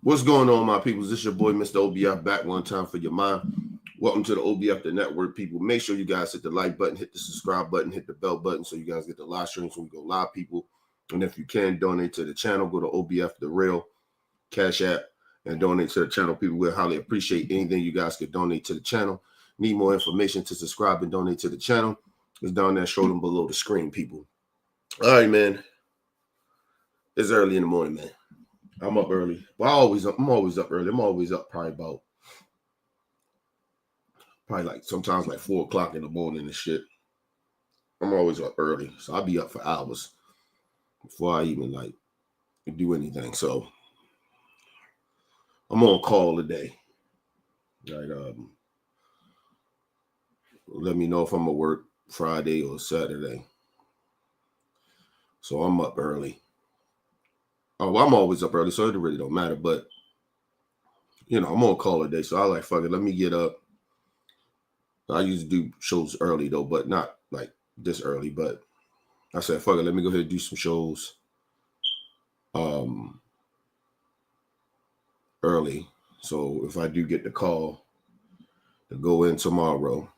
What's going on, my people? This is your boy, Mr. OBF, back one time for your mind. Welcome to the OBF, the network, people. Make sure you guys hit the like button, hit the subscribe button, hit the bell button so you guys get the live streams when we go live, people. And if you can, donate to the channel. Go to OBF, the real Cash App, and donate to the channel. People will highly appreciate anything you guys could donate to the channel. Need more information to subscribe and donate to the channel? It's down there, scrolling below the screen, people. All right, man. It's early in the morning, man. I'm up early. Well, I'm always up early. I'm always up probably like sometimes like 4 o'clock in the morning and shit. I'm always up early. So I'll be up for hours before I even like do anything. So I'm on call today. Like, let me know if I'm gonna work Friday or Saturday. So I'm up early. Oh, well, I'm always up early, so it really don't matter. But you know, I'm on call today, so I like fuck it. Let me get up. I usually do shows early though, but not like this early. But I said, fuck it, let me go ahead and do some shows early. So if I do get the call to go in tomorrow,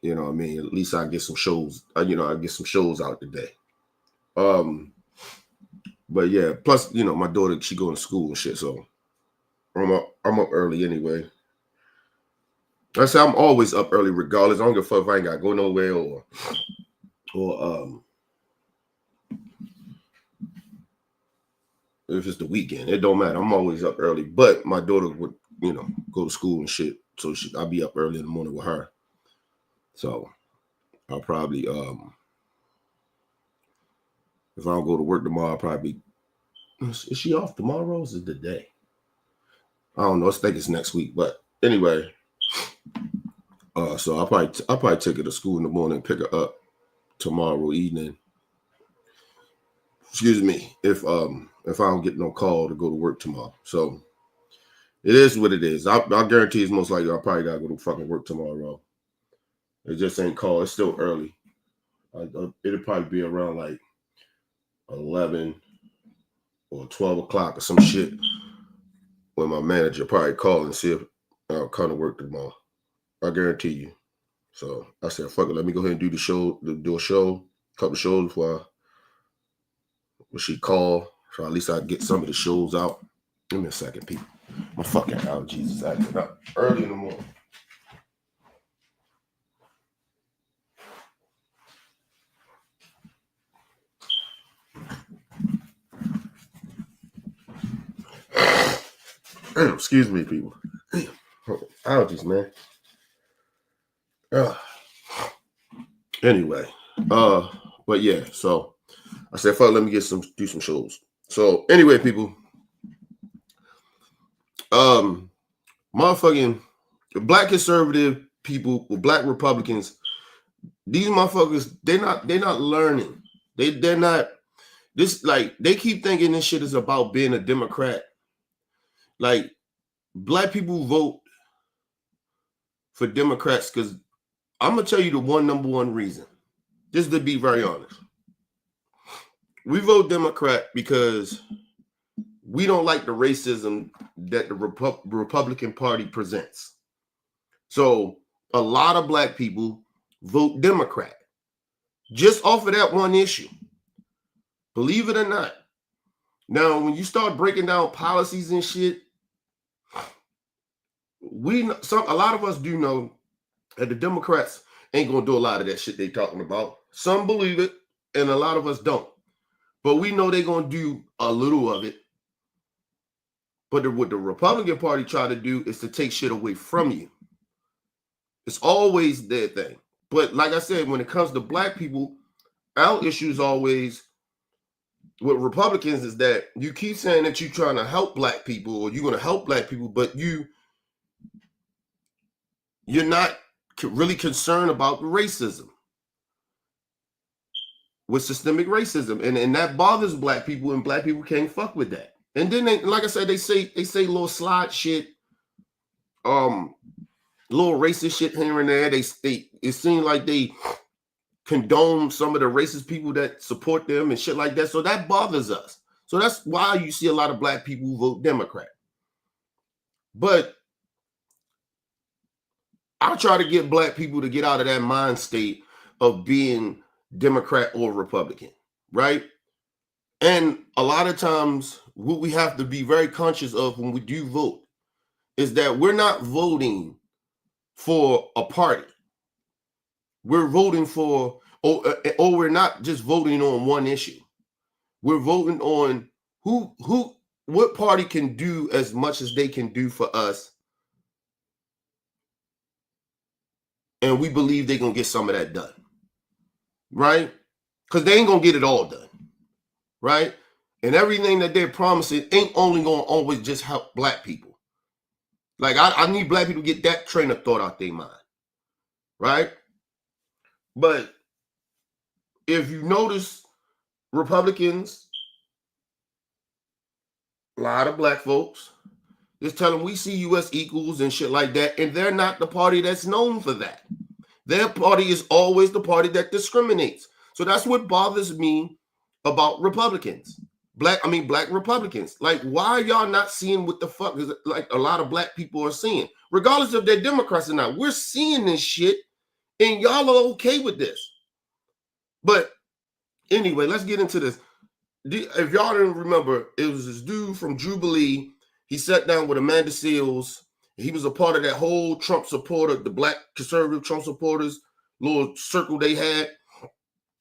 you know what I mean, at least I get some shows, I get some shows out today. But yeah, plus, you know, my daughter, she going to school and shit, so I'm up early anyway. I say I'm always up early regardless. I don't give a fuck if I ain't got to go nowhere or if it's the weekend. It don't matter. I'm always up early. But my daughter would, you know, go to school and shit. So I'll be up early in the morning with her. So I'll probably if I don't go to work tomorrow, I'll probably is she off tomorrow? Is it the day? I don't know. I think it's next week. But anyway, so I'll probably take her to school in the morning and pick her up tomorrow evening. Excuse me, if I don't get no call to go to work tomorrow. So it is what it is. I guarantee it's most likely I'll probably gotta go to fucking work tomorrow. It just ain't call. It's still early. It'll probably be around like 11 or 12 o'clock or some shit when my manager probably call and see if I'll come to work tomorrow. I guarantee you. So I said, fuck it, let me go ahead and do the show, do a show, a couple of shows before she call. So at least I get some of the shows out. Give me a second, people. My fucking allergies is acting up early in the morning. Damn, excuse me, people. Damn. Allergies, man. Anyway, but yeah, so I said, fuck, let me do some shows. So anyway, people, motherfucking black conservative people, black Republicans, these motherfuckers, they're not learning. They're not this, like, they keep thinking this shit is about being a Democrat. Like, black people vote for Democrats because I'm gonna tell you the number one reason. Just to be very honest. We vote Democrat because we don't like the racism that the Republican Party presents. So a lot of black people vote Democrat just off of that one issue. Believe it or not. Now, when you start breaking down policies and shit, a lot of us do know And the Democrats ain't gonna do a lot of that shit they talking about. Some believe it, and a lot of us don't. But we know they're gonna do a little of it. But what the Republican Party try to do is to take shit away from you. It's always their thing. But like I said, when it comes to black people, our issue is always with Republicans is that you keep saying that you're trying to help black people or you're going to help black people, but you're not really concerned about racism, with systemic racism, and that bothers black people, and black people can't fuck with that. And then they, like I said, they say little slide shit, little racist shit here and there. They it seems like they condone some of the racist people that support them and shit like that. So that bothers us. So that's why you see a lot of black people vote Democrat. But I try to get black people to get out of that mind state of being Democrat or Republican, right? And a lot of times what we have to be very conscious of when we do vote is that we're not voting for a party. We're voting for, or we're not just voting on one issue. We're voting on what party can do as much as they can do for us. And we believe they're going to get some of that done. Right? Because they ain't going to get it all done. Right? And everything that they're promising ain't only going to always just help black people. Like, I need black people to get that train of thought out their mind. Right? But if you notice, Republicans, a lot of black folks, just tell them we see U.S. equals and shit like that, and they're not the party that's known for that. Their party is always the party that discriminates. So that's what bothers me about Republicans. Black Republicans. Like, why are y'all not seeing what the fuck is like a lot of black people are seeing? Regardless if they're Democrats or not, we're seeing this shit, and y'all are okay with this. But anyway, let's get into this. If y'all didn't remember, it was this dude from Jubilee. He sat down with Amanda Seales. He was a part of that whole Trump supporter, the black conservative Trump supporters, little circle they had.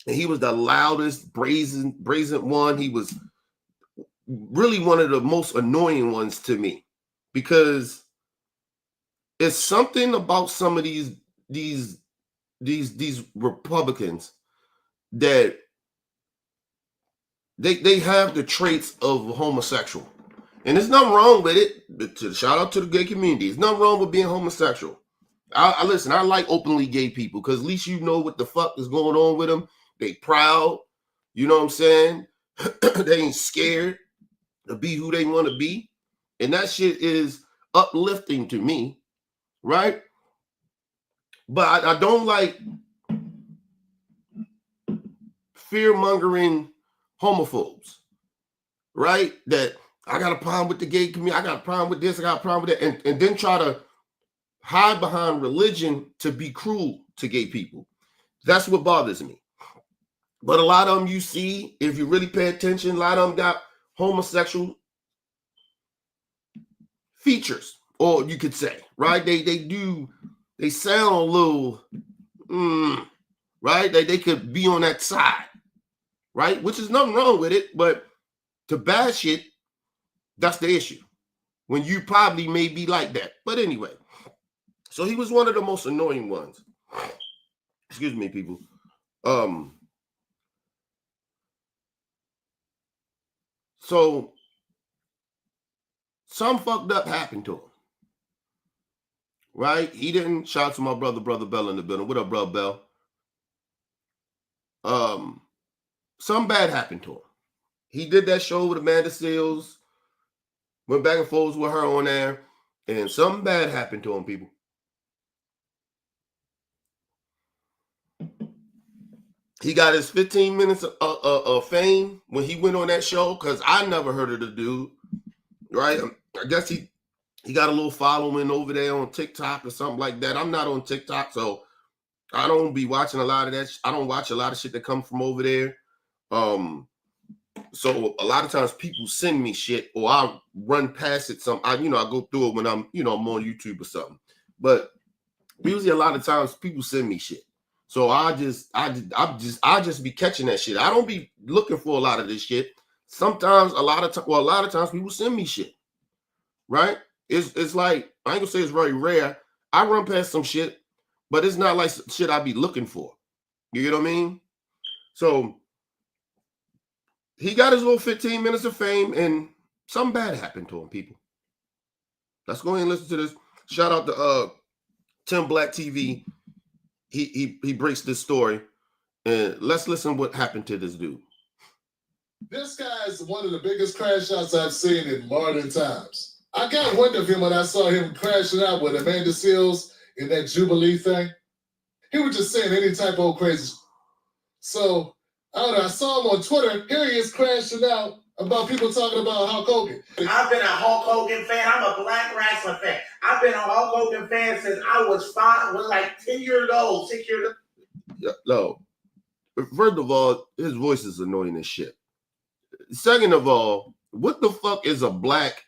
And he was the loudest, brazen one. He was really one of the most annoying ones to me, because it's something about some of these Republicans that they have the traits of a homosexual. And there's nothing wrong with it. Shout out to the gay community. There's nothing wrong with being homosexual. I listen, I like openly gay people, because at least you know what the fuck is going on with them. They proud. You know what I'm saying? They ain't scared to be who they want to be. And that shit is uplifting to me, right? But I don't like fear-mongering homophobes, right? That I got a problem with the gay community, I got a problem with this, I got a problem with that, and then try to hide behind religion to be cruel to gay people. That's what bothers me. But a lot of them you see, if you really pay attention, a lot of them got homosexual features, or you could say, right? They sound a little, right? They could be on that side, right? Which is nothing wrong with it, but to bash it, that's the issue. When you probably may be like that. But anyway, so he was one of the most annoying ones. Excuse me, people. So some fucked up happened to him. Right? He didn't. Shout out to my brother Bell in the building. What up, brother Bell? Some bad happened to him. He did that show with Amanda Seales, went back and forth with her on there, and something bad happened to him, people. He got his 15 minutes of fame when he went on that show, because I never heard of the dude, right? I guess he got a little following over there on TikTok or something like that. I'm not on TikTok, so I don't be watching a lot of that. I don't watch a lot of shit that comes from over there. So a lot of times people send me shit, or I'll run past it. I go through it when I'm on YouTube or something. But usually a lot of times people send me shit. So I just be catching that shit. I don't be looking for a lot of this shit. Sometimes a lot of times people send me shit. Right? It's like, I ain't gonna say it's very rare. I run past some shit, but it's not like shit I be looking for. You get what I mean? So he got his little 15 minutes of fame and something bad happened to him, people. Let's go ahead and listen to this. Shout out to Tim Black TV. He breaks this story, and let's listen what happened to this dude. This guy is one of the biggest crash outs I've seen in modern times. I got wind of him when I saw him crashing out with Amanda Seales in that Jubilee thing. He was just saying any type of crazy. So, I don't know, I saw him on Twitter. Here he is crashing out about people talking about Hulk Hogan. I've been a Hulk Hogan fan. I'm a black wrestling fan. I've been a Hulk Hogan fan since I was like 10 years old, 6 years old. Yeah, no. First of all, his voice is annoying as shit. Second of all, what the fuck is a black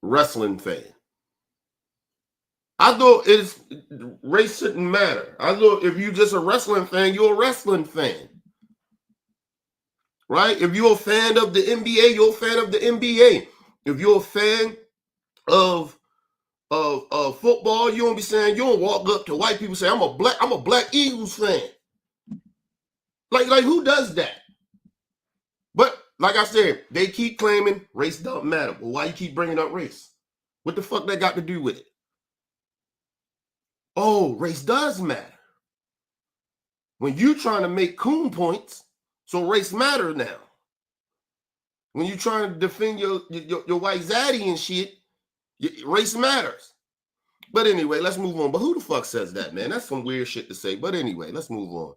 wrestling fan? I thought race shouldn't matter. I thought if you're just a wrestling fan, you're a wrestling fan. Right? If you're a fan of the NBA, you're a fan of the NBA. If you're a fan of football, you don't be saying, you don't walk up to white people and say, I'm a black Eagles fan. Like who does that? But like I said, they keep claiming race don't matter. Well, why you keep bringing up race? What the fuck that got to do with it? Oh, race does matter. When you trying to make coon points, so race matter now. When you trying to defend your white zaddy and shit, race matters. But anyway, let's move on. But who the fuck says that, man? That's some weird shit to say. But anyway, let's move on.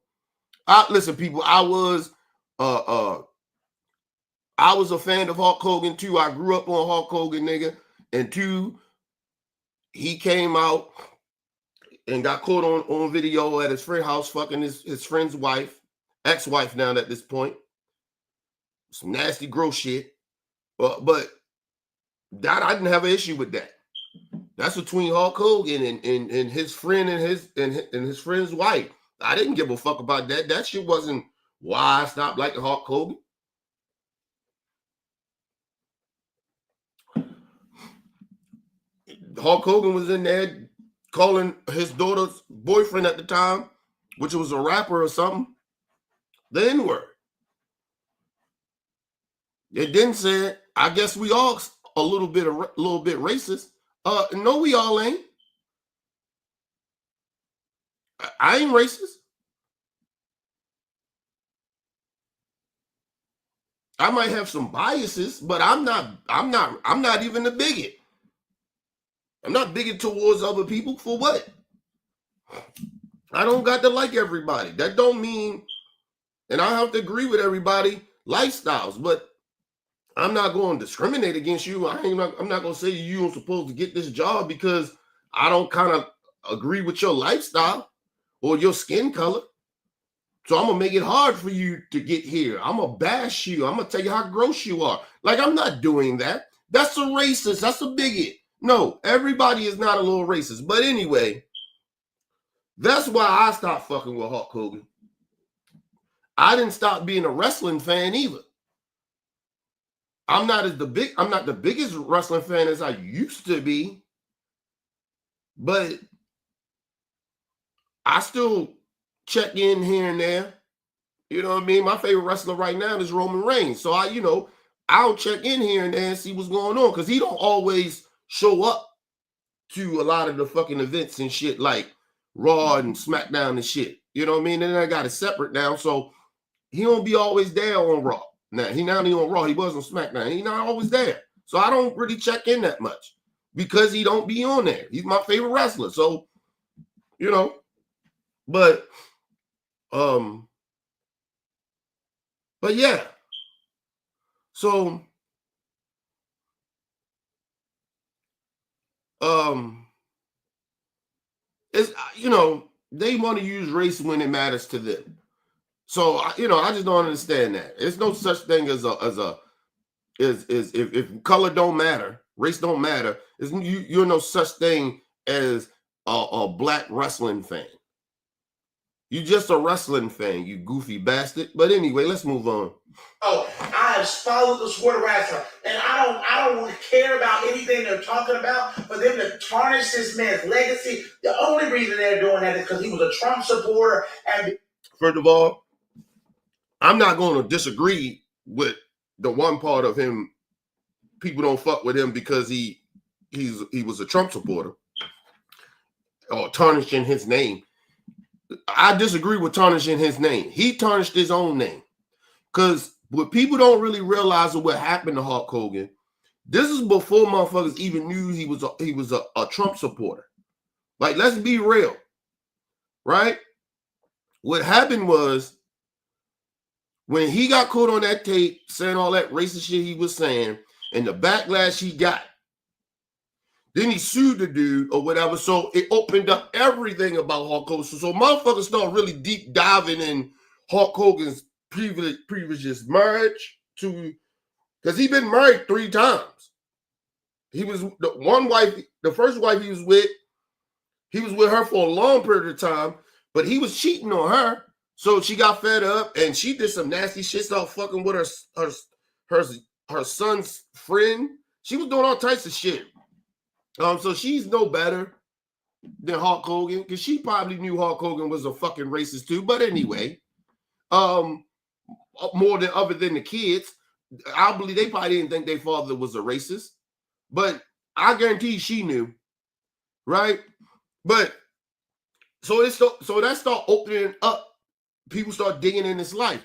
Listen, people, I was a fan of Hulk Hogan too. I grew up on Hulk Hogan, nigga. And two, he came out and got caught on video at his friend's house fucking his friend's wife, ex-wife now at this point. Some nasty, gross shit. But that I didn't have an issue with that. That's between Hulk Hogan and his friend and his friend's wife. I didn't give a fuck about that. That shit wasn't why I stopped liking Hulk Hogan. Hulk Hogan was in there calling his daughter's boyfriend at the time, which was a rapper or something, the N-word. It didn't say it. I guess we all a little bit racist. No, we all ain't. I ain't racist. I might have some biases, but I'm not even a bigot. I'm not bigot towards other people for what? I don't got to like everybody. That don't mean, and I have to agree with everybody lifestyles, but I'm not going to discriminate against you. I'm not going to say you're supposed to get this job because I don't kind of agree with your lifestyle or your skin color. So I'm going to make it hard for you to get here. I'm going to bash you. I'm going to tell you how gross you are. Like, I'm not doing that. That's a racist. That's a bigot. No, everybody is not a little racist. But anyway, that's why I stopped fucking with Hulk Hogan. I didn't stop being a wrestling fan either. I'm not the biggest wrestling fan as I used to be, but I still check in here and there. You know what I mean? My favorite wrestler right now is Roman Reigns. So I'll check in here and there and see what's going on because he don't always show up to a lot of the fucking events and shit like Raw and SmackDown and shit. You know what I mean? And I got it separate now, so he don't be always there on Raw. Now, he not only on Raw, he was on SmackDown. He not always there. So I don't really check in that much because he don't be on there. He's my favorite wrestler. So, but yeah. So, it's, they want to use race when it matters to them. So, I just don't understand that. There's no such thing as if color don't matter, race don't matter. You're no such thing as a black wrestling fan. You just a wrestling fan, you goofy bastard. But anyway, let's move on. Oh, I have followed the sport of wrestling, and I don't care about anything they're talking about. For them to tarnish this man's legacy, the only reason they're doing that is because he was a Trump supporter. And first of all, I'm not going to disagree with the one part of him. People don't fuck with him because he was a Trump supporter or tarnishing his name. I disagree with tarnishing his name. He tarnished his own name. Because what people don't really realize of what happened to Hulk Hogan, this is before motherfuckers even knew he was a Trump supporter. Like, let's be real, right? What happened was when he got caught on that tape saying all that racist shit he was saying and the backlash he got, then he sued the dude or whatever. So it opened up everything about Hulk Hogan. So motherfuckers start really deep diving in Hulk Hogan's previous marriage to, because he'd been married 3 times. He was the one wife, the first wife he was with her for a long period of time, but he was cheating on her. So she got fed up and she did some nasty shit, started fucking with her son's friend. She was doing all types of shit. So she's no better than Hulk Hogan because she probably knew Hulk Hogan was a fucking racist too. But anyway, more than other than the kids, I believe they probably didn't think their father was a racist, but I guarantee she knew, right? But so that start opening up. People start digging in his life.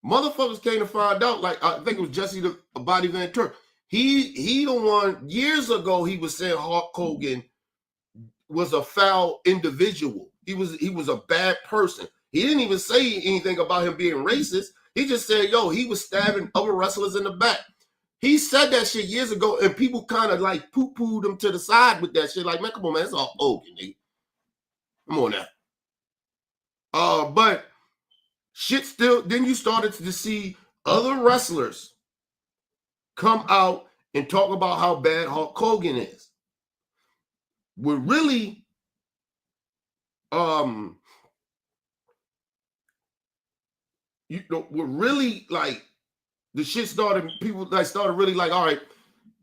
Motherfuckers came to find out, like I think it was Jesse the Body Ventura. He the one years ago he was saying Hulk Hogan was a foul individual. He was a bad person. He didn't even say anything about him being racist. He just said, yo, he was stabbing other wrestlers in the back. He said that shit years ago, and people kind of like poo-pooed him to the side with that shit. Like, man, come on, man, it's all Hogan, nigga. Come on now. But shit still, then you started to see other wrestlers come out and talk about how bad Hulk Hogan is. We're really, we're really like, the shit started, people like started really like, all right,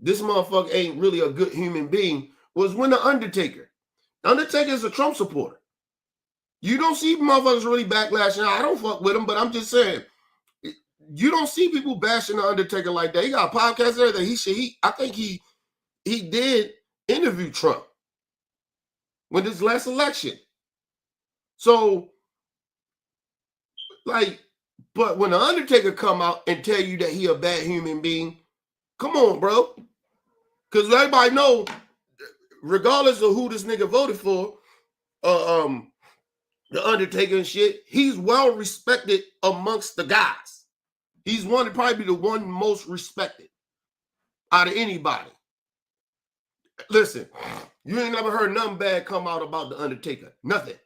this motherfucker ain't really a good human being, was when the Undertaker is a Trump supporter. You don't see motherfuckers really backlashing. I don't fuck with him, but I'm just saying, you don't see people bashing the Undertaker like that. He got a podcast there that I think he did interview Trump with his last election. So, like, but when the Undertaker come out and tell you that he a bad human being, come on, bro. Because everybody know, regardless of who this nigga voted for, the Undertaker and shit, he's well respected amongst the guys. He's probably the one most respected out of anybody. Listen, you ain't never heard nothing bad come out about the Undertaker. Nothing.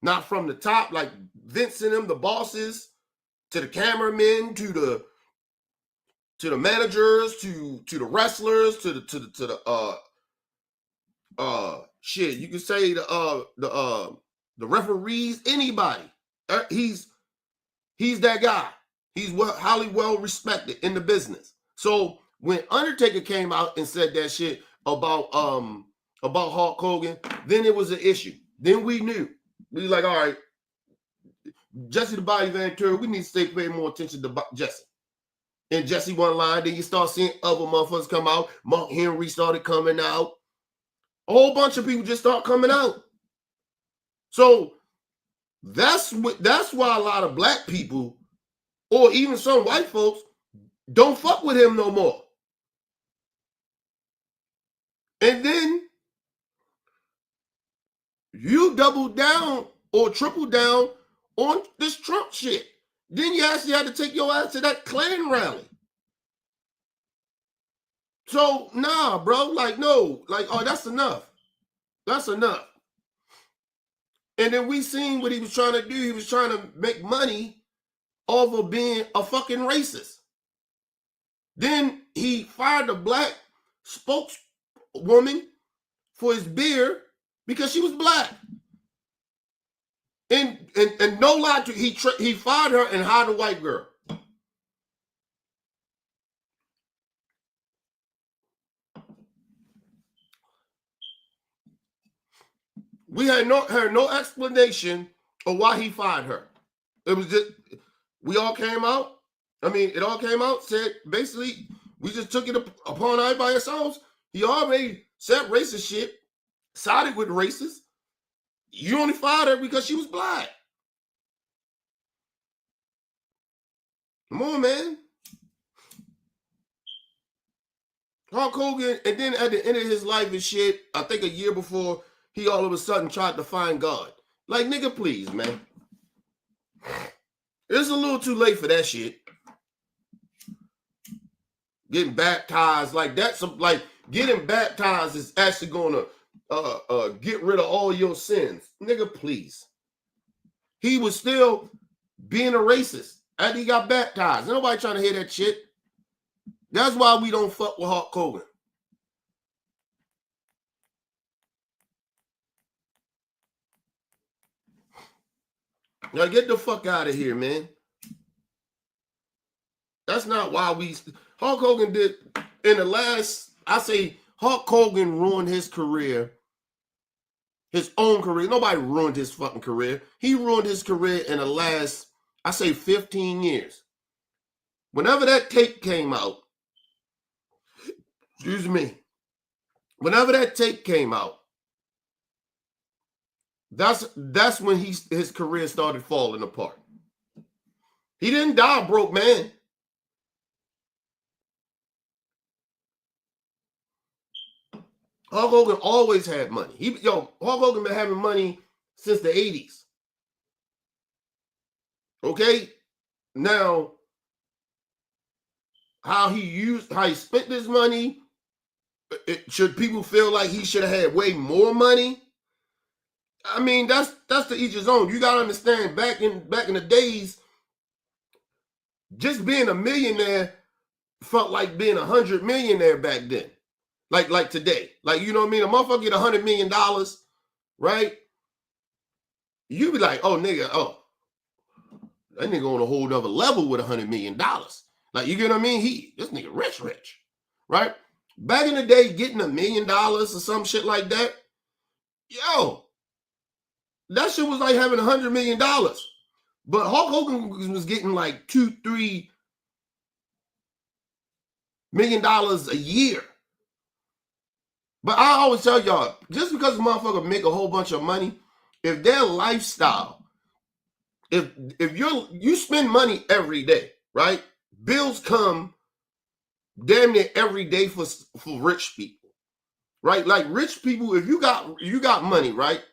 Not from the top, like Vince and them, the bosses, to the cameramen, to the managers, to the wrestlers, to the shit. You can say the referees, anybody. He's that guy. He's highly well respected in the business. So when Undertaker came out and said that shit about Hulk Hogan, then it was an issue. Then we knew. We like, all right, Jesse the Body Ventura, we need to pay more attention to Jesse. And Jesse one line, then you start seeing other motherfuckers come out. Mark Henry started coming out. A whole bunch of people just start coming out. So that's why a lot of black people, or even some white folks, don't fuck with him no more. And then you double down or triple down on this Trump shit. Then you actually had to take your ass to that Klan rally. So, nah, bro, like, no, like, oh, that's enough. That's enough. And then we seen what he was trying to do. He was trying to make money off of being a fucking racist. Then he fired a black spokeswoman for his beard because she was black. And no lie to he fired her and hired a white girl. We had no explanation of why he fired her. It was just we all came out. I mean, it all came out, said basically we just took it upon everybody ourselves. He already said racist shit, sided with racists. You only fired her because she was black. Come on, man. Hulk Hogan, and then at the end of his life and shit, I think a year before, he all of a sudden tried to find God. Like, nigga, please, man. It's a little too late for that shit. Getting baptized, like that's like getting baptized is actually gonna get rid of all your sins. Nigga, please. He was still being a racist after he got baptized. Ain't nobody trying to hear that shit. That's why we don't fuck with Hulk Hogan. Now get the fuck out of here, man. That's not why we... Hulk Hogan did... In the last... I say Hulk Hogan ruined his career. His own career. Nobody ruined his fucking career. He ruined his career in the last, I say, 15 years. Whenever that tape came out, excuse me, whenever that tape came out, that's when his career started falling apart. He didn't die a broke man. Hulk Hogan always had money. Hulk Hogan been having money since the 80s. Okay? Now, how he spent this money, should people feel like he should have had way more money? I mean, that's to each his own. You gotta understand, back in the days, just being a millionaire felt like being 100 millionaire back then. Like today. Like, you know what I mean? A motherfucker get $100 million, right? You be like, oh, nigga, that nigga on a whole nother level with $100 million. Like, you get what I mean? This nigga rich, right? Back in the day, getting $1 million or some shit like that, yo, that shit was like having $100 million. But Hulk Hogan was getting like $2-3 million a year. But I always tell y'all, just because a motherfucker make a whole bunch of money, if their lifestyle, if you spend money every day, right? Bills come damn near every day for rich people, right? Like rich people, if you got money, right?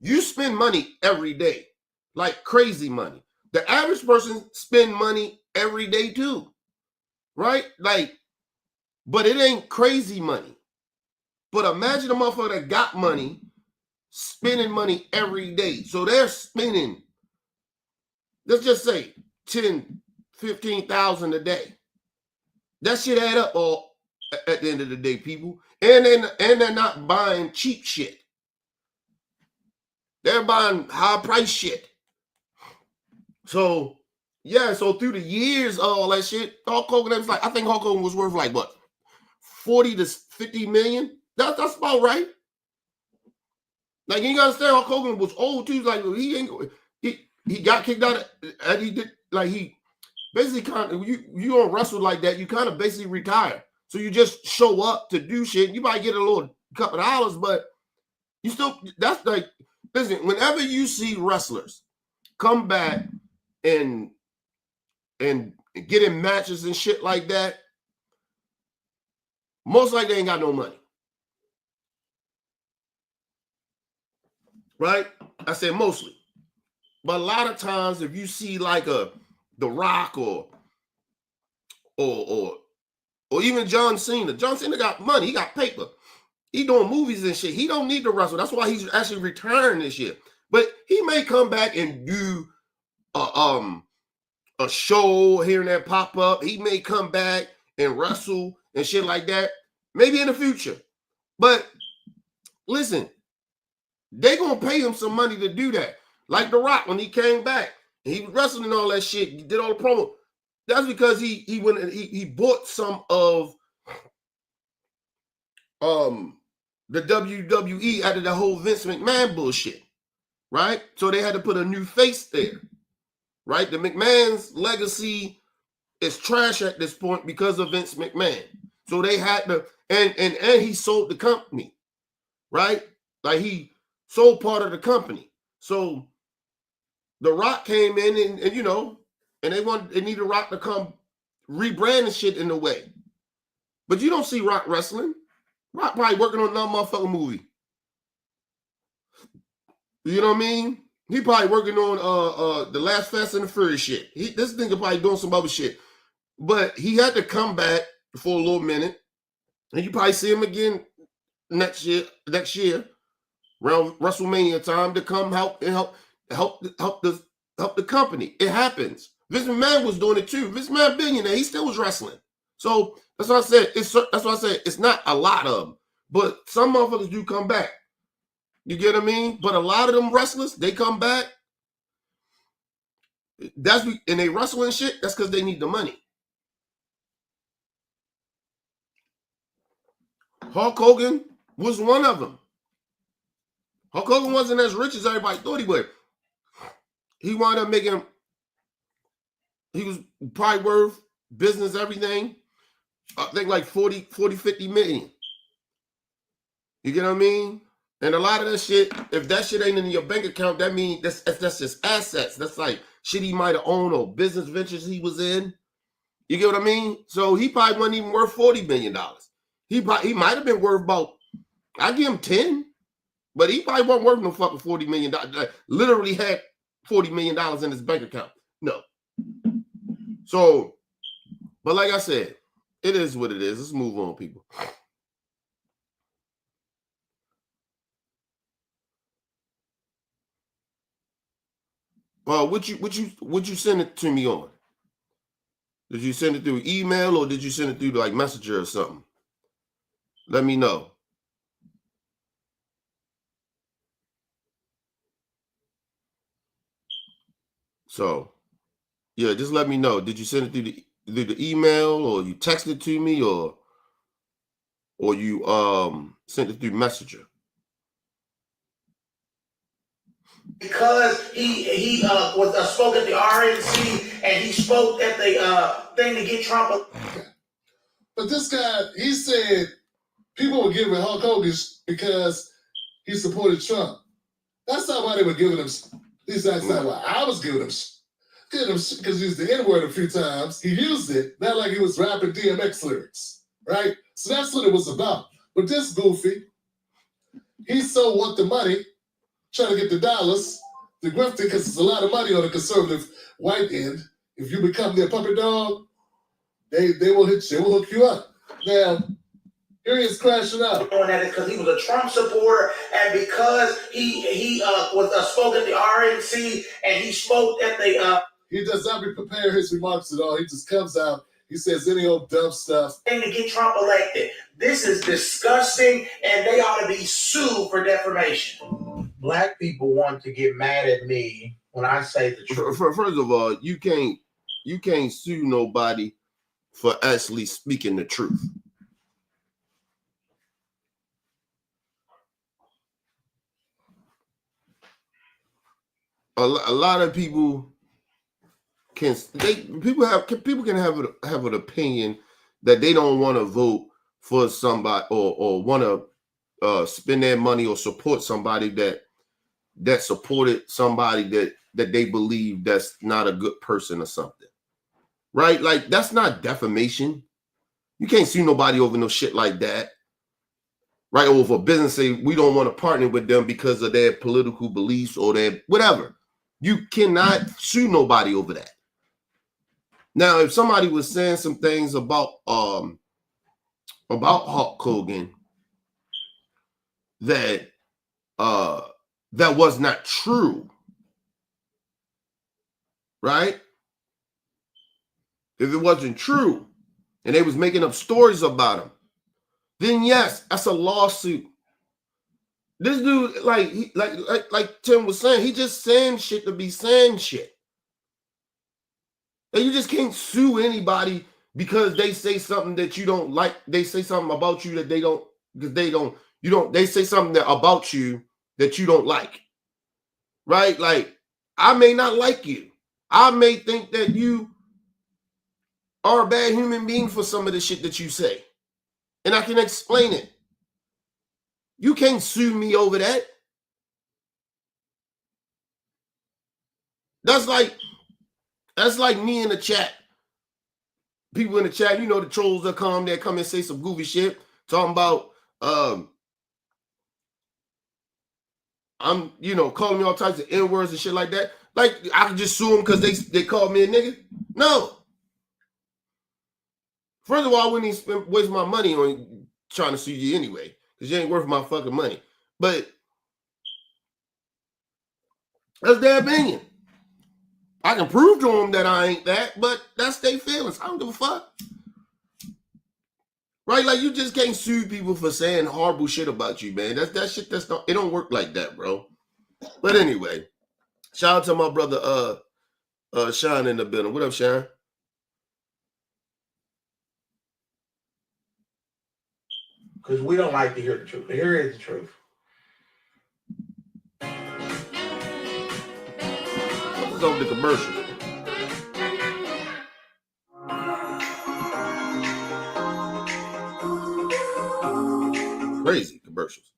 You spend money every day, like crazy money. The average person spend money every day too, right? Like, but it ain't crazy money. But imagine a motherfucker that got money, spending money every day. So they're spending, let's just say, 10, 15,000 a day. That shit add up all at the end of the day, people. And they're not buying cheap shit. They're buying high price shit. So, yeah, so through the years of all that shit, Hulk Hogan was like, I think Hulk Hogan was worth like what? 40 to 50 million? That's about right. Like, you gotta understand, Hulk Hogan was old too. Like, he got kicked out and he did, like, he basically kind of, you don't wrestle like that, you kind of basically retire. So you just show up to do shit. You might get a little couple of dollars, but you still, that's like, listen, whenever you see wrestlers come back and get in matches and shit like that, most likely they ain't got no money. Right? I say mostly. But a lot of times if you see like The Rock or even John Cena got money, he got paper. He doing movies and shit. He don't need to wrestle. That's why he's actually retiring this year. But he may come back and do a show here and there pop up. He may come back and wrestle and shit like that. Maybe in the future. But listen, they gonna pay him some money to do that. Like The Rock when he came back and he was wrestling and all that shit, he did all the promo. That's because he went and he bought some of the WWE out of the whole Vince McMahon bullshit, right? So they had to put a new face there, right? The McMahon's legacy is trash at this point because of Vince McMahon. So they had to, and he sold the company, right? Like he sold part of the company. So The Rock came in and you know, and they need The Rock to come rebrand the shit in a way. But you don't see Rock wrestling. Rock probably working on another motherfucking movie. You know what I mean? He probably working on the last Fast and the Furious shit. This nigga probably doing some other shit. But he had to come back for a little minute. And you probably see him again next year around WrestleMania time to come help the company. It happens. Vince McMahon was doing it too. Vince McMahon billionaire, he still was wrestling. So that's what I said. That's what I said. It's not a lot of them, but some motherfuckers do come back. You get what I mean? But a lot of them wrestlers, they come back. And they wrestle and shit. That's because they need the money. Hulk Hogan was one of them. Hulk Hogan wasn't as rich as everybody thought he would. He wound up making, he was probably worth business, everything, I think like 40, 50 million. You get what I mean? And a lot of that shit, if that shit ain't in your bank account, that means that's just assets. That's like shit he might have owned or business ventures he was in. You get what I mean? So he probably wasn't even worth $40 million. He might have been worth about, I give him 10, but he probably wasn't worth no fucking $40 million. Like, literally had $40 million in his bank account. No. So, but like I said, it is what it is. Let's move on, people. Would you send it to me on? Did you send it through email or did you send it through like Messenger or something? Let me know. So, yeah, just let me know. Did you send it through the email or you texted it to me or you sent it through Messenger? Because he spoke at the RNC and he spoke at the thing to get Trump. But this guy, he said people were giving Hulk Hogan because he supported Trump. That's not why they were giving him. At least that's not why I was giving him because he used the N-word a few times. He used it, not like he was rapping DMX lyrics, right? So that's what it was about. But this goofy, he so want the money, trying to get the dollars, the grifting, because there's a lot of money on the conservative white end. If you become their puppet dog, they will hit you, they will hook you up. Now, here he is crashing out. Doing that because he was a Trump supporter, and because he spoke at the RNC and he spoke at the. He does not prepare his remarks at all. He just comes out. He says any old dumb stuff. And to get Trump elected. This is disgusting, and they ought to be sued for defamation. Black people want to get mad at me when I say the truth. First of all, you can't sue nobody for actually speaking the truth. A lot of people can have an opinion that they don't want to vote for somebody or want to spend their money or support somebody that supported somebody that they believe that's not a good person or something, right? Like that's not defamation. You can't sue nobody over no shit like that, right? Or if a business say we don't want to partner with them because of their political beliefs or their whatever. You cannot sue nobody over that. Now, if somebody was saying some things about Hulk Hogan that was not true, right? If it wasn't true and they was making up stories about him, then yes, that's a lawsuit. This dude, like Tim was saying, he just saying shit to be saying shit. And you just can't sue anybody because they say something that you don't like. They say something about you that they don't, because they say something about you that you don't like. Right? Like, I may not like you. I may think that you are a bad human being for some of the shit that you say. And I can explain it. You can't sue me over that. That's like me in the chat. People in the chat, you know, the trolls that come and say some goofy shit, talking about I'm, you know, calling me all types of N-words and shit like that. Like, I can just sue them because they called me a nigga? No. First of all, I wouldn't even waste my money on trying to sue you anyway, because you ain't worth my fucking money. But that's their opinion. I can prove to them that I ain't that, but that's their feelings. I don't give a fuck. Right? Like, you just can't sue people for saying horrible shit about you, man. That shit, it don't work like that, bro. But anyway, shout out to my brother Sean in the building. What up, Sean? Because we don't like to hear the truth. Here is the truth. Let's go to the commercial. Crazy commercials.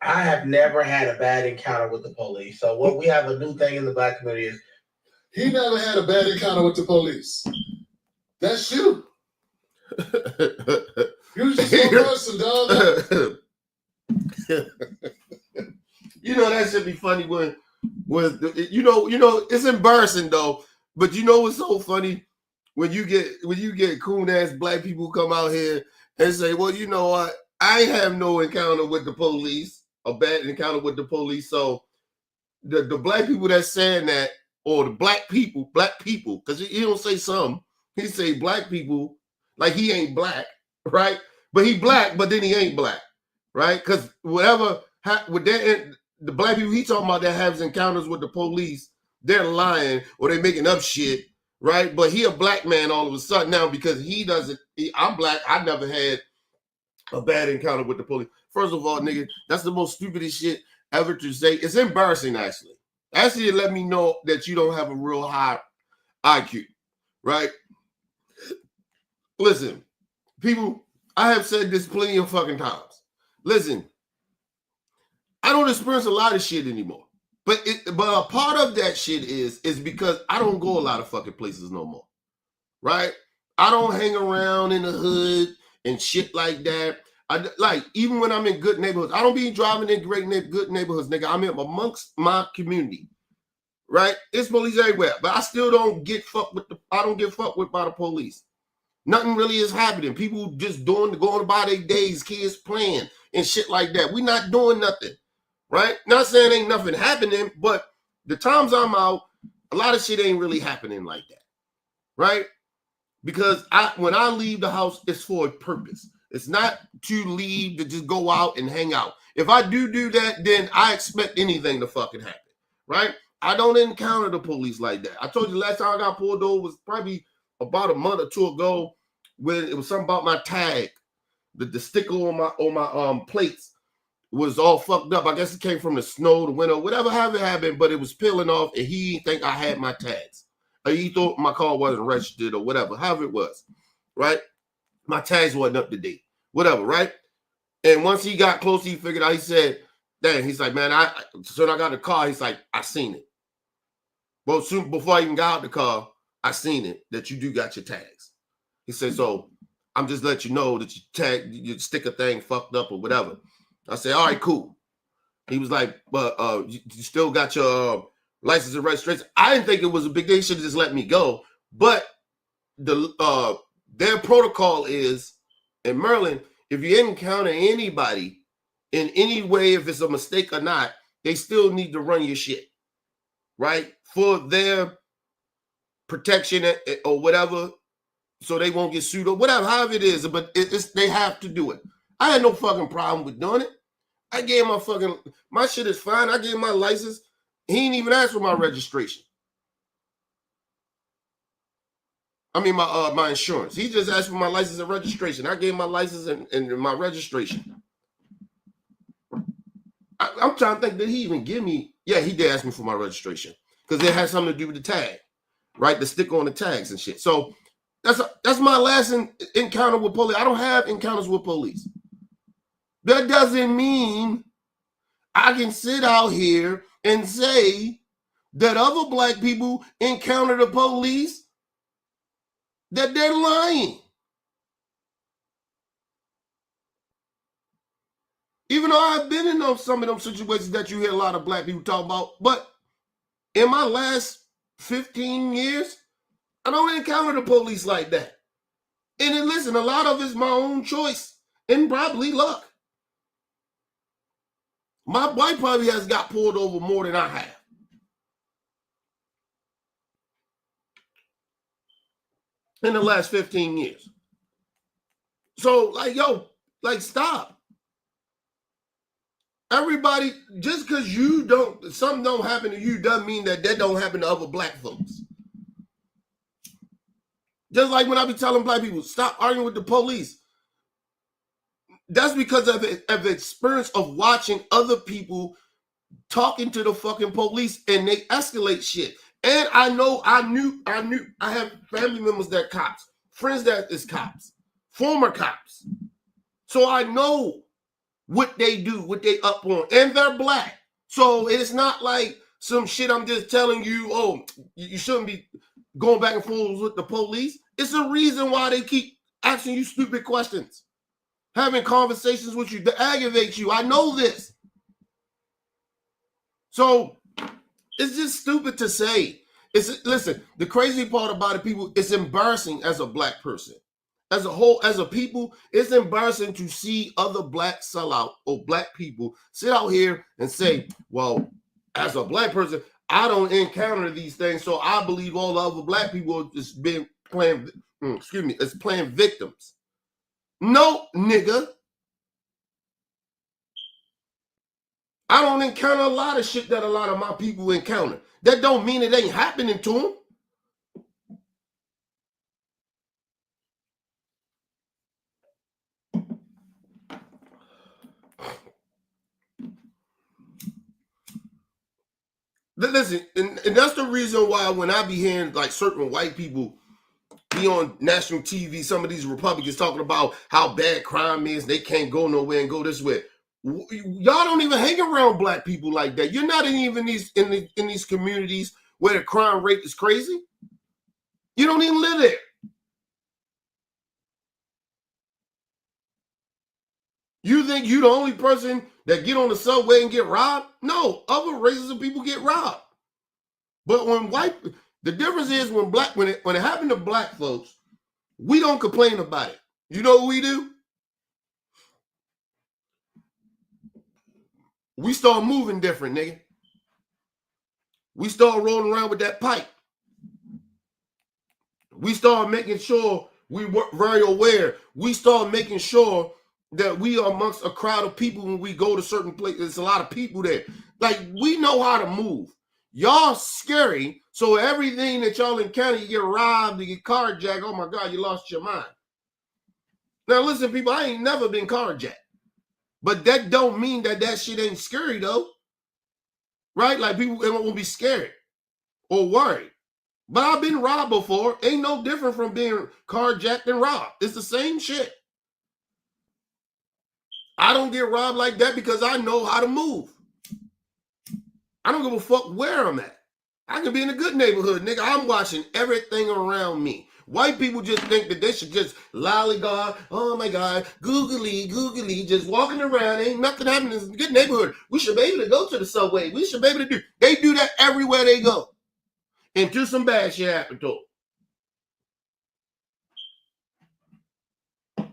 I have never had a bad encounter with the police. So what we have a new thing in the black community is he never had a bad encounter with the police. That's you. You just one person, dog. You know that should be funny when you know it's embarrassing though. But you know what's so funny when you get coon ass black people come out here and say, well, you know what, I ain't have no encounter with the police, a bad encounter with the police. So the black people that's saying that, or the black people, because he don't say some, he say black people like he ain't black, right? But he black, but then he ain't black, right? Because whatever with that, the black people he talking about that has encounters with the police, they're lying or they making up shit, right? But he a black man all of a sudden now because I'm black. I never had a bad encounter with the police. First of all, nigga, that's the most stupidest shit ever to say. It's embarrassing, actually. Actually, it let me know that you don't have a real high IQ, right? Listen, people, I have said this plenty of fucking times. Listen, I don't experience a lot of shit anymore. But a part of that shit is because I don't go a lot of fucking places no more, right? I don't hang around in the hood and shit like that. Even when I'm in good neighborhoods, I don't be driving in good neighborhoods, nigga. I'm in amongst my community, right? It's police everywhere, but I still don't get fucked with I don't get fucked with by the police. Nothing really is happening. People just going about their days, kids playing and shit like that. We not doing nothing, right? Not saying ain't nothing happening, but the times I'm out, a lot of shit ain't really happening like that, right? Because when I leave the house, it's for a purpose. It's not to leave to just go out and hang out. If I do that, then I expect anything to fucking happen, right? I don't encounter the police like that. I told you last time I got pulled over was probably about a month or two ago when it was something about my tag. The sticker on my plates was all fucked up. I guess it came from the snow, the winter, whatever happened, but it was peeling off and he didn't think I had my tags. Or he thought my car wasn't registered or whatever, however it was, right? My tags wasn't up to date, whatever, right? And once he got close, he figured out, he said, dang, he's like, man, I got the car, he's like, I seen it. Well, soon before I even got out the car, I seen it, that you do got your tags. He said, so I'm just letting you know that your sticker thing fucked up or whatever. I said, all right, cool. He was like, but you still got your license and registration. I didn't think it was a big deal. He should have just let me go. But their protocol is, in Maryland, if you encounter anybody in any way, if it's a mistake or not, they still need to run your shit, right? For their protection or whatever, so they won't get sued or whatever, however it is, but they have to do it. I had no fucking problem with doing it. I gave my shit is fine. I gave my license. He didn't even ask for my registration. I mean, my insurance. He just asked for my license and registration. I gave my license and my registration. I'm trying to think, did he even give me? Yeah, he did ask me for my registration because it has something to do with the tag, right? The sticker on the tags and shit. So that's my last encounter with police. I don't have encounters with police. That doesn't mean I can sit out here and say that other black people encounter the police, that they're lying. Even though I've been in some of them situations that you hear a lot of black people talk about, but in my last 15 years, I don't encounter the police like that. And then listen, a lot of it's my own choice and probably luck. My wife probably has got pulled over more than I have. In the last 15 years. So, like, yo, like, stop. Everybody, just because something don't happen to you doesn't mean that don't happen to other black folks. Just like when I be telling black people, stop arguing with the police. That's because of the experience of watching other people talking to the fucking police and they escalate shit. And I have family members that are cops, friends that is cops, former cops. So I know what they do, what they up on, and they're black. So it's not like some shit I'm just telling you, oh, you shouldn't be going back and forth with the police. It's a reason why they keep asking you stupid questions, having conversations with you that aggravate you. I know this. So it's just stupid to say. Listen, the crazy part about it, people, it's embarrassing as a black person. As a whole, as a people, it's embarrassing to see other black sellout or black people sit out here and say, well, as a black person, I don't encounter these things, so I believe all the other black people are just playing victims. No, nigga. I don't encounter a lot of shit that a lot of my people encounter. That don't mean it ain't happening to them. Listen, and that's the reason why when I be hearing like certain white people be on national TV, some of these Republicans talking about how bad crime is, they can't go nowhere and go this way. Y'all don't even hang around black people like that. You're not even in these communities where the crime rate is crazy. You don't even live there. You think you the only person that get on the subway and get robbed? No, other races of people get robbed. But the difference is when it happened to black folks, we don't complain about it. You know what we do? We start moving different, nigga. We start rolling around with that pipe. We start making sure we were very aware. We start making sure that we are amongst a crowd of people when we go to certain places. There's a lot of people there. Like, we know how to move. Y'all scary, so everything that y'all encounter, you get robbed, you get carjacked. Oh my God, you lost your mind. Now listen, people, I ain't never been carjacked. But that don't mean that shit ain't scary though. Right? Like people won't be scared or worried. But I've been robbed before. Ain't no different from being carjacked and robbed. It's the same shit. I don't get robbed like that because I know how to move. I don't give a fuck where I'm at. I can be in a good neighborhood, nigga. I'm watching everything around me. White people just think that they should just lollygag, oh my God, googly, just walking around, ain't nothing happening. It's a good neighborhood. We should be able to go to the subway. We should be able to do. They do that everywhere they go. Until some bad shit happen to them.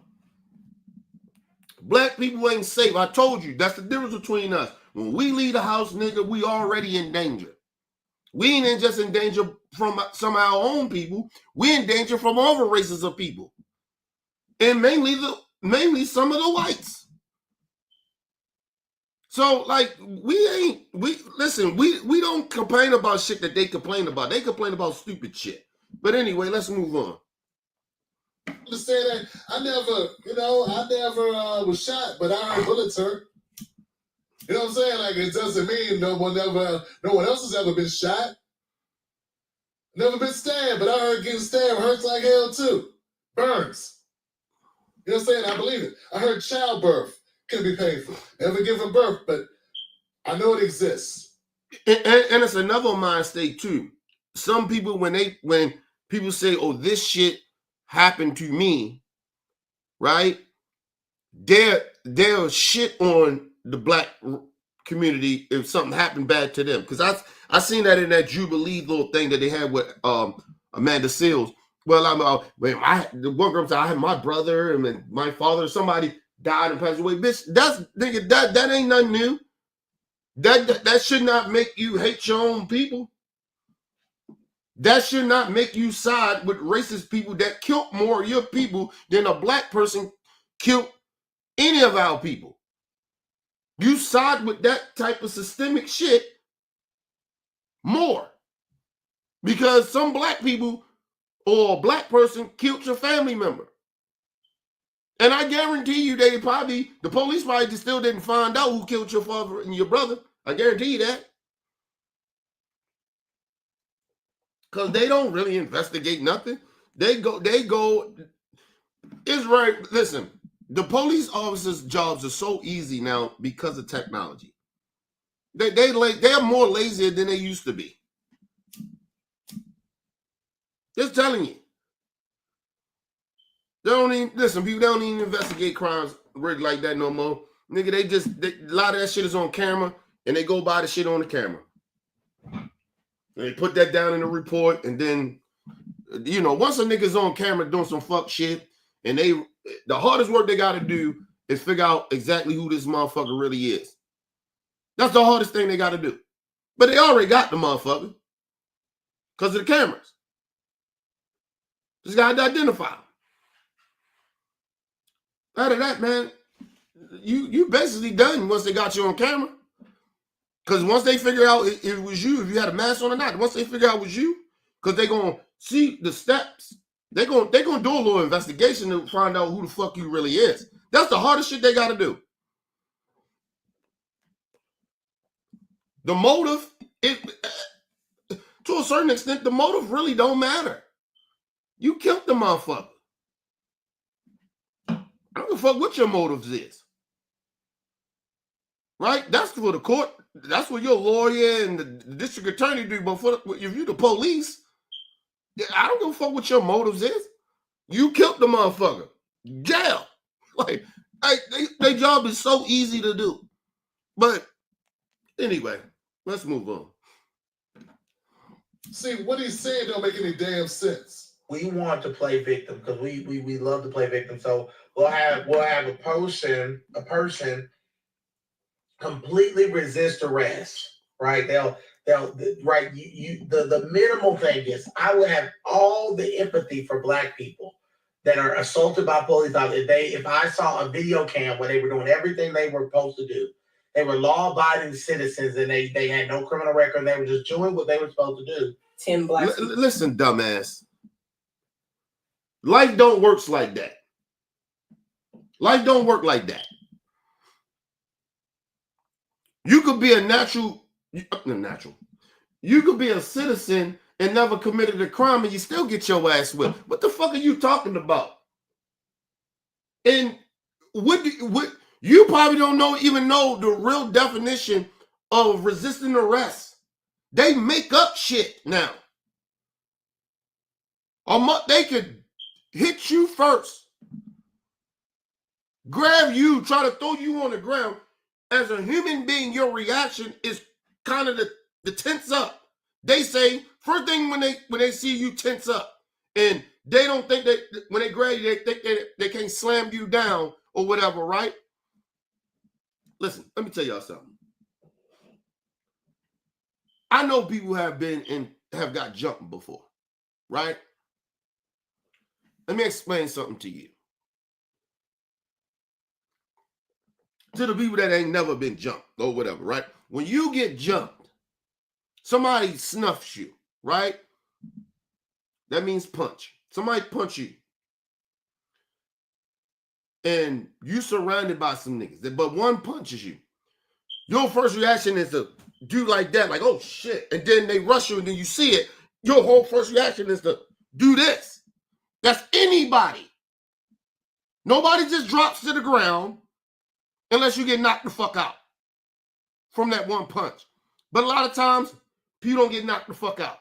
Black people ain't safe. I told you, that's the difference between us. When we leave the house, nigga, we already in danger. We ain't just in danger from some of our own people. We in danger from other races of people. And mainly some of the whites. So like we don't complain about shit that they complain about. They complain about stupid shit. But anyway, let's move on. Understand that I never was shot, but I heard bullets hurt. You know what I'm saying? Like it doesn't mean no one else has ever been shot. Never been stabbed, but I heard getting stabbed hurts like hell too. Burns. You know what I'm saying? I believe it. I heard childbirth can be painful. Never given birth, but I know it exists. And it's another mind state too. Some people, when people say, "Oh, this shit happened to me," right? They'll shit on the black community if something happened bad to them. Because I seen that in that Jubilee little thing that they had with Amanda Seales. Well, the one girl said I had my brother and my father, somebody died and passed away. Bitch, that ain't nothing new. That should not make you hate your own people. That should not make you side with racist people that killed more of your people than a black person killed any of our people. You side with that type of systemic shit more because some black people or a black person killed your family member. And I guarantee you the police probably still didn't find out who killed your father and your brother. I guarantee you that. Because they don't really investigate nothing. They go, it's right. Listen, the police officers' jobs are so easy now because of technology. They're more lazy than they used to be. Just telling you. People don't even investigate crimes really like that no more. Nigga, a lot of that shit is on camera and they go by the shit on the camera. They put that down in the report and then, once a nigga's on camera doing some fuck shit and the hardest work they got to do is figure out exactly who this motherfucker really is. That's the hardest thing they got to do. But they already got the motherfucker because of the cameras. Just got to identify him. Out of that, man, you basically done once they got you on camera. Because once they figure out it was you, if you had a mask on or not, once they figure out it was you, because they're going to see the steps, they're going to do a little investigation to find out who the fuck you really is. That's the hardest shit they got to do. The motive, to a certain extent, the motive really don't matter. You killed the motherfucker. I don't give a fuck what your motives is. Right? That's for the court. That's what your lawyer and the district attorney do. But if you're the police, I don't give a fuck what your motives is. You killed the motherfucker. Jail. Like, their job is so easy to do. But anyway, let's move on. See, what he's saying don't make any damn sense. We want to play victim because we love to play victim. So we'll have a person completely resist arrest, right? They'll right. The minimal thing is I would have all the empathy for black people that are assaulted by police. If I saw a video cam where they were doing everything they were supposed to do, they were law-abiding citizens and they had no criminal record. They were just doing what they were supposed to do. 10 black. Listen, dumbass. Life don't work like that. Life don't work like that. You could be You could be a citizen and never committed a crime and you still get your ass whipped. What the fuck are you talking about? And what you probably don't even know the real definition of resisting arrest. They make up shit now. They could hit you first, grab you, try to throw you on the ground. As a human being, your reaction is kind of the tense up. They say first thing when they see you tense up, and they don't think that when they grab you, they think that they can't slam you down or whatever, right? Listen, let me tell y'all something. I know people have got jumped before, right? Let me explain something to you. to the people that ain't never been jumped or whatever, right? When you get jumped, somebody snuffs you, right? That means punch. Somebody punch you. And you surrounded by some niggas, but one punches you. Your first reaction is to do like that, like, oh shit. And then they rush you and then you see it. Your whole first reaction is to do this. That's anybody. Nobody just drops to the ground unless you get knocked the fuck out from that one punch. But a lot of times, people don't get knocked the fuck out.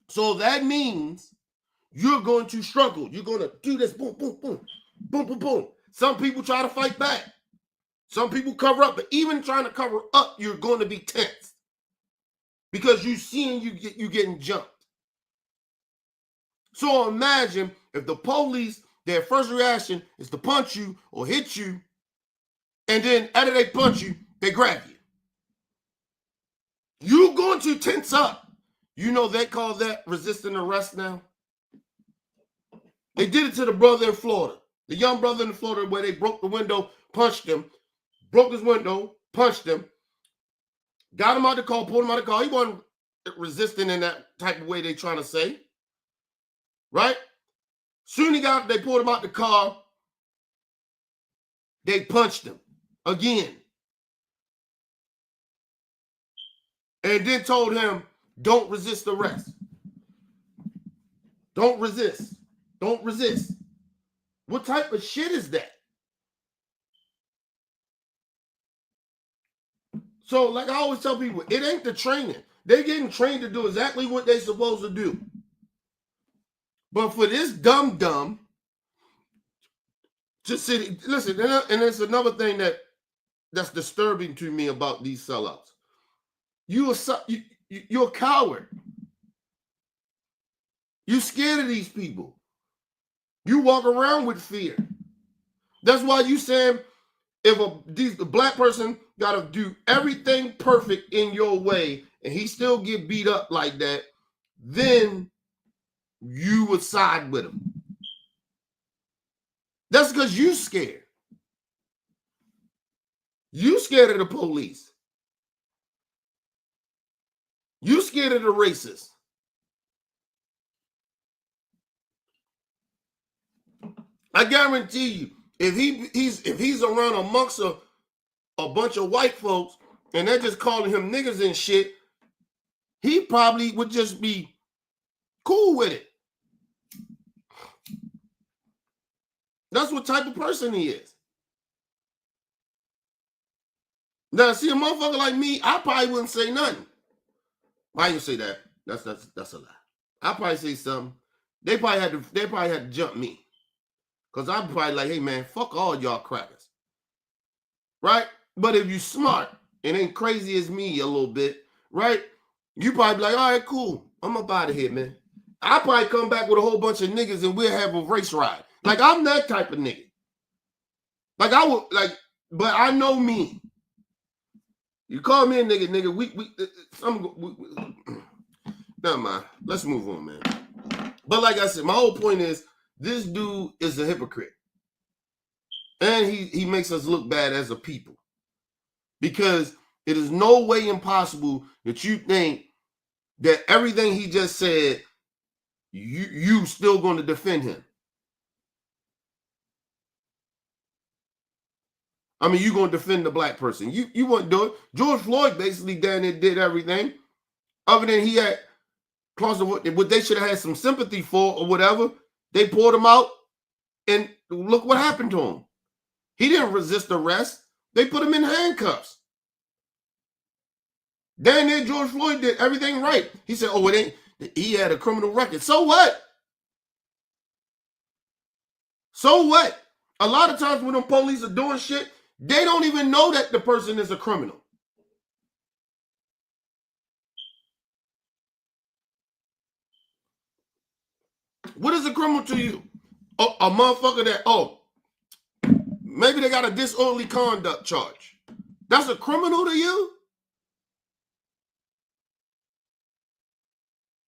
So that means you're going to struggle. You're going to do this, boom, boom, boom, boom, boom, boom. Some people try to fight back. Some people cover up, but even trying to cover up, you're going to be tense because you seeing you getting jumped. So imagine if the police, their first reaction is to punch you or hit you, and then after they punch you, they grab you. You're going to tense up. You know they call that resisting arrest now. They did it to the brother in Florida, the young brother in Florida, where they broke the window, punched him, broke his window, punched him, got him out the car, pulled him out the car. He wasn't resisting in that type of way they trying to say, right? Soon they pulled him out the car, they punched him again. And then told him, don't resist arrest. Don't resist. Don't resist. What type of shit is that? So, like I always tell people, it ain't the training. They're getting trained to do exactly what they're supposed to do. But for this dumb to sit, listen, and it's another thing that's disturbing to me about these sellouts. You're a coward. You're scared of these people. You walk around with fear. That's why you saying if the black person got to do everything perfect in your way and he still get beat up like that, then you would side with him. That's because you scared. You scared of the police. You scared of the racists. I guarantee you, if he's around amongst a bunch of white folks and they're just calling him niggas and shit, he probably would just be cool with it. That's what type of person he is. Now, see, a motherfucker like me, I probably wouldn't say nothing. Why you say that? That's a lie. I probably say something. They probably had to jump me. Because I'm probably like, hey man, fuck all y'all crackers. Right? But if you smart and ain't crazy as me a little bit, right? You probably be like, all right, cool. I'm up out of here, man. I probably come back with a whole bunch of niggas and we'll have a race ride. Like I'm that type of nigga. Like I would but I know me. You call me a nigga, never mind. Let's move on, man. But like I said, my whole point is this dude is a hypocrite. And he makes us look bad as a people. Because it is no way impossible that you think that everything he just said, you still going to defend him. I mean, you're going to defend the black person. You wouldn't do it. George Floyd basically down there did everything. Other than he had what they should have had some sympathy for or whatever. They pulled him out and look what happened to him. He didn't resist arrest. They put him in handcuffs. Down there, George Floyd did everything right. He said, oh, it ain't. He had a criminal record. So what? So what? A lot of times when the police are doing shit, they don't even know that the person is a criminal. What is a criminal to you? A motherfucker that, maybe they got a disorderly conduct charge. That's a criminal to you?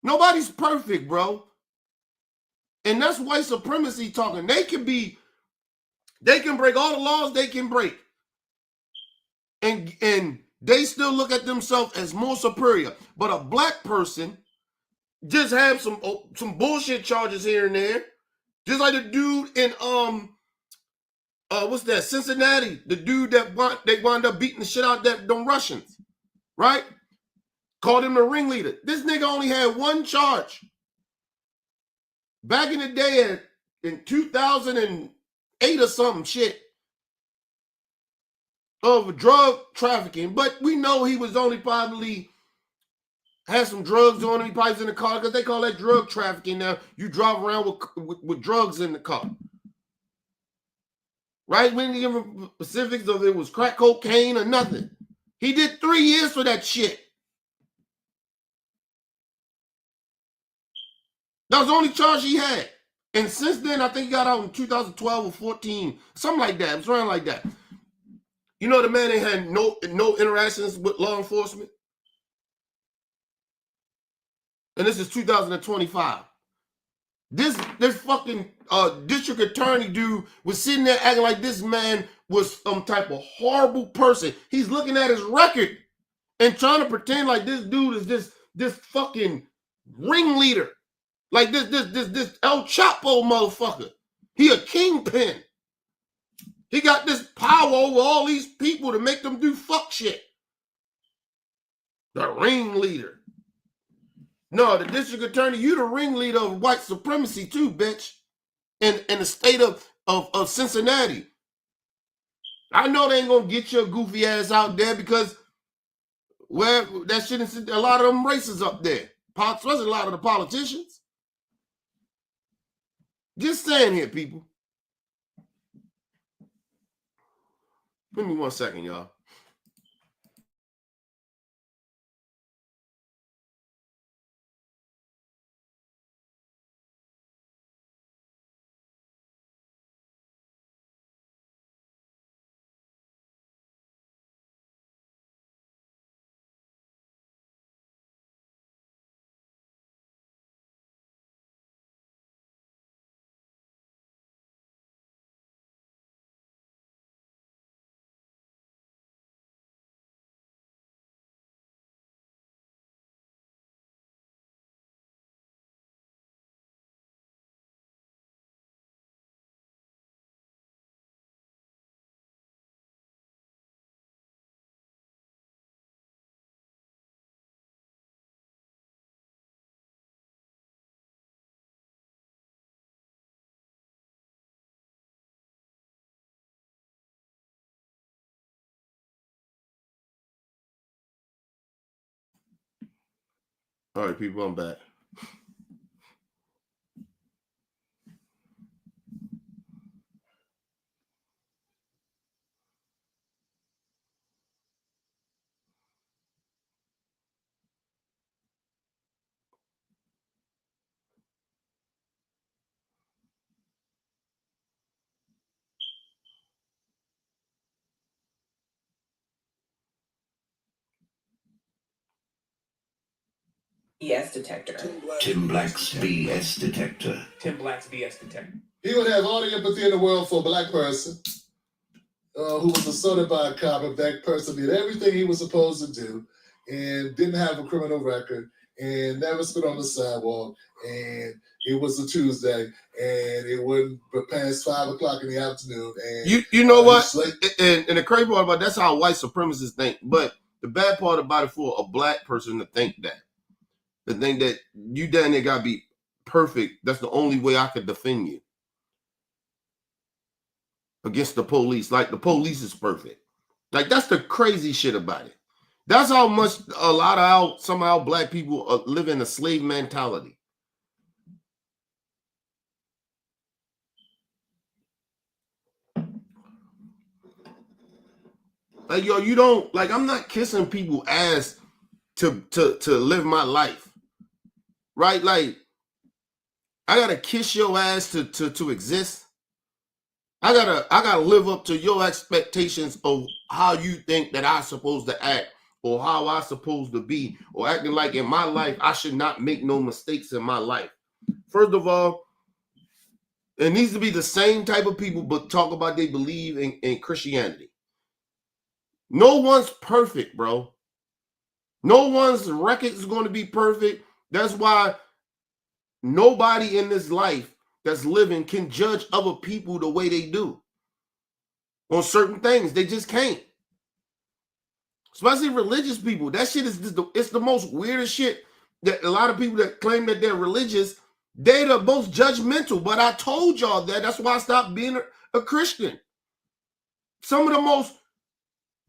Nobody's perfect, bro. And that's white supremacy talking. They They can break all the laws they can break. And they still look at themselves as more superior. But a black person just have some bullshit charges here and there. Just like the dude in what's that, Cincinnati, the dude that they wound up beating the shit out of them Russians, right? Called him the ringleader. This nigga only had one charge. Back in the day in 2008 or something shit of drug trafficking, but we know he was only probably had some drugs on him. He probably was in the car because they call that drug trafficking now. You drive around with drugs in the car. Right? We didn't give him specifics of it was crack cocaine or nothing. He did 3 years for that shit. That was the only charge he had. And since then, I think he got out in 2012 or 14, something like that. It was around like that. You know the man ain't had no interactions with law enforcement? And this is 2025. This fucking district attorney dude was sitting there acting like this man was some type of horrible person. He's looking at his record and trying to pretend like this dude is this fucking ringleader. Like this El Chapo motherfucker. He a kingpin. He got this power over all these people to make them do fuck shit. The ringleader. No, the district attorney, you the ringleader of white supremacy too, bitch. In the state of Cincinnati. I know they ain't gonna get your goofy ass out there because well, that shit is a lot of them races up there. Especially a lot of the politicians. Just saying here, people. Give me 1 second, y'all. All right, people, I'm back. BS detector. Tim Black's BS detector. Tim Black's BS detector. He would have all the empathy in the world for a black person who was assaulted by a cop. A black person did everything he was supposed to do and didn't have a criminal record and never spit on the sidewalk. And it was a Tuesday and it wasn't past 5 o'clock in the afternoon. And you know what? And the crazy part about that's how white supremacists think. But the bad part about it for a black person to think that. The thing that you down there gotta be perfect. That's the only way I could defend you against the police. Like the police is perfect. Like that's the crazy shit about it. That's how much a lot of somehow black people live in a slave mentality. Like yo, you don't like. I'm not kissing people ass to live my life. Right? Like, I gotta kiss your ass to exist. I gotta live up to your expectations of how you think that I'm supposed to act or how I'm supposed to be, or acting like in my life I should not make no mistakes in my life. First of all, It needs to be the same type of people, but talk about they believe in Christianity. No one's perfect, bro. No one's record is going to be perfect. That's why nobody in this life that's living can judge other people the way they do on certain things. They just can't. Especially religious people. That shit is just it's the most weirdest shit. That a lot of people that claim that they're religious, they're the most judgmental. But I told y'all that. That's why I stopped being a Christian. Some of the most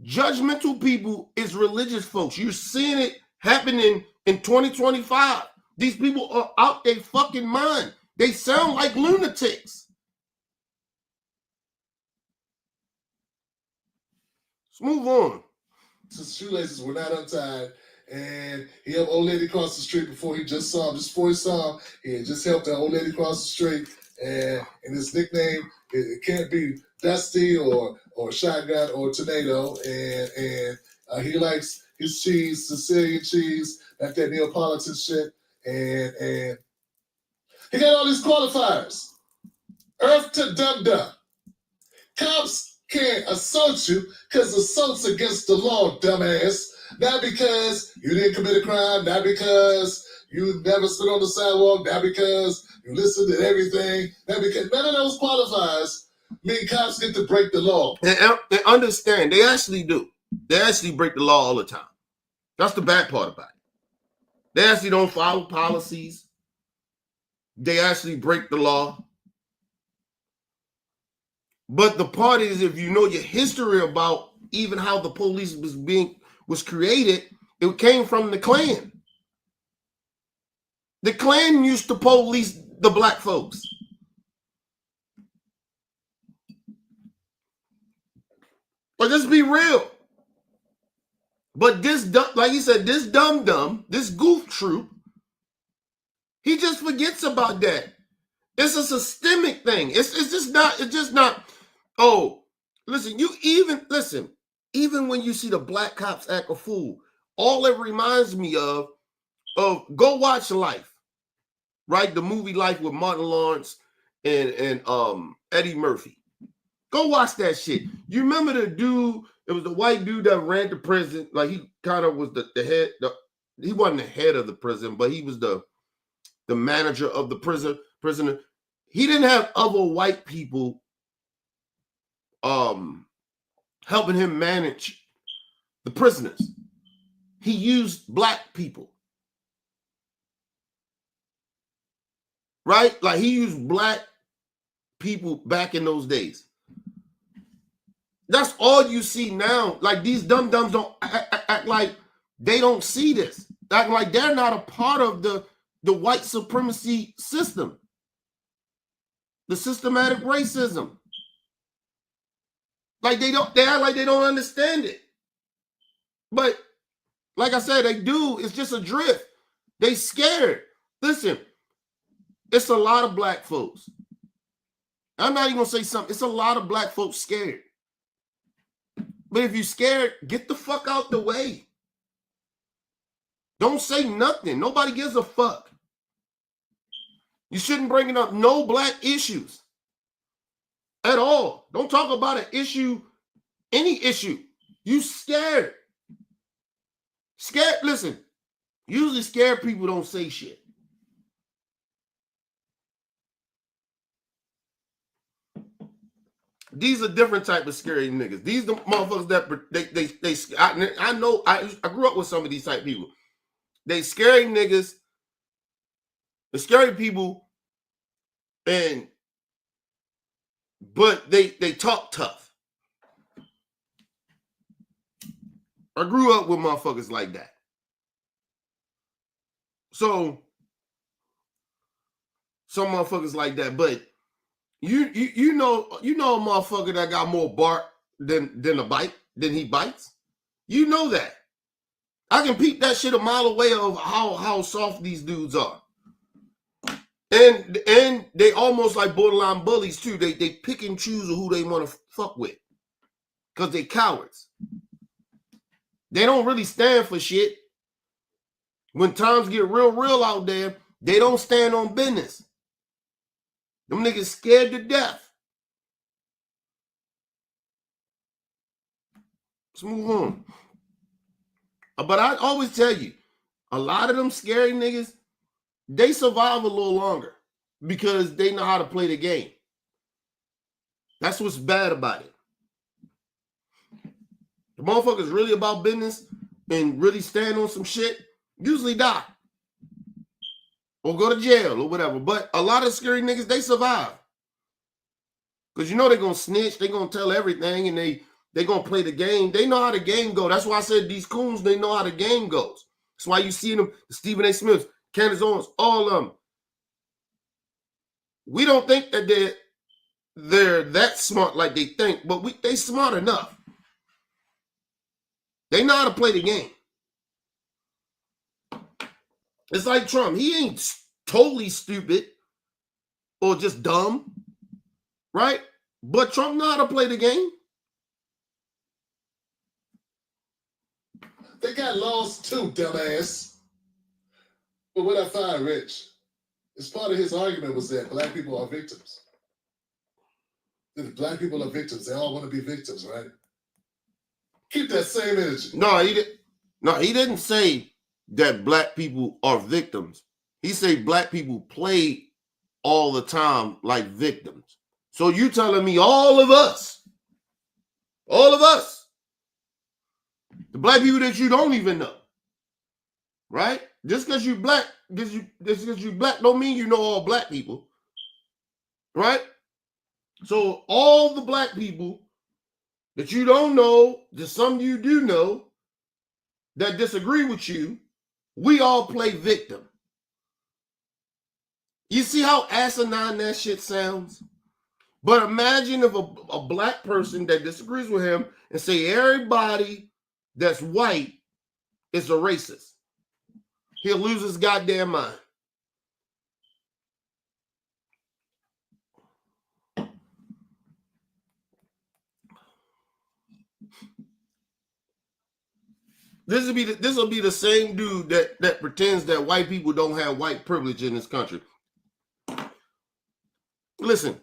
judgmental people is religious folks. You're seeing it happening in 2025. These people are out their fucking mind. They sound like lunatics. Let's move on. His shoelaces were not untied, and he had an old lady across the street before he just saw him. Just before he saw him, he had just helped that old lady across the street, and his nickname, it can't be Dusty or Shotgun or Tornado, and he likes his cheese, Sicilian cheese, like that Neapolitan shit, and he got all these qualifiers. Earth to dum-dum. Cops can't assault you because assault's against the law, dumbass. Not because you didn't commit a crime, not because you never spit on the sidewalk, not because you listened to everything, not because none of those qualifiers mean cops get to break the law. And understand, they actually do. They actually break the law all the time. That's the bad part about it. They actually don't follow policies. They actually break the law. But the part is, if you know your history about even how the police was created, it came from the Klan. The Klan used to police the black folks. But let's be real. But this, like you said, this dum-dum, this goof troop, he just forgets about that. It's a systemic thing. It's just not, oh, listen, even when you see the black cops act a fool, all it reminds me of go watch Life, right? The movie Life with Martin Lawrence and Eddie Murphy. Go watch that shit. You remember the dude, it was the white dude that ran to prison, like he kind of was the head, he wasn't the head of the prison, but he was the manager of the prisoner. He didn't have other white people helping him manage the prisoners. He used black people. Right? Like he used black people back in those days. That's all you see now. Like these dum-dums don't act like they don't see this. Act like they're not a part of the white supremacy system. The systematic racism. Like they act like they don't understand it. But like I said, they do. It's just a drift. They scared. Listen, it's a lot of black folks. I'm not even gonna say something. It's a lot of black folks scared. But if you're scared, get the fuck out the way. Don't say nothing. Nobody gives a fuck. You shouldn't bring up no black issues at all. Don't talk about an issue, any issue. You scared. Scared, listen, usually scared people don't say shit. These are different type of scary niggas. These the motherfuckers that I know I grew up with some of these type of people. They scary niggas, the scary people, but they talk tough. I grew up with motherfuckers like that. So some motherfuckers like that, but you know a motherfucker that got more bark than he bites. You know that. I can peep that shit a mile away of how soft these dudes are. And they almost like borderline bullies too. They pick and choose who they want to fuck with. Because they cowards. They don't really stand for shit. When times get real out there, they don't stand on business. Them niggas scared to death. Let's move on. But I always tell you, a lot of them scary niggas, they survive a little longer because they know how to play the game. That's what's bad about it. The motherfuckers really about business and really stand on some shit usually die or go to jail or whatever. But a lot of scary niggas, they survive. Because you know they're going to snitch. They're going to tell everything and they going to play the game. They know how the game go. That's why I said these coons, they know how the game goes. That's why you see them, Stephen A. Smiths, Candace Owens, all of them. We don't think that they're that smart like they think, but they smart enough. They know how to play the game. It's like Trump. He ain't totally stupid or just dumb, right? But Trump know how to play the game. They got lost too, dumbass. But what I find, Rich, is part of his argument was that black people are victims. That black people are victims. They all want to be victims, right? Keep that same energy. No, he didn't say that black people are victims. He said black people play all the time like victims. So you telling me all of us, the black people that you don't even know, right? Just because you black, just because you black don't mean you know all black people, right? So all the black people that you don't know, that some you do know, that disagree with you, we all play victim. You see how asinine that shit sounds? But imagine if a black person that disagrees with him and say everybody that's white is a racist. He'll lose his goddamn mind. This will be the same dude that pretends that white people don't have white privilege in this country. Listen,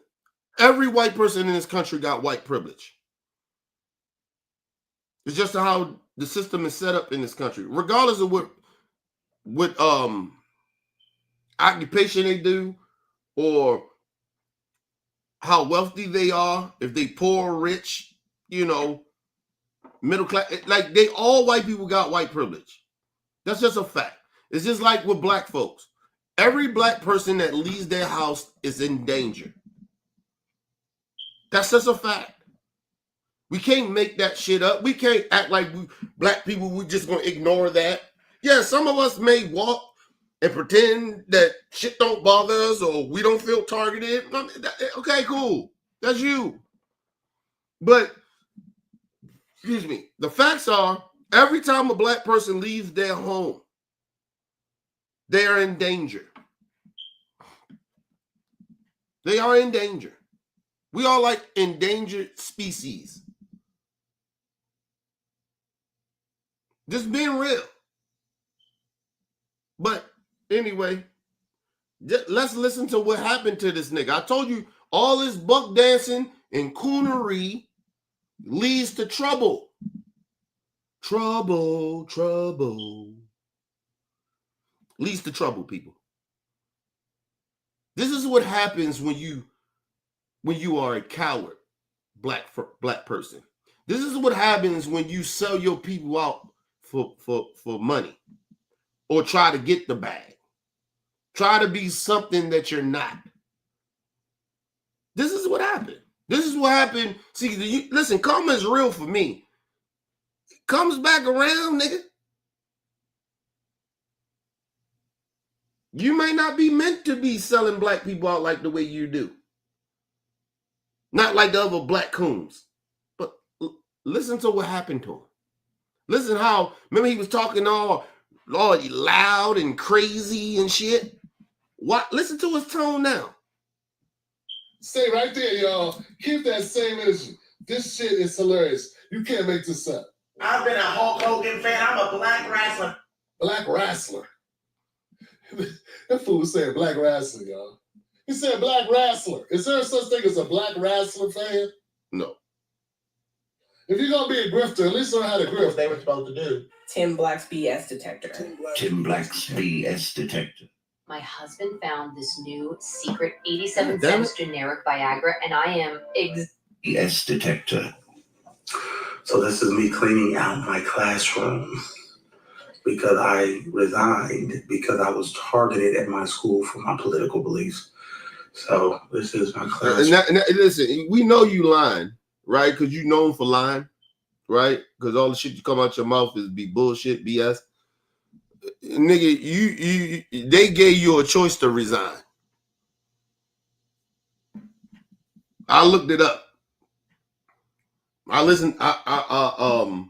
every white person in this country got white privilege. It's just how the system is set up in this country, regardless of what occupation they do or how wealthy they are, if they poor or rich, you know, middle class, like they all white people got white privilege. That's just a fact. It's just like with black folks. Every black person that leaves their house is in danger. That's just a fact. We can't make that shit up. We can't act like black people, we just gonna ignore that. Yeah, some of us may walk and pretend that shit don't bother us or we don't feel targeted. Okay, cool. That's you. But excuse me, the facts are every time a black person leaves their home, they are in danger. They are in danger. We are like endangered species. Just being real. But anyway, let's listen to what happened to this nigga. I told you all this buck dancing and coonery leads to trouble. Trouble. Leads to trouble, people. This is what happens when you are a coward, black person. This is what happens when you sell your people out for money or try to get the bag. Try to be something that you're not. This is what happened. This is what happened. See, listen, karma is real for me. It comes back around, nigga. You may not be meant to be selling black people out like the way you do. Not like the other black coons. But listen to what happened to him. Listen how, remember he was talking all loud and crazy and shit? What? Listen to his tone now. Stay right there, y'all. Keep that same energy. This shit is hilarious. You can't make this up. I've been a Hulk Hogan fan. I'm a black wrestler. Black wrestler. That fool was saying black wrestler, y'all. He said black wrestler. Is there such thing as a black wrestler fan? No. If you're gonna be a grifter, at least learn how to What grift. they were supposed to do. Tim Black's BS detector. Tim Black's BS detector. My husband found this new secret 87 Damn it. cents generic Viagra, and I am BS detector. So this is me cleaning out my classroom because I resigned because I was targeted at my school for my political beliefs. So this is my classroom. Listen, we know you lying, right? Because you known for lying, right? Because all the shit you come out your mouth is be bullshit, BS. Nigga, they gave you a choice to resign. I looked it up. I listened. I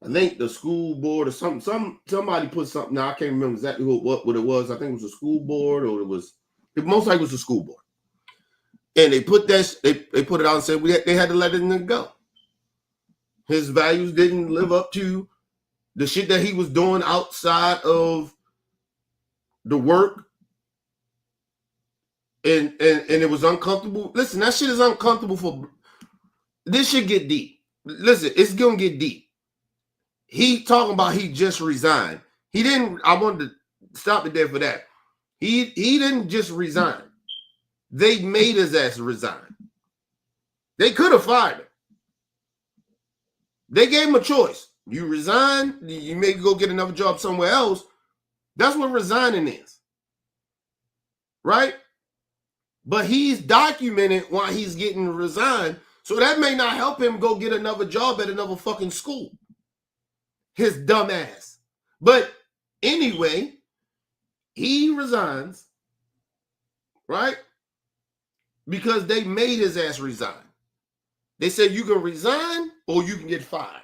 think the school board or somebody put something. Now I can't remember exactly what it was. I think it was a school board, or it most likely was a school board. And they put that. They put it out and said they had to let it go. His values didn't live up to the shit that he was doing outside of the work. And it was uncomfortable. Listen, that shit is uncomfortable for. This should get deep. Listen, it's gonna get deep. He talking about he just resigned. He didn't. I wanted to stop it there for that. He didn't just resign. They made his ass resign. They could have fired him. They gave him a choice. You resign. You may go get another job somewhere else. That's what resigning is, right? But he's documented why he's getting resigned. So that may not help him go get another job at another fucking school. His dumb ass. But anyway, he resigns, right? Because they made his ass resign. They said you can resign or you can get fired.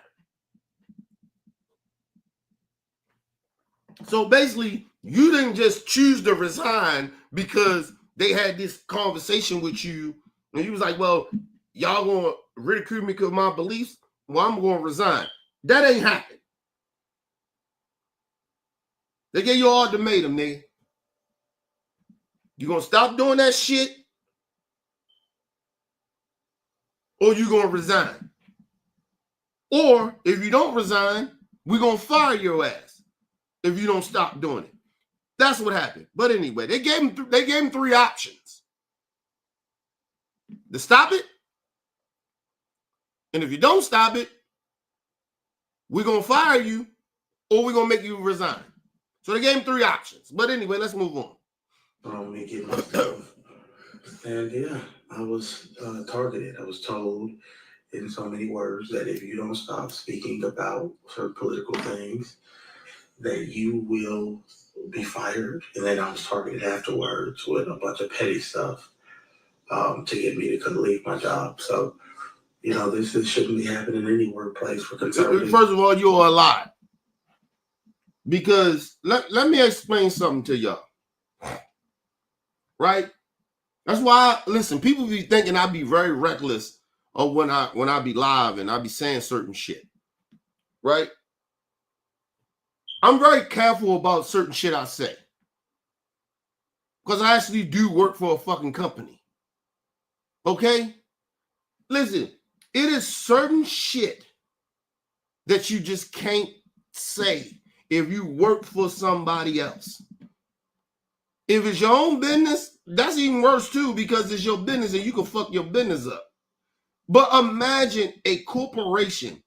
So basically, you didn't just choose to resign because they had this conversation with you and you was like, well, y'all gonna ridicule me because of my beliefs? Well, I'm gonna resign. That ain't happened. They gave you an ultimatum, nigga. You gonna stop doing that shit or you gonna resign? Or if you don't resign, we're gonna fire your ass if you don't stop doing it. That's what happened. But anyway, they gave him 3 options. To stop it, and if you don't stop it, we're going to fire you or we're going to make you resign. So they gave him 3 options. But anyway, let's move on. Me get my stuff. And yeah, I was targeted. I was told in so many words that if you don't stop speaking about certain political things, that you will be fired. And then I was targeted afterwards with a bunch of petty stuff to get me to leave my job. So, this shouldn't be happening in any workplace for conservatives. First of all, you're a lie. Because let me explain something to y'all. Right? That's why, listen, people be thinking I be very reckless of when I be live and I be saying certain shit. Right? I'm very careful about certain shit I say. Because I actually do work for a fucking company. Okay? Listen, it is certain shit that you just can't say if you work for somebody else. If it's your own business, that's even worse too, because it's your business and you can fuck your business up. But imagine a corporation.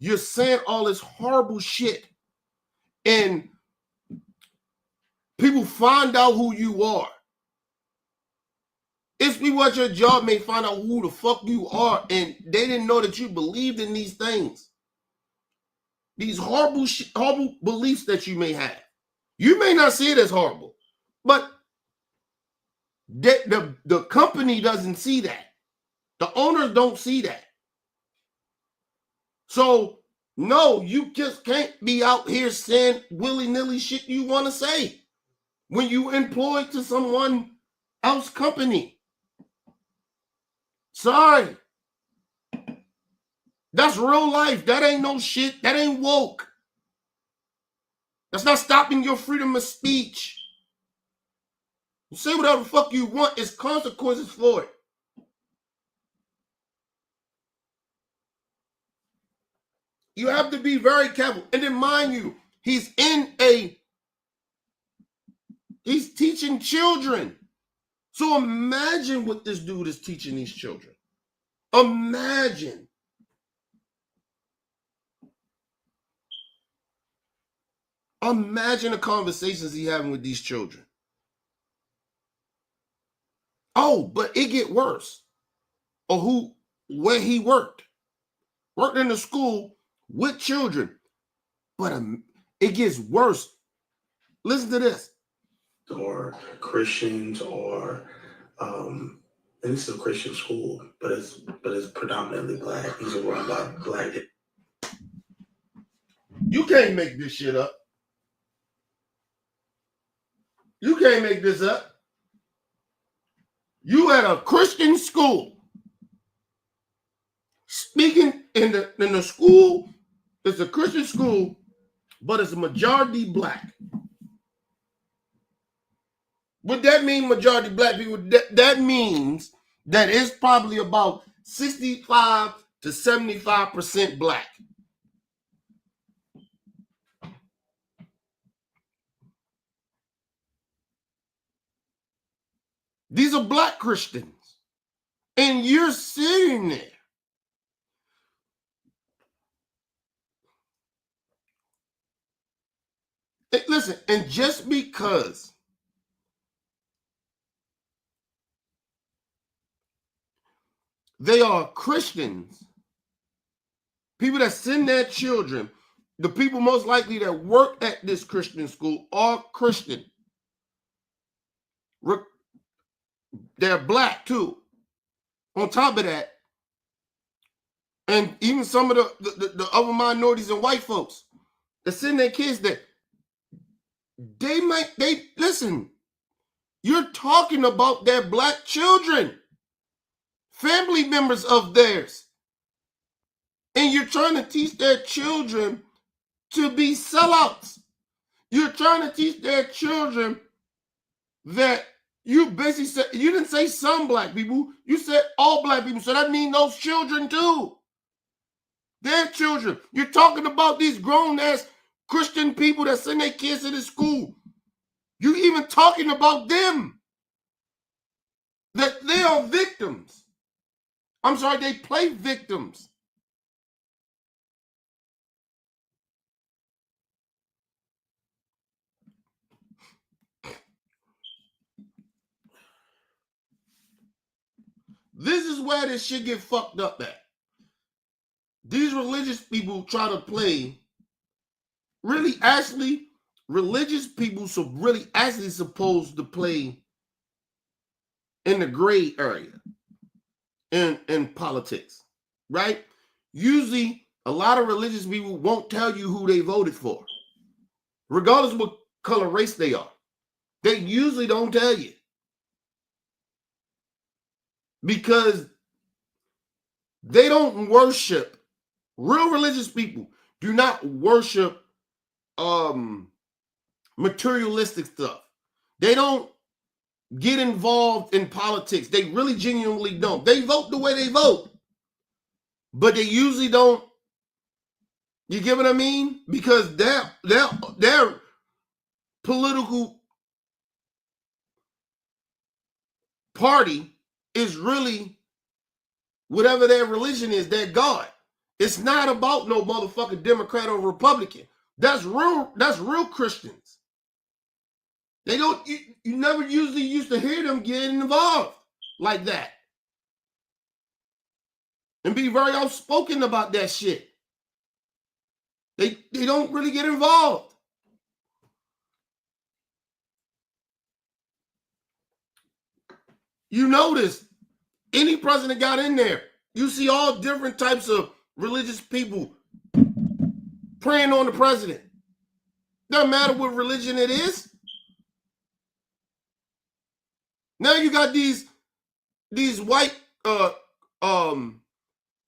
You're saying all this horrible shit and people find out who you are. It's people at your job may find out who the fuck you are and they didn't know that you believed in these things. These horrible beliefs that you may have. You may not see it as horrible, but the company doesn't see that. The owners don't see that. So, no, you just can't be out here saying willy-nilly shit you want to say when you employed to someone else's company. Sorry. That's real life. That ain't no shit. That ain't woke. That's not stopping your freedom of speech. Say whatever the fuck you want. It's consequences for it. You have to be very careful. And then mind you, he's teaching children. So imagine what this dude is teaching these children. Imagine. Imagine the conversations he's having with these children. Oh, but it get worse. Or where he worked in the school with children. But it gets worse. Listen to this. Or Christians, or and this is a Christian school, but it's predominantly black. These are run by black. You can't make this shit up. You can't make this up. You at a Christian school. Speaking in the school, it's a Christian school, but it's a majority black. Would that mean majority black people? That means that it's probably about 65 to 75% black. These are black Christians. And you're sitting there. Listen, and just because they are Christians, people that send their children, the people most likely that work at this Christian school are Christian. They're black too. On top of that, and even some of the other minorities and white folks that send their kids there, listen, you're talking about their black children, family members of theirs. And you're trying to teach their children to be sellouts. You're trying to teach their children that you basically said, you didn't say some black people, you said all black people. So that means those children too. Their children. You're talking about these grown-ass Christian people that send their kids to the school. You're even talking about them. That they are victims. I'm sorry, they play victims. This is where this shit get fucked up at. These religious people try to play, really actually, religious people really actually supposed to play in the gray area in politics, right? Usually, a lot of religious people won't tell you who they voted for, regardless of what color race they are. They usually don't tell you. Because they don't worship, real religious people do not worship materialistic stuff. They don't get involved in politics. They really genuinely don't. They vote the way they vote, but they usually don't. You get what I mean? Because their political party is really whatever their religion is, their God. It's not about no motherfucking Democrat or Republican. That's real Christians. They don't, you never usually used to hear them get involved like that. And be very outspoken about that shit. They don't really get involved. You notice any president got in there, you see all different types of religious people praying on the president. Doesn't matter what religion it is. Now you got these white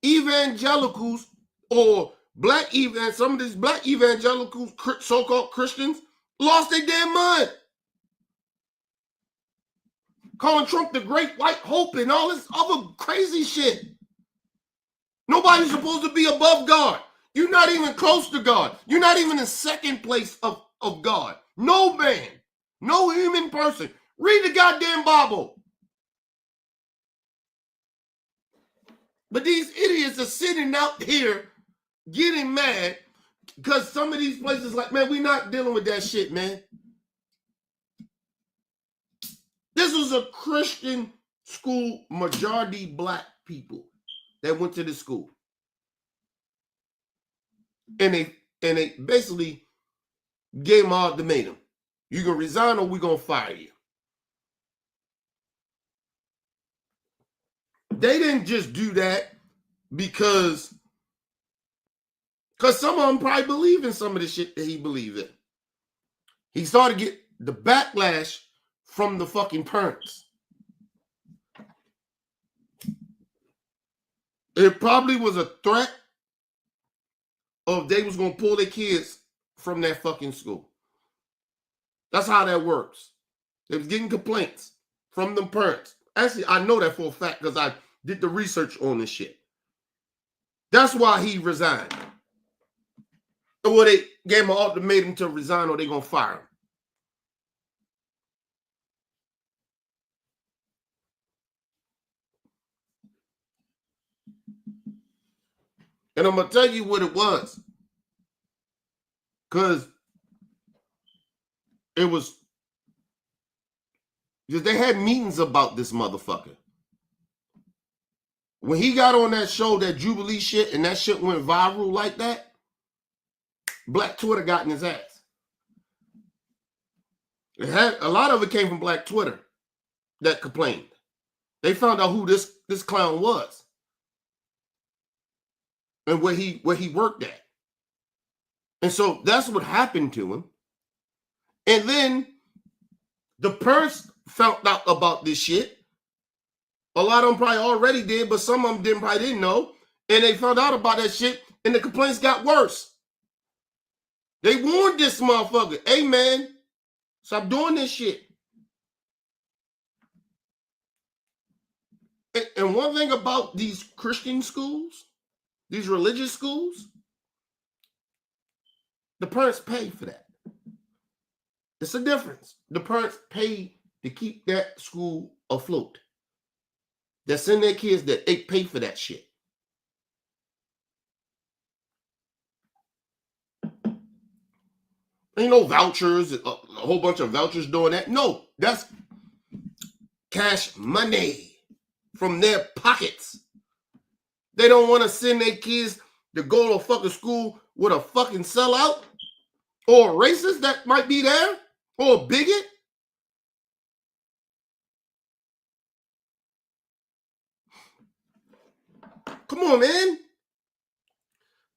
evangelicals or some of these black evangelicals, so-called Christians, lost their damn mind. calling Trump the great white hope and all this other crazy shit. Nobody's supposed to be above God. You're not even close to God. You're not even in second place of God. No man, no human person. Read the goddamn Bible. But these idiots are sitting out here getting mad because some of these places like, man, we're not dealing with that shit, man. This was a Christian school, majority black people that went to the school. And they basically gave them an ultimatum. You can resign or we're going to fire you. They didn't just do that because some of them probably believe in some of the shit that he believed in. He started to get the backlash from the fucking parents. It probably was a threat of they was going to pull their kids from that fucking school. That's how that works. They was getting complaints from them parents. Actually, I know that for a fact because I did the research on this shit. That's why he resigned. Or they gave him an ultimatum to resign or they're going to fire him. And I'm going to tell you what it was. Because it was, because they had meetings about this motherfucker. When he got on that show, that Jubilee shit, and that shit went viral like that, Black Twitter got in his ass. A lot of it came from Black Twitter that complained. They found out who this clown was and where he worked at. And so that's what happened to him. And then the parents found out about this shit. A lot of them probably already did, but some of them probably didn't know. And they found out about that shit, and the complaints got worse. They warned this motherfucker, hey man, stop doing this shit. And one thing about these Christian schools, these religious schools, the parents pay for that. It's a difference. The parents pay to keep that school afloat. They send their kids that they pay for that shit. Ain't no vouchers, a whole bunch of vouchers doing that. No, that's cash money from their pockets. They don't want to send their kids to go to a fucking school with a fucking sellout or a racist that might be there or a bigot. Come on, man.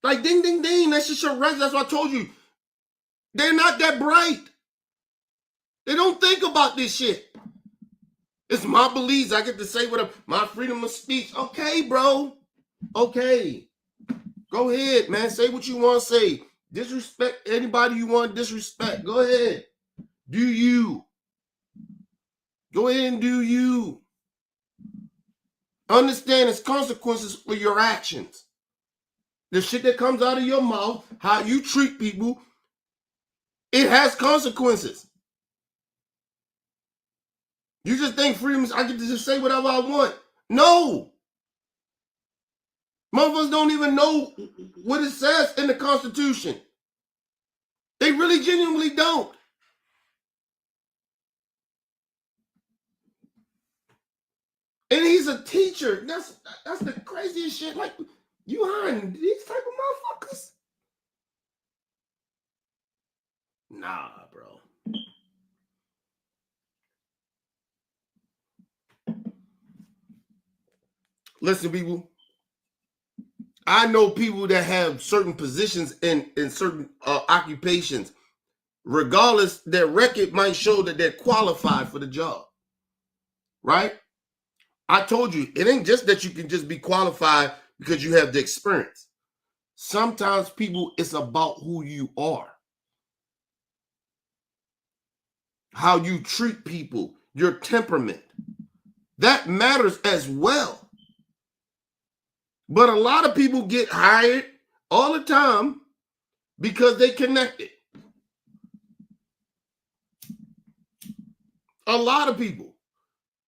Like, ding, ding, ding. That shit your rest. That's what I told you. They're not that bright. They don't think about this shit. It's my beliefs. I get to say whatever. My freedom of speech. Okay, bro. Okay. Go ahead, man. Say what you want to say. Disrespect anybody you want to disrespect. Go ahead. Do you. Go ahead and do you. Understand its consequences for your actions. The shit that comes out of your mouth, how you treat people, it has consequences. You just think freedom is, I get to just say whatever I want. No. Motherfuckers don't even know what it says in the Constitution. They really genuinely don't. And he's a teacher. That's the craziest shit. Like, you hiring these type of motherfuckers? Nah, bro. Listen, people. I know people that have certain positions in certain occupations. Regardless, their record might show that they're qualified for the job. Right? I told you, it ain't just that you can just be qualified because you have the experience. Sometimes people, it's about who you are. How you treat people, your temperament. That matters as well. But a lot of people get hired all the time because they connected. A lot of people.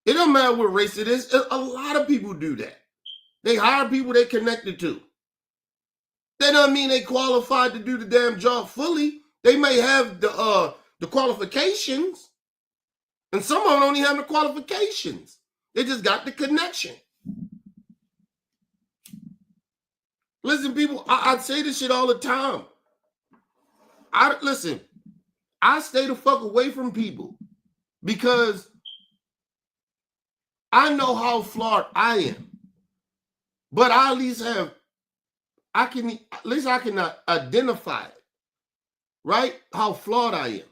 It don't matter what race it is. A lot of people do that. They hire people they connected to. That doesn't mean they qualified to do the damn job fully. They may have the qualifications, and some of them don't even have the qualifications. They just got the connection. Listen, people, I say this shit all the time. Listen, I stay the fuck away from people because I know how flawed I am. But I at least I can identify it, right? How flawed I am,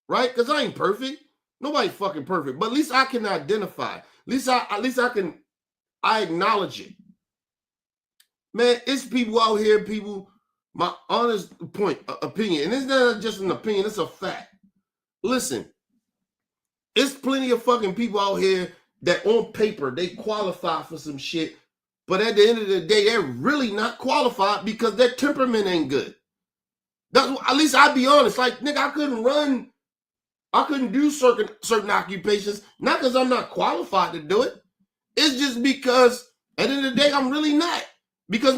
right? Because I ain't perfect. Nobody's fucking perfect. But at least I can identify. At least I acknowledge it. Man, it's people out here, my honest opinion, and it's not just an opinion, it's a fact. Listen, it's plenty of fucking people out here that on paper, they qualify for some shit, but at the end of the day, they're really not qualified because their temperament ain't good. At least I'd be honest. Like, nigga, I couldn't do certain occupations, not because I'm not qualified to do it. It's just because at the end of the day, I'm really not. Because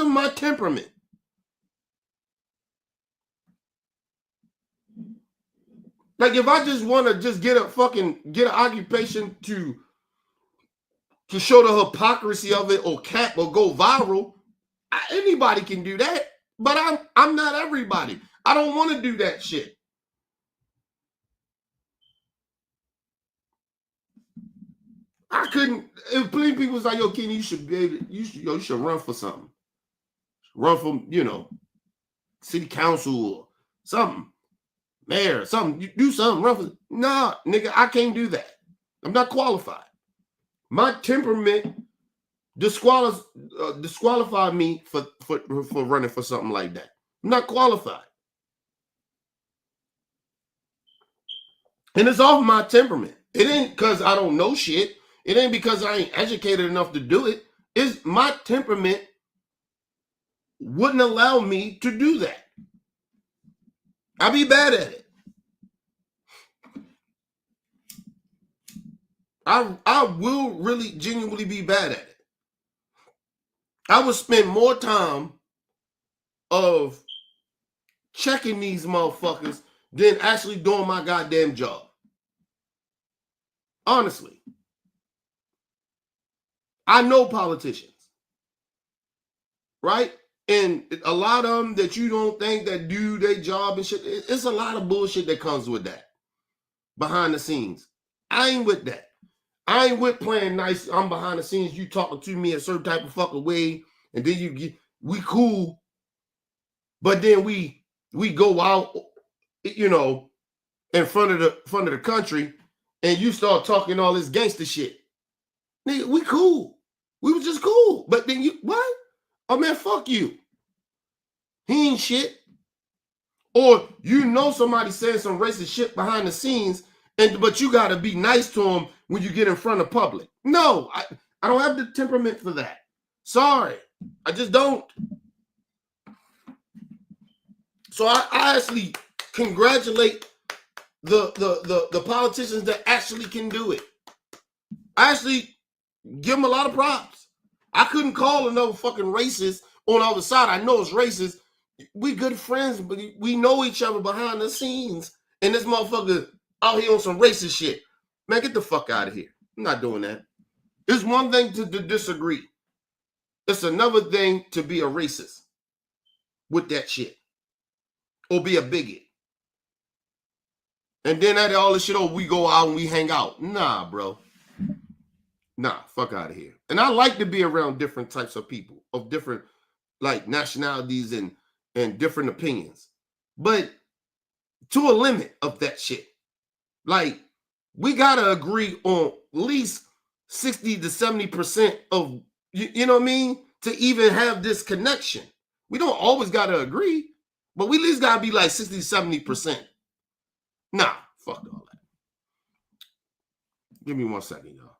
of my temperament. Like, if I just want to just get an occupation to show the hypocrisy of it or cap or go viral, anybody can do that. But I'm not everybody. I don't want to do that shit. I couldn't. If plenty of people was like, "Yo, Kenny, you should be able. You should run for something. Run for city council or something, mayor, something. You do something. Run for." Nah, nigga, I can't do that. I'm not qualified. My temperament disqualify me for running for something like that. I'm not qualified, and it's off my temperament. It ain't because I don't know shit. It ain't because I ain't educated enough to do it. It's my temperament wouldn't allow me to do that. I'd be bad at it. I will really genuinely be bad at it. I would spend more time of checking these motherfuckers than actually doing my goddamn job. Honestly. I know politicians, right? And a lot of them that you don't think that do their job and shit, it's a lot of bullshit that comes with that behind the scenes. I ain't with that. I ain't with playing nice. I'm behind the scenes. You talking to me a certain type of fucking way, and then we cool, but then we go out, in front of the country, and you start talking all this gangster shit. Nigga, we cool. We was just cool. But then what? Oh, man, fuck you. He ain't shit. Or somebody saying some racist shit behind the scenes, but you got to be nice to him when you get in front of public. No, I don't have the temperament for that. Sorry. I just don't. So I actually congratulate the politicians that actually can do it. I actually give them a lot of props. I couldn't call another fucking racist on the other side. I know it's racist. We good friends, but we know each other behind the scenes. And this motherfucker out here on some racist shit. Man, get the fuck out of here. I'm not doing that. It's one thing to disagree. It's another thing to be a racist with that shit. Or be a bigot. And then after all this shit, we go out and we hang out. Nah, bro. Nah, fuck out of here. And I like to be around different types of people, of different nationalities and different opinions. But to a limit of that shit. Like, we gotta agree on at least 60 to 70% of, you know what I mean? To even have this connection. We don't always gotta agree, but we at least gotta be like 60 to 70%. Nah, fuck all that. Give me 1 second, y'all.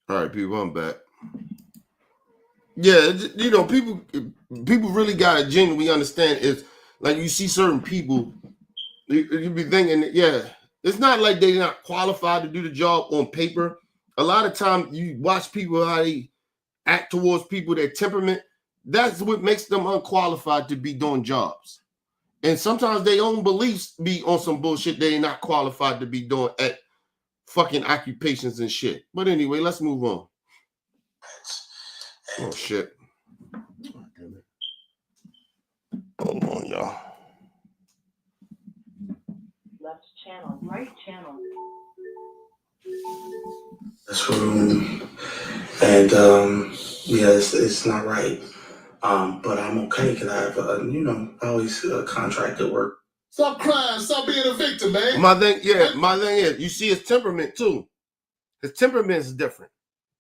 All right, people, I'm back. Yeah, you know, people really got to genuinely understand. It's like you see certain people, you be thinking, yeah, it's not like they're not qualified to do the job on paper. A lot of time you watch people how they act towards people, their temperament. That's what makes them unqualified to be doing jobs. And sometimes their own beliefs be on some bullshit they're not qualified to be doing at fucking occupations and shit. But anyway, let's move on. Oh shit. Hold on, y'all. Left channel, right channel. This room, and yeah, it's not right. But I'm okay because I have I always contracted work. Stop crying. Stop being a victim, man. My thing is, you see his temperament too. His temperament is different.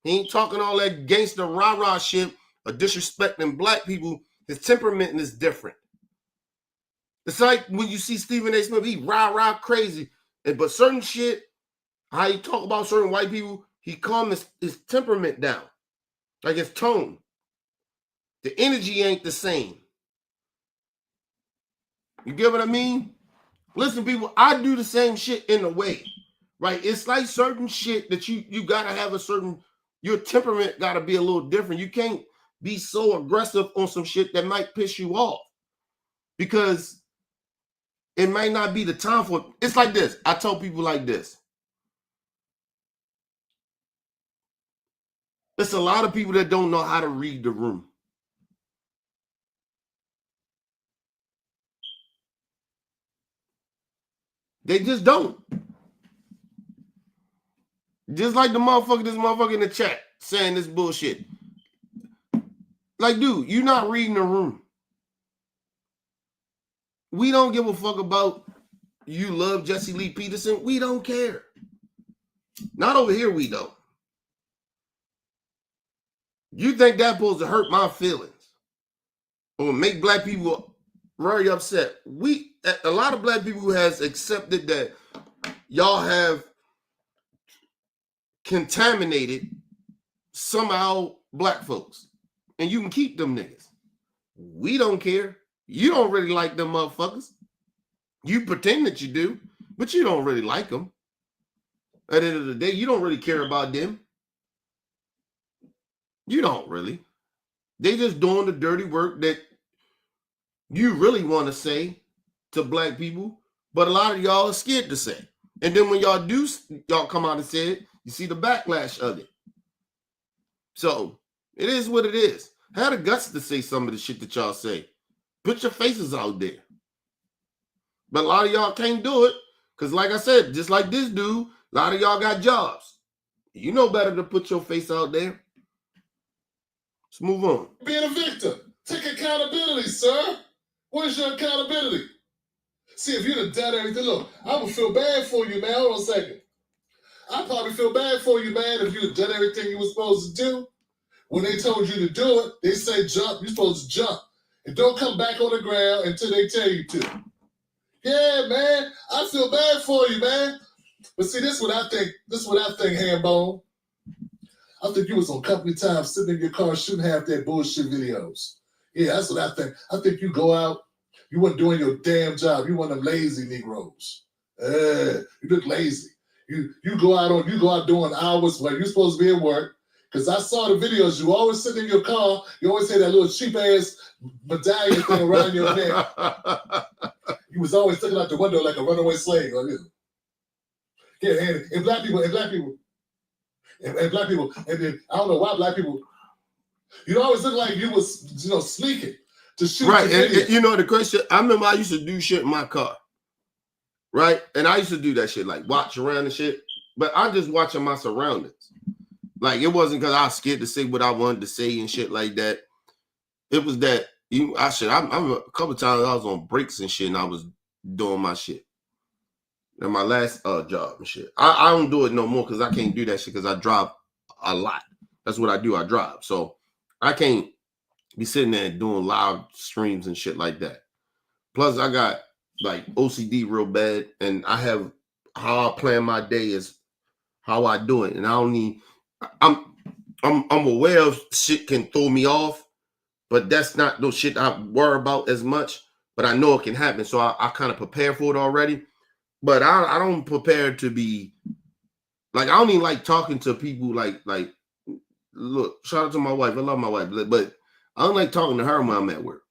He ain't talking all that gangster rah-rah shit or disrespecting black people. His temperament is different. It's like when you see Stephen A. Smith, he rah-rah crazy. But certain shit, how he talk about certain white people, he calm his temperament down. Like his tone. The energy ain't the same. You get what I mean? Listen, people, I do the same shit in a way. Right? It's like certain shit that you gotta have a certain, your temperament gotta be a little different. You can't be so aggressive on some shit that might piss you off. Because it might not be the time for it. It's like this. I tell people like this. There's a lot of people that don't know how to read the room. They just don't. Just like this motherfucker in the chat saying this bullshit. Like, dude, you're not reading the room. We don't give a fuck about you love Jesse Lee Peterson. We don't care. Not over here, we don't. You think that's supposed to hurt my feelings or make black people very upset? A lot of black people has accepted that y'all have contaminated somehow black folks, and you can keep them niggas. We don't care. You don't really like them motherfuckers. You pretend that you do, but you don't really like them. At the end of the day, you don't really care about them. You don't really. They just doing the dirty work that you really want to say to black people, but a lot of y'all are scared to say. And then when y'all come out and say it, you see the backlash of it. So it is what it is. Have the guts to say some of the shit that y'all say. Put your faces out there. But a lot of y'all can't do it because, like I said, just like this dude, a lot of y'all got jobs. You know better to put your face out there. Let's move on. Being a victim. Take accountability, sir. Where's your accountability? See, if you'd have done everything, look, I would feel bad for you, man. Hold on a second. I'd probably feel bad for you, man, if you'd have done everything you were supposed to do. When they told you to do it, they say jump, you're supposed to jump. And don't come back on the ground until they tell you to. Yeah, man, I feel bad for you, man. But see, this is what I think, Hambone. I think you was on company time sitting in your car shooting half that bullshit videos. Yeah, that's what I think. I think you go out, you weren't doing your damn job. You one of them lazy Negroes. You look lazy. You go out doing hours where you're supposed to be at work. Because I saw the videos, you always sit in your car, you always had that little cheap ass medallion thing around your neck. You was always looking out the window like a runaway slave. Yeah, and black people, and black people, and then I don't know why black people, you always look like you was, sneaking to shoot. Right, and you know the question. I remember I used to do shit in my car, right? And I used to do that shit, like watch around and shit. But I'm just watching my surroundings. Like it wasn't because I was scared to say what I wanted to say and shit like that. It was that I'm a couple of times I was on breaks and shit, and I was doing my shit. And my last job and shit. I don't do it no more because I can't do that shit because I drive a lot. That's what I do. I drive. So I can't be sitting there doing loud streams and shit like that. Plus, I got like OCD real bad, and I have how I plan my day is how I do it. And I don't need I'm aware of shit can throw me off, but that's not no shit I worry about as much. But I know it can happen. So I kind of prepare for it already. But I don't prepare to be like, I don't even like talking to people like look, shout out to my wife. I love my wife, but I don't like talking to her when I'm at work.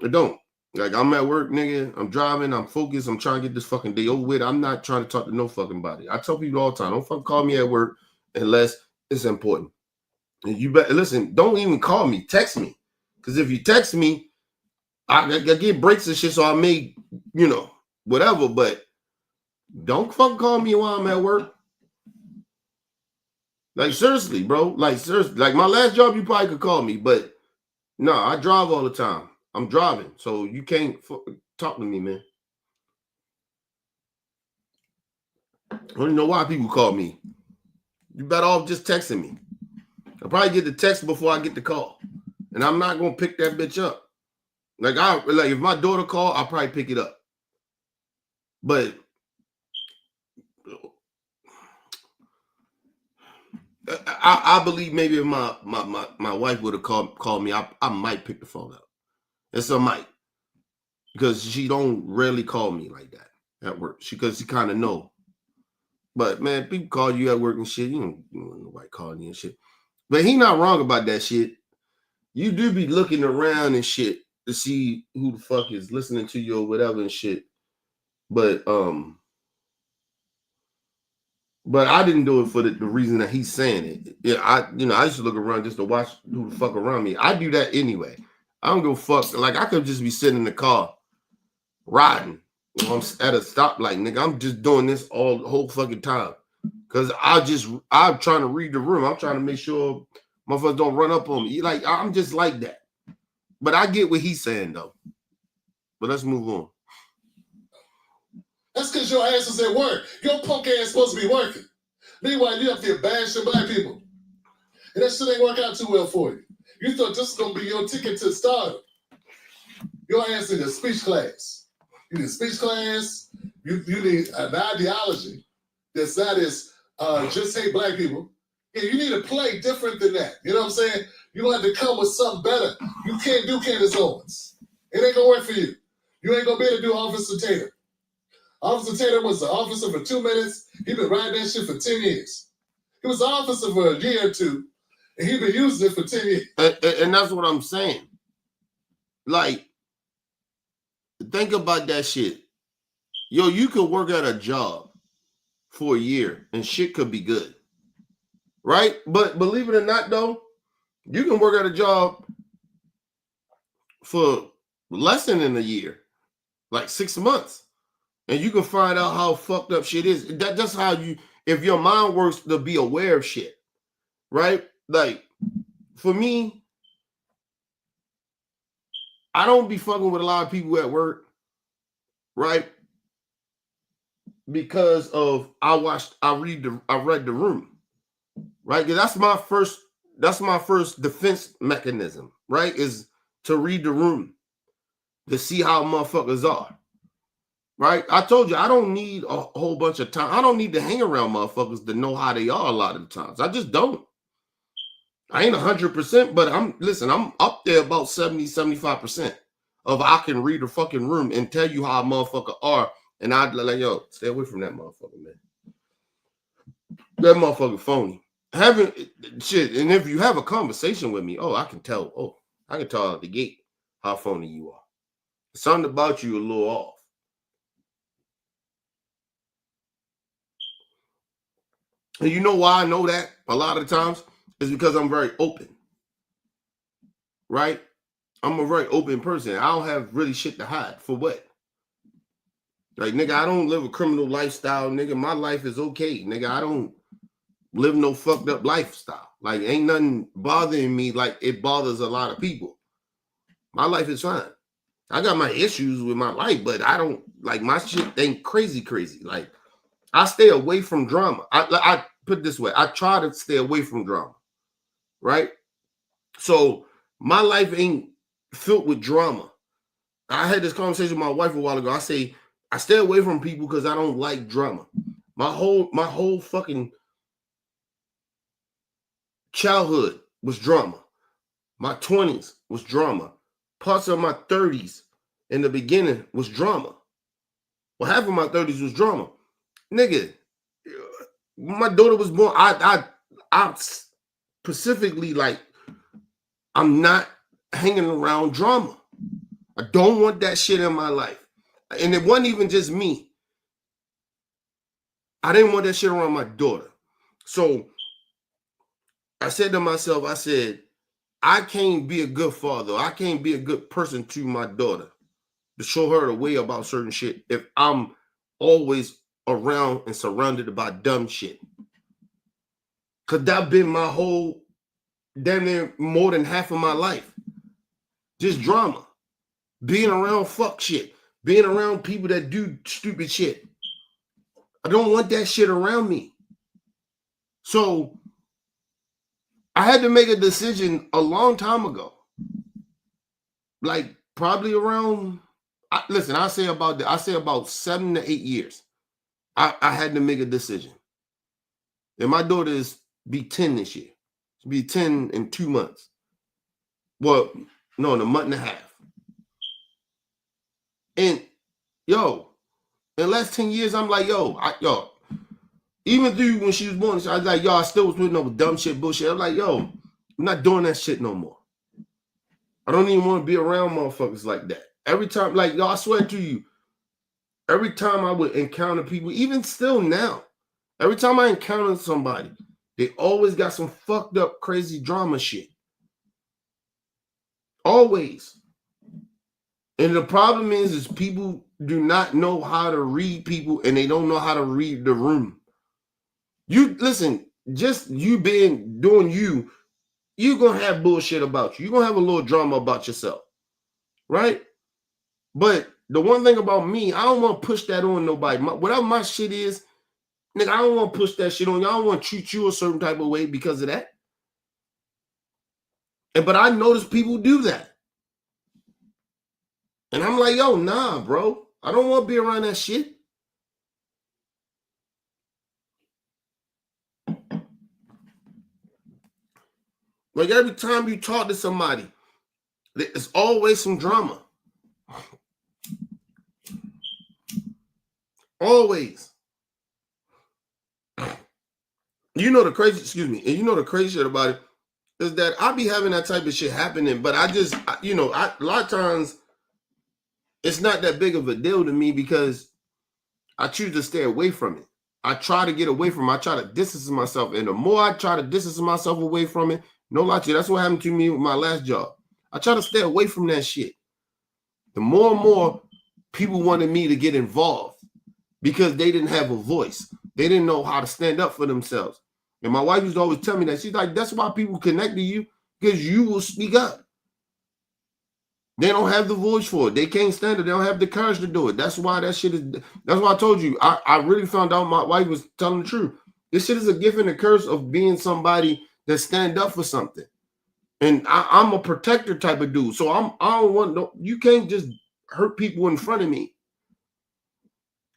I don't. Like, I'm at work, nigga. I'm driving. I'm focused. I'm trying to get this fucking day over with. I'm not trying to talk to no fucking body. I tell people all the time, don't fucking call me at work unless it's important. And you better listen, don't even call me. Text me. Because if you text me, I get breaks and shit, so I may, whatever, but don't fucking call me while I'm at work. Like, seriously, bro. Like, seriously. Like, my last job, you probably could call me, but no, I drive all the time. I'm driving, so you can't talk to me, man. I don't even know why people call me. You better off just texting me. I'll probably get the text before I get the call, and I'm not gonna pick that bitch up. Like if my daughter call, I'll probably pick it up. But I believe maybe if my wife would have called me, I might pick the phone up. It's a might, because she don't rarely call me like that at work. Because she kind of know. But man, people call you at work and shit. You don't want nobody calling you and shit. But he not wrong about that shit. You do be looking around and shit to see who the fuck is listening to you or whatever and shit. But I didn't do it for the reason that he's saying it. Yeah, I used to look around just to watch who the fuck around me. I do that anyway. I don't give a fuck. Like, I could just be sitting in the car riding. I'm at a stoplight, nigga. I'm just doing this the whole fucking time. Because I'm trying to read the room. I'm trying to make sure motherfuckers don't run up on me. Like, I'm just like that. But I get what he's saying, though. But let's move on. That's because your ass is at work. Your punk ass supposed to be working. Meanwhile, you up there bashing black people. And that shit ain't work out too well for you. You thought this was going to be your ticket to stardom. Your ass in a speech class. You need a speech class. You need an ideology that's not as just hate black people. Yeah, you need to play different than that. You know what I'm saying? You're going to have to come with something better. You can't do Candace Owens. It ain't going to work for you. You ain't going to be able to do Officer Tatum. Officer Tatum was the officer for 2 minutes. He been riding that shit for 10 years. He was the officer for a year or two, and he been using it for 10 years. And that's what I'm saying. Like, think about that shit. Yo, you could work at a job for a year, and shit could be good. Right? But believe it or not, though, you can work at a job for less than a year, like 6 months. And you can find out how fucked up shit is. That's how if your mind works to be aware of shit, right? Like, for me, I don't be fucking with a lot of people at work, right? Because of I read the room, right? Because that's my first defense mechanism, right? Is to read the room, to see how motherfuckers are. Right? I told you, I don't need a whole bunch of time. I don't need to hang around motherfuckers to know how they are a lot of the times. I just don't. I ain't 100%, but I'm up there about 70, 75% of I can read a fucking room and tell you how a motherfucker are. And I'd like, yo, stay away from that motherfucker, man. That motherfucker phony. Having shit, and if you have a conversation with me, I can tell out the gate how phony you are. Something about you a little off. And you know why I know that a lot of the times? Is because I'm very open. Right? I'm a very open person. I don't have really shit to hide. For what? Like, nigga, I don't live a criminal lifestyle, nigga. My life is okay, nigga. I don't live no fucked up lifestyle. Like, ain't nothing bothering me like it bothers a lot of people. My life is fine. I got my issues with my life, but I don't, like, my shit ain't crazy. Like, I stay away from drama. I put it this way. I try to stay away from drama, right? So my life ain't filled with drama. I had this conversation with my wife a while ago. I say, I stay away from people because I don't like drama. My whole fucking childhood was drama. My 20s was drama. Parts of my 30s in the beginning was drama. Well, half of my 30s was drama. Nigga, my daughter was born. I specifically, like, I'm not hanging around drama. I don't want that shit in my life. And it wasn't even just me. I didn't want that shit around my daughter. So I said to myself, I can't be a good father. I can't be a good person to my daughter to show her the way about certain shit if I'm always around and surrounded by dumb shit. Because that's been my whole, damn near more than half of my life. Just drama. Being around fuck shit. Being around people that do stupid shit. I don't want that shit around me. So I had to make a decision a long time ago. Like, probably around, I say about 7 to 8 years. I had to make a decision. And my daughter is be 10 this year. She'll be 10 in 2 months. Well, no, in a month and a half. And in the last 10 years, I'm like, even through when she was born, I was like, I still was putting up with dumb shit, bullshit. I'm like, I'm not doing that shit no more. I don't even want to be around motherfuckers like that. Every time, like, I swear to you, every time I would encounter people, even still now, every time I encounter somebody, they always got some fucked up, crazy drama shit. Always. And the problem is people do not know how to read people and they don't know how to read the room. You listen, just you doing you're going to have bullshit about you. You're going to have a little drama about yourself. Right? But the one thing about me, I don't want to push that on nobody. Whatever my shit is, nigga, I don't want to push that shit on you. I don't want to treat you a certain type of way because of that. But I notice people do that. And I'm like, nah, bro. I don't want to be around that shit. Like, every time you talk to somebody, there's always some drama. Always. You know the crazy shit about it is that I be having that type of shit happening, but a lot of times it's not that big of a deal to me because I choose to stay away from it. I try to get away from it. I try to distance myself. And the more I try to distance myself away from it, no lie to you, that's what happened to me with my last job. I try to stay away from that shit. The more and more people wanted me to get involved because they didn't have a voice. They didn't know how to stand up for themselves. And my wife used to always tell me that. She's like, that's why people connect to you, because you will speak up. They don't have the voice for it. They can't stand it. They don't have the courage to do it. That's why that shit is. That's why I told you. I really found out my wife was telling the truth. This shit is a gift and a curse of being somebody that stand up for something. And I'm a protector type of dude. So I don't want you can't just hurt people in front of me.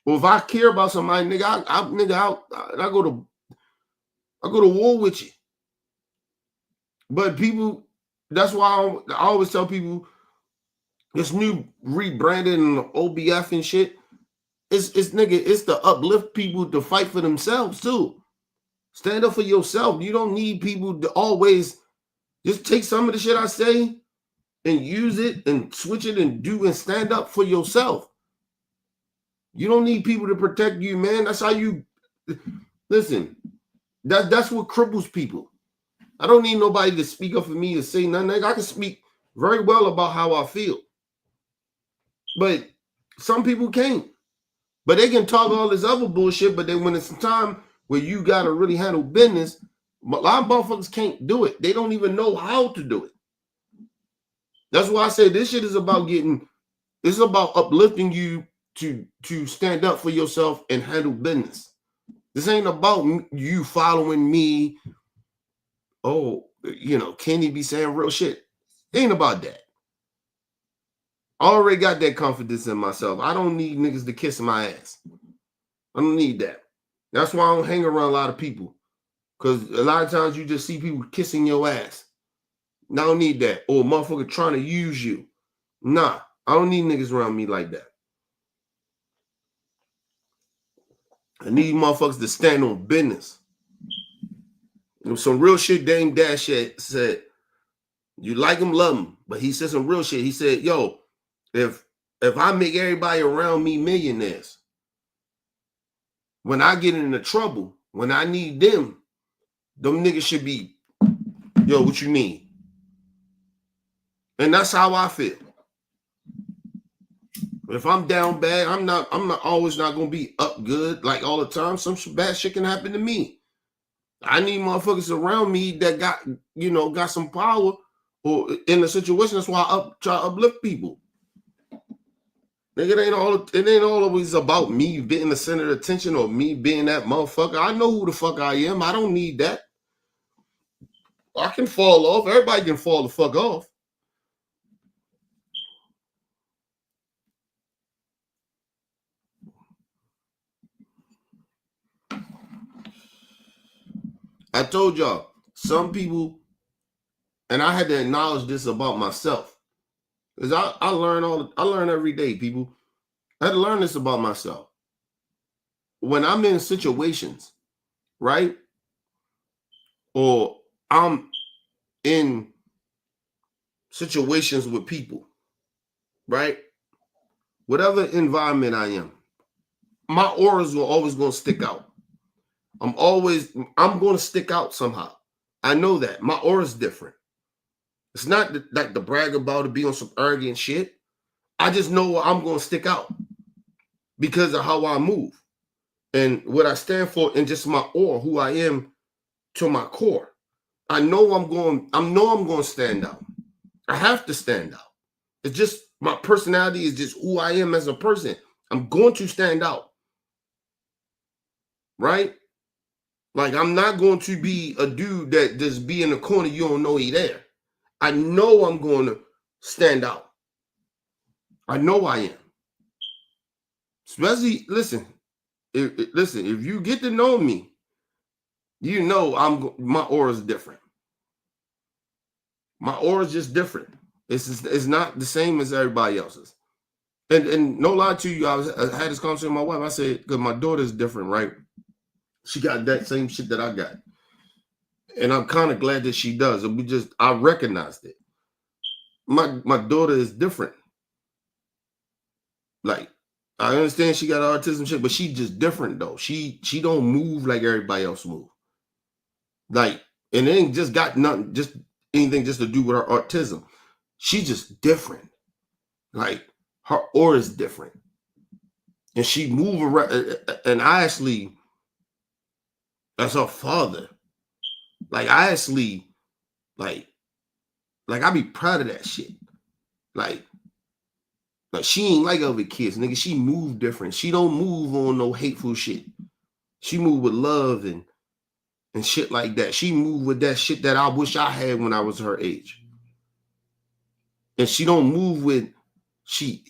Well, if I care about somebody, nigga, I go to war with you. But people, that's why I always tell people this new rebranding and OBF and shit. It's to uplift people to fight for themselves too. Stand up for yourself. You don't need people to always just take some of the shit I say and use it and switch it and do and stand up for yourself. You don't need people to protect you, man. That's how you listen. That's what cripples people. I don't need nobody to speak up for me to say nothing. I can speak very well about how I feel. But some people can't. But they can talk all this other bullshit, but then when it's time where you gotta really handle business, a lot of motherfuckers can't do it. They don't even know how to do it. That's why I say this shit is about it's about uplifting you to stand up for yourself and handle business. This ain't about you following me. Oh, Kenny be saying real shit. It ain't about that. I already got that confidence in myself. I don't need niggas to kiss my ass. I don't need that. That's why I don't hang around a lot of people. Because a lot of times you just see people kissing your ass. I don't need that. Or a motherfucker trying to use you. Nah, I don't need niggas around me like that. I need motherfuckers to stand on business. Some real shit Dame Dash said. You like him, love him. But he said some real shit. He said, yo, if I make everybody around me millionaires, when I get into trouble, when I need them niggas should be, yo, what you need? And that's how I feel. If I'm down bad, I'm not always not gonna be up good like all the time. Some bad shit can happen to me. I need motherfuckers around me that got some power or in a situation. That's why I try to uplift people. Nigga, it ain't always about me being the center of attention or me being that motherfucker. I know who the fuck I am. I don't need that. I can fall off. Everybody can fall the fuck off. I told y'all, some people, and I had to acknowledge this about myself, because I learn every day, people. I had to learn this about myself. When I'm in situations, right, or I'm in situations with people, right, whatever environment I am, my auras are always going to stick out. I'm going to stick out somehow. I know that. My aura is different. It's not like the brag about it, be on some arrogant shit. I just know I'm going to stick out because of how I move and what I stand for and just my aura, who I am to my core. I know I'm going to stand out. I have to stand out. It's just my personality is just who I am as a person. I'm going to stand out. Right? Like, I'm not going to be a dude that just be in the corner, you don't know he there. I know I'm going to stand out. I know I am. Especially, listen, if you get to know me, you know my aura is different. My aura is just different. It's not the same as everybody else's. And no lie to you, I had this conversation with my wife. I said, because my daughter is different, right? She got that same shit that I got. And I'm kind of glad that she does. And I recognized it. My daughter is different. Like, I understand she got autism shit, but she just different though. She don't move like everybody else move. Like, and it ain't just got nothing, just anything just to do with her autism. She's just different. Like, her aura is different. And she move around, and I actually, as her father, like I actually, like I be proud of that shit. Like she ain't like other kids, nigga. She move different. She don't move on no hateful shit. She move with love and shit like that. She move with that shit that I wish I had when I was her age. And she don't move with she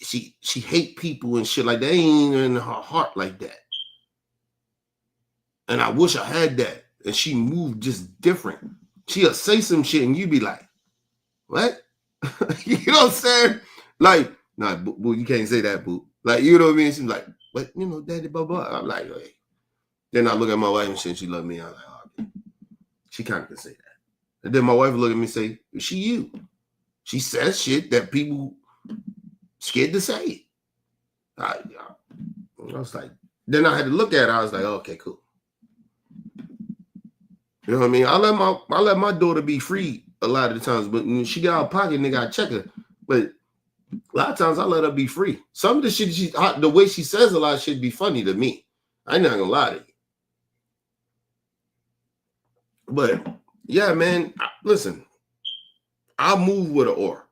hate people and shit like that. Ain't in her heart like that. And I wish I had that. And she moved just different. she'll say some shit and you be like, what? You know what I'm saying? Like, nah, boo, you can't say that, boo. Like, you know what I mean? She's like, what? You know, daddy, blah, blah. I'm like, hey. Then I look at my wife and say she love me. I'm like, oh, okay. She kind of can say that. And then my wife look at me and say, is she you? She says shit that people scared to say. I was like, then I had to look at her. I was like, okay, cool. You know what I mean? I let my daughter be free a lot of the times, but when she get out of pocket, nigga, I check her. But a lot of times I let her be free. Some of the shit the way she says a lot of shit be funny to me. I ain't not gonna lie to you. But yeah, man, listen, I move with an aura.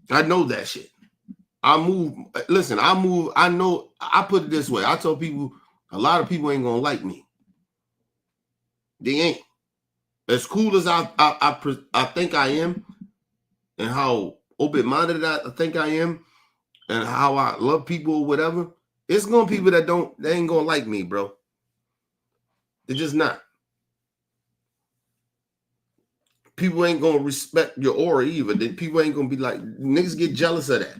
I know that shit. I move. I know. I put it this way. I tell people, a lot of people ain't gonna like me. They ain't. As cool as I think I am, and how open-minded I think I am, and how I love people or whatever, it's gonna be people that they ain't gonna like me, bro. They're just not. People ain't gonna respect your aura either. Then people ain't gonna be like, niggas get jealous of that.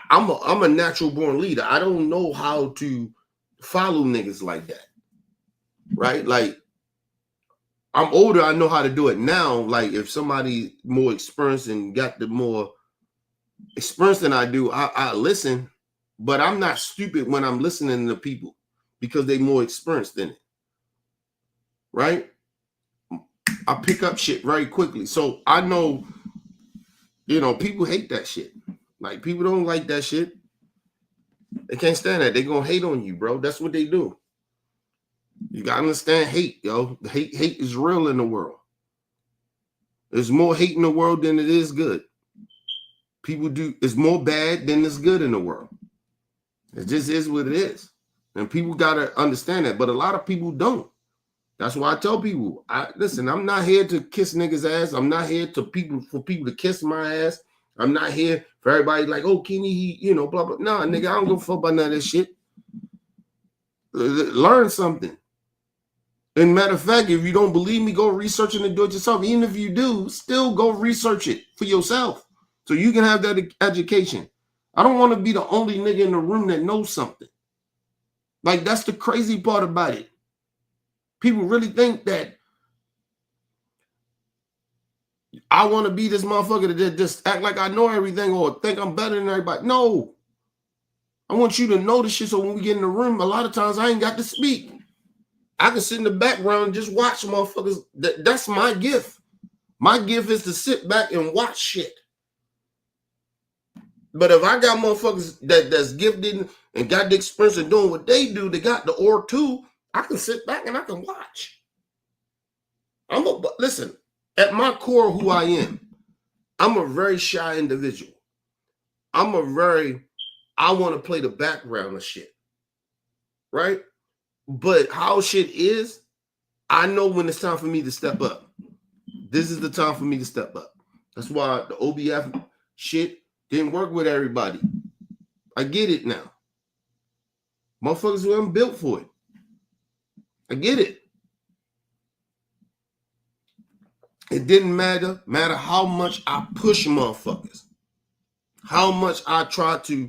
I'm a natural born leader. I don't know how to follow niggas like that. Right? Like, I'm older, I know how to do it now. Like, if somebody more experienced and got the more experience than I do, I listen, but I'm not stupid when I'm listening to people because they more experienced than it. Right? I pick up shit very quickly. So I know, people hate that shit. Like, people don't like that shit. They can't stand that. They gonna hate on you, bro. That's what they do. You gotta understand hate, yo. Hate is real in the world. There's more hate in the world than it is good. It's more bad than it's good in the world. It just is what it is. And people gotta understand that, but a lot of people don't. That's why I tell people, listen, I'm not here to kiss niggas' ass. I'm not here for people to kiss my ass. I'm not here for everybody like, oh, Kenny, blah, blah. Nah, nigga, I don't give a fuck about none of this shit. Learn something. And matter of fact, if you don't believe me, go research it and do it yourself. Even if you do, still go research it for yourself so you can have that education. I don't want to be the only nigga in the room that knows something. Like, that's the crazy part about it. People really think that I want to be this motherfucker that just act like I know everything or think I'm better than everybody. No. I want you to know this shit so when we get in the room, a lot of times I ain't got to speak. I can sit in the background and just watch motherfuckers. That's my gift. My gift is to sit back and watch shit. But if I got motherfuckers that's gifted and got the experience of doing what they do, they got the aura too, I can sit back and I can watch. Listen, at my core, who I am, I'm a very shy individual. I want to play the background of shit. Right? But how shit is, I know when it's time for me to step up. This is the time for me to step up. That's why the OBF shit didn't work with everybody. I get it now. Motherfuckers weren't built for it. I get it. It didn't matter how much I push motherfuckers, how much I try to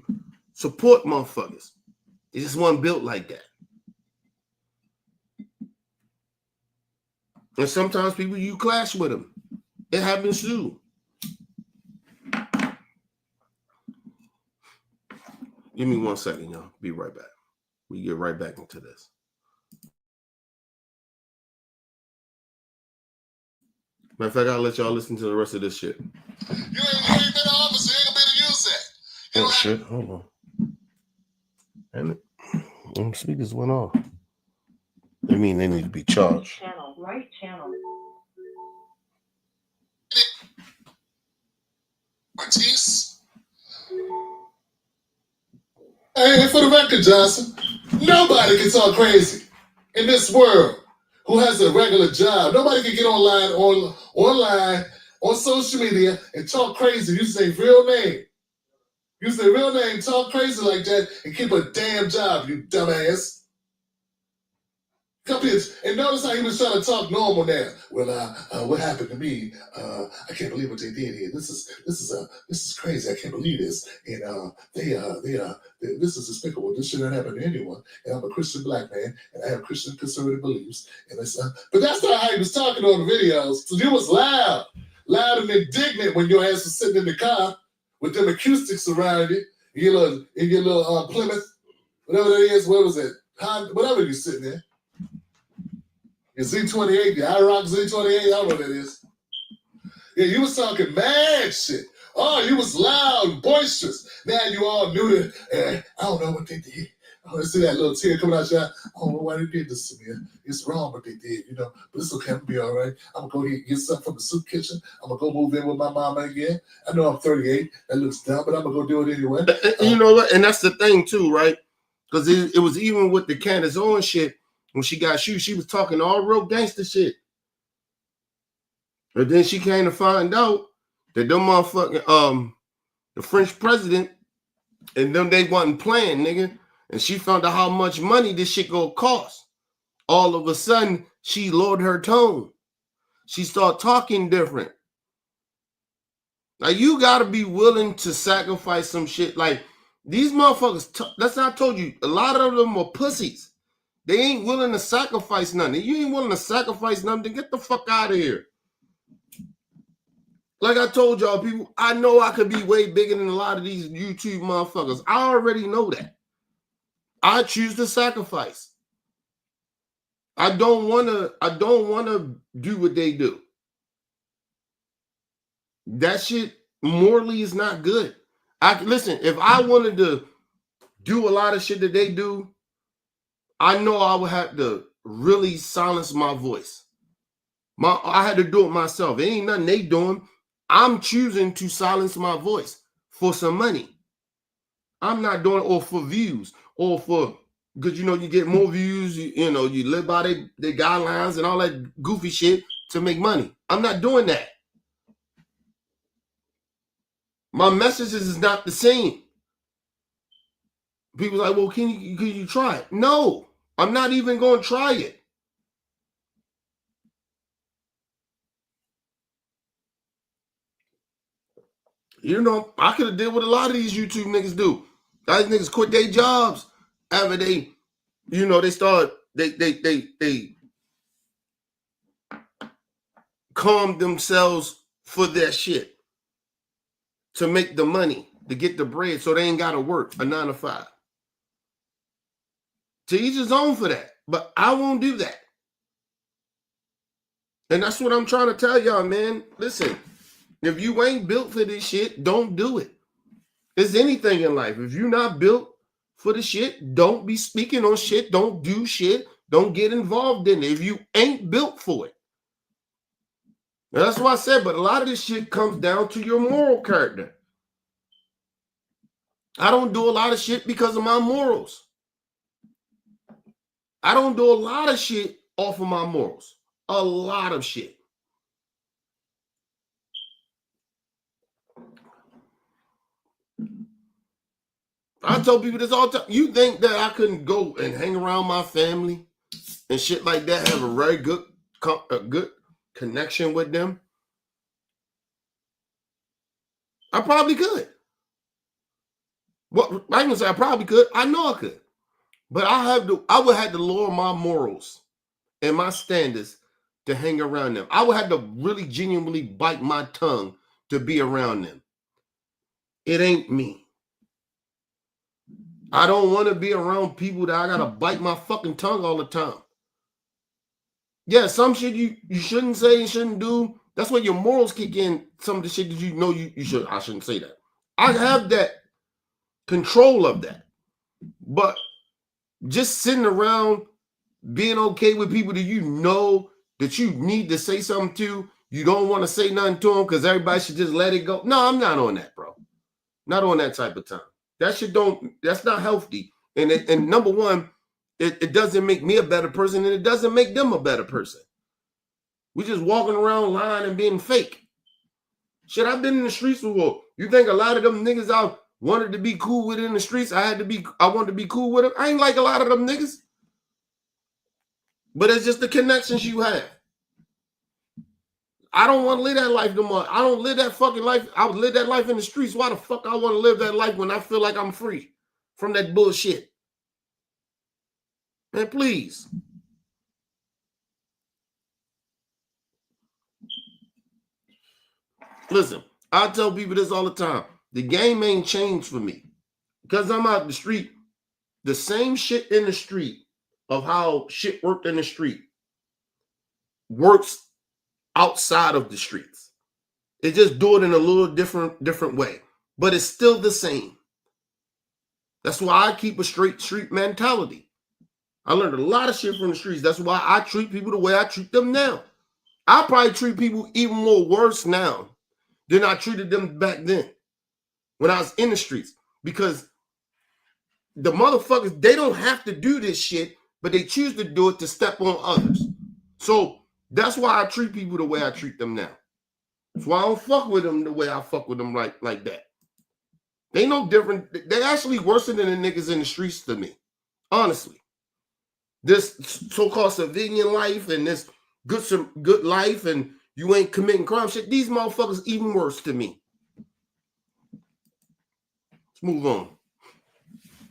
support motherfuckers. It just wasn't built like that. And sometimes people, you clash with them. It happens too. Give me 1 second, y'all. Be right back. We get right back into this. Matter of fact, I'll let y'all listen to the rest of this shit. You ain't been an officer, you ain't gonna be able to use that. Oh shit, hold on. And them speakers went off. They mean they need to be charged. Channel, right channel. Matisse. Hey, for the record, Johnson, nobody can talk crazy in this world who has a regular job. Nobody can get online on social media and talk crazy. Use their real name. Use their real name, talk crazy like that, and keep a damn job, you dumbass. Come here. And notice how he was trying to talk normal now. Well, what happened to me? I can't believe what they did here. This is crazy. I can't believe this. And this is despicable. This shouldn't happen to anyone. And I'm a Christian black man, and I have Christian conservative beliefs. And it's, but that's not how he was talking on the videos. So you was loud and indignant when your ass was sitting in the car with them acoustics around you. In your little Plymouth, whatever that is. What was it? Whatever you're sitting there. Your Z28, the IROC Z28, I don't know what that is. Yeah, you was talking mad shit. Oh, you was loud and boisterous. Now you all knew that. I don't know what they did. I want to see that little tear coming out your eye. I don't know why they did this to me. It's wrong what they did, you know. But it's okay. I'm going to be all right. I'm going to go here and get something from the soup kitchen. I'm going to go move in with my mama again. I know I'm 38. That looks dumb, but I'm going to go do it anyway. And you know what? And that's the thing, too, right? Because it was even with the Candace Owens shit. When she got shoot, she was talking all real gangster shit. But then she came to find out that them motherfucking the French president and them they wasn't playing, nigga. And she found out how much money this shit gonna cost. All of a sudden, she lowered her tone. She started talking different. Now you gotta be willing to sacrifice some shit. Like these motherfuckers, that's what I told you. A lot of them are pussies. They ain't willing to sacrifice nothing. If you ain't willing to sacrifice nothing, then get the fuck out of here. Like I told y'all, people, I know I could be way bigger than a lot of these YouTube motherfuckers. I already know that. I choose to sacrifice. I don't wanna do what they do. That shit morally is not good. Listen, if I wanted to do a lot of shit that they do, I know I would have to really silence my voice. I had to do it myself. It ain't nothing they doing. I'm choosing to silence my voice for some money. I'm not doing it or for views or for, because, you know, you get more views, you know, you live by their guidelines and all that goofy shit to make money. I'm not doing that. My messages is not the same. People like, well, can you try it? No. I'm not even going to try it. You know, I could have did what a lot of these YouTube niggas do. These niggas quit their jobs after they, you know, they calm themselves for their shit to make the money, to get the bread so they ain't got to work a 9 to 5. To each his own for that. But I won't do that. And that's what I'm trying to tell y'all, man. Listen, if you ain't built for this shit, don't do it. It's anything in life. If you're not built for the shit, don't be speaking on shit. Don't do shit. Don't get involved in it if you ain't built for it. And that's what I said, but a lot of this shit comes down to your moral character. I don't do a lot of shit because of my morals. I don't do a lot of shit off of my morals. A lot of shit. I tell people this all the time. You think that I couldn't go and hang around my family and shit like that, have a very good connection with them? I probably could. Well, I ain't gonna say I probably could. I know I could. But I would have to lower my morals and my standards to hang around them. I would have to really genuinely bite my tongue to be around them. It ain't me. I don't want to be around people that I gotta bite my fucking tongue all the time. Yeah, some shit you shouldn't say and shouldn't do. That's where your morals kick in. Some of the shit that you know you should. I shouldn't say that. I have that control of that. But just sitting around being okay with people that you know that you need to say something to, you don't want to say nothing to them because everybody should just let it go. No, I'm not on that, bro. Not on that type of time. That shit that's not healthy. And number one, it doesn't make me a better person and it doesn't make them a better person. We just walking around lying and being fake. Shit, I've been in the streets before. You think a lot of them niggas I wanted to be cool with in the streets, I wanted to be cool with them? I ain't like a lot of them niggas. But it's just the connections you have. I don't want to live that life no more. I don't live that fucking life. I would live that life in the streets. Why the fuck I want to live that life when I feel like I'm free from that bullshit? Man, please. Listen, I tell people this all the time. The game ain't changed for me. Because I'm out in the street, the same shit in the street of how shit worked in the street works outside of the streets. It just do it in a little different way, but it's still the same. That's why I keep a straight street mentality. I learned a lot of shit from the streets. That's why I treat people the way I treat them now. I probably treat people even more worse now than I treated them back then when I was in the streets, because the motherfuckers, they don't have to do this shit, but they choose to do it to step on others. So that's why I treat people the way I treat them now. That's why I don't fuck with them the way I fuck with them like that. They no different. They actually worse than the niggas in the streets to me. Honestly. This so-called civilian life and this good life and you ain't committing crime shit, these motherfuckers even worse to me. Let's move on.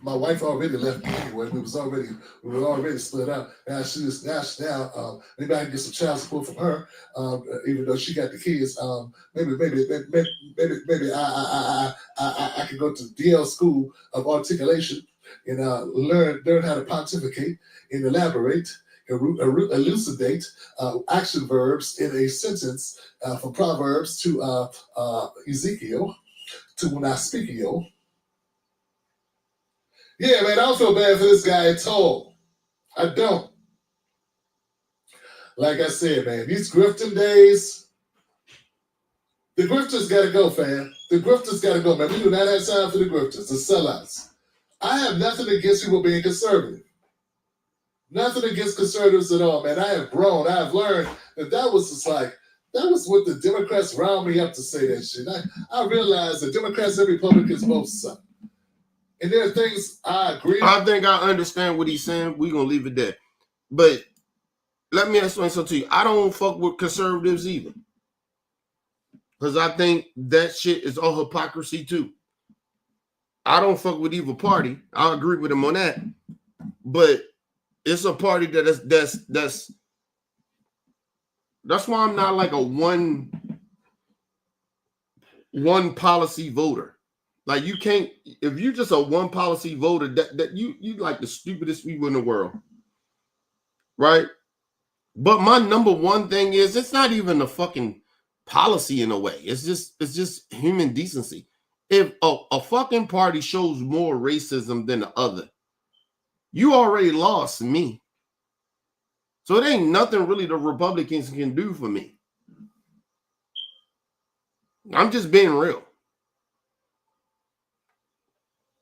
My wife already left me anyway. We were already split up. Now maybe I can get some child support from her, even though she got the kids. Maybe I can go to DL School of Articulation and learn how to pontificate and elaborate, elucidate action verbs in a sentence from Proverbs to Ezekiel to when I speak yo. Yeah, man, I don't feel bad for this guy at all. I don't. Like I said, man, these grifting days, the grifters got to go, fam. The grifters got to go, man. We do not have time for the grifters, the sellouts. I have nothing against people being conservative. Nothing against conservatives at all, man. I have grown. I have learned that was just like, that was what the Democrats round me up to say that shit. I realized that Democrats and Republicans both suck. And there are things I agree. I think I understand what he's saying. We're going to leave it there. But let me explain something to you. I don't fuck with conservatives either. Because I think that shit is all hypocrisy too. I don't fuck with either party. I agree with him on that. But it's a party that's why I'm not like a one policy voter. Like you can't, if you're just a one policy voter, that you like the stupidest people in the world, right? But my number one thing is it's not even a fucking policy in a way. It's just human decency. If a fucking party shows more racism than the other, you already lost me. So it ain't nothing really the Republicans can do for me. I'm just being real.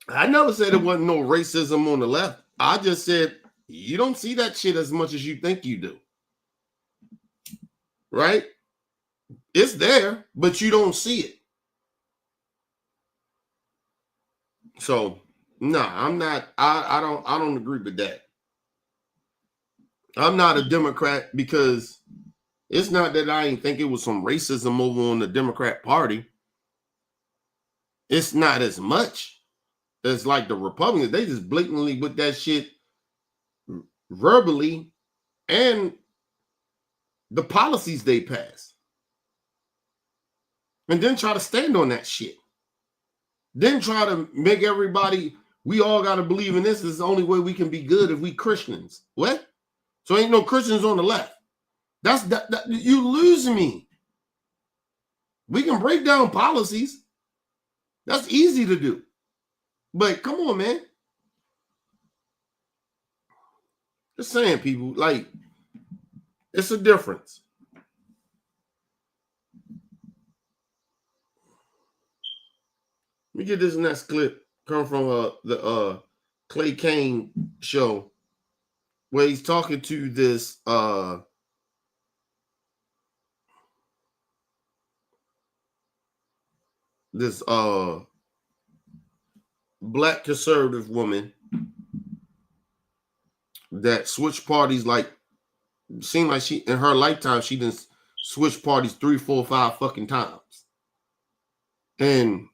I never said there wasn't no racism on the left. I just said you don't see that shit as much as you think you do. Right? It's there, but you don't see it. So, nah, I'm not, I don't agree with that. I'm not a Democrat because it's not that I ain't think it was some racism over on the Democrat Party. It's not as much. It's like the Republicans, they just blatantly with that shit verbally and the policies they pass. And then try to stand on that shit. Then try to make everybody, we all got to believe in this. This is the only way we can be good if we Christians. What? So ain't no Christians on the left. That's you lose me. We can break down policies. That's easy to do. But come on, man. Just saying, people, like, it's a difference. Let me get this next clip come from the Clay Kane show where he's talking to this black conservative woman that switched parties like seemed like she in her lifetime she didn't switch parties 3, 4, 5 fucking times. And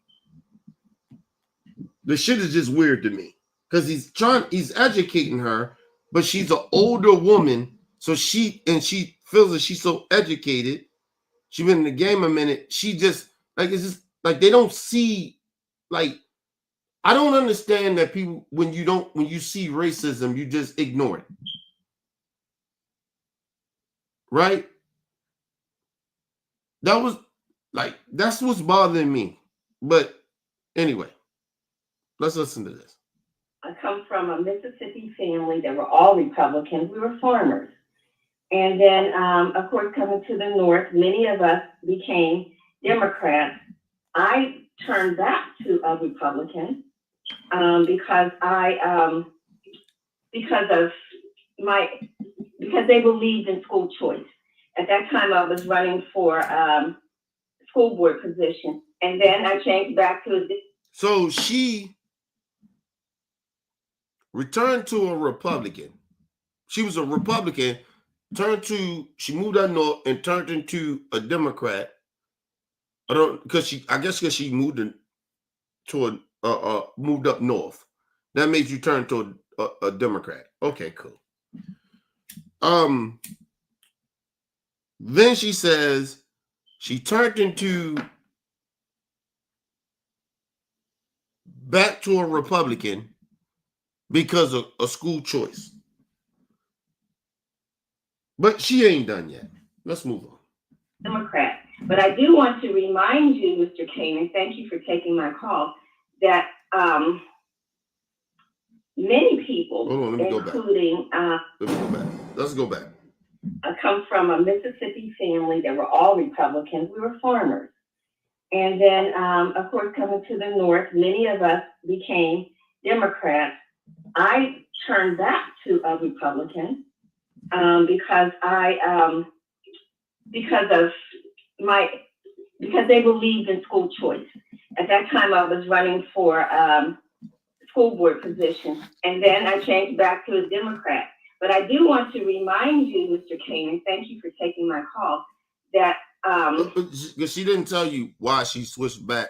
the shit is just weird to me because he's educating her, but she's an older woman, so she feels that she's so educated. She's been in the game a minute. She just like it's just like they don't see like I don't understand that people when you see racism you just ignore it, right? That's what's bothering me. But anyway, let's listen to this. I come from a Mississippi family that were all Republicans. We were farmers. And then, of course, coming to the North, many of us became Democrats. I turned back to a Republican because they believed in school choice. At that time, I was running for school board position. And then I changed back to So she returned to a Republican. She was a Republican, she moved up north and turned into a Democrat. Because she moved moved up north. That makes you turn to a Democrat. Okay, cool. Then she says she turned back to a Republican because of a school choice. But she ain't done yet. Let's move on. Democrat. But I do want to remind you, Mr. Kanan, thank you for taking my call, that many people, Hold on, including Let's go back. I come from a Mississippi family that were all Republicans. We were farmers. And then, of course, coming to the North, many of us became Democrats. I turned back to a Republican because they believed in school choice. At that time, I was running for school board position, and then I changed back to a Democrat. But I do want to remind you, Mr. Kanan, thank you for taking my call, that because she didn't tell you why she switched back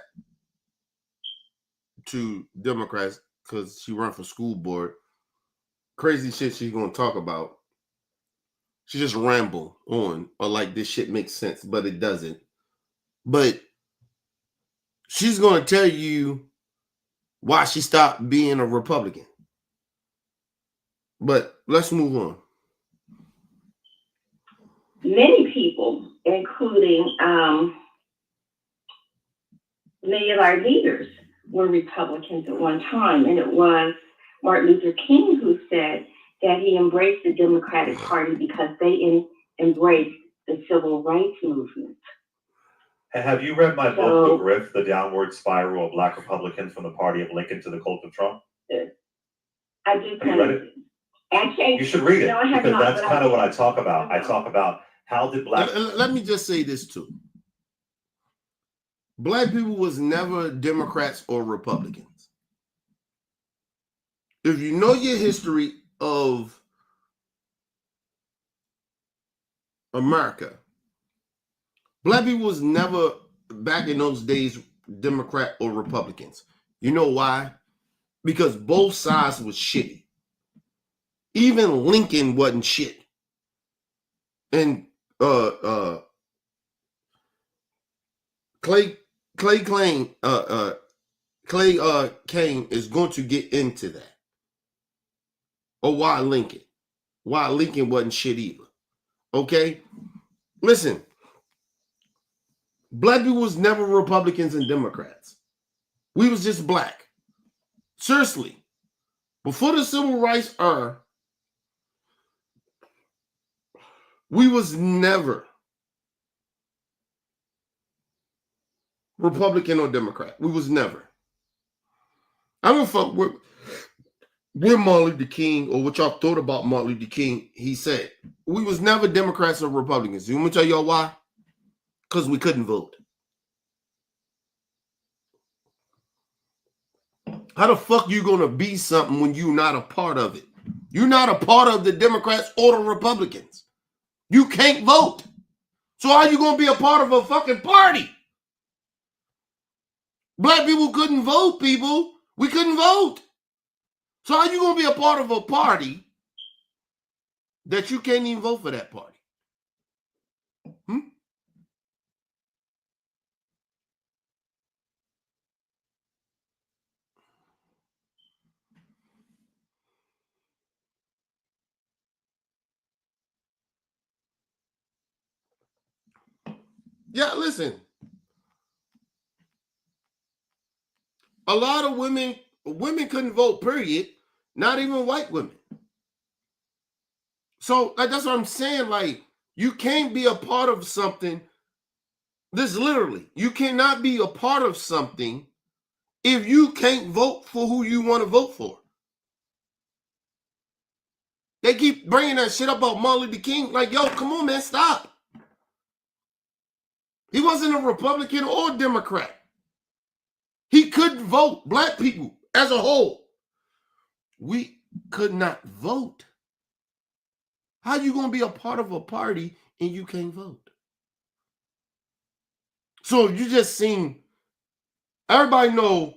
to Democrats, because she ran for school board. Crazy shit she's gonna talk about. She just ramble on or like this shit makes sense, but it doesn't. But she's gonna tell you why she stopped being a Republican. But let's move on. Many people, including many of our leaders, were Republicans at one time. And it was Martin Luther King who said that he embraced the Democratic Party because they embraced the civil rights movement. Have you read my book, The Grift, The Downward Spiral of Black Republicans from the Party of Lincoln to the Cult of Trump? I do kind of. You should read it, because that's kind of what I talk about. I talk about how did Black... Let me just say this too. Black people was never Democrats or Republicans. If you know your history of America, Black people was never, back in those days, Democrat or Republicans. You know why? Because both sides was shitty. Even Lincoln wasn't shit. And Clay Kane is going to get into that. Or why Lincoln wasn't shit either. Okay? Listen. Black people was never Republicans and Democrats. We was just black. Seriously. Before the civil rights era, we was never Republican or Democrat. We was never. I don't fuck with Martin Luther King or what y'all thought about Martin Luther King. He said, we was never Democrats or Republicans. You want me to tell y'all why? Because we couldn't vote. How the fuck you gonna be something when you're not a part of it? You're not a part of the Democrats or the Republicans. You can't vote. So how you going to be a part of a fucking party? Black people couldn't vote, people. We couldn't vote. So how you going to be a part of a party that you can't even vote for that party? Yeah, listen. A lot of women couldn't vote, period. Not even white women. So that's what I'm saying. Like, you can't be a part of something. This literally, you cannot be a part of something if you can't vote for who you want to vote for. They keep bringing that shit up about Martin Luther King. Like, yo, come on, man, stop. He wasn't a Republican or Democrat. He couldn't vote. Black people as a whole, we could not vote. How you going to be a part of a party and you can't vote? So you just seen, everybody know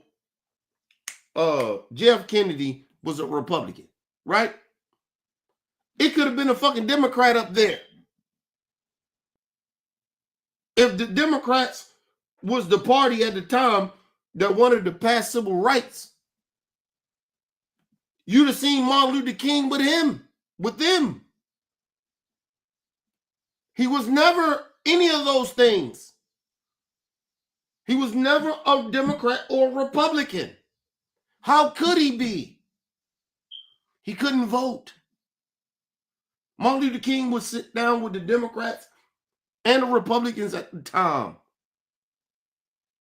Jeff Kennedy was a Republican, right? It could have been a fucking Democrat up there. If the Democrats was the party at the time that wanted to pass civil rights, you'd have seen Martin Luther King with them. He was never any of those things. He was never a Democrat or Republican. How could he be? He couldn't vote. Martin Luther King would sit down with the Democrats and the Republicans at the time.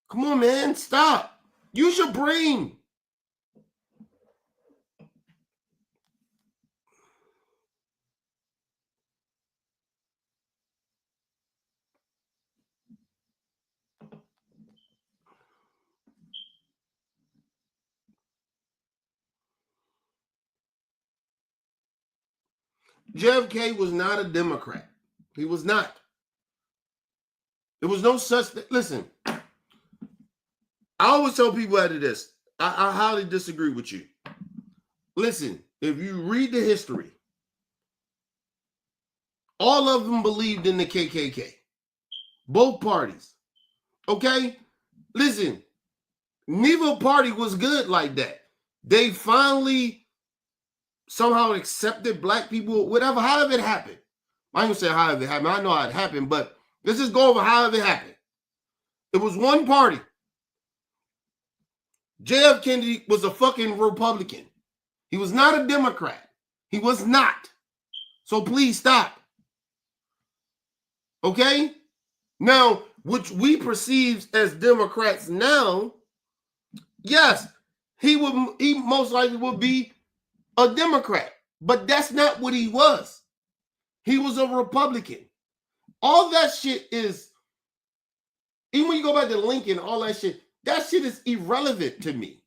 Come on, man, stop. Use your brain. JFK was not a Democrat. He was not. There was no such thing. Listen, I always tell people after this, I highly disagree with you. Listen, if you read the history, all of them believed in the KKK. Both parties. Okay? Listen, neither party was good like that. They finally somehow accepted black people, whatever, however it happened. I ain't gonna say however it happened. I know how it happened, but let's just go over however it happened. It was one party. J.F. Kennedy was a fucking Republican. He was not a Democrat. He was not. So please stop. Okay? Now, which we perceive as Democrats now, yes, he most likely would be a Democrat, but that's not what he was. He was a Republican. All that shit is, even when you go back to Lincoln, all that shit is irrelevant to me.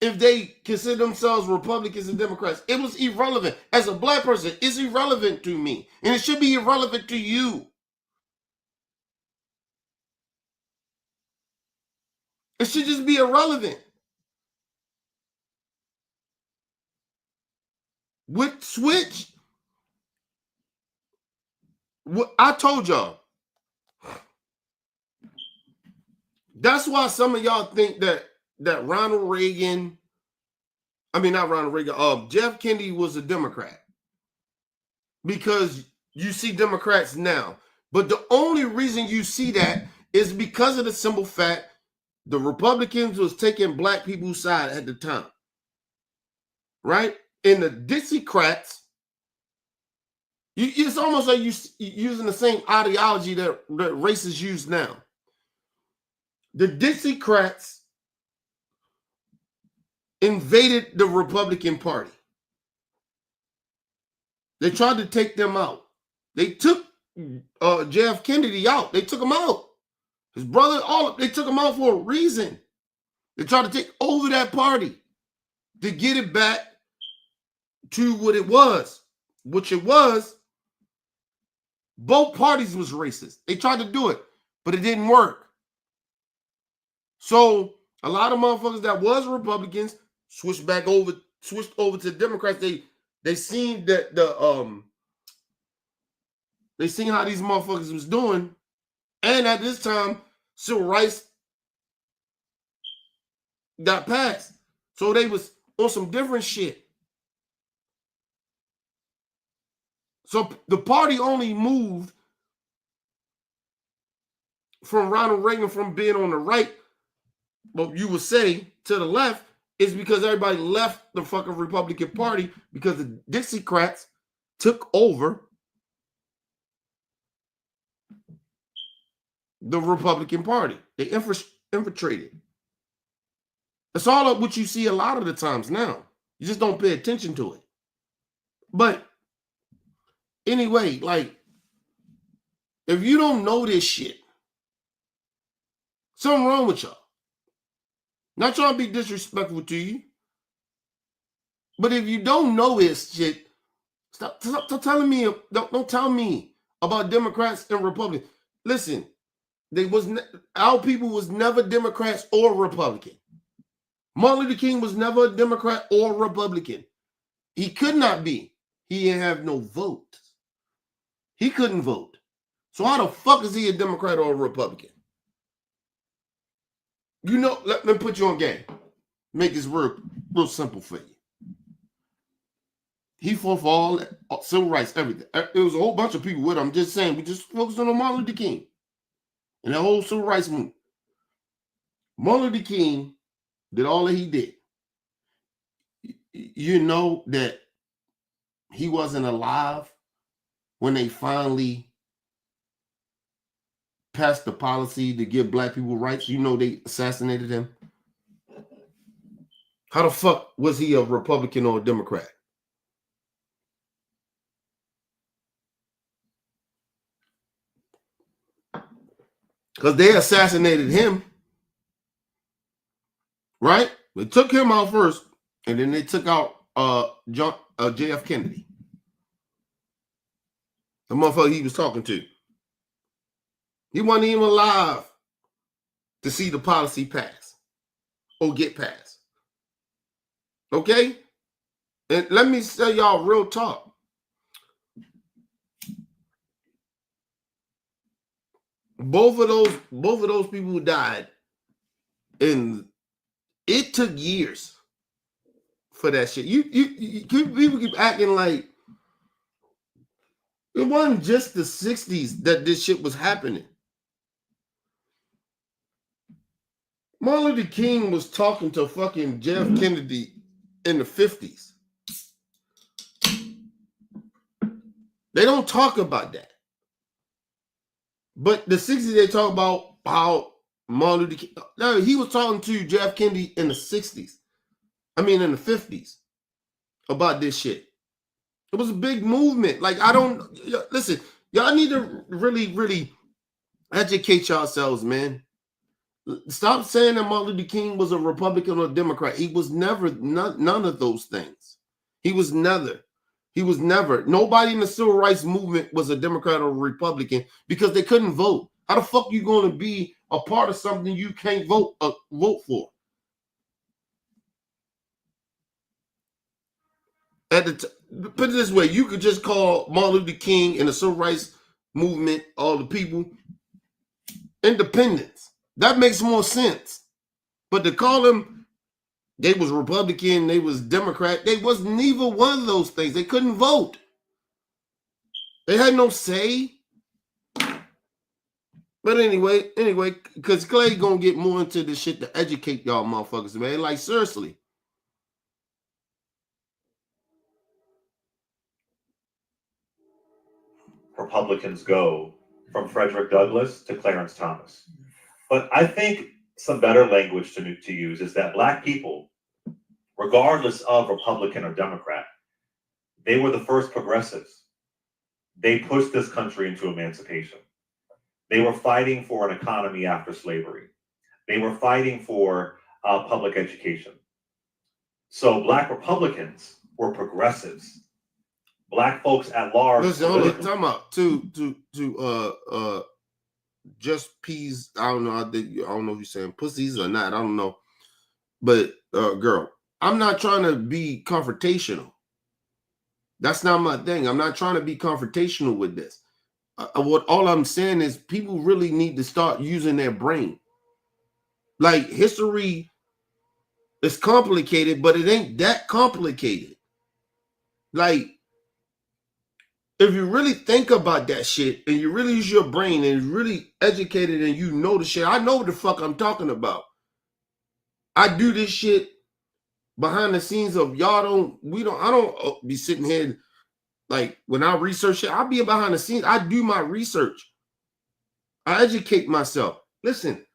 If they consider themselves Republicans and Democrats, it was irrelevant. As a black person, it's irrelevant to me. And it should be irrelevant to you. It should just be irrelevant. With switch, I told y'all. That's why some of y'all think that Ronald Reagan, not Ronald Reagan, Jeff Kennedy was a Democrat. Because you see Democrats now. But the only reason you see that is because of the simple fact the Republicans was taking black people's side at the time. Right? And the Dixiecrats, it's almost like you're using the same ideology that racists use now. The Dixiecrats invaded the Republican Party. They tried to take them out. They took J.F. Kennedy out. They took him out. His brother, they took him out for a reason. They tried to take over that party to get it back to what it was, which it was Both parties was racist. They tried to do it, but it didn't work. So a lot of motherfuckers that was Republicans switched over to Democrats. They seen that they seen how these motherfuckers was doing, and at this time, civil rights got passed. So they was on some different shit. So the party only moved from Ronald Reagan from being on the right, what you would say, to the left, is because everybody left the fucking Republican Party because the Dixiecrats took over the Republican Party. They infiltrated. That's all of what you see a lot of the times now. You just don't pay attention to it. But anyway, like, if you don't know this shit, something wrong with y'all. Not trying to be disrespectful to you, but if you don't know this shit, stop telling me. Don't tell me about Democrats and Republicans. Listen, our people was never Democrats or Republican. Martin Luther King was never a Democrat or Republican. He could not be. He didn't have no vote. He couldn't vote. So how the fuck is he a Democrat or a Republican? You know, let me put you on game. Make this real simple for you. He fought for all civil rights, everything. There was a whole bunch of people with him. I'm just saying, we just focused on Martin Luther King and the whole civil rights movement. Martin Luther King did all that he did. You know that he wasn't alive when they finally passed the policy to give black people rights. You know they assassinated him. How the fuck was he a Republican or a Democrat? Because they assassinated him, right? They took him out first, and then they took out JF Kennedy, the motherfucker he was talking to. He wasn't even alive to see the policy pass or get passed. Okay? And let me tell y'all real talk. Both of those people who died, and it took years for that shit. People keep acting like it wasn't just the 60s that this shit was happening. Martin Luther King was talking to fucking Jeff Kennedy in the 50s. They don't talk about that. But the 60s, they talk about how Martin Luther King, no, he was talking to Jeff Kennedy in the 60s. I mean, in the 50s about this shit. It was a big movement. Like, listen, y'all need to really, really educate yourselves, man. Stop saying that Martin Luther King was a Republican or a Democrat. He was never none of those things. He was never. Nobody in the civil rights movement was a Democrat or a Republican because they couldn't vote. How the fuck are you going to be a part of something you can't vote for? Put it this way, you could just call Martin Luther King and the civil rights movement, all the people, independents. That makes more sense. But to call them, they was Republican, they was Democrat, they was neither one of those things. They couldn't vote. They had no say. But anyway, because Clay gonna get more into this shit to educate y'all motherfuckers, man. Like, seriously. Republicans go from Frederick Douglass to Clarence Thomas. But I think some better language to use is that Black people, regardless of Republican or Democrat, they were the first progressives. They pushed this country into emancipation. They were fighting for an economy after slavery. They were fighting for public education. So Black Republicans were progressives. black folks at large. Listen, hold on, politically. talking about to just peas. I don't know. I don't know if you're saying pussies or not. I don't know. But girl, I'm not trying to be confrontational. That's not my thing. I'm not trying to be confrontational with this. What all I'm saying is people really need to start using their brain. Like history is complicated, but it ain't that complicated. Like, if you really think about that shit and you really use your brain and you're really educated and you know the shit, I know what the fuck I'm talking about. I do this shit behind the scenes of y'all I don't be sitting here like when I research it, I'll be behind the scenes. I do my research. I educate myself. Listen,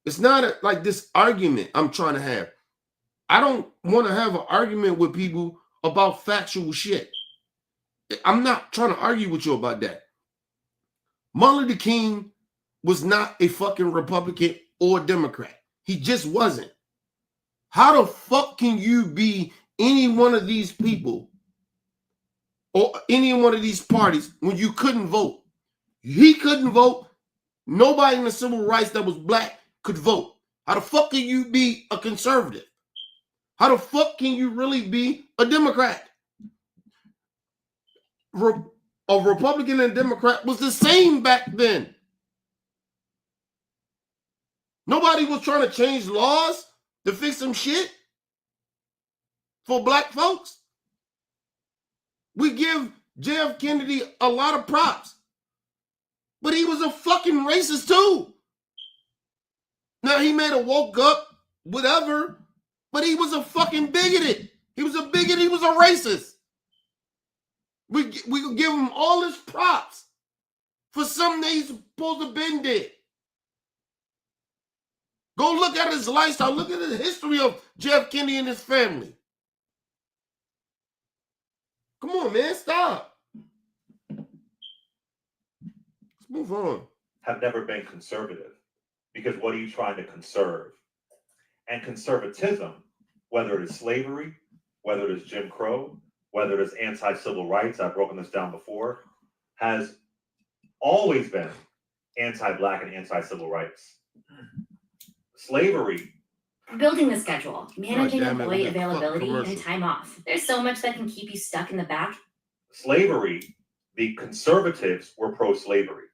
it's not like this argument I'm trying to have. I don't want to have an argument with people about factual shit. I'm not trying to argue with you about that. Martin Luther King was not a fucking Republican or Democrat. He just wasn't. How the fuck can you be any one of these people or any one of these parties when you couldn't vote? He couldn't vote. Nobody in the civil rights that was black could vote. How the fuck can you be a conservative? How the fuck can you really be a Democrat? A Republican and Democrat was the same back then. Nobody was trying to change laws to fix some shit for black folks. We give JF Kennedy a lot of props, but he was a fucking racist too. Now he may have woke up, whatever, but he was a fucking bigoted. He was a bigot. He was a racist. We could give him all his props for something that he's supposed to have been dead. Go look at his lifestyle. Look at the history of Jeff Kennedy and his family. Come on, man. Stop. Let's move on. Have never been conservative, because what are you trying to conserve? And conservatism, whether it is slavery, whether it is Jim Crow, whether it is anti-civil rights, I've broken this down before, has always been anti-black and anti-civil rights. Slavery. Building the schedule, managing damn it, employee we got availability commercial. and time off. There's so much that can keep you stuck in the back. Slavery, the conservatives were pro-slavery.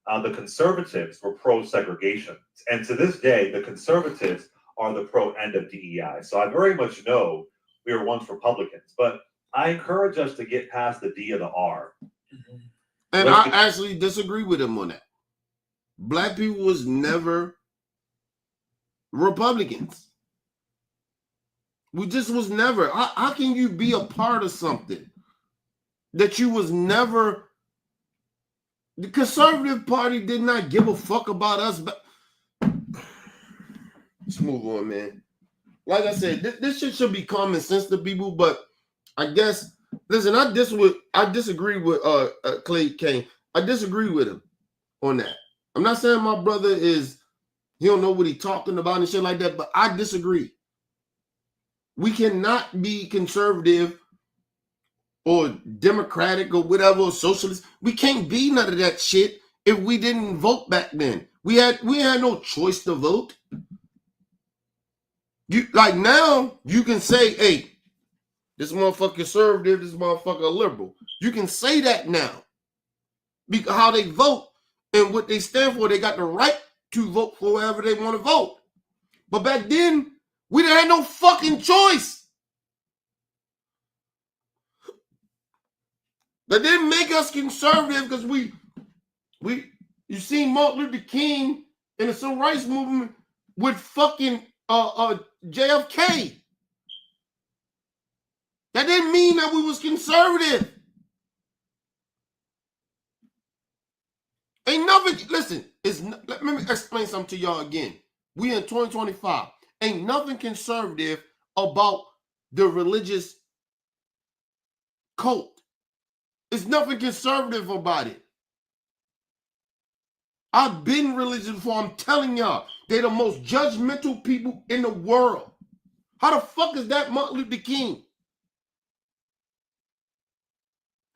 The conservatives were pro-segregation. And to this day, the conservatives are the pro-end of DEI. So I very much know we were once Republicans, but I encourage us to get past the D of the R. And I actually disagree with him on that. Black people was never Republicans. We just was never. How can you be a part of something that you was never? The Conservative Party did not give a fuck about us. But let's move on, man. Like I said, this shit should be common sense to people, but I guess, listen, I disagree with Clay Kane. I disagree with him on that. I'm not saying my brother he don't know what he's talking about and shit like that, but I disagree. We cannot be conservative or democratic or whatever, or socialist. We can't be none of that shit if we didn't vote back then. We had no choice to vote. You like now you can say, hey, this motherfucker conservative, this motherfucker liberal. You can say that now. Because how they vote and what they stand for, they got the right to vote for whoever they want to vote. But back then, we didn't have no fucking choice. That didn't make us conservative because you seen Martin Luther King in the civil rights movement with fucking JFK. That didn't mean that we was conservative. Ain't nothing, listen, let me explain something to y'all again. We in 2025. Ain't nothing conservative about the religious cult. There's nothing conservative about it. I've been religious before. I'm telling y'all, they're the most judgmental people in the world. How the fuck is that Martin Luther King?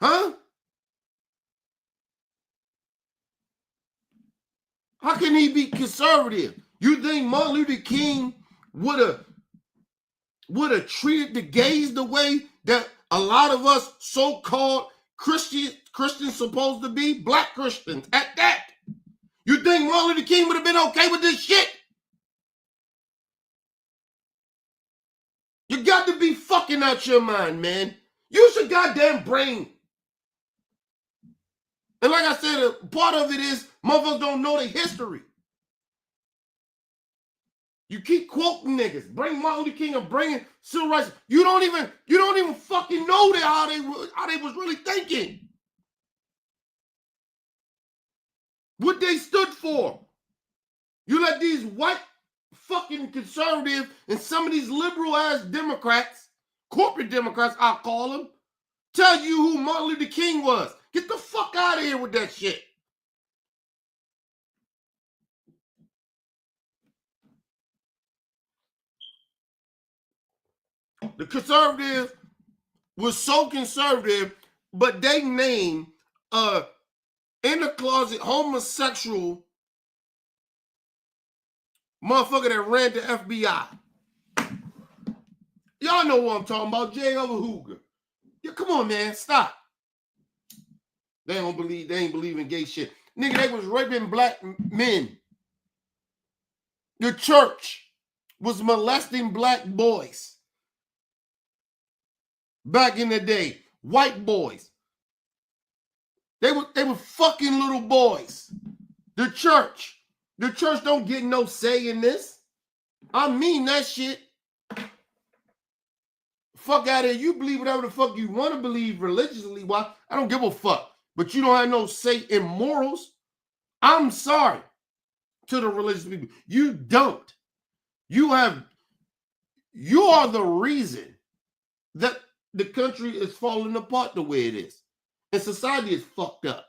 Huh? How can he be conservative? You think Martin Luther King would have treated the gays the way that a lot of us so-called Christians supposed to be? Black Christians at that. You think Martin Luther King would have been okay with this shit? You got to be fucking out your mind, man. Use your goddamn brain. And like I said, a part of it is motherfuckers don't know the history. You keep quoting niggas. Bring Martin Luther King and bringing civil rights. You don't even fucking know how they was really thinking. What they stood for. You let these white fucking conservative and some of these liberal ass Democrats, corporate Democrats, I'll call them, tell you who Martin Luther King was. Get the fuck out of here with that shit. The conservative was so conservative, but they named in the closet homosexual motherfucker that ran the FBI. Y'all know what I'm talking about, J. Edgar Hoover. Yeah, come on, man, stop. They ain't believe in gay shit. Nigga, they was raping black men. The church was molesting black boys. Back in the day, white boys. They were fucking little boys. The church don't get no say in this. I mean that shit. Fuck out of here. You believe whatever the fuck you want to believe religiously. Why? I don't give a fuck. But you don't have no say in morals. I'm sorry to the religious people. You don't. You are the reason that the country is falling apart the way it is. And society is fucked up.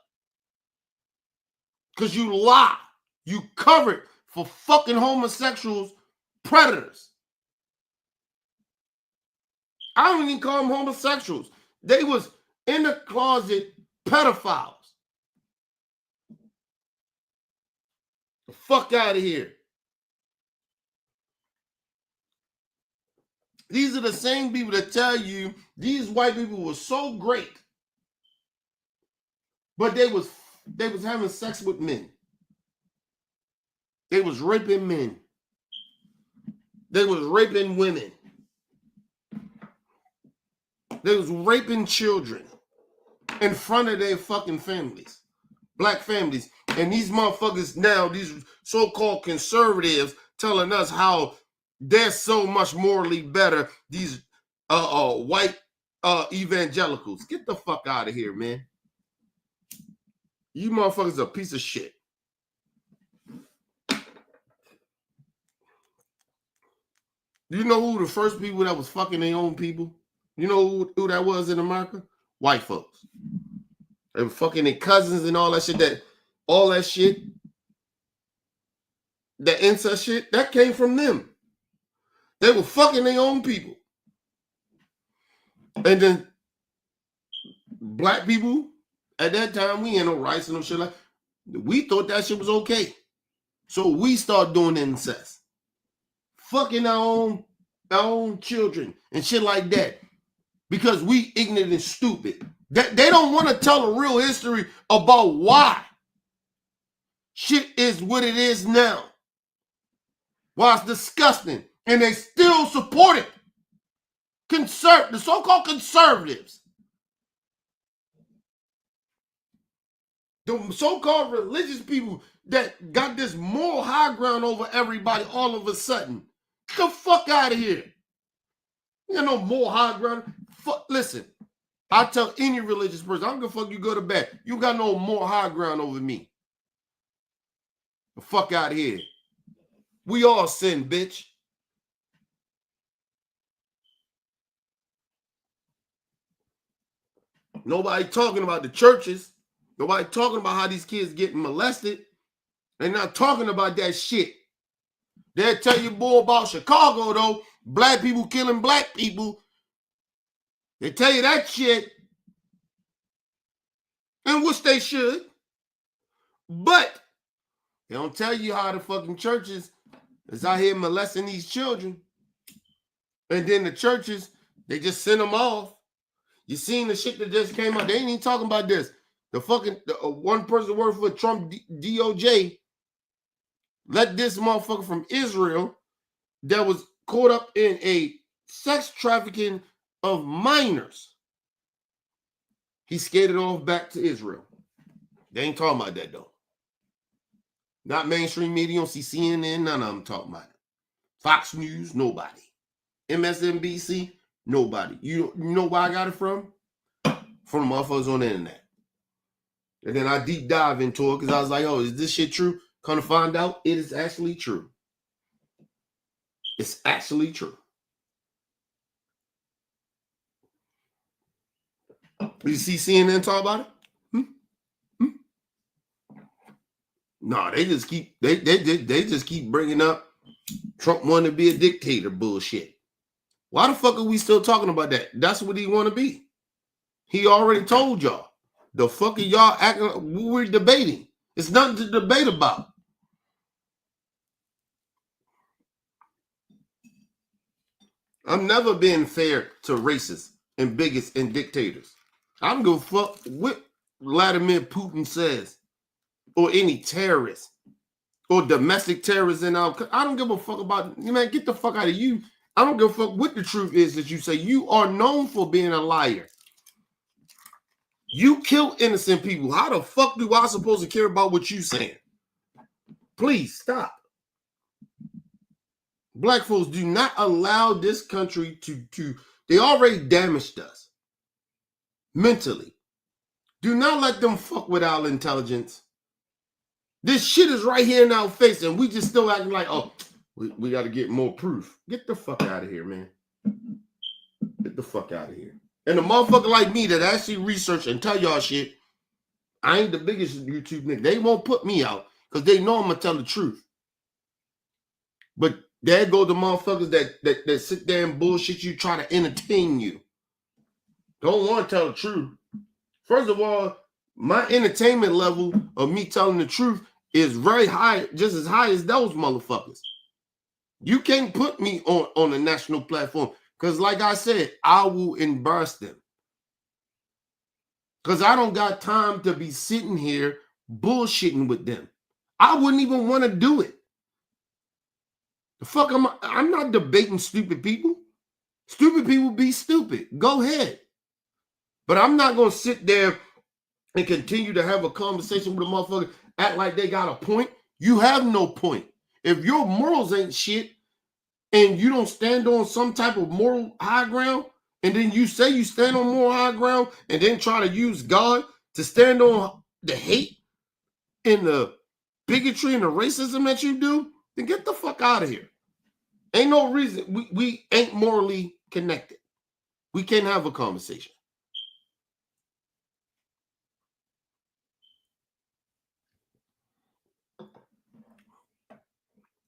Because you lie. You covered for fucking homosexuals, predators. I don't even call them homosexuals. They was in the closet pedophiles. The fuck out of here. These are the same people that tell you these white people were so great, but they was having sex with men. They was raping men. They was raping women. They was raping children in front of their fucking families, black families. And these motherfuckers now, these so-called conservatives, telling us how they're so much morally better. These white evangelicals, get the fuck out of here, man. You motherfuckers are a piece of shit. You know who the first people that was fucking their own people? You know who that was in America? White folks. They were fucking their cousins and all that shit. That incest shit, that came from them. They were fucking their own people. And then black people, at that time, we ain't no rights and no shit like that. We thought that shit was okay. So we start doing incest. Fucking our own children and shit like that. Because we ignorant and stupid. They don't want to tell the real history about why shit is what it is now. Why it's disgusting. And they still support it. The so-called conservatives. The so-called religious people that got this moral high ground over everybody all of a sudden. Get the fuck out of here. You got no moral high ground. Listen, I tell any religious person, I don't give a fuck you go to bed. You got no moral high ground over me. The fuck out of here. We all sin, bitch. Nobody talking about the churches. Nobody talking about how these kids getting molested. They're not talking about that shit. They'll tell you more about Chicago, though. Black people killing black people. They tell you that shit. and which they should. But they don't tell you how the fucking churches is out here molesting these children. And then the churches, they just send them off. You seen the shit that just came out. They ain't even talking about this. The fucking one person worked for Trump DOJ let this motherfucker from Israel that was caught up in a sex trafficking of minors. He skated off back to Israel. They ain't talking about that though. Not mainstream media. You don't see CNN, none of them talking about it. Fox News, nobody. MSNBC, nobody. You know where I got it from? From the motherfuckers on the internet. And then I deep dive into it because I was like, oh, is this shit true? Come to find out, it is actually true. It's actually true. You see CNN talk about it? No, they just keep they just keep bringing up Trump wanting to be a dictator bullshit. Why the fuck are we still talking about that? That's what he want to be. He already told y'all. The fuck are y'all acting? We're debating. It's nothing to debate about. I'm never being fair to racists and bigots and dictators. I don't give a fuck what Vladimir Putin says or any terrorist or domestic terrorists in our country. I don't give a fuck about, man, get the fuck out of you. I don't give a fuck what the truth is that you say. You are known for being a liar. You kill innocent people. How the fuck do I supposed to care about what you saying? Please stop. Black folks, do not allow this country to they already damaged us mentally. Do not let them fuck with our intelligence. This shit is right here in our face, and we just still acting like, oh, we got to get more proof. Get the fuck out of here, man. Get the fuck out of here. And a motherfucker like me that actually research and tell y'all shit, I ain't the biggest YouTube nigga. They won't put me out because they know I'm going to tell the truth. But there go the motherfuckers that sit there and bullshit you, try to entertain you. Don't want to tell the truth. First of all, my entertainment level of me telling the truth is very high, just as high as those motherfuckers. You can't put me on a national platform because, like I said, I will embarrass them. Because I don't got time to be sitting here bullshitting with them. I wouldn't even want to do it. The fuck I'm not debating stupid people. Stupid people be stupid. Go ahead. But I'm not going to sit there and continue to have a conversation with a motherfucker, act like they got a point. You have no point. If your morals ain't shit and you don't stand on some type of moral high ground, and then you say you stand on moral high ground and then try to use God to stand on the hate and the bigotry and the racism that you do, then get the fuck out of here. Ain't no reason. We ain't morally connected. We can't have a conversation.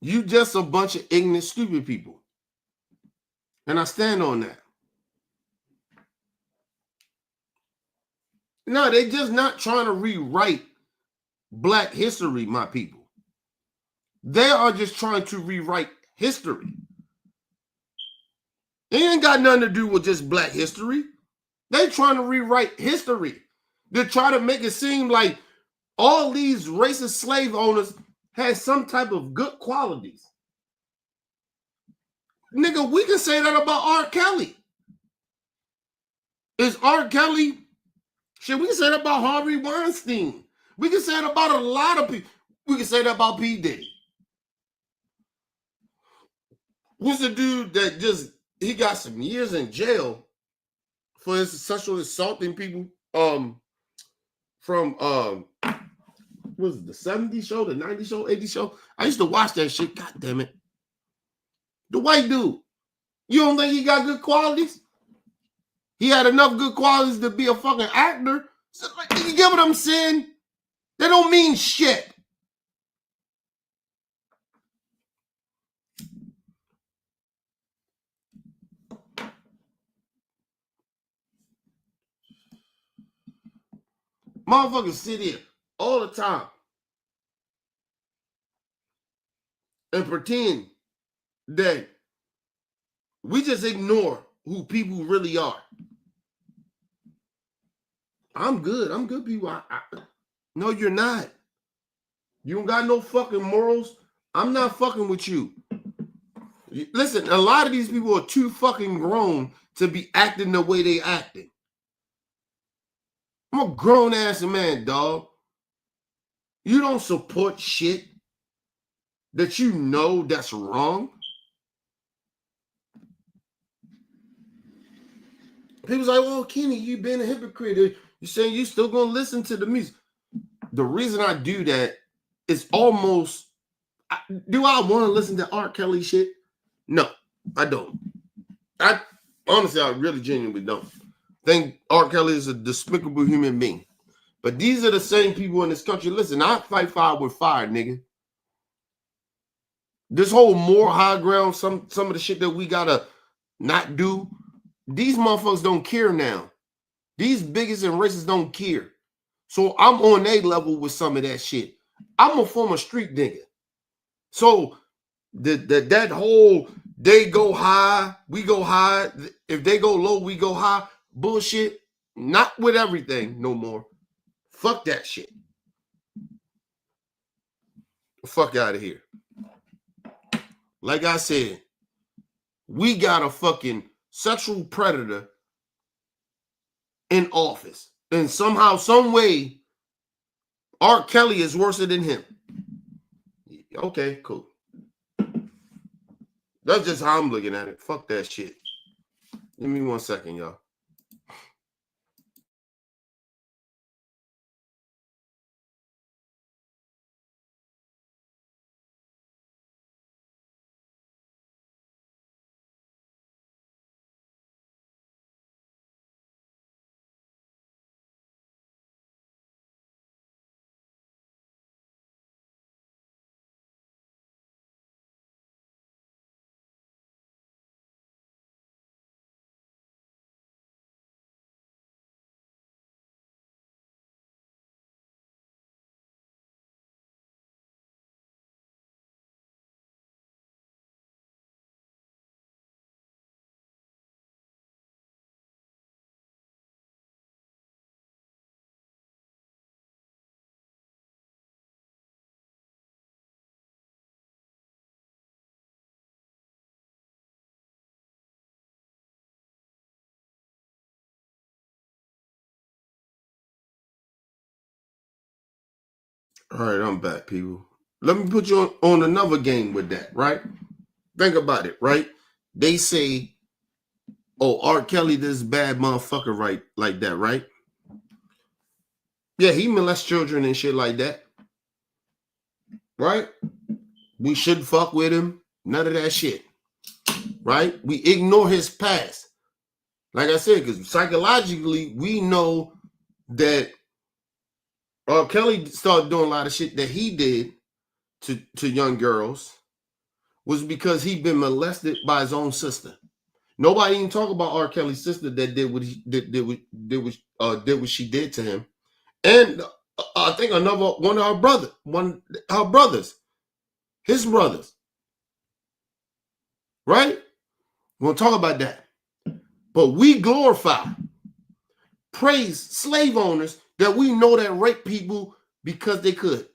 You just a bunch of ignorant, stupid people. And I stand on that. No, they just not trying to rewrite Black history, my people. They are just trying to rewrite history. It ain't got nothing to do with just Black history. They trying to rewrite history. They're trying to make it seem like all these racist slave owners had some type of good qualities. Nigga, we can say that about R. Kelly. Is R. Kelly, shit, we can say that about Harvey Weinstein. We can say that about a lot of people. We can say that about P. Diddy. Who's the dude that he got some years in jail for his sexual assaulting people from was it the 70s show, the 90s show, 80s show? I used to watch that shit. God damn it. The white dude. You don't think he got good qualities? He had enough good qualities to be a fucking actor. So, you get what I'm saying? They don't mean shit. Motherfuckers sit here all the time and pretend that we just ignore who people really are. I'm good. I'm good people. No, you're not. You don't got no fucking morals. I'm not fucking with you. Listen, a lot of these people are too fucking grown to be acting the way they acting. I'm a grown ass man, dog. You don't support shit that you know that's wrong. People's like, oh, Kenny, you been a hypocrite. You're saying you still gonna listen to the music. The reason I do that is almost, do I want to listen to R. Kelly shit? No, I don't. I really genuinely don't. Think R. Kelly is a despicable human being. But these are the same people in this country. Listen, I fight fire with fire, nigga. This whole more high ground, some of the shit that we gotta not do, these motherfuckers don't care now. These bigots and racists don't care. So I'm on a level with some of that shit. I'm a former street nigga. So that whole they go high, we go high. If they go low, we go high. Bullshit. Not with everything no more. Fuck that shit. Fuck out of here. Like I said, we got a fucking sexual predator in office. And somehow, some way, R. Kelly is worse than him. Okay, cool. That's just how I'm looking at it. Fuck that shit. Give me 1 second, y'all. All right, I'm back, people. Let me put you on another game with that, right? Think about it, right? They say, oh, R. Kelly, this bad motherfucker, right? Like that, right? Yeah, he molests children and shit like that. Right? We shouldn't fuck with him. None of that shit. Right? We ignore his past. Like I said, because psychologically, we know that R. Kelly started doing a lot of shit that he did to young girls was because he'd been molested by his own sister. Nobody even talk about R. Kelly's sister that did what she did to him. And I think one of her brothers, his brothers. Right? We'll talk about that. But we glorify, praise slave owners that we know that rape people because they could.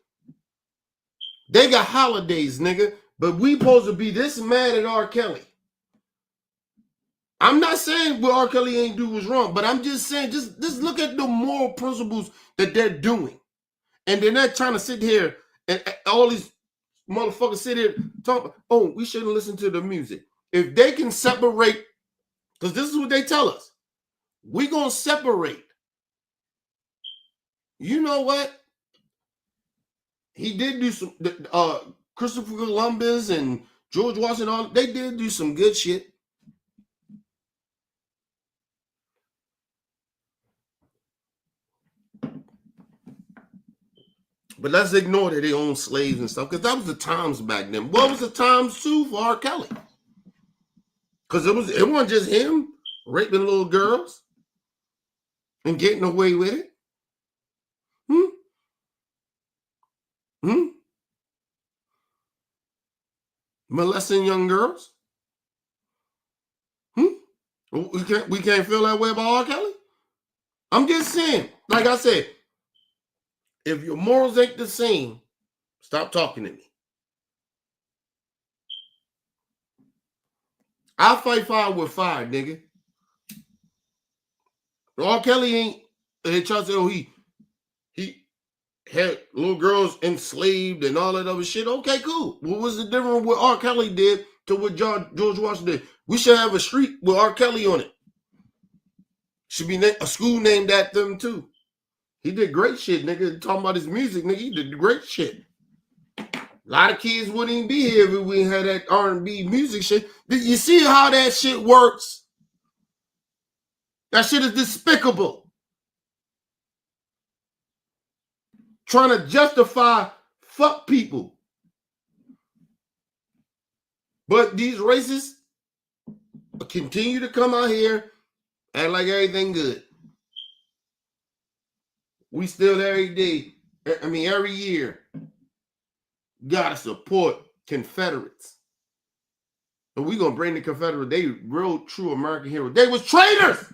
They got holidays, nigga, but we supposed to be this mad at R. Kelly. I'm not saying what R. Kelly ain't do was wrong, but I'm just saying, just look at the moral principles that they're doing. And they're not trying to sit here and all these motherfuckers sit here talk, oh, we shouldn't listen to the music. If they can separate, because this is what they tell us, we're going to separate. You know what? He did do some, Christopher Columbus and George Washington, they did do some good shit. But let's ignore that they own slaves and stuff, because that was the times back then. What was the times too for R. Kelly? Because it wasn't just him raping little girls and getting away with it. Molesting young girls? We can't feel that way about R. Kelly? I'm just saying, like I said, if your morals ain't the same, stop talking to me. I'll fight fire with fire, nigga. R. Kelly ain't, they try to say, oh, he had little girls enslaved and all that other shit. Okay, cool. What was the difference what R. Kelly did to what George Washington did? We should have a street with R. Kelly on it. Should be a school named after him too. He did great shit, nigga. Talking about his music, nigga. He did great shit. A lot of kids wouldn't even be here if we had that R&B music shit. You see how that shit works? That shit is despicable. Trying to justify fuck people. But these racists continue to come out here, act like everything good. We still every day, every year, gotta support Confederates. And we gonna bring the Confederates, they real true American heroes. They was traitors!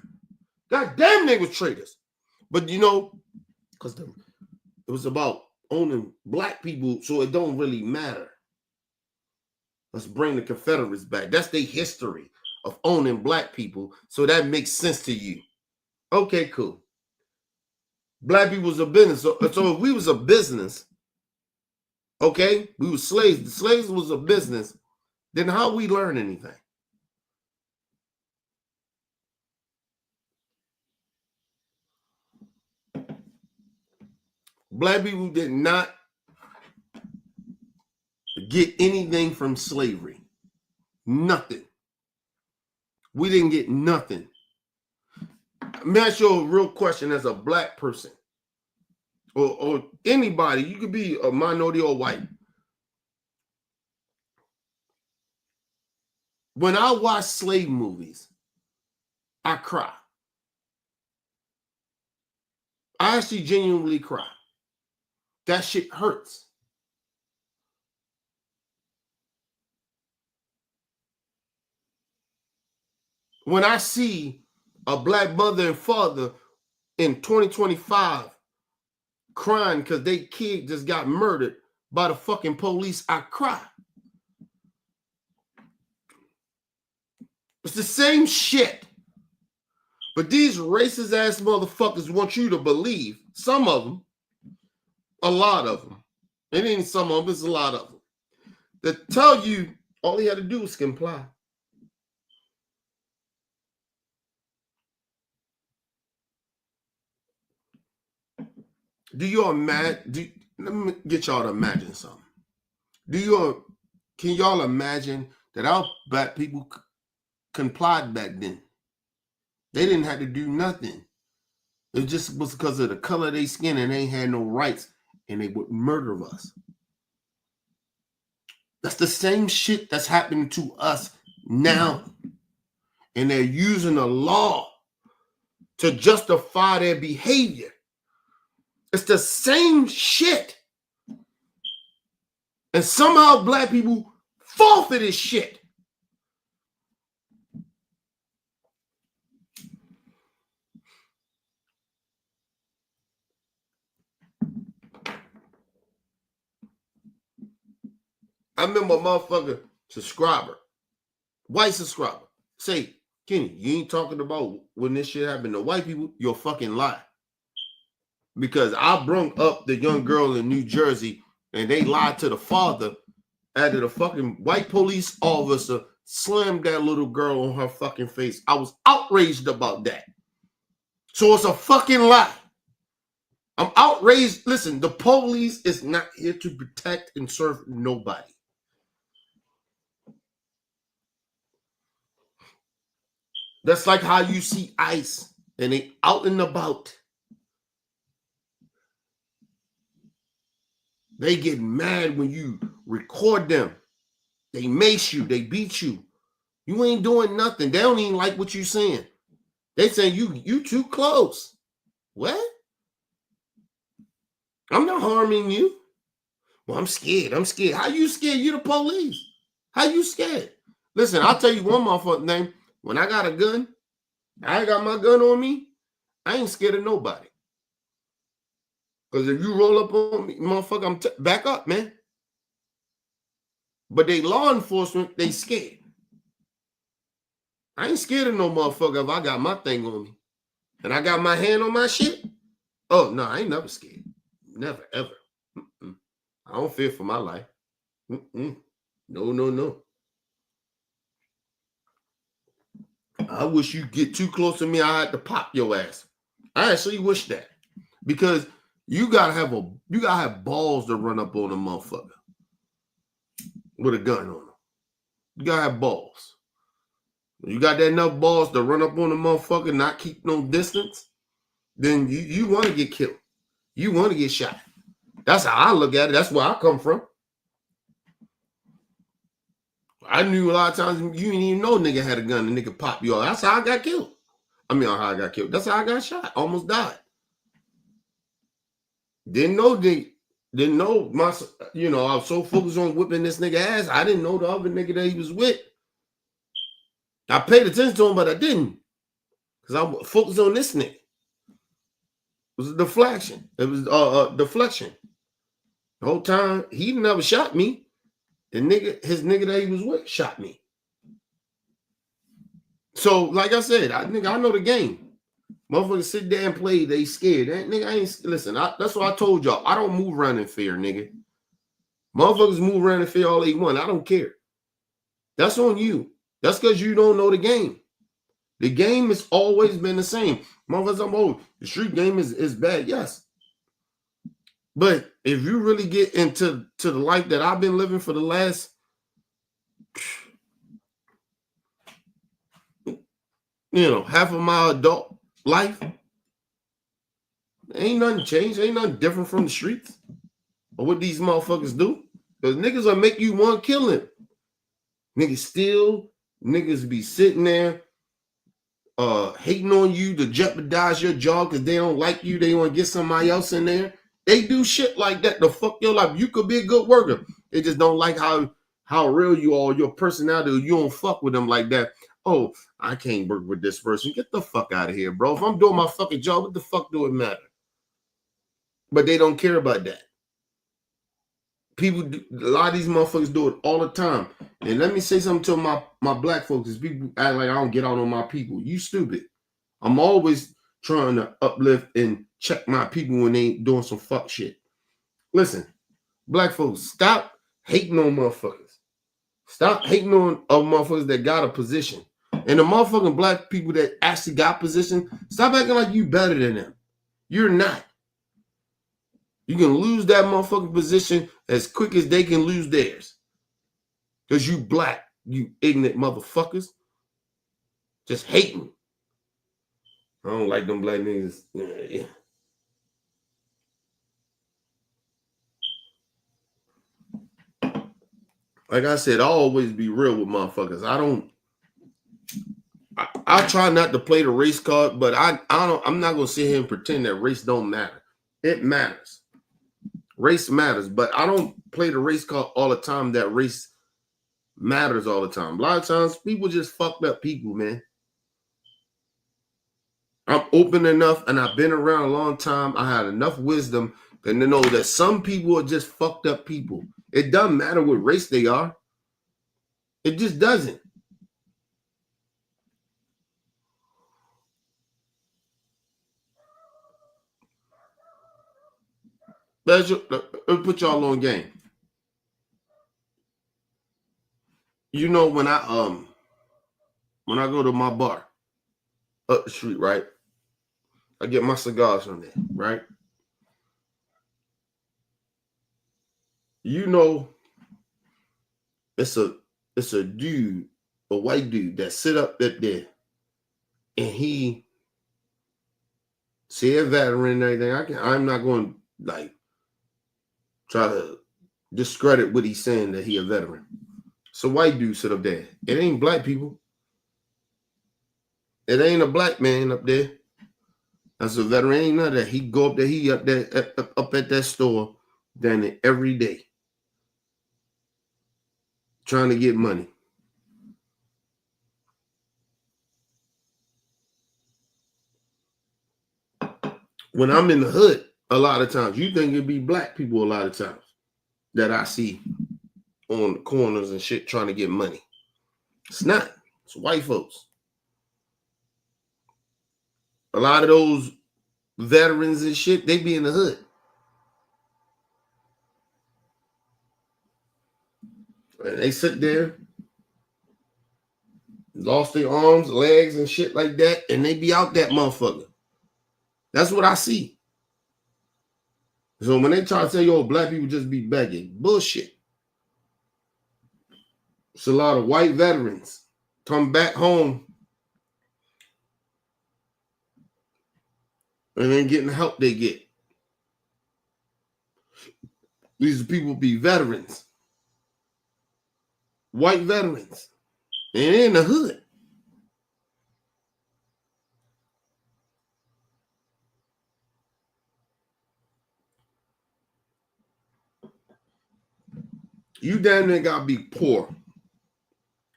God damn, they was traitors. But you know, because it was about owning black people, so it don't really matter. Let's bring the Confederates back. That's their history of owning black people, so that makes sense to you. Okay, cool. Black people was a business. So if we was a business, okay, we were slaves. The slaves was a business. Then how we learn anything? Black people did not get anything from slavery. Nothing. We didn't get nothing. Let me ask you a real question as a black person or anybody. You could be a minority or white. When I watch slave movies, I cry. I actually genuinely cry. That shit hurts. When I see a black mother and father in 2025 crying because their kid just got murdered by the fucking police, I cry. It's the same shit. But these racist ass motherfuckers want you to believe, some of them, a lot of them, it ain't some of them, it's a lot of them, that tell you all you had to do was comply. Do you imagine? Let me get y'all to imagine something. Can y'all imagine that our black people complied back then? They didn't have to do nothing. It just was because of the color of their skin, and they had no rights, and they would murder us. That's the same shit that's happening to us now, and they're using the law to justify their behavior. It's the same shit. And somehow black people fall for this shit. I remember a motherfucker subscriber, white subscriber, say, Kenny, you ain't talking about when this shit happened to white people, you're fucking lying. Because I brung up the young girl in New Jersey and they lied to the father after the fucking white police officer slammed that little girl on her fucking face. I was outraged about that. So it's a fucking lie. I'm outraged. Listen, the police is not here to protect and serve nobody. That's like how you see ICE and they out and about. They get mad when you record them. They mace you. They beat you. You ain't doing nothing. They don't even like what you saying. They saying you too close. What? I'm not harming you. Well, I'm scared. I'm scared. How you scared? You the police. How you scared? Listen, I'll tell you one motherfucking name. When I got a gun, I got my gun on me, I ain't scared of nobody. Because if you roll up on me, motherfucker, back up, man. But they law enforcement, they scared. I ain't scared of no motherfucker if I got my thing on me. And I got my hand on my shit. Oh, no, I ain't never scared. Never, ever. Mm-mm. I don't fear for my life. Mm-mm. No, no, no. I wish you get too close to me, I had to pop your ass. I actually wish that. Because you gotta have balls to run up on a motherfucker with a gun on them. You gotta have balls. You got that enough balls to run up on a motherfucker, not keep no distance, then you want to get killed. You want to get shot. That's how I look at it. That's where I come from. I knew a lot of times you didn't even know a nigga had a gun and nigga pop you off. That's how I got killed. I mean, how I got killed. That's how I got shot. Almost died. Didn't know my, I was so focused on whipping this nigga ass. I didn't know the other nigga that he was with. I paid attention to him, but I didn't. Because I was focused on this nigga. It was a deflection. It was deflection. The whole time, he never shot me. His nigga that he was with shot me. So, like I said, I know the game. Motherfuckers sit there and play, they scared. Nigga, I ain't, listen, that's what I told y'all. I don't move around in fear, nigga. Motherfuckers move around in fear all they want. I don't care. That's on you. That's because you don't know the game. The game has always been the same. Motherfuckers, the street game is bad, yes. But if you really get into the life that I've been living for the last, half of my adult life, ain't nothing changed. Ain't nothing different from the streets or what these motherfuckers do. Because niggas will make you want to kill him. Niggas steal. Niggas be sitting there hating on you to jeopardize your job because they don't like you. They want to get somebody else in there. They do shit like that to fuck your life. You could be a good worker. They just don't like how real you are, your personality. You don't fuck with them like that. Oh, I can't work with this person. Get the fuck out of here, bro. If I'm doing my fucking job, what the fuck do it matter? But they don't care about that. People, a lot of these motherfuckers do it all the time. And let me say something to my black folks. People act like I don't get out on my people. You stupid. I'm always trying to uplift and check my people when they ain't doing some fuck shit. Listen, black folks, stop hating on motherfuckers. Stop hating on motherfuckers that got a position. And the motherfucking black people that actually got position, stop acting like you better than them. You're not. You can lose that motherfucking position as quick as they can lose theirs. Because you black, you ignorant motherfuckers. Just hating. I don't like them black niggas. Yeah. Like I said, I always be real with motherfuckers. I try not to play the race card, but I'm not gonna sit here and pretend that race don't matter. It matters. Race matters, but I don't play the race card all the time that race matters all the time. A lot of times people just fucked up people, man. I'm open enough and I've been around a long time. I had enough wisdom and to know that some people are just fucked up people. It doesn't matter what race they are. It just doesn't. Let's put y'all on game. You know, when I go to my bar up the street, right? I get my cigars from there, right? You know, it's a dude, a white dude that sit up there and he say a veteran and everything. I'm not going to try to discredit what he's saying that he a veteran. So white dude sit up there. It ain't black people. It ain't a black man up there. That's a veteran. Ain't none of that. He go up there. He up there up at that store down there every day. trying to get money. When I'm in the hood, a lot of times, you think it'd be black people a lot of times that I see on the corners and shit trying to get money. It's not. It's white folks. A lot of those veterans and shit, they be in the hood. And they sit there, lost their arms, legs, and shit like that, and they be out that motherfucker. That's what I see. So when they try to say, yo, black people just be begging, bullshit. It's a lot of white veterans come back home and then getting the help they get. These people be veterans. White veterans. And they're in the hood. You damn near gotta be poor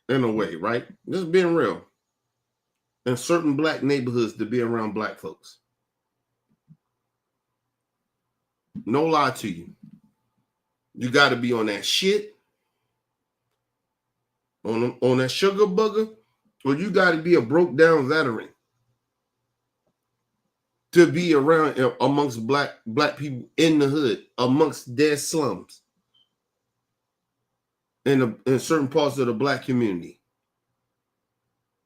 in a way, right? Just being real. In certain black neighborhoods to be around black folks. No lie to you. You gotta be on that shit, on that sugar booger, or you gotta be a broke down veteran to be around amongst black people in the hood, amongst their slums. In certain parts of the black community.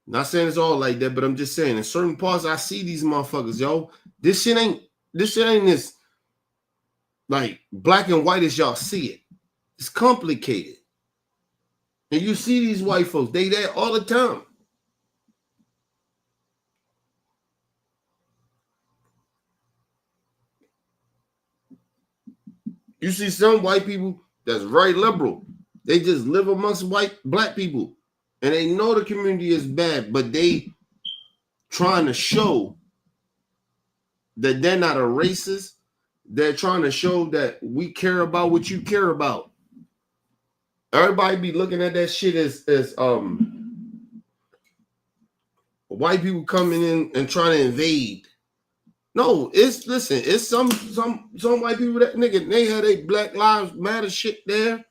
Not saying it's all like that, but I'm just saying in certain parts I see these motherfuckers, yo. This shit ain't this like black and white as y'all see it. It's complicated. And you see these white folks, they there all the time. You see some white people that's very liberal. They just live amongst black people. And they know the community is bad, but they trying to show that they're not a racist. They're trying to show that we care about what you care about. Everybody be looking at that shit as white people coming in and trying to invade. No, it's some white people that nigga, they had a Black Lives Matter shit there.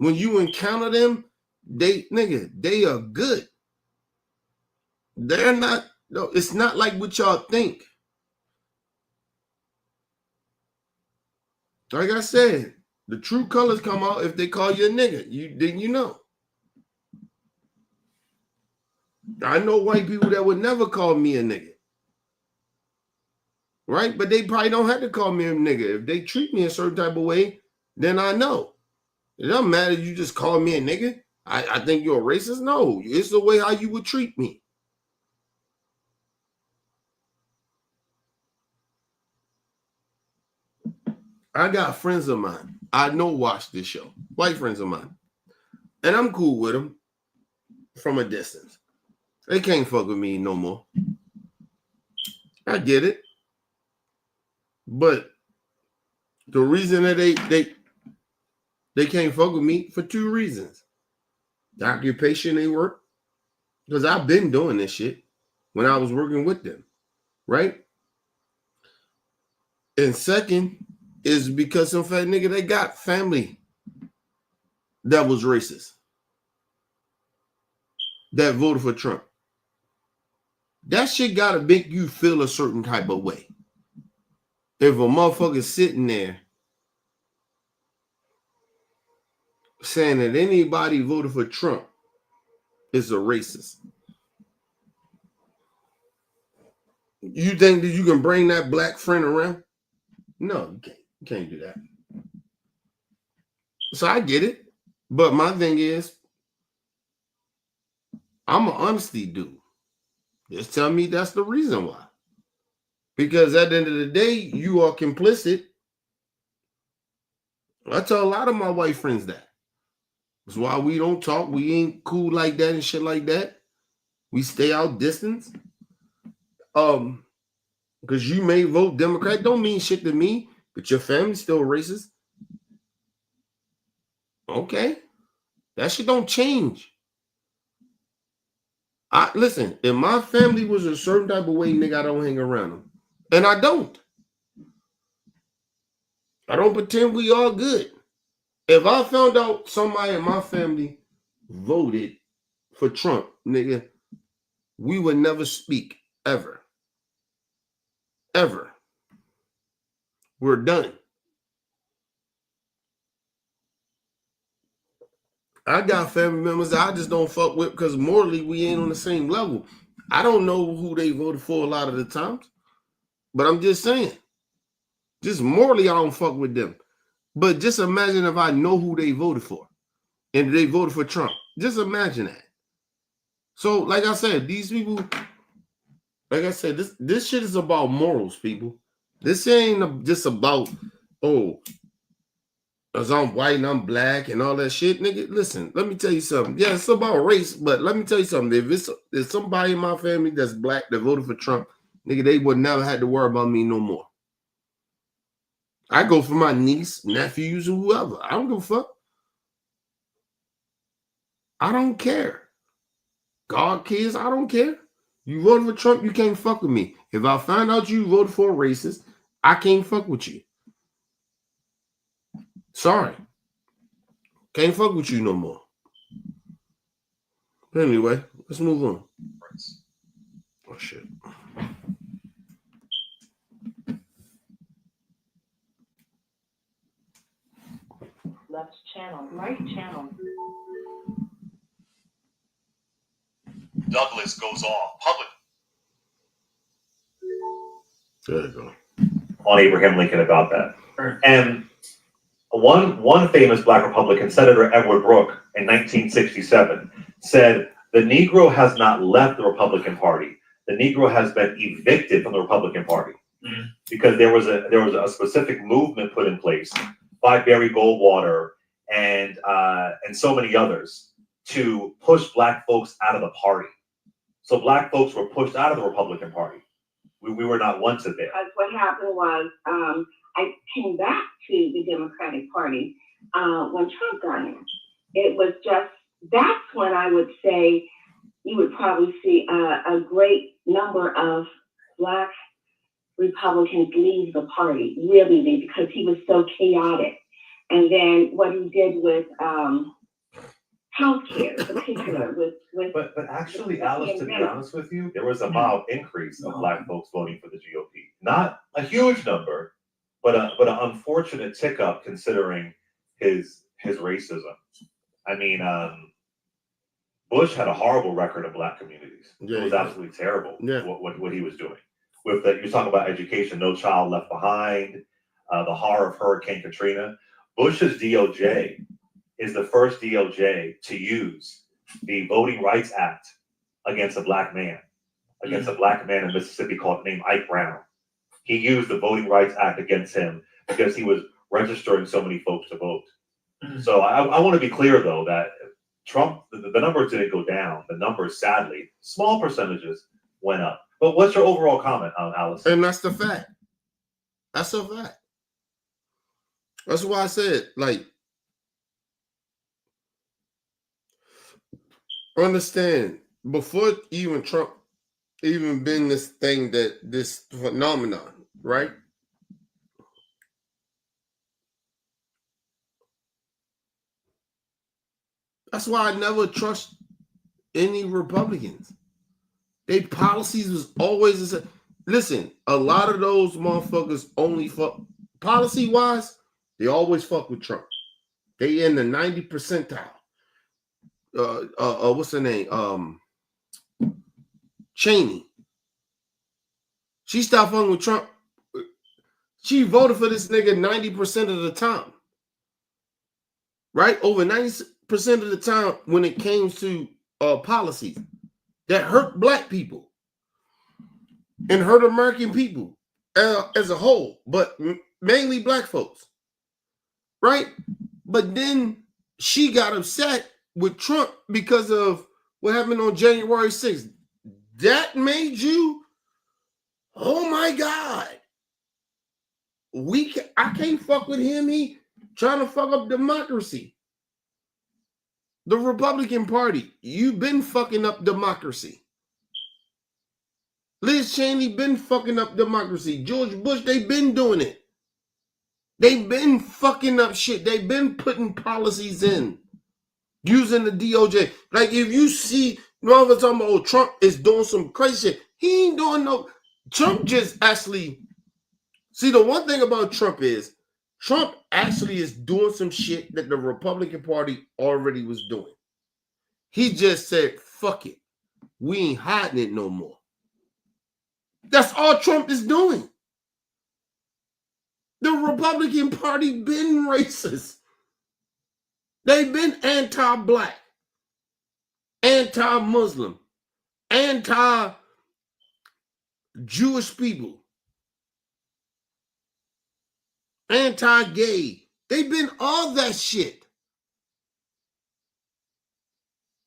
When you encounter them, they are good. They're not, no, it's not like what y'all think. Like I said, the true colors come out if they call you a nigga. You know. I know white people that would never call me a nigga. Right? But they probably don't have to call me a nigga. If they treat me a certain type of way, then I know. It doesn't matter if you just call me a nigga. I think you're a racist. No, it's the way how you would treat me. I got friends of mine I know watch this show, white friends of mine, and I'm cool with them from a distance. They can't fuck with me no more. I get it, but the reason that they can't fuck with me for two reasons: the occupation they work, because I've been doing this shit when I was working with them, right? And second is because some fat nigga, they got family that was racist, that voted for Trump. That shit gotta make you feel a certain type of way. If a motherfucker sitting there saying that anybody voted for Trump is a racist, you think that you can bring that black friend around? No, you can't. You can't do that. So I get it. But my thing is, I'm an honesty dude. Just tell me that's the reason why. Because at the end of the day, you are complicit. I tell a lot of my white friends that. That's why we don't talk. We ain't cool like that and shit like that. We stay out distance. Because you may vote Democrat, don't mean shit to me, but your family's still racist. Okay. That shit don't change. Listen, if my family was a certain type of way, nigga, I don't hang around them. And I don't. I don't pretend we all good. If I found out somebody in my family voted for Trump, nigga, we would never speak, ever. Ever. We're done. I got family members that I just don't fuck with because morally we ain't on the same level. I don't know who they voted for a lot of the times, but I'm just saying. Just morally, I don't fuck with them. But just imagine if I know who they voted for and they voted for Trump. Just imagine that. So, like I said, these people, like I said, this shit is about morals, people. This ain't just about, oh, because I'm white and I'm black and all that shit, nigga. Listen, let me tell you something. Yeah, it's about race, but let me tell you something. If somebody in my family that's black that voted for Trump, nigga, they would never have to worry about me no more. I go for my niece, nephews, or whoever. I don't give a fuck. I don't care. God kids, I don't care. You voted for Trump, you can't fuck with me. If I find out you voted for a racist, I can't fuck with you. Sorry. Can't fuck with you no more. But anyway, let's move on. Oh, shit. Left channel, right channel. Douglas goes off public There you go. on Abraham Lincoln about that. And one famous black Republican, Senator Edward Brooke, in 1967, said, "The Negro has not left the Republican Party. The Negro has been evicted from the Republican Party." Because there was a specific movement put in place by Barry Goldwater and so many others to push black folks out of the party. So black folks were pushed out of the Republican Party. We were not wanted there. Because what happened was, I came back to the Democratic Party when Trump got in. It was just, that's when I would say you would probably see a great number of black Republicans leave the party, really leave, because he was so chaotic. And then what he did with healthcare, in particular, But actually, Alice, to be honest with you, there was a mild increase of black folks voting for the GOP. Not a huge number, but an unfortunate tick up considering his racism. I mean, Bush had a horrible record of black communities. Yeah, It was absolutely terrible. Yeah. What he was doing. With that, you talk about education, No Child Left Behind, the horror of Hurricane Katrina. Bush's DOJ is the first DOJ to use the Voting Rights Act against a black man, in Mississippi named Ike Brown. He used the Voting Rights Act against him because he was registering so many folks to vote. So I want to be clear, though, that Trump, the numbers didn't go down. The numbers, sadly, small percentages went up. But what's your overall comment on Alice? And that's the fact. That's a fact. That's why I said, like, understand, before even Trump even been this thing, this phenomenon, right? That's why I never trust any Republicans. Their policies was always the same. Listen, a lot of those motherfuckers only fuck policy-wise, they always fuck with Trump. They in the 90 percentile. What's her name? Cheney. She stopped fucking with Trump. She voted for this nigga 90% of the time. Right? Over 90% of the time when it came to policies that hurt black people and hurt American people as a whole, but mainly black folks. Right? But then she got upset with Trump because of what happened on January 6th. That made you, oh my God, I can't fuck with him. He trying to fuck up democracy. The Republican Party, you've been fucking up democracy. Liz Cheney been fucking up democracy. George Bush, they've been doing it. They've been fucking up shit. They've been putting policies in. Using the DOJ. Like if you see, talking about, oh, Trump is doing some crazy shit. He ain't doing no, Trump just actually, see the one thing about Trump is, Trump actually is doing some shit that the Republican Party already was doing. He just said, fuck it. We ain't hiding it no more. That's all Trump is doing. The Republican Party been racist. They've been anti-black, anti-Muslim, anti-Jewish people, anti-gay. They've been all that shit.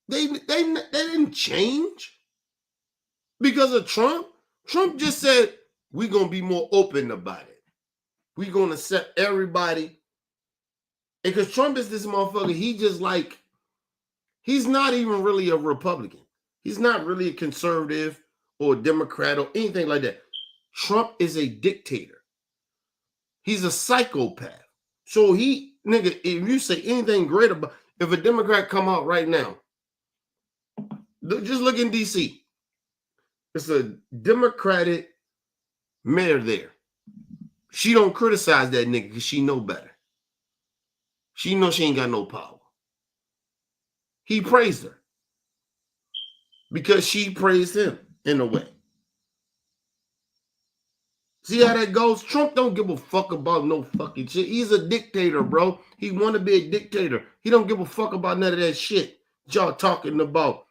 They didn't change because of Trump. Trump just said, we're going to be more open about it. We're going to set everybody. Because Trump is this motherfucker, he just like, he's not even really a Republican. He's not really a conservative or a Democrat or anything like that. Trump is a dictator. He's a psychopath. So he, nigga, if you say anything great about, if a Democrat come out right now, just look in DC. It's a Democratic mayor there. She don't criticize that nigga because she know better. She knows she ain't got no power. He praised her because she praised him in a way. See how that goes? Trump don't give a fuck about no fucking shit. He's a dictator, bro. He want to be a dictator. He don't give a fuck about none of that shit y'all talking about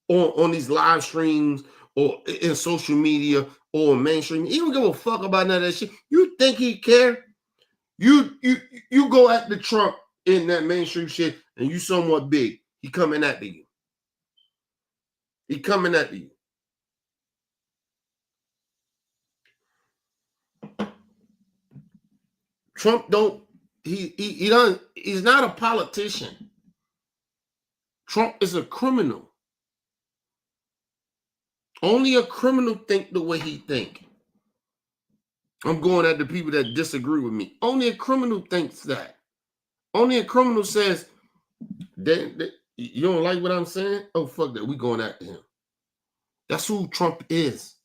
on these live streams or in social media or mainstream. He don't give a fuck about none of that shit. You think he care? You go after Trump in that mainstream shit, and you somewhat big. He coming after you. He coming after you. Trump don't, he don't, he's not a politician. Trump is a criminal. Only a criminal think the way he think. I'm going at the people that disagree with me. Only a criminal thinks that. Only a criminal says, you don't like what I'm saying? Oh, fuck that. We going after him. That's who Trump is.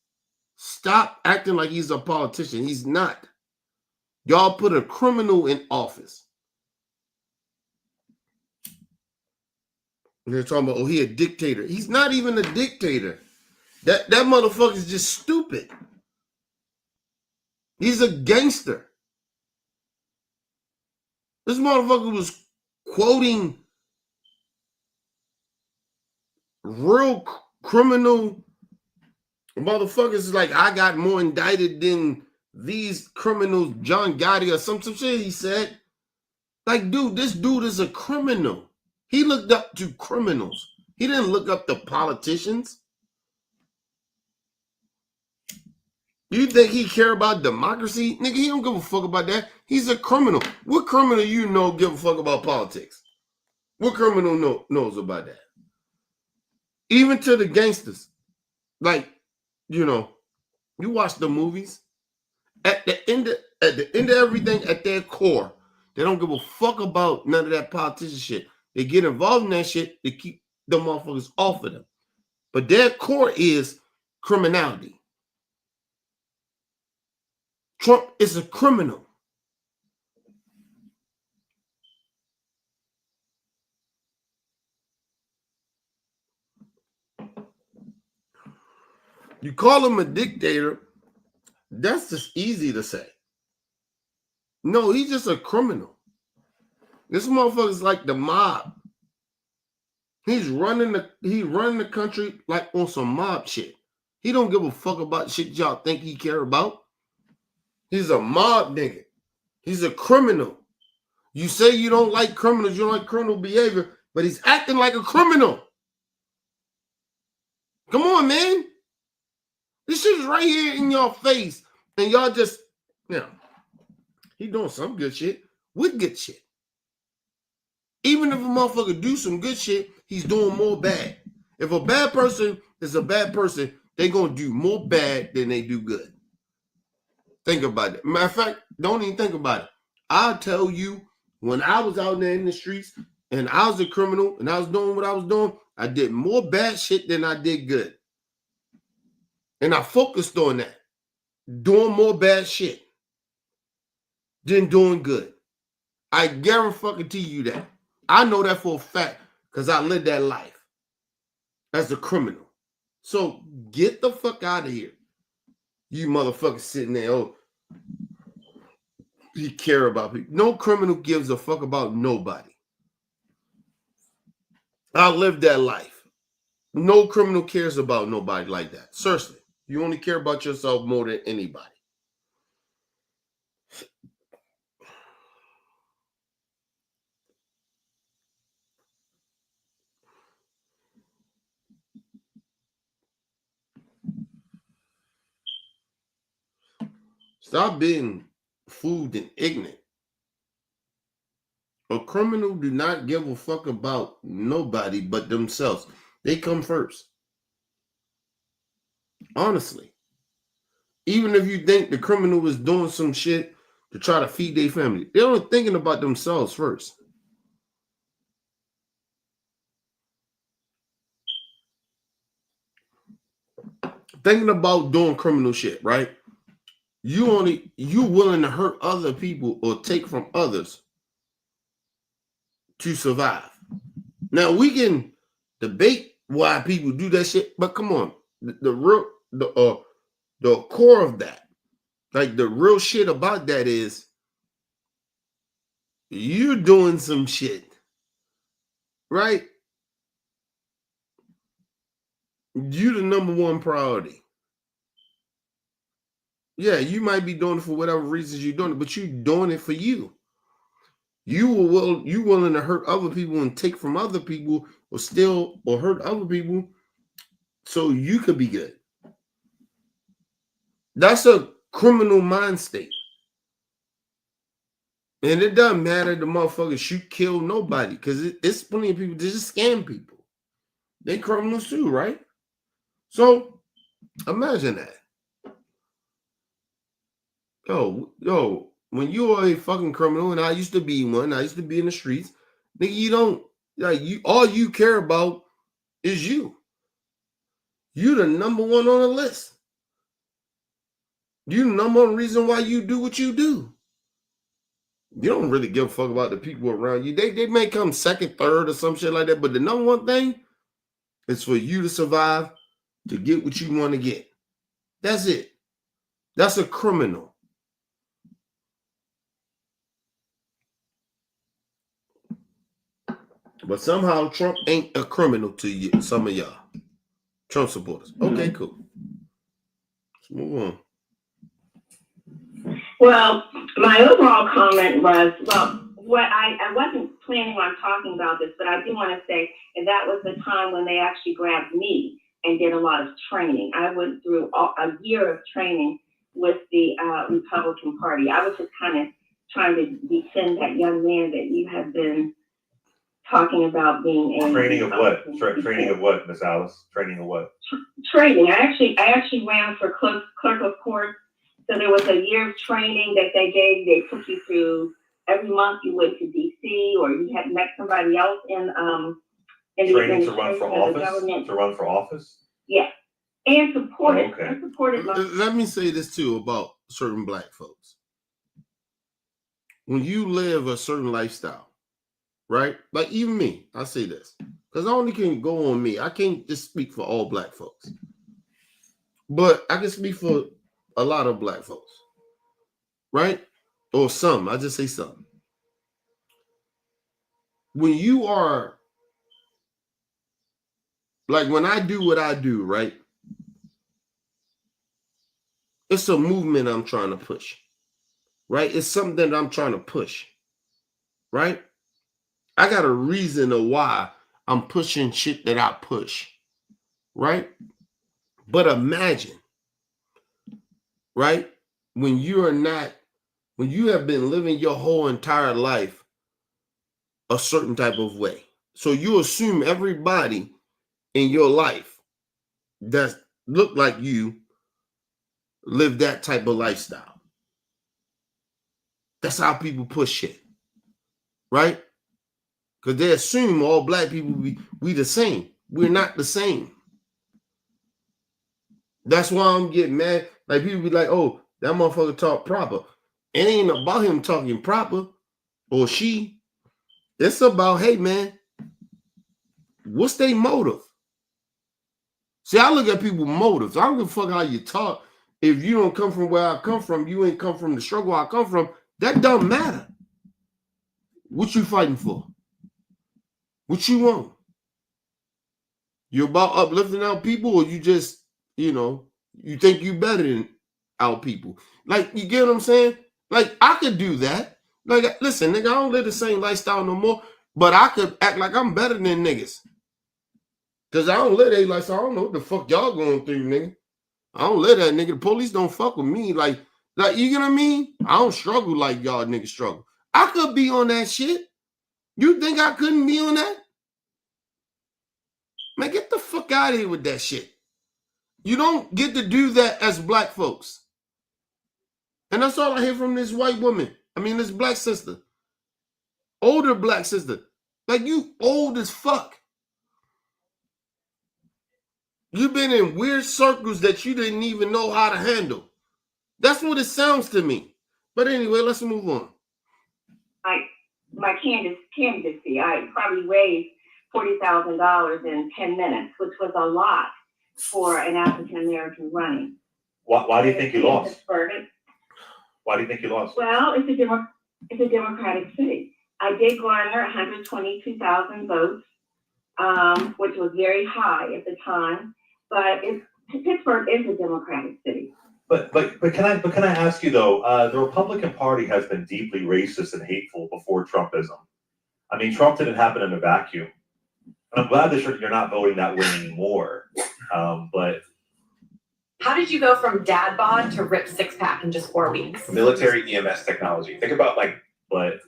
Stop acting like he's a politician. He's not. Y'all put a criminal in office. And they're talking about, oh, he a dictator. He's not even a dictator. That motherfucker is just stupid. He's a gangster. This motherfucker was quoting real criminal motherfuckers like, I got more indicted than these criminals, John Gotti or some shit he said. Like, dude, this dude is a criminal. He looked up to criminals. He didn't look up to politicians. You think he care about democracy? Nigga, he don't give a fuck about that. He's a criminal. What criminal you know give a fuck about politics? What criminal knows about that? Even to the gangsters. Like, you know, you watch the movies. At the end of everything, at their core, they don't give a fuck about none of that politician shit. They get involved in that shit to keep the motherfuckers off of them. But their core is criminality. Trump is a criminal. You call him a dictator, that's just easy to say. No, he's just a criminal. This motherfucker's like the mob. He's running the country like on some mob shit. He don't give a fuck about shit y'all think he care about. He's a mob nigga. He's a criminal. You say you don't like criminals, you don't like criminal behavior, but he's acting like a criminal. Come on, man. This shit is right here in your face. And y'all just, you know, he doing some good shit with good shit. Even if a motherfucker do some good shit, he's doing more bad. If a bad person is a bad person, they gonna do more bad than they do good. Think about it. Matter of fact, don't even think about it. I'll tell you, when I was out there in the streets and I was a criminal and I was doing what I was doing, I did more bad shit than I did good. And I focused on that. Doing more bad shit than doing good. I guarantee you that. I know that for a fact because I lived that life as a criminal. So get the fuck out of here. You motherfuckers sitting there, oh, you care about people. No criminal gives a fuck about nobody. I lived that life. No criminal cares about nobody like that. Seriously. You only care about yourself more than anybody. Stop being fooled and ignorant. A criminal do not give a fuck about nobody but themselves. They come first. Honestly. Even if you think the criminal is doing some shit to try to feed their family, they're only thinking about themselves first. Thinking about doing criminal shit, right? You willing to hurt other people or take from others to survive. Now we can debate why people do that shit, but come on, the core of that, like the real shit about that is you're doing some shit, right? You the number one priority. Yeah, you might be doing it for whatever reasons you're doing it, but you're doing it for you. You willing to hurt other people and take from other people or hurt other people so you could be good. That's a criminal mind state. And it doesn't matter the motherfuckers shoot, kill nobody, because it's plenty of people that just scam people. They criminals too, right? So imagine that. Yo, when you are a fucking criminal, and I used to be one, I used to be in the streets, nigga, you don't, like, all you care about is you. You the number one on the list. You the number one reason why you do what you do. You don't really give a fuck about the people around you. They may come second, third, or some shit like that, but the number one thing is for you to survive, to get what you want to get. That's it. That's a criminal. But somehow Trump ain't a criminal to you, some of y'all. Trump supporters. Okay, cool. Let's move on. Well, my overall comment was, what I wasn't planning on talking about this, but I do want to say that was the time when they actually grabbed me and did a lot of training. I went through a year of training with the Republican Party. I was just kind of trying to defend that young man that you have been talking about being a training of what? Training of what, Miss Alice? Training of what? Training. I actually ran for clerk of court. So there was a year of training that they gave. They took you through. Every month you went to DC, or you had met somebody else in the training to run for office. To run for office. Yeah, and supported. Okay. And supported. Let me say this too about certain black folks. When you live a certain lifestyle, right? Like even me, I say this because I only can go on me. I can't just speak for all black folks, but I can speak for a lot of black folks, right? Or some. I just say some. When you are like when I do what I do, right? It's a movement I'm trying to push, right? It's something that I'm trying to push, right? I got a reason of why I'm pushing shit that I push, right? But imagine, right? When you have been living your whole entire life a certain type of way. So you assume everybody in your life that look like you live that type of lifestyle. That's how people push shit, right? Because they assume all black people we the same. We're not the same. That's why I'm getting mad. Like people be like, "Oh, that motherfucker talk proper." It ain't about him talking proper or she. It's about, hey man, what's their motive? See, I look at people's motives. I don't give a fuck how you talk. If you don't come from where I come from, you ain't come from the struggle I come from. That don't matter. What you fighting for? What you want? You about uplifting our people, or you just, you think you better than our people? Like, you get what I'm saying? Like, I could do that. Like, listen, nigga, I don't live the same lifestyle no more, but I could act like I'm better than niggas. Because I don't live that lifestyle. I don't know what the fuck y'all going through, nigga. I don't live that, nigga. The police don't fuck with me. Like, you get what I mean? I don't struggle like y'all niggas struggle. I could be on that shit. You think I couldn't be on that? Man, get the fuck out of here with that shit. You don't get to do that as black folks. And that's all I hear from this white woman. I mean, this black sister. Older black sister. Like, you old as fuck. You've been in weird circles that you didn't even know how to handle. That's what it sounds to me. But anyway, let's move on. My candidacy, I probably raised $40,000 in 10 minutes, which was a lot for an African American running. Why do you think you lost? Pittsburgh. Why do you think you lost? Well, it's a Democratic city. I did garner 122,000 votes, which was very high at the time. But Pittsburgh is a Democratic city. But can I ask you though? The Republican Party has been deeply racist and hateful before Trumpism. I mean, Trump didn't happen in a vacuum. And I'm glad that you're not voting that way anymore. But how did you go from dad bod to ripped six pack in just 4 weeks? Military EMS technology. Think about But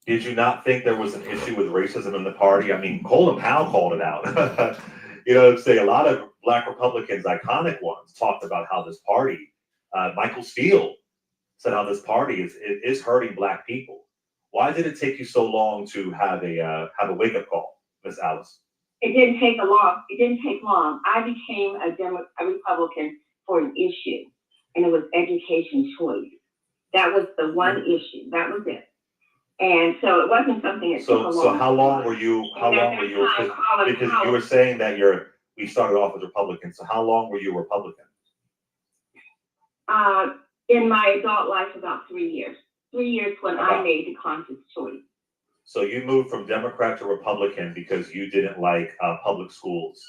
did you not think there was an issue with racism in the party? I mean, Colin Powell called it out. Say a lot of black Republicans, iconic ones, talked about how this party, Michael Steele said how this party is hurting black people. Why did it take you so long to have a wake up call, Miss Alice? It didn't take long. I became a Republican for an issue, and it was education choice. That was the one issue. That was it. And so it wasn't something that took a long time. So how long were you? Because you were saying that we started off as Republicans. So how long were you a Republican? In my adult life, about 3 years. 3 years when I made the conscious choice. So you moved from Democrat to Republican because you didn't like public schools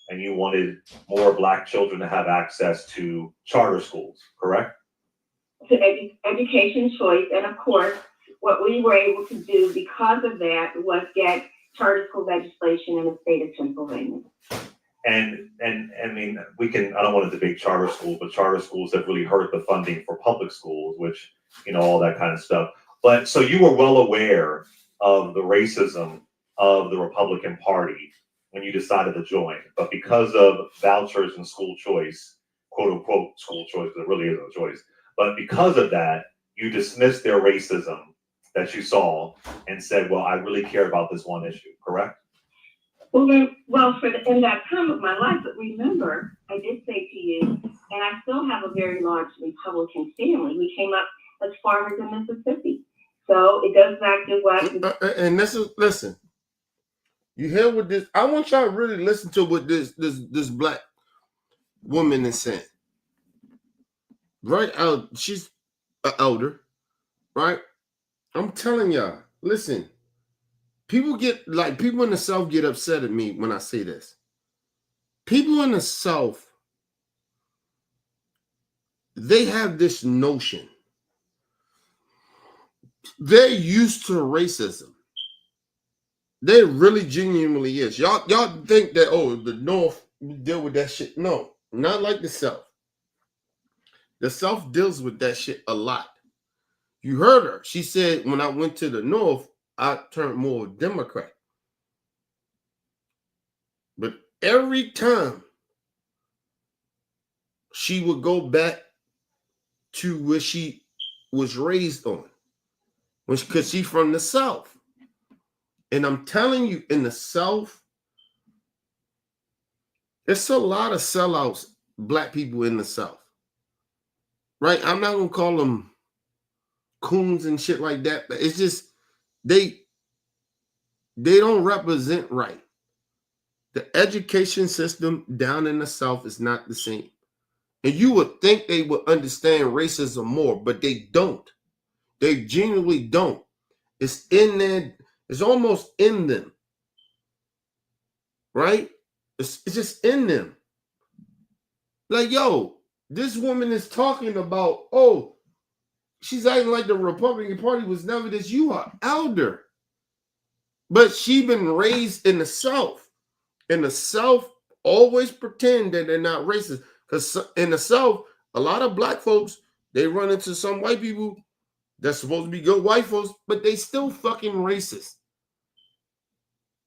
and you wanted more black children to have access to charter schools, correct? To education choice, and of course, what we were able to do because of that was get charter school legislation in the state of Pennsylvania. And I mean, I don't want to debate charter schools, but charter schools have really hurt the funding for public schools, which, all that kind of stuff. But so you were well aware of the racism of the Republican Party when you decided to join, but because of vouchers and school choice, quote unquote school choice, because it really isn't a choice, but because of that, you dismissed their racism that you saw and said, well, I really care about this one issue, correct? In that time of my life, but remember, I did say to you, and I still have a very large Republican family. We came up as farmers in Mississippi. So it goes back to what. And listen, you hear what this? I want y'all to really listen to what this black woman is saying. Right out, she's an elder, right? I'm telling y'all, listen. People in the South get upset at me when I say this. People in the South, they have this notion. They're used to racism. They really genuinely is. Y'all think that, the North deal with that shit. No, not like the South. The South deals with that shit a lot. You heard her. She said, when I went to the North, I turned more Democrat. But every time she would go back to where she was raised on, because she's from the South. And I'm telling you, in the South, it's a lot of sellouts, black people in the South. Right? I'm not going to call them coons and shit like that, but it's just they don't represent right. The education system down in the South is not the same. And you would think they would understand racism more, but they don't. They genuinely don't. It's in there. It's almost in them. Right? It's just in them. Like, yo, this woman is talking about, oh, she's acting like the Republican Party was never this. You are elder. But she been raised in the South. And the South always pretend that they're not racist. Because in the South, a lot of black folks, they run into some white people that's supposed to be good white folks, but they still fucking racist.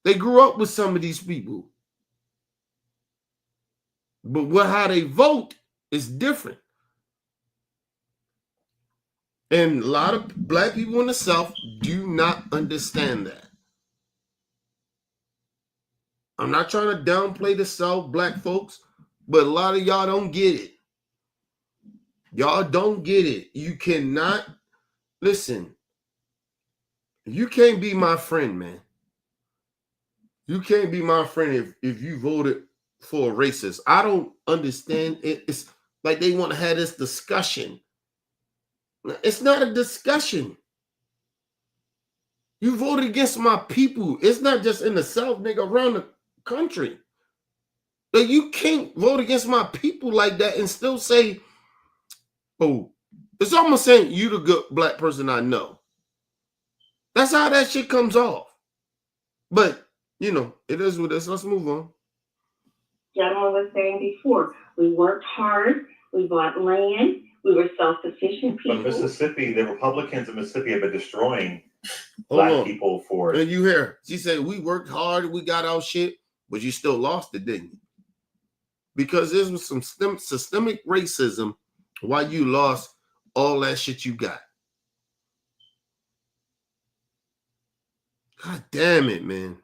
They grew up with some of these people. But how they vote is different. And a lot of black people in the South do not understand that. I'm not trying to downplay the South, black folks, but a lot of y'all don't get it. Y'all don't get it. You cannot, listen, you can't be my friend, man. You can't be my friend if you voted for a racist. I don't understand it. It's like they want to have this discussion. It's not a discussion. You voted against my people. It's not just in the South, nigga, around the country. But you can't vote against my people like that and still say, oh, it's almost saying you the good black person I know. That's how that shit comes off. But, you know, it is what it is. Let's move on. Gentleman was saying before, we worked hard, we bought land, we were self-sufficient people. But Mississippi, the Republicans in Mississippi have been destroying black people for it. And you hear, she said, we worked hard, we got our shit, but you still lost it, didn't you? Because there was some systemic racism why you lost all that shit you got. God damn it, man.